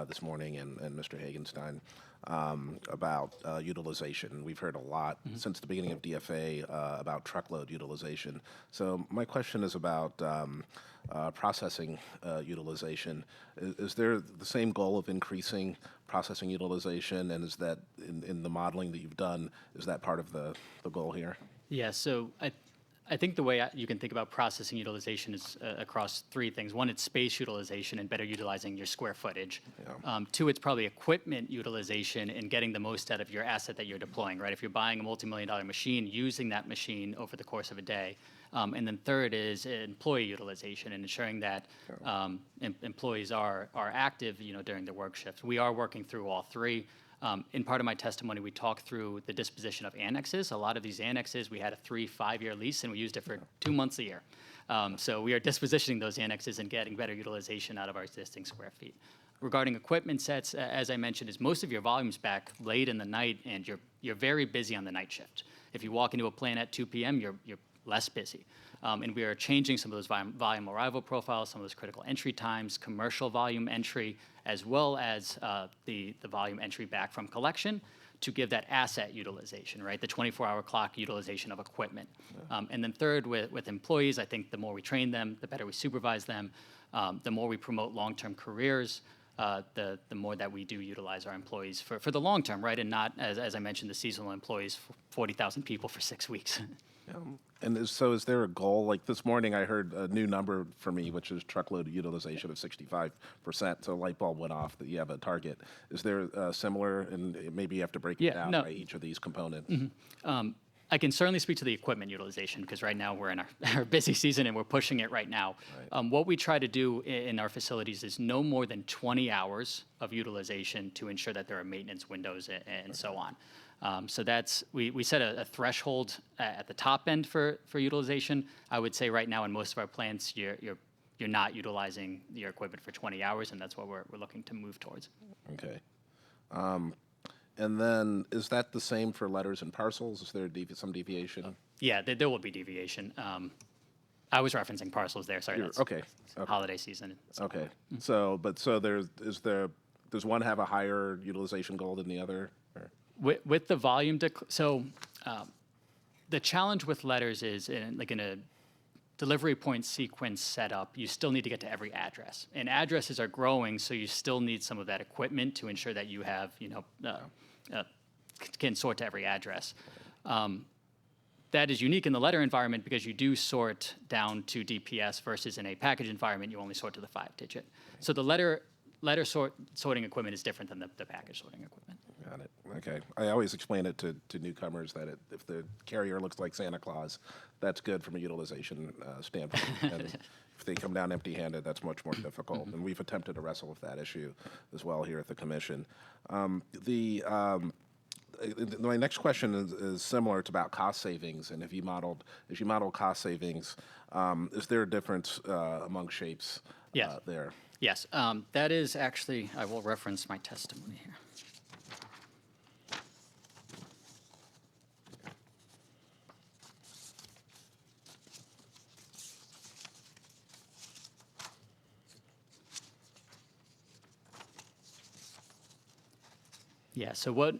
Speaker 2: this morning and Mr. Hagenstein about utilization. We've heard a lot since the beginning of DFA about truckload utilization. So my question is about processing utilization. Is there the same goal of increasing processing utilization, and is that in the modeling that you've done, is that part of the goal here?
Speaker 18: Yeah, so I think the way you can think about processing utilization is across three things. One, it's space utilization and better utilizing your square footage. Yeah. Two, it's probably equipment utilization and getting the most out of your asset that you're deploying, right? If you're buying a multi-million-dollar machine, using that machine over the course of a day. And then third is employee utilization and ensuring that employees are active, during their work shifts. We are working through all three. In part of my testimony, we talked through the disposition of annexes. A lot of these annexes, we had a 3-5-year lease, and we used it for 2 months a year. So we are dispositioning those annexes and getting better utilization out of our existing square feet. Regarding equipment sets, as I mentioned, is most of your volume's back late in the night, and you're very busy on the night shift. If you walk into a plant at 2 p.m., you're less busy. And we are changing some of those volume arrival profiles, some of those critical entry times, commercial volume entry, as well as the volume entry back from collection to give that asset utilization, right? The 24-hour clock utilization of equipment. Yeah. And then third, with employees, I think the more we train them, the better we supervise them, the more we promote long-term careers, the more that we do utilize our employees for the long term, right? And not, as I mentioned, the seasonal employees, 40,000 people for 6 weeks.
Speaker 2: And is there a goal? Like this morning, I heard a new number for me, which is truckload utilization of 65%. So a light bulb went off that you have a target. Is there similar, and maybe you have to break it down by each of these components?
Speaker 18: Mm-hmm. I can certainly speak to the equipment utilization because right now we're in our busy season and we're pushing it right now. Right. What we try to do in our facilities is no more than 20 hours of utilization to ensure that there are maintenance windows and so on. So that's, we set a threshold at the top end for utilization. I would say right now in most of our plants, you're not utilizing your equipment for 20 hours, and that's what we're looking to move towards.
Speaker 2: Okay. And then is that the same for letters and parcels? Is there some deviation?
Speaker 18: Yeah, there will be deviation. I was referencing parcels there. Sorry.
Speaker 2: Okay.
Speaker 18: Holiday season.
Speaker 2: Okay. So does one have a higher utilization goal than the other? Or?
Speaker 18: With the volume, the challenge with letters is in a delivery point sequence setup, you still need to get to every address. And addresses are growing, so you still need some of that equipment to ensure that you have, can sort to every address. That is unique in the letter environment because you do sort down to DPS versus in a package environment, you only sort to the 5-digit. So the letter sorting equipment is different than the package sorting equipment.
Speaker 2: Got it. Okay. I always explain it to newcomers that if the carrier looks like Santa Claus, that's good from a utilization standpoint. And if they come down empty-handed, that's much more difficult. And we've attempted to wrestle with that issue as well here at the commission. My next question is similar. It's about cost savings. And as you model cost savings, is there a difference among shapes there?
Speaker 18: Yes, that is actually, I will reference my testimony here. Yeah, so what,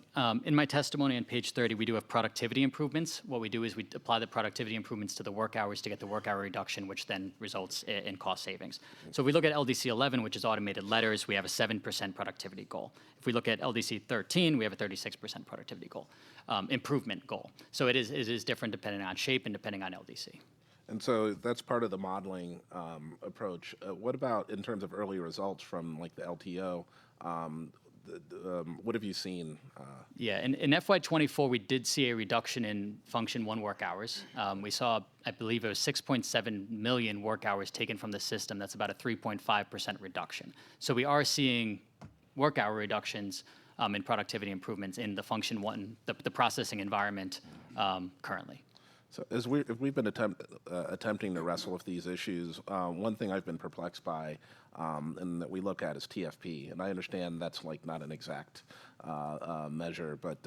Speaker 18: in my testimony on page 30, we do have productivity improvements. What we do is we apply the productivity improvements to the work hours to get the work hour reduction, which then results in cost savings. So if we look at LDC 11, which is automated letters, we have a 7% productivity goal. If we look at LDC 13, we have a 36% productivity goal, improvement goal. So it is different depending on shape and depending on LDC.
Speaker 2: And so that's part of the modeling approach. What about in terms of early results from like the LTO? What have you seen?
Speaker 18: Yeah, in FY24, we did see a reduction in function 1 work hours. We saw, I believe it was 6.7 million work hours taken from the system. That's about a 3.5% reduction. So we are seeing work hour reductions and productivity improvements in the function 1, the processing environment currently.
Speaker 2: So as we've been attempting to wrestle with these issues, one thing I've been perplexed by and that we look at is TFP. And I understand that's like not an exact measure, but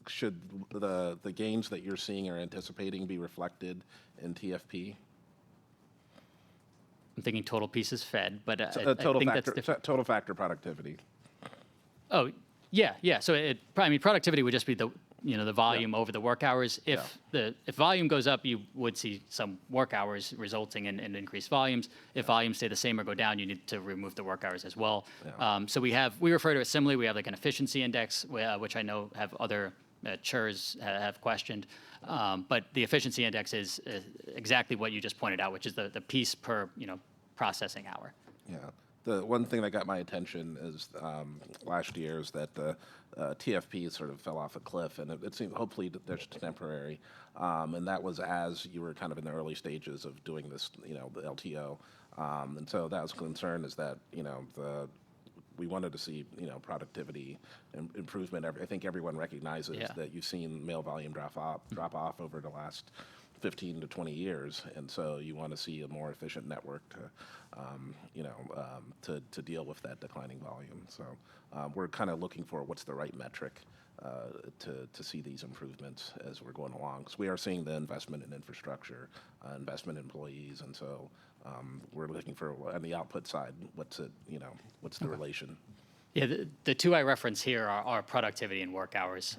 Speaker 2: should the gains that you're seeing or anticipating be reflected in TFP?
Speaker 18: I'm thinking total pieces fed, but I
Speaker 2: think
Speaker 18: that's different.
Speaker 2: Total factor productivity.
Speaker 18: Oh, yeah. So productivity would just be the volume over the work hours. If volume goes up, you would see some work hours resulting in increased volumes. If volumes stay the same or go down, you need to remove the work hours as well. So we refer to it similarly. We have like an efficiency index, which I know have other CHRs have questioned. But the efficiency index is exactly what you just pointed out, which is the piece per processing hour.
Speaker 2: Yeah. The one thing that got my attention is last year is that the TFP sort of fell off a cliff, and it seemed hopefully that there's temporary, and that was as you were kind of in the early stages of doing this, the LTO, and so that was a concern is that we wanted to see productivity improvement. I think everyone recognizes that you've seen mail volume drop off over the last 15 to 20 years, and so you want to see a more efficient network to deal with that declining volume. So we're kind of looking for what's the right metric to see these improvements as we're going along. Because we are seeing the investment in infrastructure, investment in employees, and so we're looking for on the output side, what's the relation?
Speaker 18: Yeah, the two I reference here are productivity and work hours.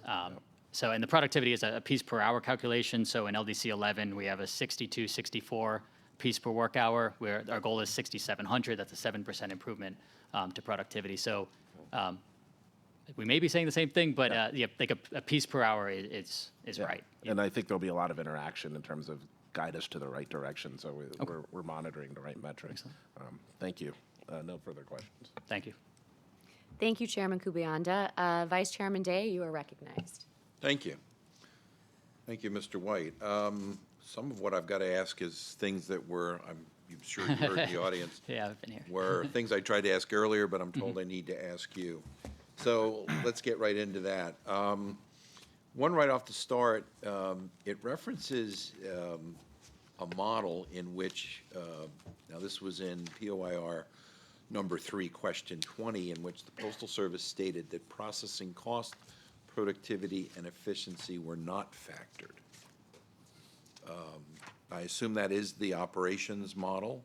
Speaker 18: And the productivity is a piece per hour calculation. So in LDC 11, we have a 6264 piece per work hour, where our goal is 6,700. That's a 7% improvement to productivity. So we may be saying the same thing, but like a piece per hour is right.
Speaker 2: And I think there'll be a lot of interaction in terms of guide us to the right direction. So we're monitoring the right metrics. Thank you. No further questions.
Speaker 18: Thank you.
Speaker 1: Thank you, Chairman Kubianda. Vice Chairman Day, you are recognized.
Speaker 3: Thank you. Thank you, Mr. White. Some of what I've got to ask is things that I'm sure you heard in the audience.
Speaker 18: Yeah, I've been here.
Speaker 3: Were things I tried to ask earlier, but I'm told I need to ask you. So let's get right into that. One right off the start, it references a model in which, now this was in POIR number 3, question 20, in which the Postal Service stated that processing cost, productivity, and efficiency were not factored. I assume that is the operations model?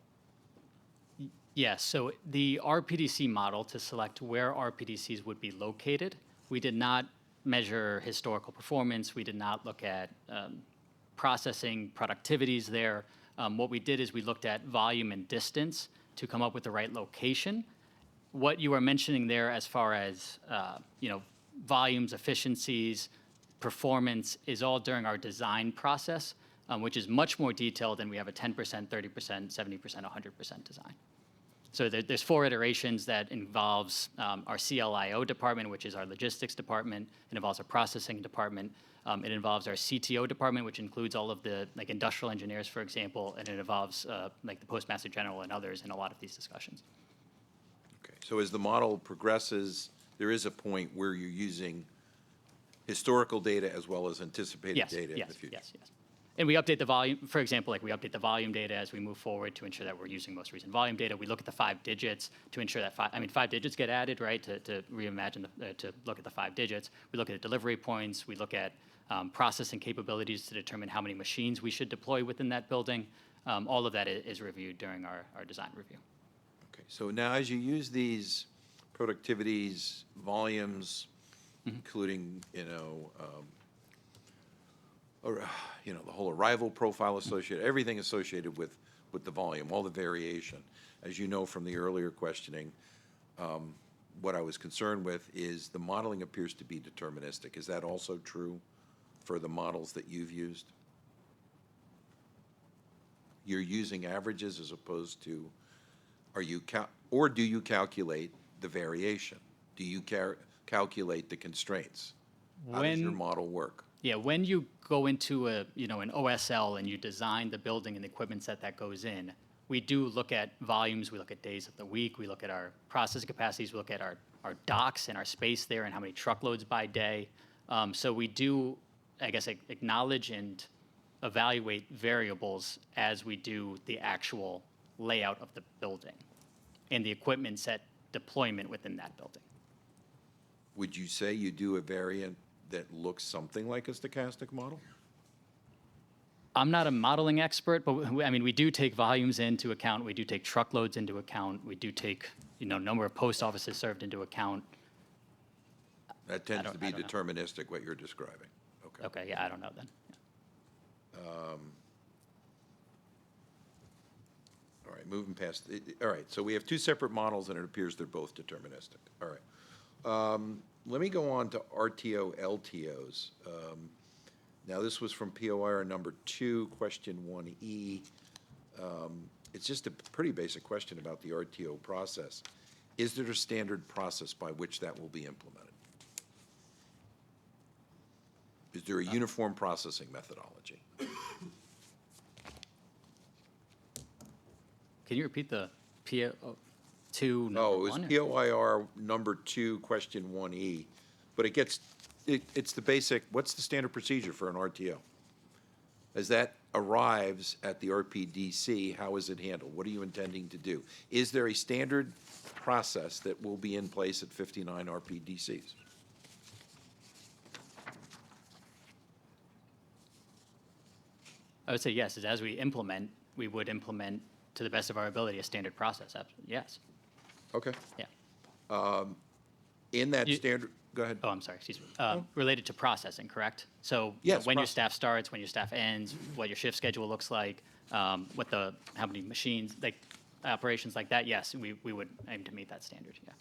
Speaker 18: Yes, so the RPDC model to select where RPDCs would be located, we did not measure historical performance. We did not look at processing productivities there. What we did is we looked at volume and distance to come up with the right location. What you are mentioning there as far as volumes, efficiencies, performance is all during our design process, which is much more detailed than we have a 10%, 30%, 70%, 100% design. So there's 4 iterations that involves our CLIO department, which is our logistics department. It involves our processing department. It involves our CTO department, which includes all of the industrial engineers, for example, and it involves the Postmaster General and others in a lot of these discussions.
Speaker 3: Okay, so as the model progresses, there is a point where you're using historical data as well as anticipated data in the future.
Speaker 18: Yes. And we update the volume, for example, we update the volume data as we move forward to ensure that we're using most recent volume data. We look at the 5 digits to ensure that 5 digits get added, right, to reimagine, to look at the 5 digits. We look at the delivery points. We look at processing capabilities to determine how many machines we should deploy within that building. All of that is reviewed during our design review.
Speaker 3: Okay, so now as you use these productivities, volumes, including, the whole arrival profile associated, everything associated with the volume, all the variation. As you know from the earlier questioning, what I was concerned with is the modeling appears to be deterministic. Is that also true for the models that you've used? You're using averages as opposed to, or do you calculate the variation? Do you calculate the constraints? How does your model work?
Speaker 18: Yeah, when you go into an OSL and you design the building and the equipment set that goes in, we do look at volumes, we look at days of the week, we look at our processing capacities, we look at our docks and our space there and how many truckloads by day. So we do, acknowledge and evaluate variables as we do the actual layout of the building and the equipment set deployment within that building.
Speaker 3: Would you say you do a variant that looks something like a stochastic model?
Speaker 18: I'm not a modeling expert, but we do take volumes into account. We do take truckloads into account. We do take, number of post offices served into account.
Speaker 3: That tends to be deterministic, what you're describing. Okay.
Speaker 18: Okay, yeah, I don't know then.
Speaker 3: All right, moving past, all right, so we have 2 separate models and it appears they're both deterministic. All right. Let me go on to RTO LTOs. Now this was from POIR number 2, question 1E. It's just a pretty basic question about the RTO process. Is there a standard process by which that will be implemented? Is there a uniform processing methodology?
Speaker 18: Can you repeat the PO2 number 1?
Speaker 3: No, it was POIR number 2, question 1E. But it's the basic, what's the standard procedure for an RTO? As that arrives at the RPDC, how is it handled? What are you intending to do? Is there a standard process that will be in place at 59 RPDCs?
Speaker 18: I would say yes, as we implement, we would implement to the best of our ability a standard process. Yes.
Speaker 3: Okay.
Speaker 18: Yeah.
Speaker 3: In that standard, go ahead.
Speaker 18: Oh, I'm sorry, excuse me. Related to processing, correct? So
Speaker 3: yes,
Speaker 18: when your staff starts, when your staff ends, what your shift schedule looks like, how many machines, operations like that, yes, we would aim to meet that standard, yeah.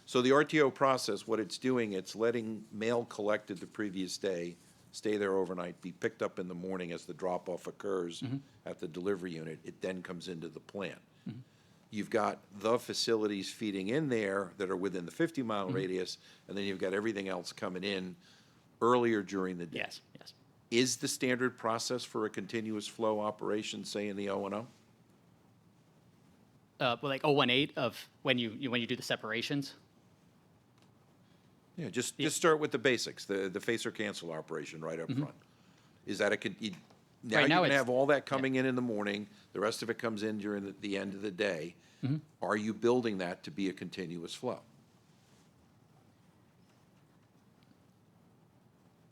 Speaker 3: So the RTO process, what it's doing, it's letting mail collected the previous day stay there overnight, be picked up in the morning as the drop-off occurs at the delivery unit. It then comes into the plant. You've got the facilities feeding in there that are within the 50-mile radius, and then you've got everything else coming in earlier during the day.
Speaker 18: Yes.
Speaker 3: Is the standard process for a continuous flow operation, say, in the O&O?
Speaker 18: Well, like 018 of when you do the separations?
Speaker 3: Yeah, just start with the basics, the facer cancel operation right up front. Is that now
Speaker 18: Right
Speaker 3: you
Speaker 18: now
Speaker 3: can
Speaker 18: it's-
Speaker 3: have all that coming in the morning, the rest of it comes in during the end of the day. Are you building that to be a continuous flow?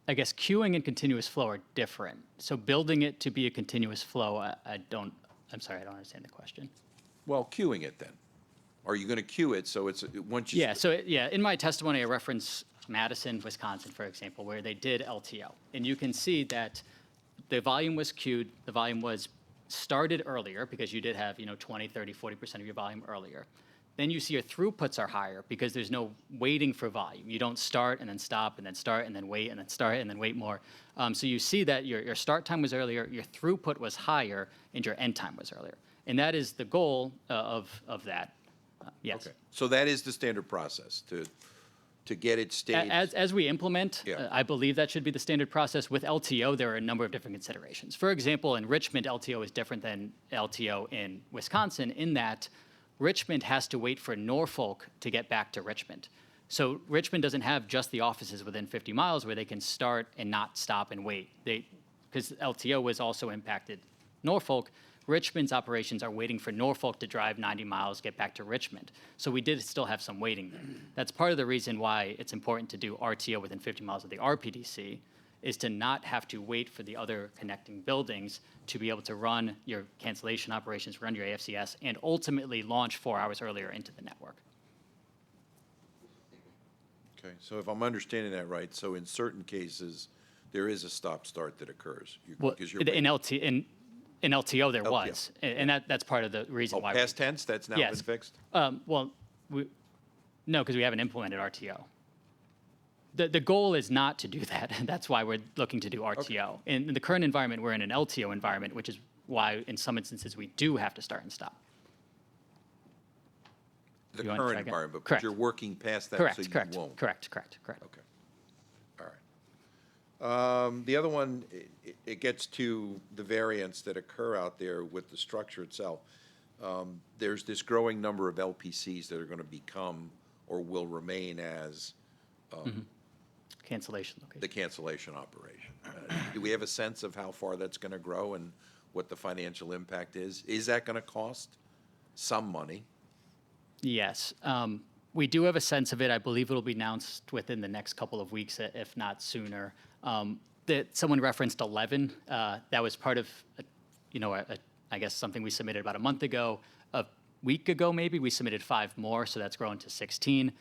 Speaker 18: I guess queuing and continuous flow are different. So building it to be a continuous flow, I'm sorry, I don't understand the question.
Speaker 3: Well, queuing it then. Are you going to queue it so it's once you...
Speaker 18: Yeah, in my testimony, I reference Madison, Wisconsin, for example, where they did LTO. And you can see that the volume was queued, the volume was started earlier because you did have, 20, 30, 40% of your volume earlier. Then you see your throughputs are higher because there's no waiting for volume. You don't start and then stop and then start and then wait and then start and then wait more. So you see that your start time was earlier, your throughput was higher, and your end time was earlier. And that is the goal of that. Yes.
Speaker 3: Okay. So that is the standard process to get it staged.
Speaker 18: As we implement,
Speaker 3: Yeah.
Speaker 18: I believe that should be the standard process. With LTO, there are a number of different considerations. For example, in Richmond, LTO is different than LTO in Wisconsin in that Richmond has to wait for Norfolk to get back to Richmond. So Richmond doesn't have just the offices within 50 miles where they can start and not stop and wait. Because LTO was also impacted Norfolk, Richmond's operations are waiting for Norfolk to drive 90 miles, get back to Richmond. So we did still have some waiting there. That's part of the reason why it's important to do RTO within 50 miles of the RPDC, is to not have to wait for the other connecting buildings to be able to run your cancellation operations, run your AFCS, and ultimately launch 4 hours earlier into the network.
Speaker 3: Okay, so if I'm understanding that right, so in certain cases, there is a stop-start that occurs.
Speaker 18: Well,
Speaker 3: because you're
Speaker 18: in LTO there
Speaker 3: LTO.
Speaker 18: was, and that's part of the reason why.
Speaker 3: Past tense, that's now been
Speaker 18: Yes.
Speaker 3: fixed?
Speaker 18: Well, no, because we haven't implemented RTO. The goal is not to do that. That's why we're looking to do RTO. In the current environment, we're in an LTO environment, which is why in some instances we do have to start and stop.
Speaker 3: The
Speaker 18: You want to
Speaker 3: current
Speaker 18: try again?
Speaker 3: environment, but
Speaker 18: Correct.
Speaker 3: you're working past that,
Speaker 18: Correct,
Speaker 3: so you
Speaker 18: correct,
Speaker 3: won't.
Speaker 18: correct.
Speaker 3: Okay. All right. The other one, it gets to the variants that occur out there with the structure itself. There's this growing number of LPCs that are going to become or will remain as
Speaker 18: Cancellation location.
Speaker 3: the cancellation operation. Do we have a sense of how far that's going to grow and what the financial impact is? Is that going to cost some money?
Speaker 18: Yes. We do have a sense of it. I believe it'll be announced within the next couple of weeks, if not sooner. That someone referenced 11. That was part of, I guess something we submitted about a month ago. A week ago, maybe, we submitted 5 more, so that's grown to 16.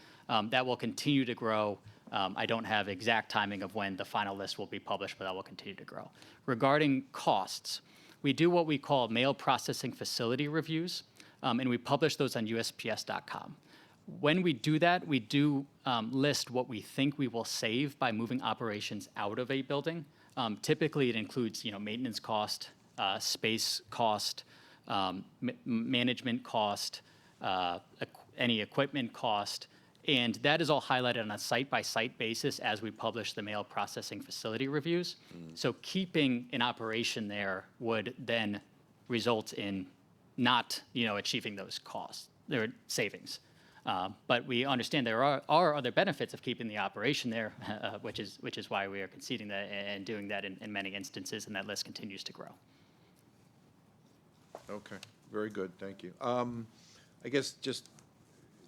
Speaker 18: That will continue to grow. I don't have exact timing of when the final list will be published, but that will continue to grow. Regarding costs, we do what we call mail processing facility reviews, and we publish those on USPS.com. When we do that, we do list what we think we will save by moving operations out of a building. Typically, it includes, maintenance cost, space cost, management cost, any equipment cost, and that is all highlighted on a site-by-site basis as we publish the mail processing facility reviews. So keeping an operation there would then result in not, achieving those costs, or savings. But we understand there are other benefits of keeping the operation there, which is why we are conceding that and doing that in many instances, and that list continues to grow.
Speaker 3: Okay, very good, thank you. I guess just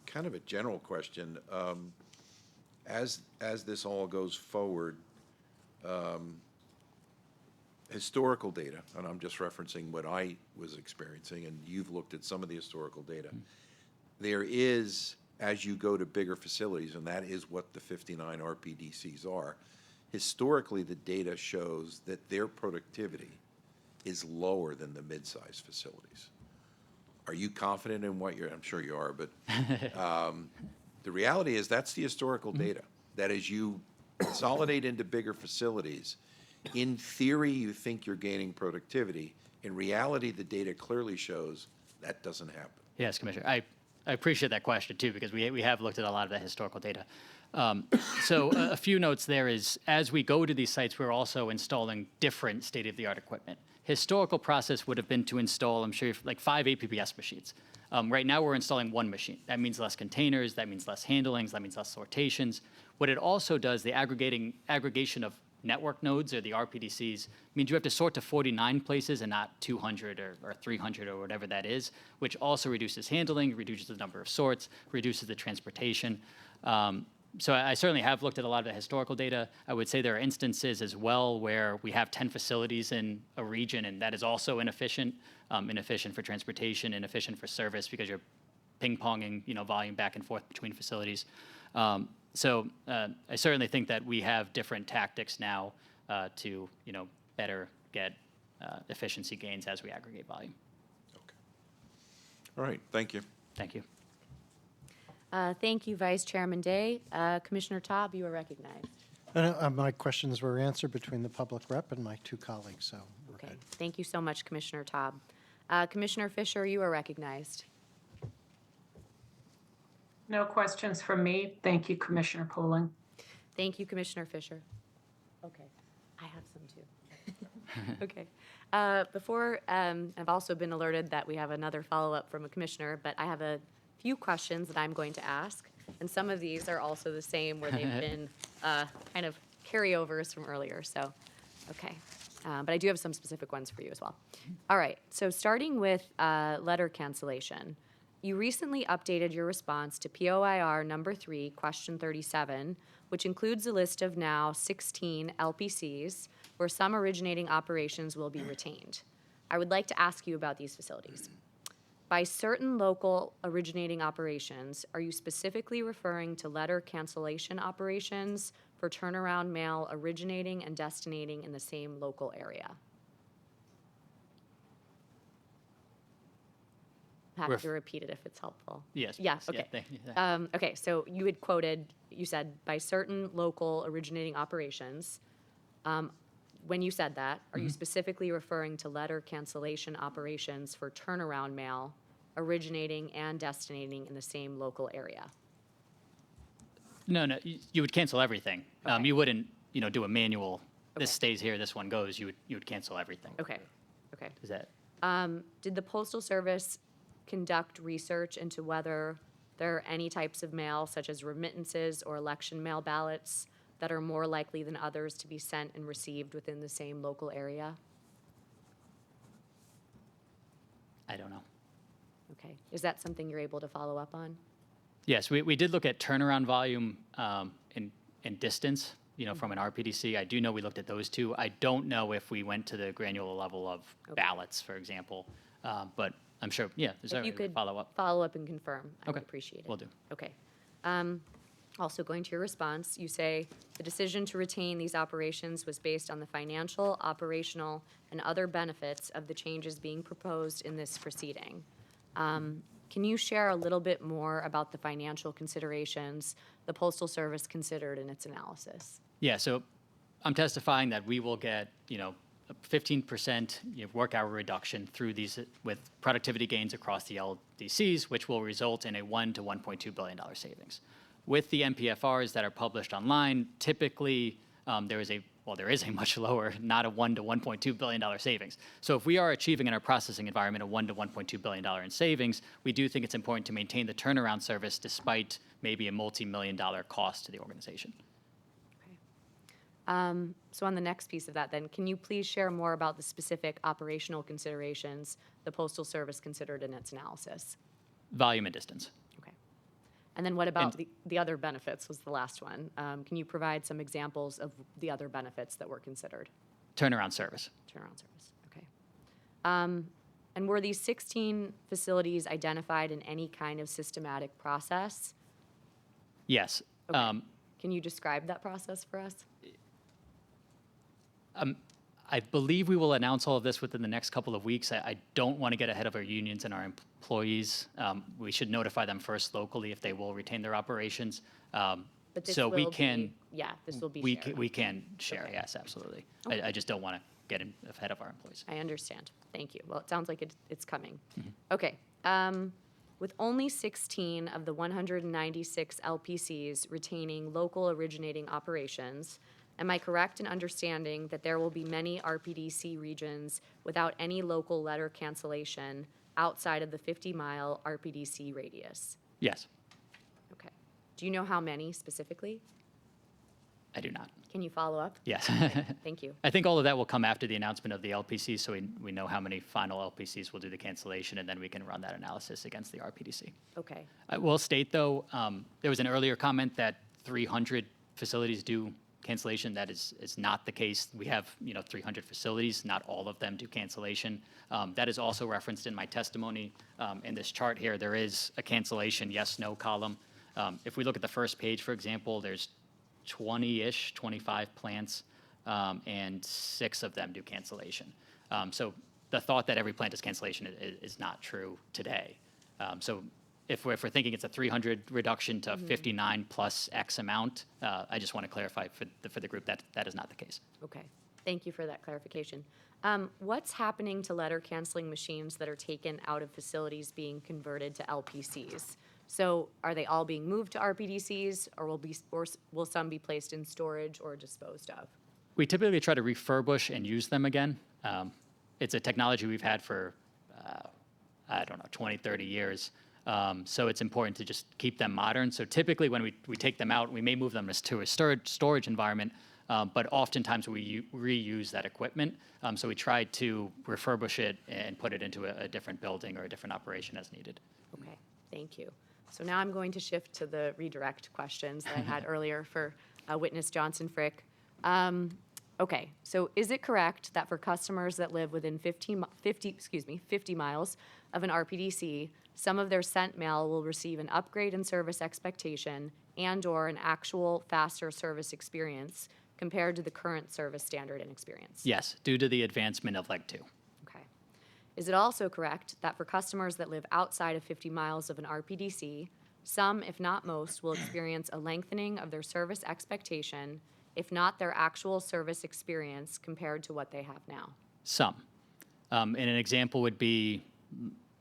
Speaker 3: kind of a general question. As this all goes forward, historical data, and I'm just referencing what I was experiencing, and you've looked at some of the historical data. There is, as you go to bigger facilities, and that is what the 59 RPDCs are, historically the data shows that their productivity is lower than the mid-sized facilities. Are you confident in what I'm sure you are, but the reality is that's the historical data. That as you consolidate into bigger facilities, in theory you think you're gaining productivity. In reality, the data clearly shows that doesn't happen.
Speaker 18: Yes, Commissioner. I appreciate that question too, because we have looked at a lot of that historical data. So a few notes there is, as we go to these sites, we're also installing different state-of-the-art equipment. Historical process would have been to install, I'm sure, like 5 APPS machines. Right now, we're installing 1 machine. That means less containers, that means less handlings, that means less sortations. What it also does, the aggregation of network nodes, or the RPDCs, means you have to sort to 49 places and not 200 or 300 or whatever that is, which also reduces handling, reduces the number of sorts, reduces the transportation. So I certainly have looked at a lot of the historical data. I would say there are instances as well where we have 10 facilities in a region, and that is also inefficient, inefficient for transportation, inefficient for service, because you're ping-ponging, volume back and forth between facilities. I certainly think that we have different tactics now to, better get efficiency gains as we aggregate volume.
Speaker 3: All right, thank you.
Speaker 18: Thank you.
Speaker 1: Thank you, Vice Chairman Day. Commissioner Taub, you are recognized.
Speaker 4: My questions were answered between the public rep and my two colleagues, so we're
Speaker 1: Okay.
Speaker 4: good.
Speaker 1: Thank you so much, Commissioner Taub. Commissioner Fisher, you are recognized.
Speaker 5: No questions from me. Thank you, Commissioner Poling.
Speaker 1: Thank you, Commissioner Fisher. Okay, I have some too. Okay. I've also been alerted that we have another follow-up from a commissioner, but I have a few questions that I'm going to ask. And some of these are also the same where they've been kind of carryovers from earlier, so, okay. But I do have some specific ones for you as well. All right, so starting with letter cancellation. You recently updated your response to POIR number 3, question 37, which includes a list of now 16 LPCs where some originating operations will be retained. I would like to ask you about these facilities. By certain local originating operations, are you specifically referring to letter cancellation operations for turnaround mail originating and destinating in the same local area? Happy to repeat it if it's helpful.
Speaker 18: Yes.
Speaker 1: Yeah,
Speaker 18: please.
Speaker 1: okay.
Speaker 18: Thank you.
Speaker 1: Okay, so you had quoted, you said, by certain local originating operations. When you said that, are you specifically referring to letter cancellation operations for turnaround mail originating and destinating in the same local area?
Speaker 18: No, you would cancel everything. You wouldn't, do a manual, this stays here, this one goes. You would cancel everything.
Speaker 1: Okay.
Speaker 18: Is that?
Speaker 1: Did the Postal Service conduct research into whether there are any types of mail, such as remittances or election mail ballots, that are more likely than others to be sent and received within the same local area?
Speaker 18: I don't know.
Speaker 1: Okay. Is that something you're able to follow up on?
Speaker 18: Yes, we did look at turnaround volume and distance, from an RPDC. I do know we looked at those two. I don't know if we went to the granular level of ballots, for example, but I'm sure, there's
Speaker 1: If
Speaker 18: certainly
Speaker 1: you could
Speaker 18: follow up.
Speaker 1: follow up and confirm, I would
Speaker 18: Okay.
Speaker 1: appreciate it.
Speaker 18: Will do.
Speaker 1: Okay. Also going to your response, you say, the decision to retain these operations was based on the financial, operational, and other benefits of the changes being proposed in this proceeding. Can you share a little bit more about the financial considerations the Postal Service considered in its analysis?
Speaker 18: Yeah, so I'm testifying that we will get, a 15% work hour reduction through these with productivity gains across the LDCs, which will result in a $1 to $1.2 billion savings. With the MPFRs that are published online, typically there is a much lower, not a $1 to $1.2 billion savings. So if we are achieving in our processing environment a $1 to $1.2 billion in savings, we do think it's important to maintain the turnaround service despite maybe a multi-million-dollar cost to the organization.
Speaker 1: So on the next piece of that then, can you please share more about the specific operational considerations the Postal Service considered in its analysis?
Speaker 18: Volume and distance.
Speaker 1: Okay. And then what about the other benefits was the last one. Can you provide some examples of the other benefits that were considered?
Speaker 18: Turnaround service.
Speaker 1: Turnaround service, okay. And were these 16 facilities identified in any kind of systematic process?
Speaker 18: Yes.
Speaker 1: Okay. Can you describe that process for us?
Speaker 18: I believe we will announce all of this within the next couple of weeks. I don't want to get ahead of our unions and our employees. We should notify them first locally if they will retain their operations.
Speaker 1: But this
Speaker 18: so we
Speaker 1: will
Speaker 18: can.
Speaker 1: Be, yeah, this will be shared.
Speaker 18: We can share. Okay. Yes, absolutely.
Speaker 1: Okay.
Speaker 18: I just don't want to get ahead of our employees.
Speaker 1: I understand. Thank you. Well, it sounds like it's coming. Okay. With only 16 of the 196 LPCs retaining local originating operations, am I correct in understanding that there will be many RPDC regions without any local letter cancellation outside of the 50-mile RPDC radius?
Speaker 18: Yes.
Speaker 1: Okay. Do you know how many specifically?
Speaker 18: I do not.
Speaker 1: Can you follow up?
Speaker 18: Yes.
Speaker 1: Okay, thank you.
Speaker 18: I think all of that will come after the announcement of the LPC, so we know how many final LPCs will do the cancellation, and then we can run that analysis against the RPDC.
Speaker 1: Okay.
Speaker 18: I will state, though, there was an earlier comment that 300 facilities do cancellation. That is not the case. We have 300 facilities. Not all of them do cancellation. That is also referenced in my testimony. In this chart here, there is a cancellation yes/no column. If we look at the first page, for example, there's 20-ish, 25 plants, and 6 of them do cancellation. So the thought that every plant does cancellation is not true today. So if we're thinking it's a 300 reduction to 59 plus X amount, I just want to clarify for the group that that is not the case.
Speaker 1: Okay, thank you for that clarification. What's happening to letter canceling machines that are taken out of facilities being converted to LPCs? So are they all being moved to RPDCs, or will some be placed in storage or disposed of?
Speaker 18: We typically try to refurbish and use them again. It's a technology we've had for, I don't know, 20, 30 years. So it's important to just keep them modern. So typically when we take them out, we may move them to a storage environment, but oftentimes we reuse that equipment. So we try to refurbish it and put it into a different building or a different operation as needed.
Speaker 1: Okay, thank you. So now I'm going to shift to the redirect questions that I had earlier for witness Johnson Frick. Okay, so is it correct that for customers that live within 50 miles of an RPDC, some of their sent mail will receive an upgrade in service expectation and/or an actual faster service experience compared to the current service standard and experience?
Speaker 18: Yes, due to the advancement of Leg 2.
Speaker 1: Okay. Is it also correct that for customers that live outside of 50 miles of an RPDC, some, if not most, will experience a lengthening of their service expectation, if not their actual service experience, compared to what they have now?
Speaker 18: Some. And an example would be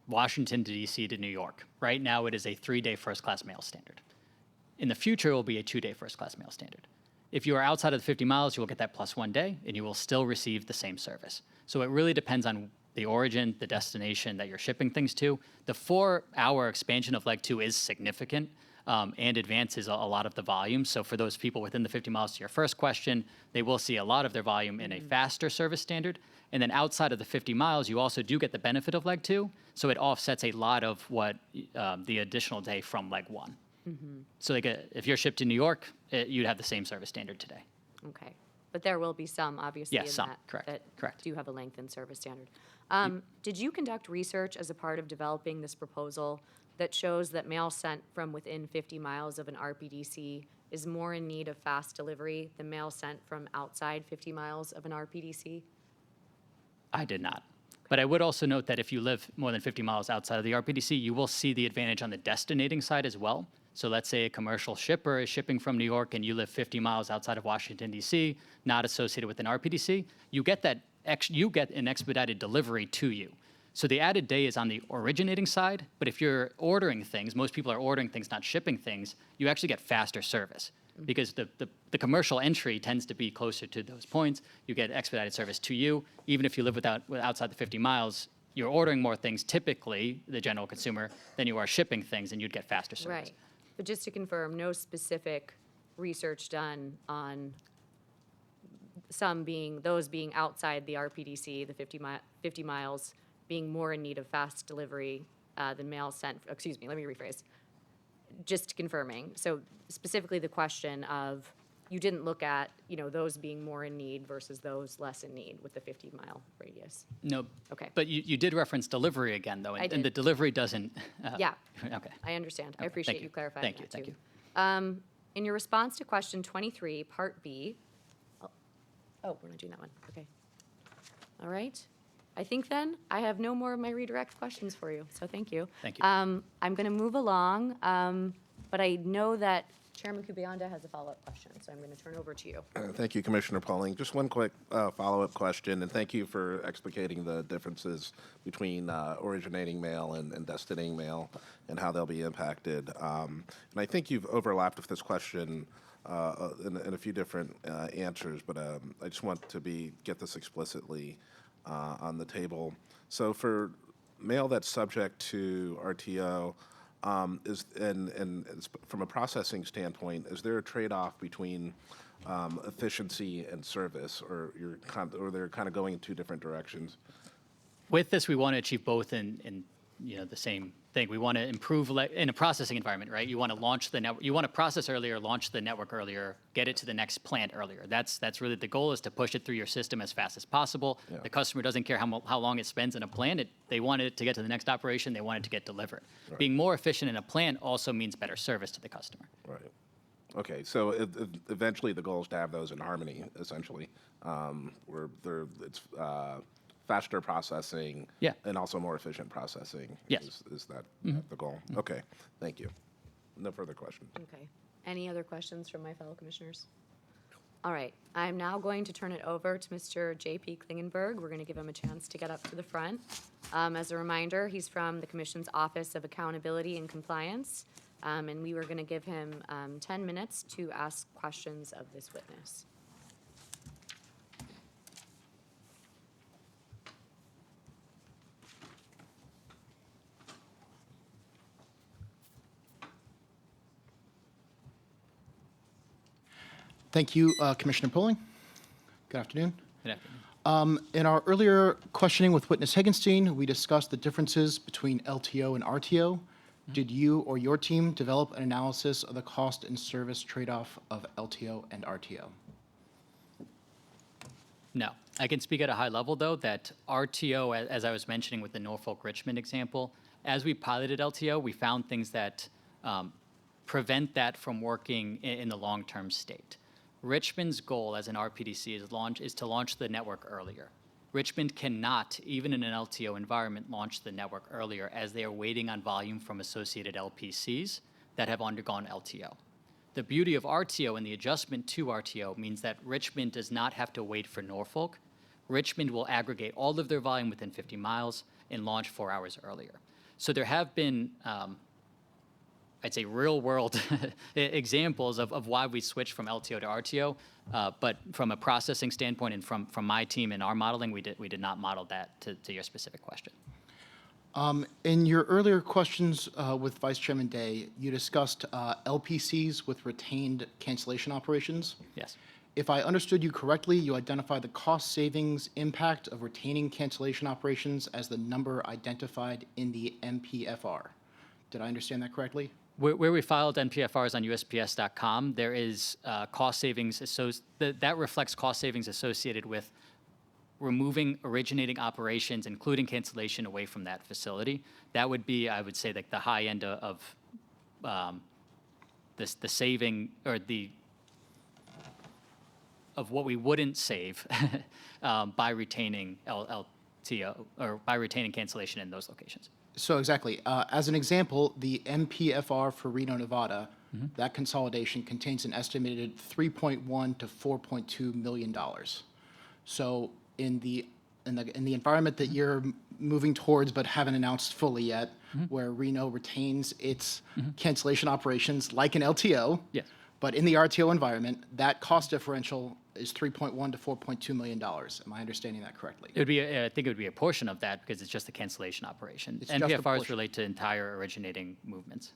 Speaker 18: Washington, D.C. to New York. Right now, it is a 3-day first-class mail standard. In the future, it will be a 2-day first-class mail standard. If you are outside of the 50 miles, you will get that plus 1 day, and you will still receive the same service. So it really depends on the origin, the destination that you're shipping things to. The 4-hour expansion of Leg 2 is significant and advances a lot of the volume. So for those people within the 50 miles to your first question, they will see a lot of their volume in a faster service standard. And then outside of the 50 miles, you also do get the benefit of Leg 2. So it offsets a lot of what the additional day from Leg 1. So like if you're shipped to New York, you'd have the same service standard today.
Speaker 1: Okay. But there will be some, obviously,
Speaker 18: Yes,
Speaker 1: in
Speaker 18: some.
Speaker 1: that,
Speaker 18: Correct.
Speaker 1: that
Speaker 18: Correct.
Speaker 1: do have a lengthened service standard. Did you conduct research as a part of developing this proposal that shows that mail sent from within 50 miles of an RPDC is more in need of fast delivery than mail sent from outside 50 miles of an RPDC?
Speaker 18: I did not. But I would also note that if you live more than 50 miles outside of the RPDC, you will see the advantage on the destinating side as well. So let's say a commercial shipper is shipping from New York and you live 50 miles outside of Washington, D.C., not associated with an RPDC, you get an expedited delivery to you. So the added day is on the originating side, but if you're ordering things, most people are ordering things, not shipping things, you actually get faster service. Because the commercial entry tends to be closer to those points. You get expedited service to you. Even if you live outside the 50 miles, you're ordering more things, typically, the general consumer, than you are shipping things, and you'd get faster service.
Speaker 1: Right. But just to confirm, no specific research done on those being outside the RPDC, the 50 miles, being more in need of fast delivery than mail sent, excuse me, let me rephrase. Just confirming, so specifically the question of, you didn't look at, those being more in need versus those less in need with the 50-mile radius?
Speaker 18: No.
Speaker 1: Okay.
Speaker 18: But you did reference delivery again, though,
Speaker 1: I
Speaker 18: and
Speaker 1: did.
Speaker 18: the delivery doesn't.
Speaker 1: Yeah.
Speaker 18: Okay.
Speaker 1: I understand. I
Speaker 18: Okay,
Speaker 1: appreciate
Speaker 18: thank
Speaker 1: you
Speaker 18: you.
Speaker 1: clarifying
Speaker 18: Thank
Speaker 1: that,
Speaker 18: you,
Speaker 1: too.
Speaker 18: thank you.
Speaker 1: In your response to question 23, Part B, we're not doing that one. Okay. All right. I think then I have no more of my redirect questions for you, so thank you.
Speaker 18: Thank you.
Speaker 1: I'm going to move along, but I know that Chairman Kubianda has a follow-up question, so I'm going to turn over to you.
Speaker 2: Thank you, Commissioner Pauling. Just one quick follow-up question, and thank you for explicating the differences between originating mail and destinating mail and how they'll be impacted. And I think you've overlapped with this question in a few different answers, but I just want to get this explicitly on the table. So for mail that's subject to RTO, from a processing standpoint, is there a trade-off between efficiency and service, or they're kind of going in two different directions?
Speaker 18: With this, we want to achieve both in the same thing. We want to improve in a processing environment, right? You want to launch the network. You want to process earlier, launch the network earlier, get it to the next plant earlier. That's really the goal, is to push it through your system as fast as possible.
Speaker 2: Yeah.
Speaker 18: The customer doesn't care how long it spends in a plant. They want it to get to the next operation. They want it to get delivered.
Speaker 2: Right.
Speaker 18: Being more efficient in a plant also means better service to the customer.
Speaker 2: Right. Okay, so eventually the goal is to have those in harmony, essentially, where it's faster processing,
Speaker 18: Yeah.
Speaker 2: and also more efficient processing.
Speaker 18: Yes.
Speaker 2: Is that
Speaker 18: Mhm.
Speaker 2: the goal? Okay, thank you. No further questions.
Speaker 1: Okay. Any other questions from my fellow commissioners? All right. I'm now going to turn it over to Mr. J.P. Klingenberg. We're going to give him a chance to get up to the front. As a reminder, he's from the Commission's Office of Accountability and Compliance, and we were going to give him 10 minutes to ask questions of this witness.
Speaker 12: Thank you, Commissioner Poling. Good afternoon.
Speaker 18: Good afternoon.
Speaker 12: In our earlier questioning with witness Hagenstein, we discussed the differences between LTO and RTO. Did you or your team develop an analysis of the cost and service trade-off of LTO and RTO?
Speaker 18: No. I can speak at a high level, though, that RTO, as I was mentioning with the Norfolk Richmond example, as we piloted LTO, we found things that prevent that from working in the long-term state. Richmond's goal as an RPDC is to launch the network earlier. Richmond cannot, even in an LTO environment, launch the network earlier, as they are waiting on volume from associated LPCs that have undergone LTO. The beauty of RTO and the adjustment to RTO means that Richmond does not have to wait for Norfolk. Richmond will aggregate all of their volume within 50 miles and launch 4 hours earlier. So there have been, I'd say, real-world examples of why we switched from LTO to RTO. But from a processing standpoint and from my team and our modeling, we did not model that to your specific question.
Speaker 12: In your earlier questions with Vice Chairman Day, you discussed LPCs with retained cancellation operations.
Speaker 18: Yes.
Speaker 12: If I understood you correctly, you identified the cost savings impact of retaining cancellation operations as the number identified in the MPFR. Did I understand that correctly?
Speaker 18: Where we filed NPFRs on USPS.com, there is cost savings, that reflects cost savings associated with removing originating operations, including cancellation, away from that facility. That would be, I would say, like the high end of the saving, or of what we wouldn't save by retaining LTO, or by retaining cancellation in those locations.
Speaker 12: So exactly. As an example, the MPFR for Reno, Nevada, that consolidation contains an estimated $3.1 to $4.2 million. So in the environment that you're moving towards but haven't announced fully yet, where Reno retains its cancellation operations like an LTO,
Speaker 18: yes.
Speaker 12: But in the RTO environment, that cost differential is $3.1 to $4.2 million. Am I understanding that correctly?
Speaker 18: It would be, I think it would be a portion of that, because it's just a cancellation operation.
Speaker 12: It's just a
Speaker 18: NPFRs
Speaker 12: portion.
Speaker 18: relate to entire originating movements.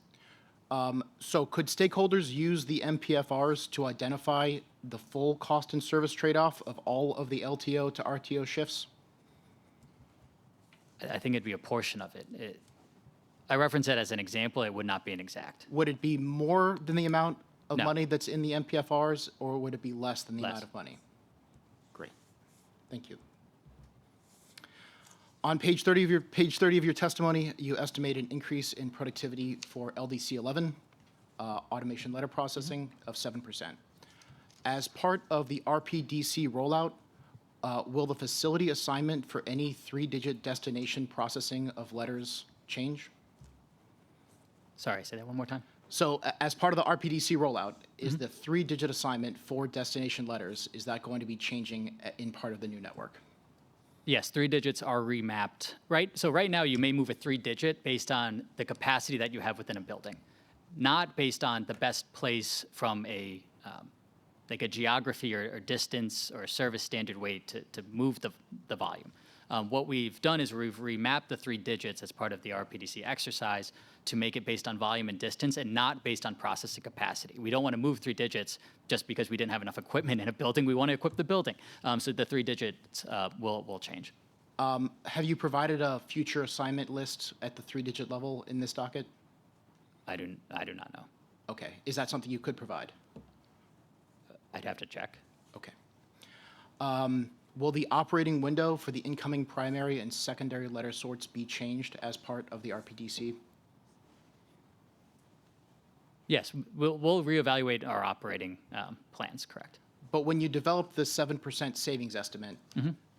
Speaker 12: So could stakeholders use the MPFRs to identify the full cost and service trade-off of all of the LTO to RTO shifts?
Speaker 18: I think it'd be a portion of it. I reference it as an example. It would not be an exact.
Speaker 12: Would it be more than the amount of
Speaker 18: No.
Speaker 12: money that's in the MPFRs, or would it be less than the
Speaker 18: Less.
Speaker 12: amount of money?
Speaker 18: Great.
Speaker 12: Thank you. On page 30 of your testimony, you estimate an increase in productivity for LDC 11, automation letter processing, of 7%. As part of the RPDC rollout, will the facility assignment for any 3-digit destination processing of letters change?
Speaker 18: Sorry, say that one more time.
Speaker 12: So as part of the RPDC rollout, is the 3-digit assignment for destination letters, is that going to be changing in part of the new network?
Speaker 18: Yes, 3 digits are remapped, right? So right now, you may move a 3-digit based on the capacity that you have within a building, not based on the best place from a like a geography or distance or a service standard way to move the volume. What we've done is we've remapped the 3 digits as part of the RPDC exercise to make it based on volume and distance and not based on processing capacity. We don't want to move 3 digits just because we didn't have enough equipment in a building. We want to equip the building. So the 3 digits will change.
Speaker 12: Have you provided a future assignment list at the 3-digit level in this docket?
Speaker 18: I do not know.
Speaker 12: Okay. Is that something you could provide?
Speaker 18: I'd have to check.
Speaker 12: Okay. Will the operating window for the incoming primary and secondary letter sorts be changed as part of the RPDC?
Speaker 18: Yes, we'll reevaluate our operating plans, correct.
Speaker 12: But when you developed the 7% savings estimate,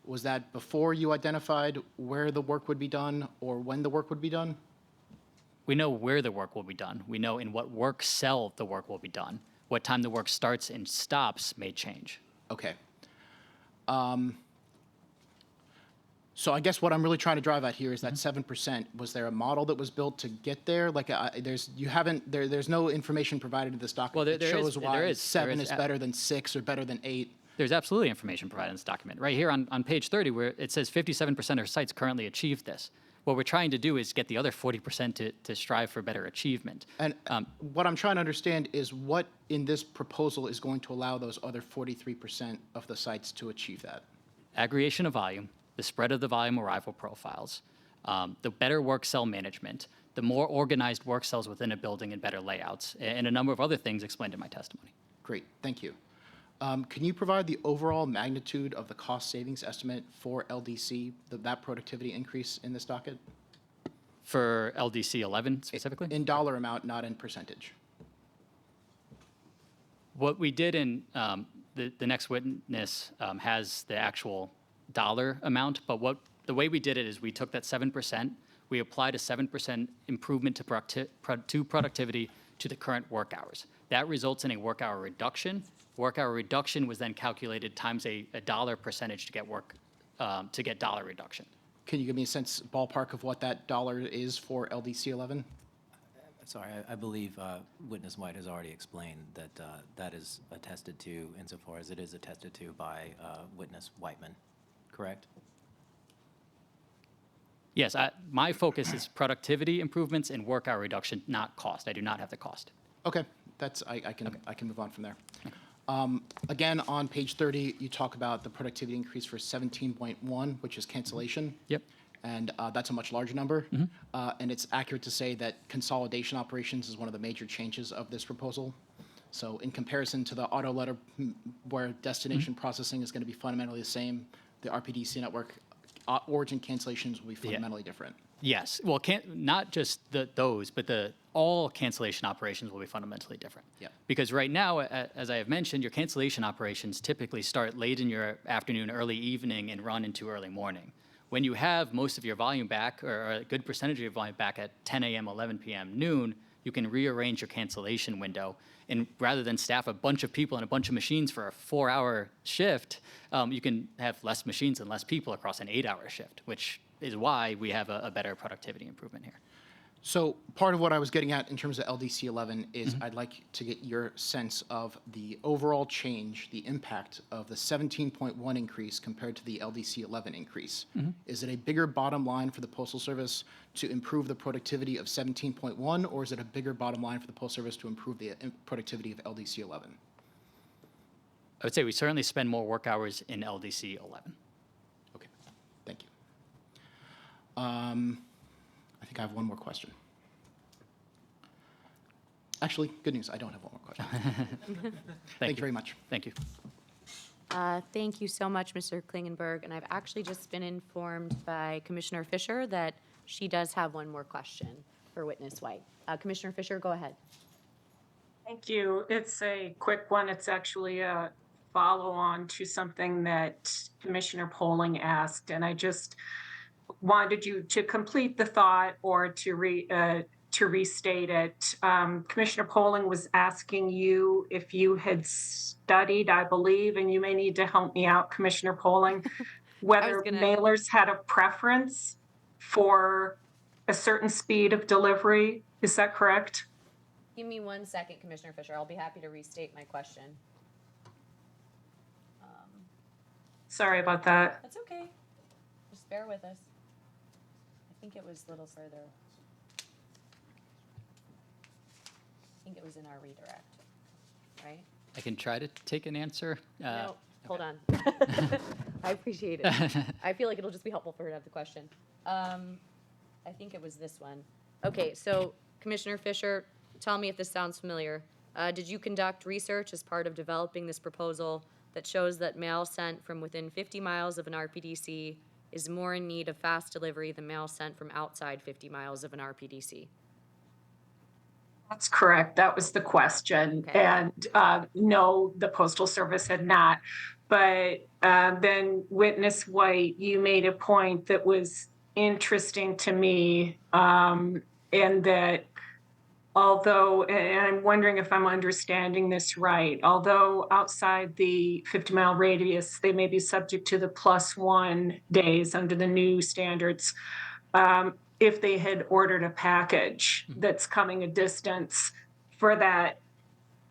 Speaker 12: was that before you identified where the work would be done or when the work would be done?
Speaker 18: We know where the work will be done. We know in what work cell the work will be done. What time the work starts and stops may change.
Speaker 12: Okay. So I guess what I'm really trying to drive at here is that 7%. Was there a model that was built to get there? Like there's no information provided in this document that shows why 7 is better than 6 or better than 8.
Speaker 18: There's absolutely information provided in this document. Right here on page 30, where it says 57% of sites currently achieve this. What we're trying to do is get the other 40% to strive for better achievement.
Speaker 12: And what I'm trying to understand is what in this proposal is going to allow those other 43% of the sites to achieve that?
Speaker 18: Aggregation of volume, the spread of the volume arrival profiles, the better work cell management, the more organized work cells within a building and better layouts, and a number of other things explained in my testimony.
Speaker 12: Great, thank you. Can you provide the overall magnitude of the cost savings estimate for LDC, that productivity increase in this docket?
Speaker 18: For LDC 11 specifically?
Speaker 12: In dollar amount, not in percentage.
Speaker 18: What we did in the next witness has the actual dollar amount, but the way we did it is we took that 7%, we applied a 7% improvement to productivity to the current work hours. That results in a work hour reduction. Work hour reduction was then calculated times a dollar percentage to get dollar reduction.
Speaker 12: Can you give me a sense, ballpark, of what that dollar is for LDC 11?
Speaker 7: Sorry, I believe Witness White has already explained that that is attested to insofar as it is attested to by Witness Whiteman, correct?
Speaker 18: Yes, my focus is productivity improvements and work hour reduction, not cost. I do not have the cost.
Speaker 12: Okay, I can move on from there. Again, on page 30, you talk about the productivity increase for 17.1, which is cancellation.
Speaker 18: Yep.
Speaker 12: And that's a much larger number. And it's accurate to say that consolidation operations is one of the major changes of this proposal. So in comparison to the auto letter where destination processing is going to be fundamentally the same, the RPDC network origin cancellations will be fundamentally different.
Speaker 18: Yes, well, not just those, but all cancellation operations will be fundamentally different.
Speaker 12: Yeah.
Speaker 18: Because right now, as I have mentioned, your cancellation operations typically start late in your afternoon, early evening, and run into early morning. When you have most of your volume back, or a good percentage of your volume back at 10 a.m., 11 p.m., noon, you can rearrange your cancellation window. And rather than staff a bunch of people and a bunch of machines for a 4-hour shift, you can have less machines and less people across an 8-hour shift, which is why we have a better productivity improvement here.
Speaker 12: So part of what I was getting at in terms of LDC 11 is I'd like to get your sense of the overall change, the impact of the 17.1 increase compared to the LDC 11 increase. Is it a bigger bottom line for the Postal Service to improve the productivity of 17.1, or is it a bigger bottom line for the Postal Service to improve the productivity of LDC 11?
Speaker 18: I would say we certainly spend more work hours in LDC 11.
Speaker 12: Okay, thank you. I think I have one more question. Actually, good news, I don't have one more question. Thank you very much.
Speaker 18: Thank you.
Speaker 1: Thank you so much, Mr. Klingenberg. And I've actually just been informed by Commissioner Fisher that she does have one more question for Witness White. Commissioner Fisher, go ahead.
Speaker 5: Thank you. It's a quick one. It's actually a follow-on to something that Commissioner Polling asked, and I just wanted you to complete the thought or to restate it. Commissioner Polling was asking you if you had studied, I believe, and you may need to help me out, Commissioner Polling, whether mailers had a preference for a certain speed of delivery. Is that correct?
Speaker 1: Give me 1 second, Commissioner Fisher. I'll be happy to restate my question.
Speaker 5: Sorry about that.
Speaker 1: That's okay. Just bear with us. I think it was a little further. I think it was in our redirect, right?
Speaker 18: I can try to take an answer.
Speaker 1: No, Hold on. I appreciate it. I feel like it'll just be helpful for her to have the question. I think it was this one. Okay, so Commissioner Fisher, tell me if this sounds familiar. Did you conduct research as part of developing this proposal that shows that mail sent from within 50 miles of an RPDC is more in need of fast delivery than mail sent from outside 50 miles of an RPDC?
Speaker 5: That's correct. That was the question.
Speaker 1: Okay.
Speaker 5: And no, the Postal Service had not. But then Witness White, you made a point that was interesting to me, and that although, and I'm wondering if I'm understanding this right, although outside the 50-mile radius, they may be subject to the +1 days under the new standards, if they had ordered a package that's coming a distance for that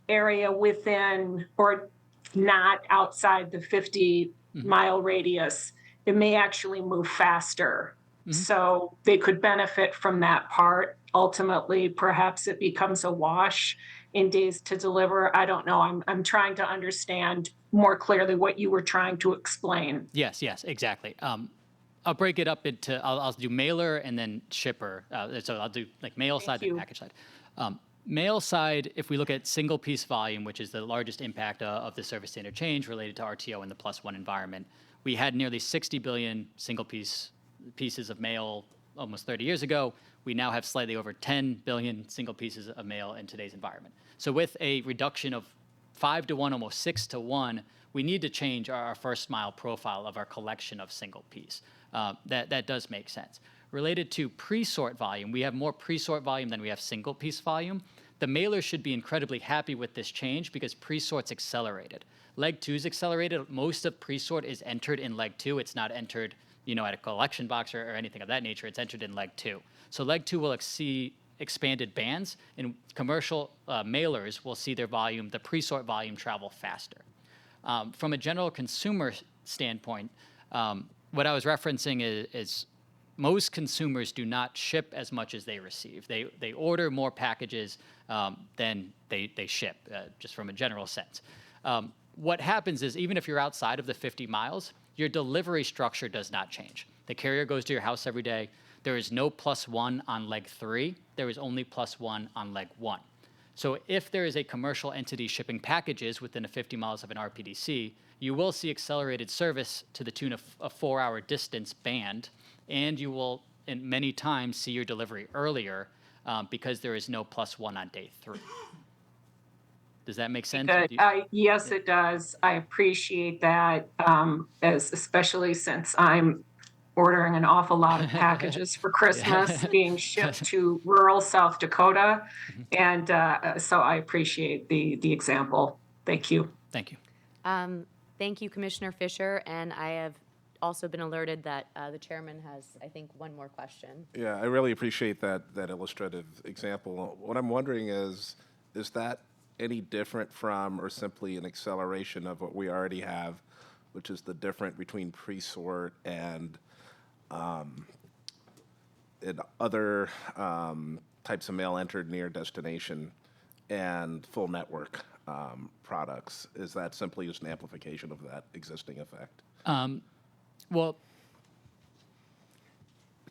Speaker 5: area within or not outside the 50-mile radius, it may actually move faster. So they could benefit from that part. Ultimately, perhaps it becomes a wash in days to deliver. I don't know. I'm trying to understand more clearly what you were trying to explain.
Speaker 18: Yes, exactly. I'll break it up into, I'll do mailer and then shipper. So I'll do like mail side and package side. Mail side, if we look at single piece volume, which is the largest impact of the service standard change related to RTO in the +1 environment, we had nearly 60 billion single pieces of mail almost 30 years ago. We now have slightly over 10 billion single pieces of mail in today's environment. So with a reduction of 5 to 1, almost 6 to 1, we need to change our first mile profile of our collection of single piece. That does make sense. Related to pre-sort volume, we have more pre-sort volume than we have single piece volume. The mailer should be incredibly happy with this change because pre-sort's accelerated. Leg 2 is accelerated. Most of pre-sort is entered in leg 2. It's not entered, at a collection box or anything of that nature. It's entered in leg 2. So leg 2 will see expanded bands, and commercial mailers will see their volume, the pre-sort volume, travel faster. From a general consumer standpoint, what I was referencing is most consumers do not ship as much as they receive. They order more packages than they ship, just from a general sense. What happens is even if you're outside of the 50 miles, your delivery structure does not change. The carrier goes to your house every day. There is no +1 on leg 3. There is only +1 on leg 1. So if there is a commercial entity shipping packages within 50 miles of an RPDC, you will see accelerated service to the tune of a 4-hour distance band, and you will, in many times, see your delivery earlier because there is no +1 on day 3. Does that make sense?
Speaker 5: Yes, it does. I appreciate that, especially since I'm ordering an awful lot of packages for Christmas being shipped to rural South Dakota. And so I appreciate the example. Thank you.
Speaker 18: Thank you.
Speaker 1: Thank you, Commissioner Fisher. And I have also been alerted that the chairman has, I think, one more question.
Speaker 2: Yeah, I really appreciate that illustrative example. What I'm wondering is that any different from or simply an acceleration of what we already have, which is the difference between pre-sort and other types of mail entered near destination and full network products? Is that simply just an amplification of that existing effect?
Speaker 18: Well,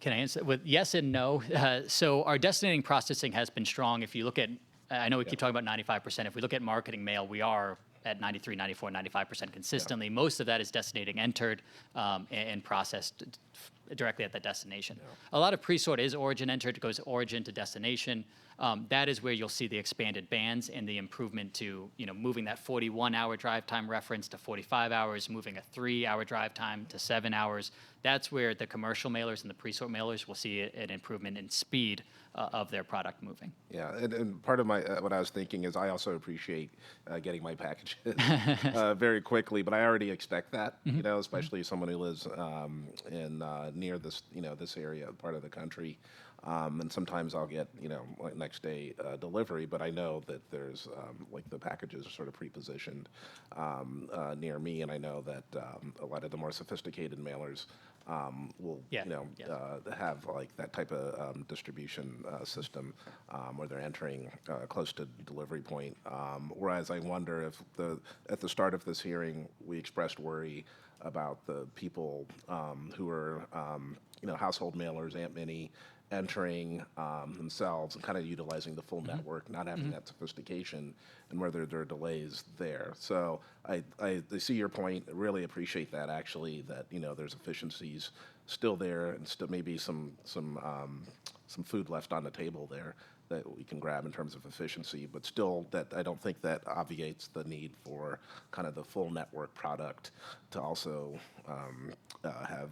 Speaker 18: can I answer with yes and no? So our destinating processing has been strong. If you look at, I know we keep talking about 95%. If we look at marketing mail, we are at 93, 94, 95% consistently. Yeah. Most of that is destinating entered and processed directly at the destination. Yeah. A lot of pre-sort is origin entered, goes origin to destination. That is where you'll see the expanded bands and the improvement to, moving that 41-hour drive time reference to 45 hours, moving a 3-hour drive time to 7 hours. That's where the commercial mailers and the pre-sort mailers will see an improvement in speed of their product moving.
Speaker 2: Yeah, and part of my what I was thinking is I also appreciate getting my packages very quickly, but I already expect that, especially someone who lives in near this, this area, part of the country. And sometimes I'll get, like next day delivery, but I know that there's like the packages are sort of pre-positioned near me, and I know that a lot of the more sophisticated mailers will,
Speaker 18: Yeah,
Speaker 2: have like that type of distribution system where they're entering close to delivery point. Whereas I wonder if at the start of this hearing, we expressed worry about the people who are, household mailers, Aunt Minnie, entering themselves and kind of utilizing the full network, not having that sophistication, and whether there are delays there. So I see your point. I really appreciate that, actually, that there's efficiencies still there, and still maybe some food left on the table there that we can grab in terms of efficiency, but still that I don't think that obviates the need for kind of the full network product to also have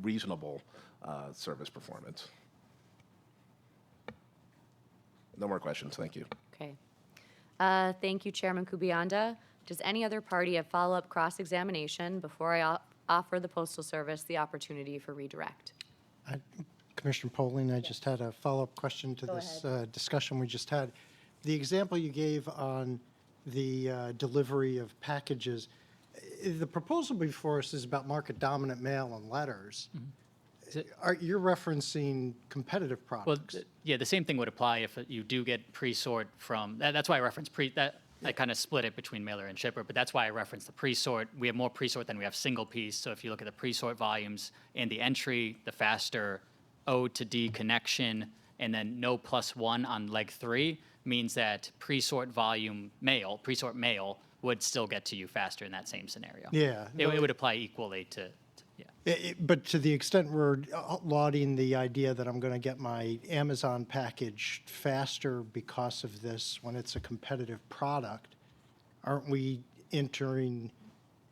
Speaker 2: reasonable service performance. No more questions. Thank you.
Speaker 1: Okay. Thank you, Chairman Kubianda. Does any other party have follow-up cross-examination before I offer the Postal Service the opportunity for redirect?
Speaker 4: Commissioner Poling, I just had a follow-up question to this discussion we just had. The example you gave on the delivery of packages, the proposal before us is about market-dominant mail and letters. You're referencing competitive products.
Speaker 18: Well, yeah, the same thing would apply if you do get pre-sort from, that's why I referenced I kind of split it between mailer and shipper, but that's why I referenced the pre-sort. We have more pre-sort than we have single piece, so if you look at the pre-sort volumes and the entry, the faster O to D connection, and then no +1 on leg 3 means that pre-sort mail would still get to you faster in that same scenario.
Speaker 4: Yeah.
Speaker 18: It would apply equally to
Speaker 4: But to the extent we're lauding the idea that I'm going to get my Amazon package faster because of this when it's a competitive product, aren't we entering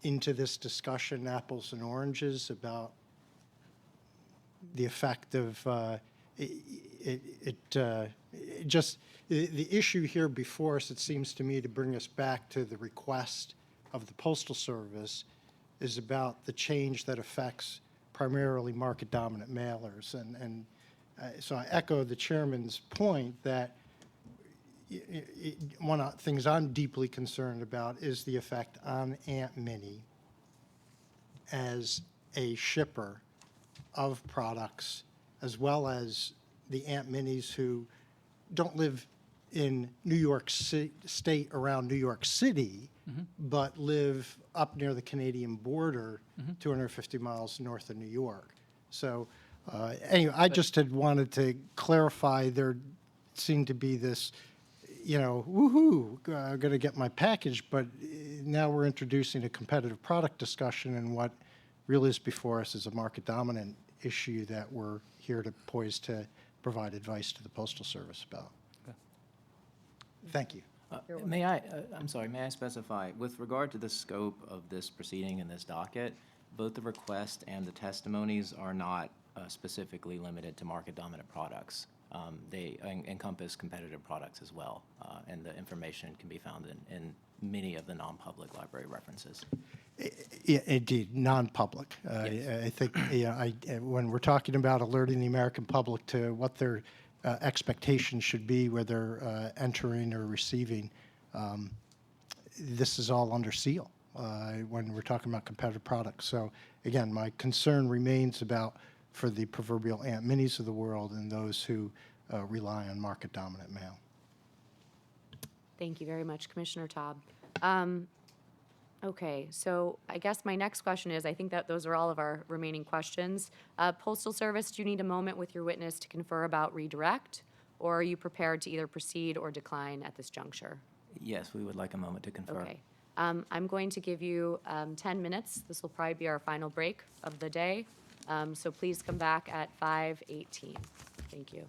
Speaker 4: into this discussion apples and oranges about the effect of the issue here before us? It seems to me to bring us back to the request of the Postal Service is about the change that affects primarily market-dominant mailers. And so I echo the chairman's point that one of the things I'm deeply concerned about is the effect on Aunt Minnie as a shipper of products, as well as the Aunt Minnies who don't live in New York State around New York City, but live up near the Canadian border, 250 miles north of New York. So anyway, I just had wanted to clarify there seemed to be this, woohoo, I'm going to get my package, but now we're introducing a competitive product discussion, and what really is before us is a market dominant issue that we're here to poised to provide advice to the Postal Service about. Thank you.
Speaker 7: May I specify, with regard to the scope of this proceeding in this docket, both the request and the testimonies are not specifically limited to market-dominant products. They encompass competitive products as well, and the information can be found in many of the non-public library references.
Speaker 4: Yeah, indeed, non-public.
Speaker 7: Yes.
Speaker 4: I think when we're talking about alerting the American public to what their expectations should be, whether entering or receiving, this is all under seal when we're talking about competitive products. So again, my concern remains for the proverbial Aunt Minnies of the world and those who rely on market-dominant mail.
Speaker 1: Thank you very much, Commissioner Taub. Okay, so I guess my next question is, I think that those are all of our remaining questions. Postal Service, do you need a moment with your witness to confer about redirect, or are you prepared to either proceed or decline at this juncture?
Speaker 7: Yes, we would like a moment to confer.
Speaker 1: Okay. I'm going to give you 10 minutes. This will probably be our final break of the day. So please come back at 5:18. Thank you.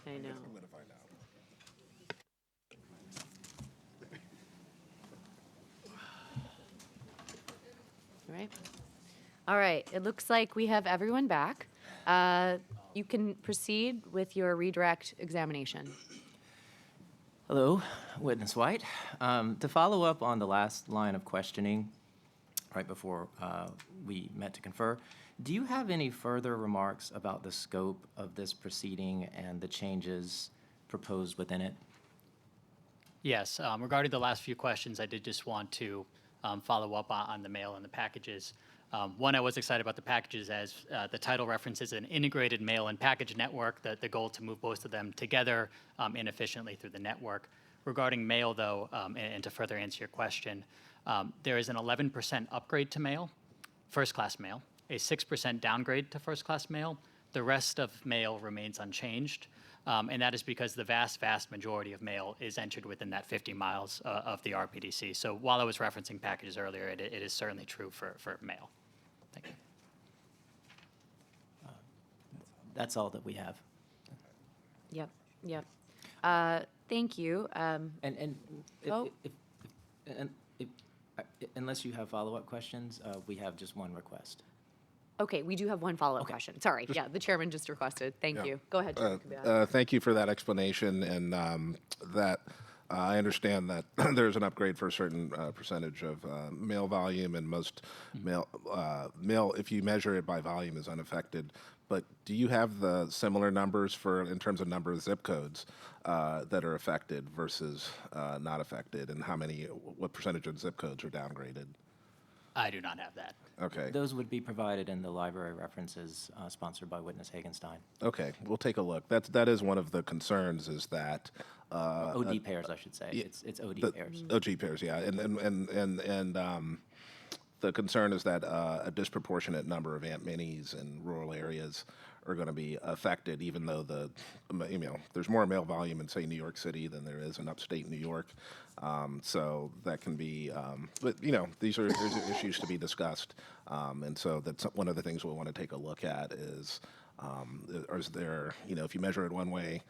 Speaker 1: I know.
Speaker 2: I'm going to find out.
Speaker 1: All right. All right. It looks like we have everyone back. You can proceed with your redirect examination.
Speaker 7: Hello, Witness White. To follow up on the last line of questioning, right before we met to confer, do you have any further remarks about the scope of this proceeding and the changes proposed within it?
Speaker 18: Yes, regarding the last few questions, I did just want to follow up on the mail and the packages. One, I was excited about the packages as the title references an integrated mail and package network, the goal to move both of them together and efficiently through the network. Regarding mail, though, and to further answer your question, there is an 11% upgrade to mail, first-class mail, a 6% downgrade to first-class mail. The rest of mail remains unchanged, and that is because the vast, vast majority of mail is entered within that 50 miles of the RPDC. So while I was referencing packages earlier, it is certainly true for mail. Thank you.
Speaker 7: That's all that we have.
Speaker 1: Yep, yep. Thank you.
Speaker 7: Unless you have follow-up questions, we have just one request.
Speaker 1: Okay, we do have one follow-up question. Sorry, yeah, the chairman just requested. Thank you. Go ahead, Chairman Kubiak.
Speaker 2: Thank you for that explanation, and that I understand that there's an upgrade for a certain percentage of mail volume, and most mail, if you measure it by volume, is unaffected. But do you have the similar numbers in terms of number of zip codes that are affected versus not affected, and what percentage of zip codes are downgraded?
Speaker 18: I do not have that.
Speaker 2: Okay.
Speaker 7: Those would be provided in the library references sponsored by Witness Hagenstein.
Speaker 2: Okay, we'll take a look. That is one of the concerns, is that
Speaker 7: OD pairs, I should say. It's OD pairs.
Speaker 2: OG pairs, yeah, and the concern is that a disproportionate number of Aunt Minnies in rural areas are going to be affected, even though there's more mail volume in, say, New York City than there is in upstate New York. So that can be, but these are issues to be discussed, and so that's one of the things we want to take a look at is there, if you measure it one way,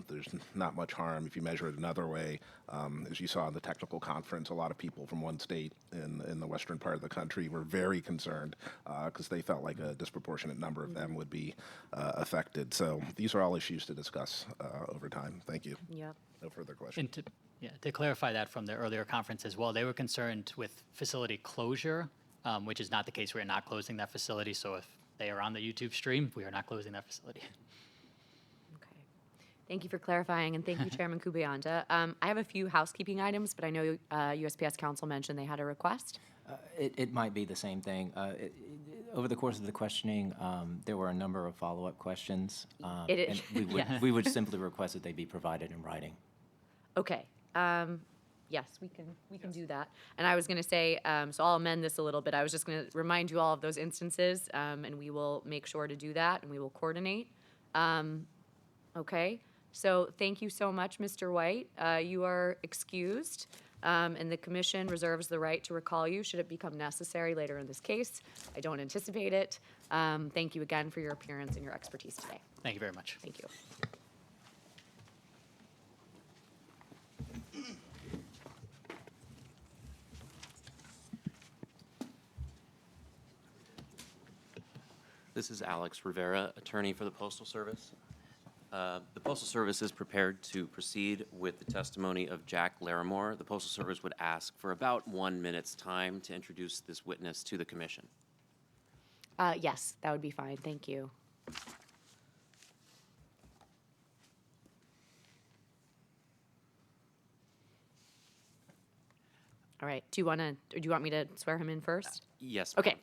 Speaker 2: there's not much harm. If you measure it another way, as you saw in the technical conference, a lot of people from one state in the western part of the country were very concerned because they felt like a disproportionate number of them would be affected. So these are all issues to discuss over time. Thank you.
Speaker 1: Yep.
Speaker 2: No further questions.
Speaker 18: And to clarify that from the earlier conference as well, they were concerned with facility closure, which is not the case. We're not closing that facility. So if they are on the YouTube stream, we are not closing that facility.
Speaker 1: Okay. Thank you for clarifying, and thank you, Chairman Kubianta. I have a few housekeeping items, but I know USPS Council mentioned they had a request.
Speaker 7: It might be the same thing. Over the course of the questioning, there were a number of follow-up questions. And we would simply request that they be provided in writing.
Speaker 1: Okay. Yes, we can do that. And I was going to say, so I'll amend this a little bit. I was just going to remind you all of those instances, and we will make sure to do that, and we will coordinate. Okay. So thank you so much, Mr. White. You are excused, and the commission reserves the right to recall you should it become necessary later in this case. I don't anticipate it. Thank you again for your appearance and your expertise today.
Speaker 18: Thank you very much.
Speaker 1: Thank you.
Speaker 6: This is Alex Rivera, attorney for the Postal Service. The Postal Service is prepared to proceed with the testimony of Jack Larimore. The Postal Service would ask for about 1 minute's time to introduce this witness to the commission.
Speaker 1: Yes, that would be fine. Thank you. All right. Do you want me to swear him in first?
Speaker 6: Yes.
Speaker 1: Okay.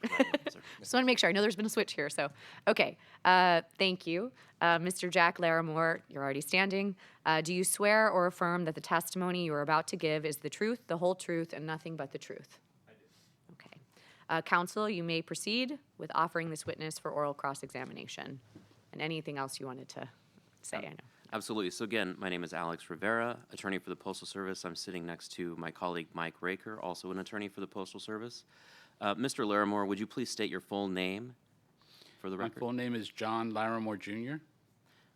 Speaker 1: Just want to make sure. I know there's been a switch here, so okay. Thank you, Mr. Jack Larimore. You're already standing. Do you swear or affirm that the testimony you are about to give is the truth, the whole truth, and nothing but the truth? I do. Okay. Counsel, you may proceed with offering this witness for oral cross-examination, and anything else you wanted to say. I know.
Speaker 6: Absolutely. So again, my name is Alex Rivera, attorney for the Postal Service. I'm sitting next to my colleague Mike Raker, also an attorney for the Postal Service. Mr. Larimore, would you please state your full name for the record?
Speaker 19: My full name is John Larimore, Jr.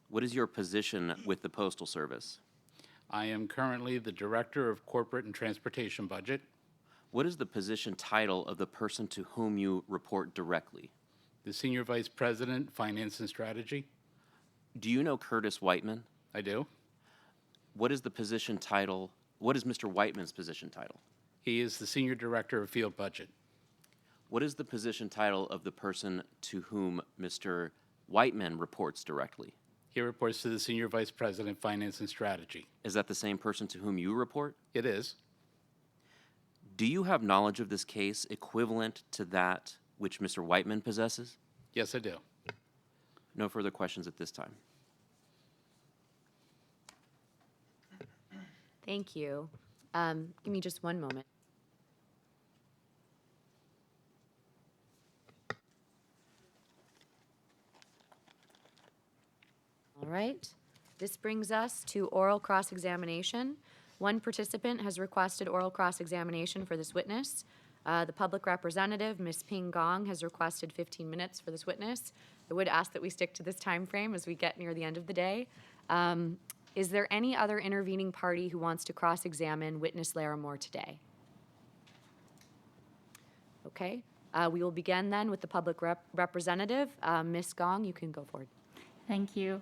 Speaker 6: What is your position with the Postal Service?
Speaker 19: I am currently the Director of Corporate and Transportation Budget.
Speaker 6: What is the position title of the person to whom you report directly?
Speaker 19: The Senior Vice President, Finance and Strategy.
Speaker 6: Do you know Curtis Whiteman?
Speaker 19: I do.
Speaker 6: What is the position title What is Mr. Whiteman's position title?
Speaker 19: He is the Senior Director of Field Budget.
Speaker 6: What is the position title of the person to whom Mr. Whiteman reports directly?
Speaker 19: He reports to the Senior Vice President, Finance and Strategy.
Speaker 6: Is that the same person to whom you report?
Speaker 19: It is.
Speaker 6: Do you have knowledge of this case equivalent to that which Mr. Whiteman possesses?
Speaker 19: Yes, I do.
Speaker 6: No further questions at this time.
Speaker 1: Thank you. Give me just one moment. All right. This brings us to oral cross-examination. One participant has requested oral cross-examination for this witness. The public representative, Ms. Ping Gong, has requested 15 minutes for this witness. I would ask that we stick to this time frame as we get near the end of the day. Is there any other intervening party who wants to cross-examine witness Larimore today? Okay. We will begin then with the public representative. Ms. Gong, you can go forward.
Speaker 9: Thank you.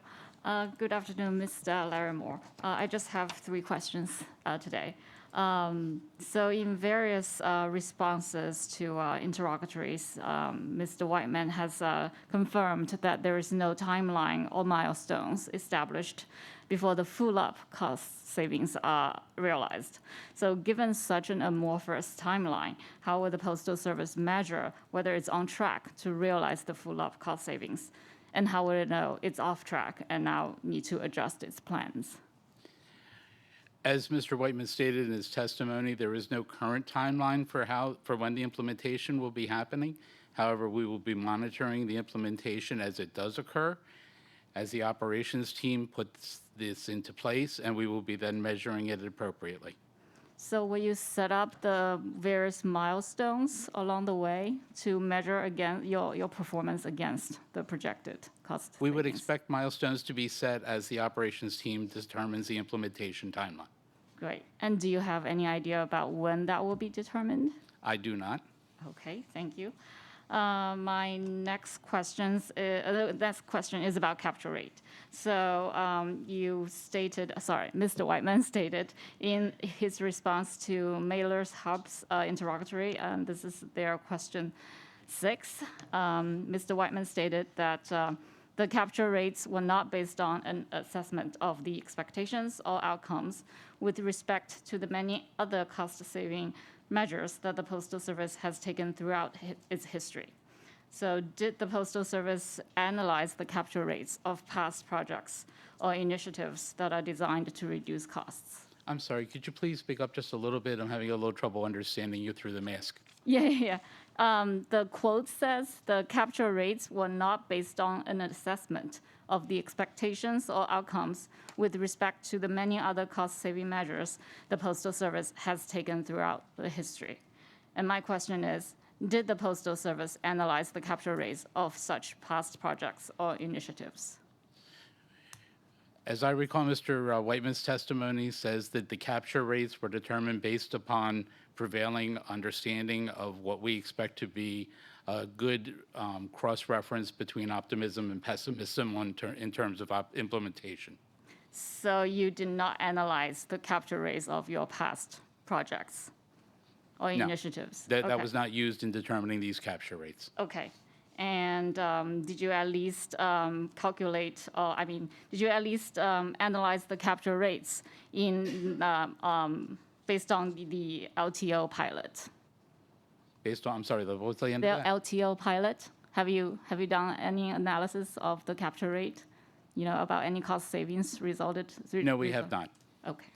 Speaker 9: Good afternoon, Mr. Larimore. I just have 3 questions today. So in various responses to interrogatories, Mr. Whiteman has confirmed that there is no timeline or milestones established before the full-up cost savings are realized. So given such an amorphous timeline, how will the Postal Service measure whether it's on track to realize the full-up cost savings? And how will it know it's off track and now need to adjust its plans?
Speaker 19: As Mr. Whiteman stated in his testimony, there is no current timeline for when the implementation will be happening. However, we will be monitoring the implementation as it does occur, as the operations team puts this into place, and we will be then measuring it appropriately.
Speaker 9: So will you set up the various milestones along the way to measure again your performance against the projected cost?
Speaker 19: We would expect milestones to be set as the operations team determines the implementation timeline.
Speaker 9: Great. And do you have any idea about when that will be determined?
Speaker 19: I do not.
Speaker 9: Okay, thank you. My next question is about capture rate. So Mr. Whiteman stated in his response to Mailer's Hub's interrogatory, and this is their question 6, Mr. Whiteman stated that the capture rates were not based on an assessment of the expectations or outcomes with respect to the many other cost-saving measures that the Postal Service has taken throughout its history. So did the Postal Service analyze the capture rates of past projects or initiatives that are designed to reduce costs?
Speaker 19: I'm sorry, could you please speak up just a little bit? I'm having a little trouble understanding you through the mask.
Speaker 9: Yeah. The quote says the capture rates were not based on an assessment of the expectations or outcomes with respect to the many other cost-saving measures the Postal Service has taken throughout the history. And my question is, did the Postal Service analyze the capture rates of such past projects or initiatives?
Speaker 19: As I recall, Mr. Whiteman's testimony says that the capture rates were determined based upon prevailing understanding of what we expect to be a good cross-reference between optimism and pessimism in terms of implementation.
Speaker 9: So you did not analyze the capture rates of your past projects or initiatives?
Speaker 19: That was not used in determining these capture rates.
Speaker 9: Okay. And did you at least analyze the capture rates in based on the LTO pilot?
Speaker 19: Based on, I'm sorry, what's the end
Speaker 9: The
Speaker 19: of that?
Speaker 9: LTO pilot. Have you done any analysis of the capture rate? About any cost savings resulted?
Speaker 19: No, we have not.
Speaker 9: Okay.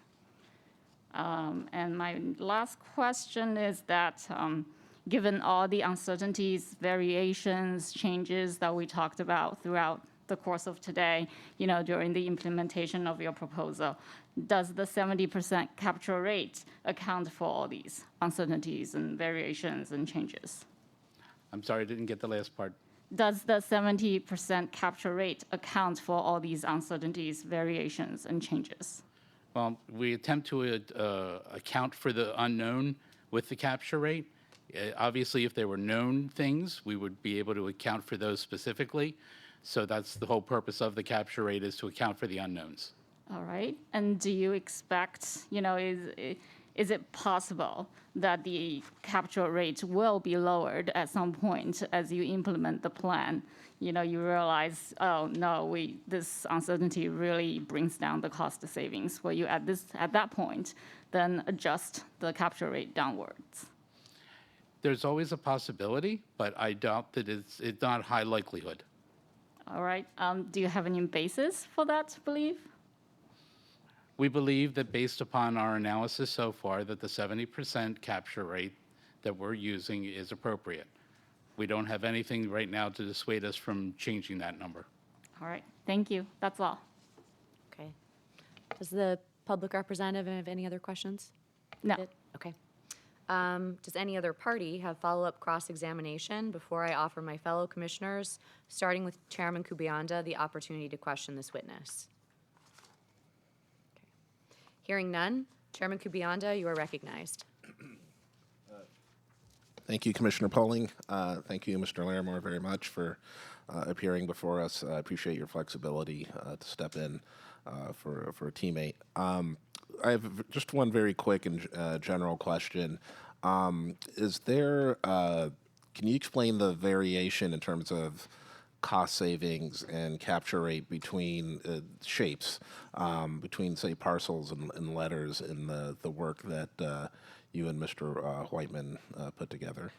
Speaker 9: And my last question is that given all the uncertainties, variations, changes that we talked about throughout the course of today, during the implementation of your proposal, does the 70% capture rate account for all these uncertainties and variations and changes?
Speaker 19: I'm sorry, I didn't get the last part.
Speaker 9: Does the 70% capture rate account for all these uncertainties, variations, and changes?
Speaker 19: Well, we attempt to account for the unknown with the capture rate. Obviously, if there were known things, we would be able to account for those specifically. So that's the whole purpose of the capture rate, is to account for the unknowns.
Speaker 9: All right. And do you expect, is it possible that the capture rate will be lowered at some point as you implement the plan? You realize, oh no, this uncertainty really brings down the cost savings. Will you at that point then adjust the capture rate downwards?
Speaker 19: There's always a possibility, but I doubt that it's not high likelihood.
Speaker 9: All right. Do you have any basis for that belief?
Speaker 19: We believe that based upon our analysis so far, that the 70% capture rate that we're using is appropriate. We don't have anything right now to dissuade us from changing that number.
Speaker 9: All right. Thank you. That's all.
Speaker 1: Okay. Does the public representative have any other questions?
Speaker 9: No.
Speaker 1: Okay. Does any other party have follow-up cross-examination before I offer my fellow commissioners, starting with Chairman Kubianda, the opportunity to question this witness? Okay. Hearing none, Chairman Kubianda, you are recognized.
Speaker 2: Thank you, Commissioner Polling. Thank you, Mr. Larimore, very much for appearing before us. I appreciate your flexibility to step in for a teammate. I have just one very quick and general question. Can you explain the variation in terms of cost savings and capture rate between shapes, between, say, parcels and letters in the work that you and Mr. Whiteman put together?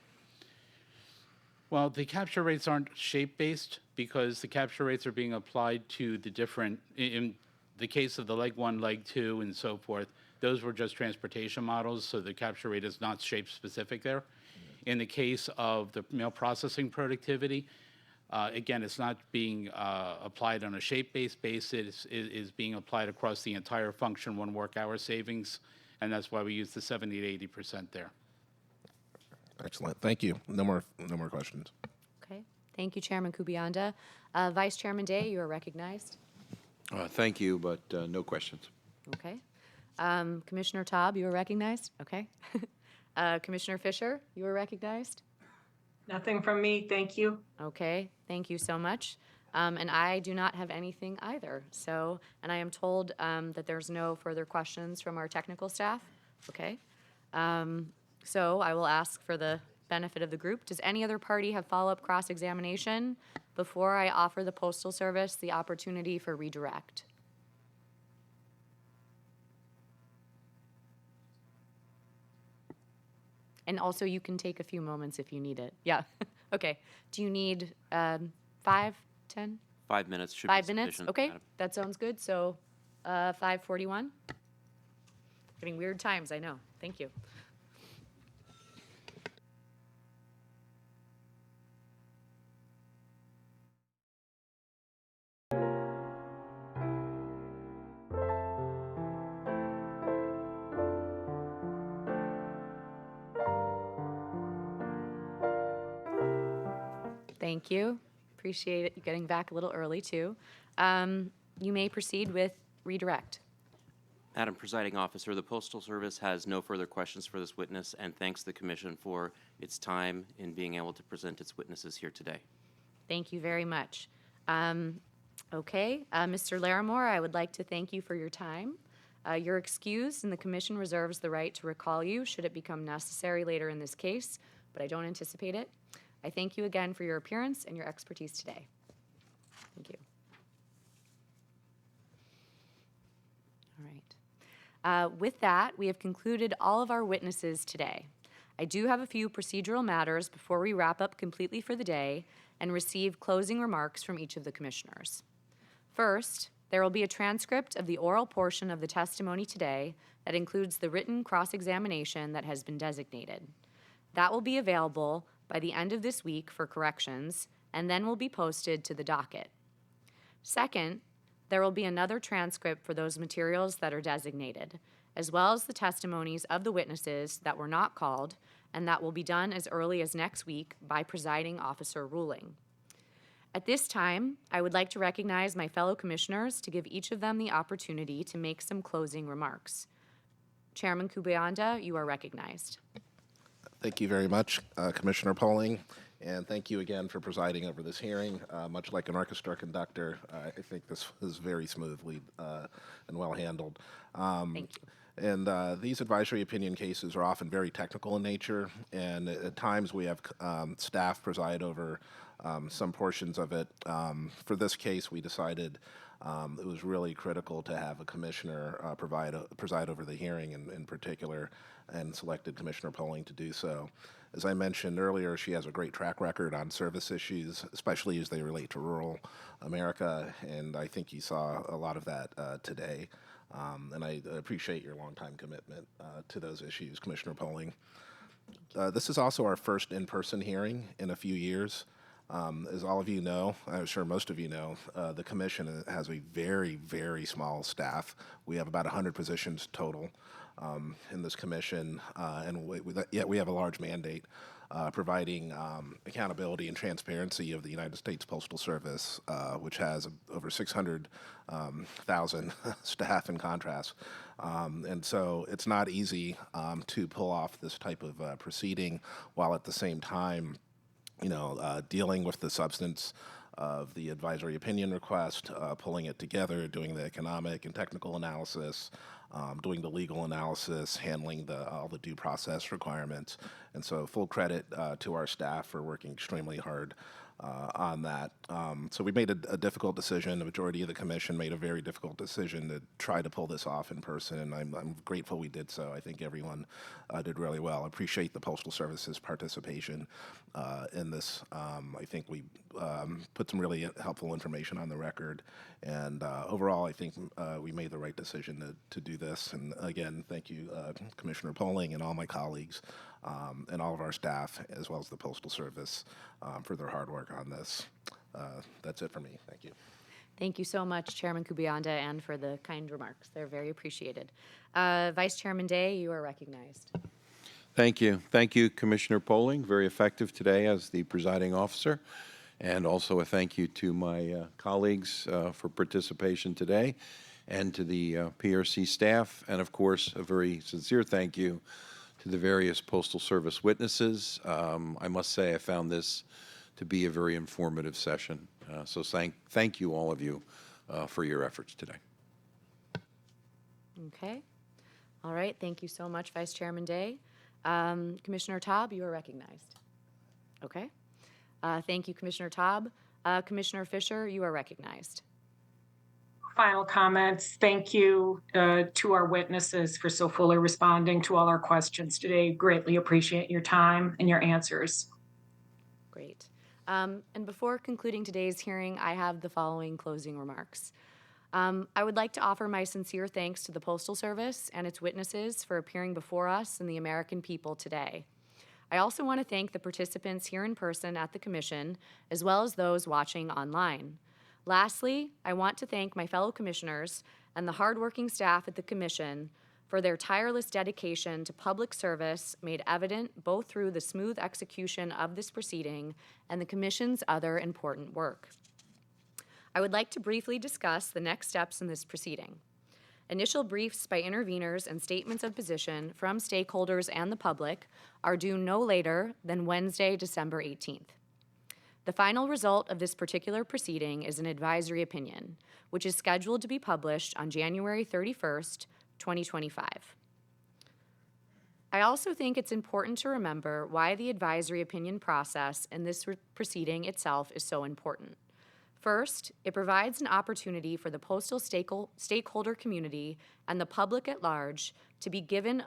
Speaker 19: Well, the capture rates aren't shape-based because the capture rates are being applied to the different, in the case of the leg 1, leg 2, and so forth, those were just transportation models, so the capture rate is not shape-specific there. In the case of the mail processing productivity, again, it's not being applied on a shape-based basis. It is being applied across the entire function 1 work hour savings, and that's why we use the 70 to 80% there.
Speaker 2: Excellent. Thank you. No more questions.
Speaker 1: Okay. Thank you, Chairman Kubianda. Vice Chairman Day, you are recognized.
Speaker 3: Thank you, but no questions.
Speaker 1: Okay. Commissioner Taub, you are recognized. Okay. Commissioner Fisher, you are recognized.
Speaker 5: Nothing from me, thank you.
Speaker 1: Okay, thank you so much. And I do not have anything either. So, and I am told that there's no further questions from our technical staff. Okay. So I will ask for the benefit of the group. Does any other party have follow-up cross-examination before I offer the Postal Service the opportunity for redirect? And also, you can take a few moments if you need it. Yeah. Okay. Do you need 5, 10?
Speaker 6: 5 minutes should
Speaker 1: 5
Speaker 6: be
Speaker 1: minutes?
Speaker 6: sufficient,
Speaker 1: Okay,
Speaker 6: Madam.
Speaker 1: that sounds good. So 5:41? Getting weird times, I know. Thank you. Thank you. Appreciate it. You getting back a little early, too. You may proceed with redirect.
Speaker 6: Madam Presiding Officer, the Postal Service has no further questions for this witness and thanks the Commission for its time in being able to present its witnesses here today.
Speaker 1: Thank you very much. Okay, Mr. Larimore, I would like to thank you for your time. You're excused, and the Commission reserves the right to recall you should it become necessary later in this case, but I don't anticipate it. I thank you again for your appearance and your expertise today. Thank you. All right. With that, we have concluded all of our witnesses today. I do have a few procedural matters before we wrap up completely for the day and receive closing remarks from each of the commissioners. First, there will be a transcript of the oral portion of the testimony today that includes the written cross-examination that has been designated. That will be available by the end of this week for corrections and then will be posted to the docket. Second, there will be another transcript for those materials that are designated, as well as the testimonies of the witnesses that were not called, and that will be done as early as next week by presiding officer ruling. At this time, I would like to recognize my fellow commissioners to give each of them the opportunity to make some closing remarks. Chairman Kubianda, you are recognized.
Speaker 2: Thank you very much, Commissioner Polling. And thank you again for presiding over this hearing. Much like an orchestra conductor, I think this was very smoothly and well handled.
Speaker 1: Thank you.
Speaker 2: And these advisory opinion cases are often very technical in nature, and at times we have staff preside over some portions of it. For this case, we decided it was really critical to have a commissioner preside over the hearing in particular, and selected Commissioner Poling to do so. As I mentioned earlier, she has a great track record on service issues, especially as they relate to rural America, and I think you saw a lot of that today. And I appreciate your longtime commitment to those issues, Commissioner Poling. This is also our first in-person hearing in a few years. As all of you know, I'm sure most of you know, the Commission has a very, very small staff. We have about 100 positions total in this Commission, and yet we have a large mandate providing accountability and transparency of the United States Postal Service, which has over 600,000 staff in contrast. And so it's not easy to pull off this type of proceeding while at the same time dealing with the substance of the advisory opinion request, pulling it together, doing the economic and technical analysis, doing the legal analysis, handling all the due process requirements. And so full credit to our staff for working extremely hard on that. So we made a difficult decision. The majority of the Commission made a very difficult decision to try to pull this off in person, and I'm grateful we did so. I think everyone did really well. I appreciate the Postal Service's participation in this. I think we put some really helpful information on the record, and overall, I think we made the right decision to do this. And again, thank you, Commissioner Poling and all my colleagues and all of our staff, as well as the Postal Service, for their hard work on this. That's it for me. Thank you.
Speaker 1: Thank you so much, Chairman Kubianda, and for the kind remarks. They're very appreciated. Vice Chairman Day, you are recognized.
Speaker 3: Thank you. Thank you, Commissioner Poling. Very effective today as the presiding officer. And also a thank you to my colleagues for participation today, and to the PRC staff, and of course, a very sincere thank you to the various Postal Service witnesses. I must say I found this to be a very informative session. So thank you, all of you, for your efforts today.
Speaker 1: Okay. All right. Thank you so much, Vice Chairman Day. Commissioner Taub, you are recognized. Okay. Thank you, Commissioner Taub. Commissioner Fisher, you are recognized.
Speaker 5: Final comments. Thank you to our witnesses for so fully responding to all our questions today. Greatly appreciate your time and your answers.
Speaker 1: Great. And before concluding today's hearing, I have the following closing remarks. I would like to offer my sincere thanks to the Postal Service and its witnesses for appearing before us and the American people today. I also want to thank the participants here in person at the Commission, as well as those watching online. Lastly, I want to thank my fellow commissioners and the hardworking staff at the Commission for their tireless dedication to public service made evident both through the smooth execution of this proceeding and the Commission's other important work. I would like to briefly discuss the next steps in this proceeding. Initial briefs by interveners and statements of position from stakeholders and the public are due no later than Wednesday, December 18th. The final result of this particular proceeding is an advisory opinion, which is scheduled to be published on January 31st, 2025. I also think it's important to remember why the advisory opinion process in this proceeding itself is so important. First, it provides an opportunity for the postal stakeholder community and the public at large to be given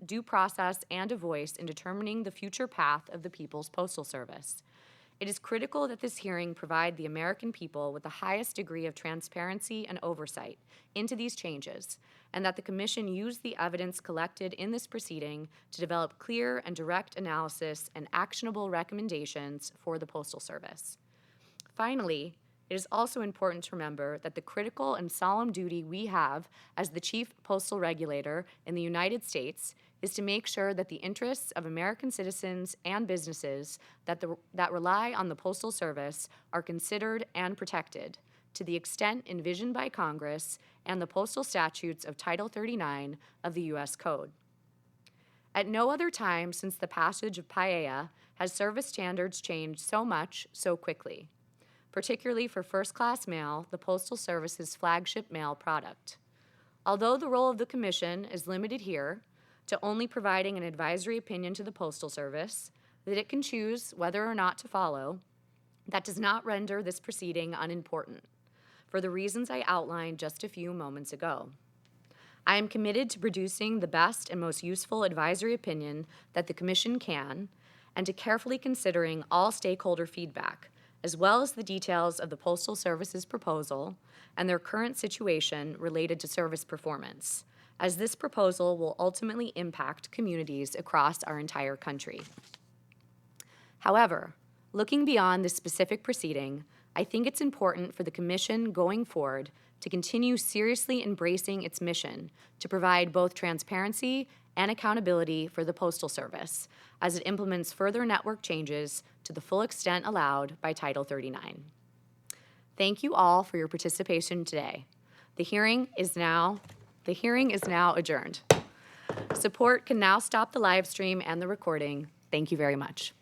Speaker 1: due process and a voice in determining the future path of the People's Postal Service. It is critical that this hearing provide the American people with the highest degree of transparency and oversight into these changes, and that the Commission use the evidence collected in this proceeding to develop clear and direct analysis and actionable recommendations for the Postal Service. Finally, it is also important to remember that the critical and solemn duty we have as the chief postal regulator in the United States is to make sure that the interests of American citizens and businesses that rely on the Postal Service are considered and protected to the extent envisioned by Congress and the postal statutes of Title 39 of the U.S. Code. At no other time since the passage of PAEA has service standards changed so much so quickly, particularly for first-class mail, the Postal Service's flagship mail product. Although the role of the Commission is limited here to only providing an advisory opinion to the Postal Service that it can choose whether or not to follow, that does not render this proceeding unimportant, for the reasons I outlined just a few moments ago. I am committed to producing the best and most useful advisory opinion that the Commission can, and to carefully considering all stakeholder feedback, as well as the details of the Postal Service's proposal and their current situation related to service performance, as this proposal will ultimately impact communities across our entire country. However, looking beyond this specific proceeding, I think it's important for the Commission going forward to continue seriously embracing its mission to provide both transparency and accountability for the Postal Service as it implements further network changes to the full extent allowed by Title 39. Thank you all for your participation today. The hearing is now adjourned. Support can now stop the live stream and the recording. Thank you very much.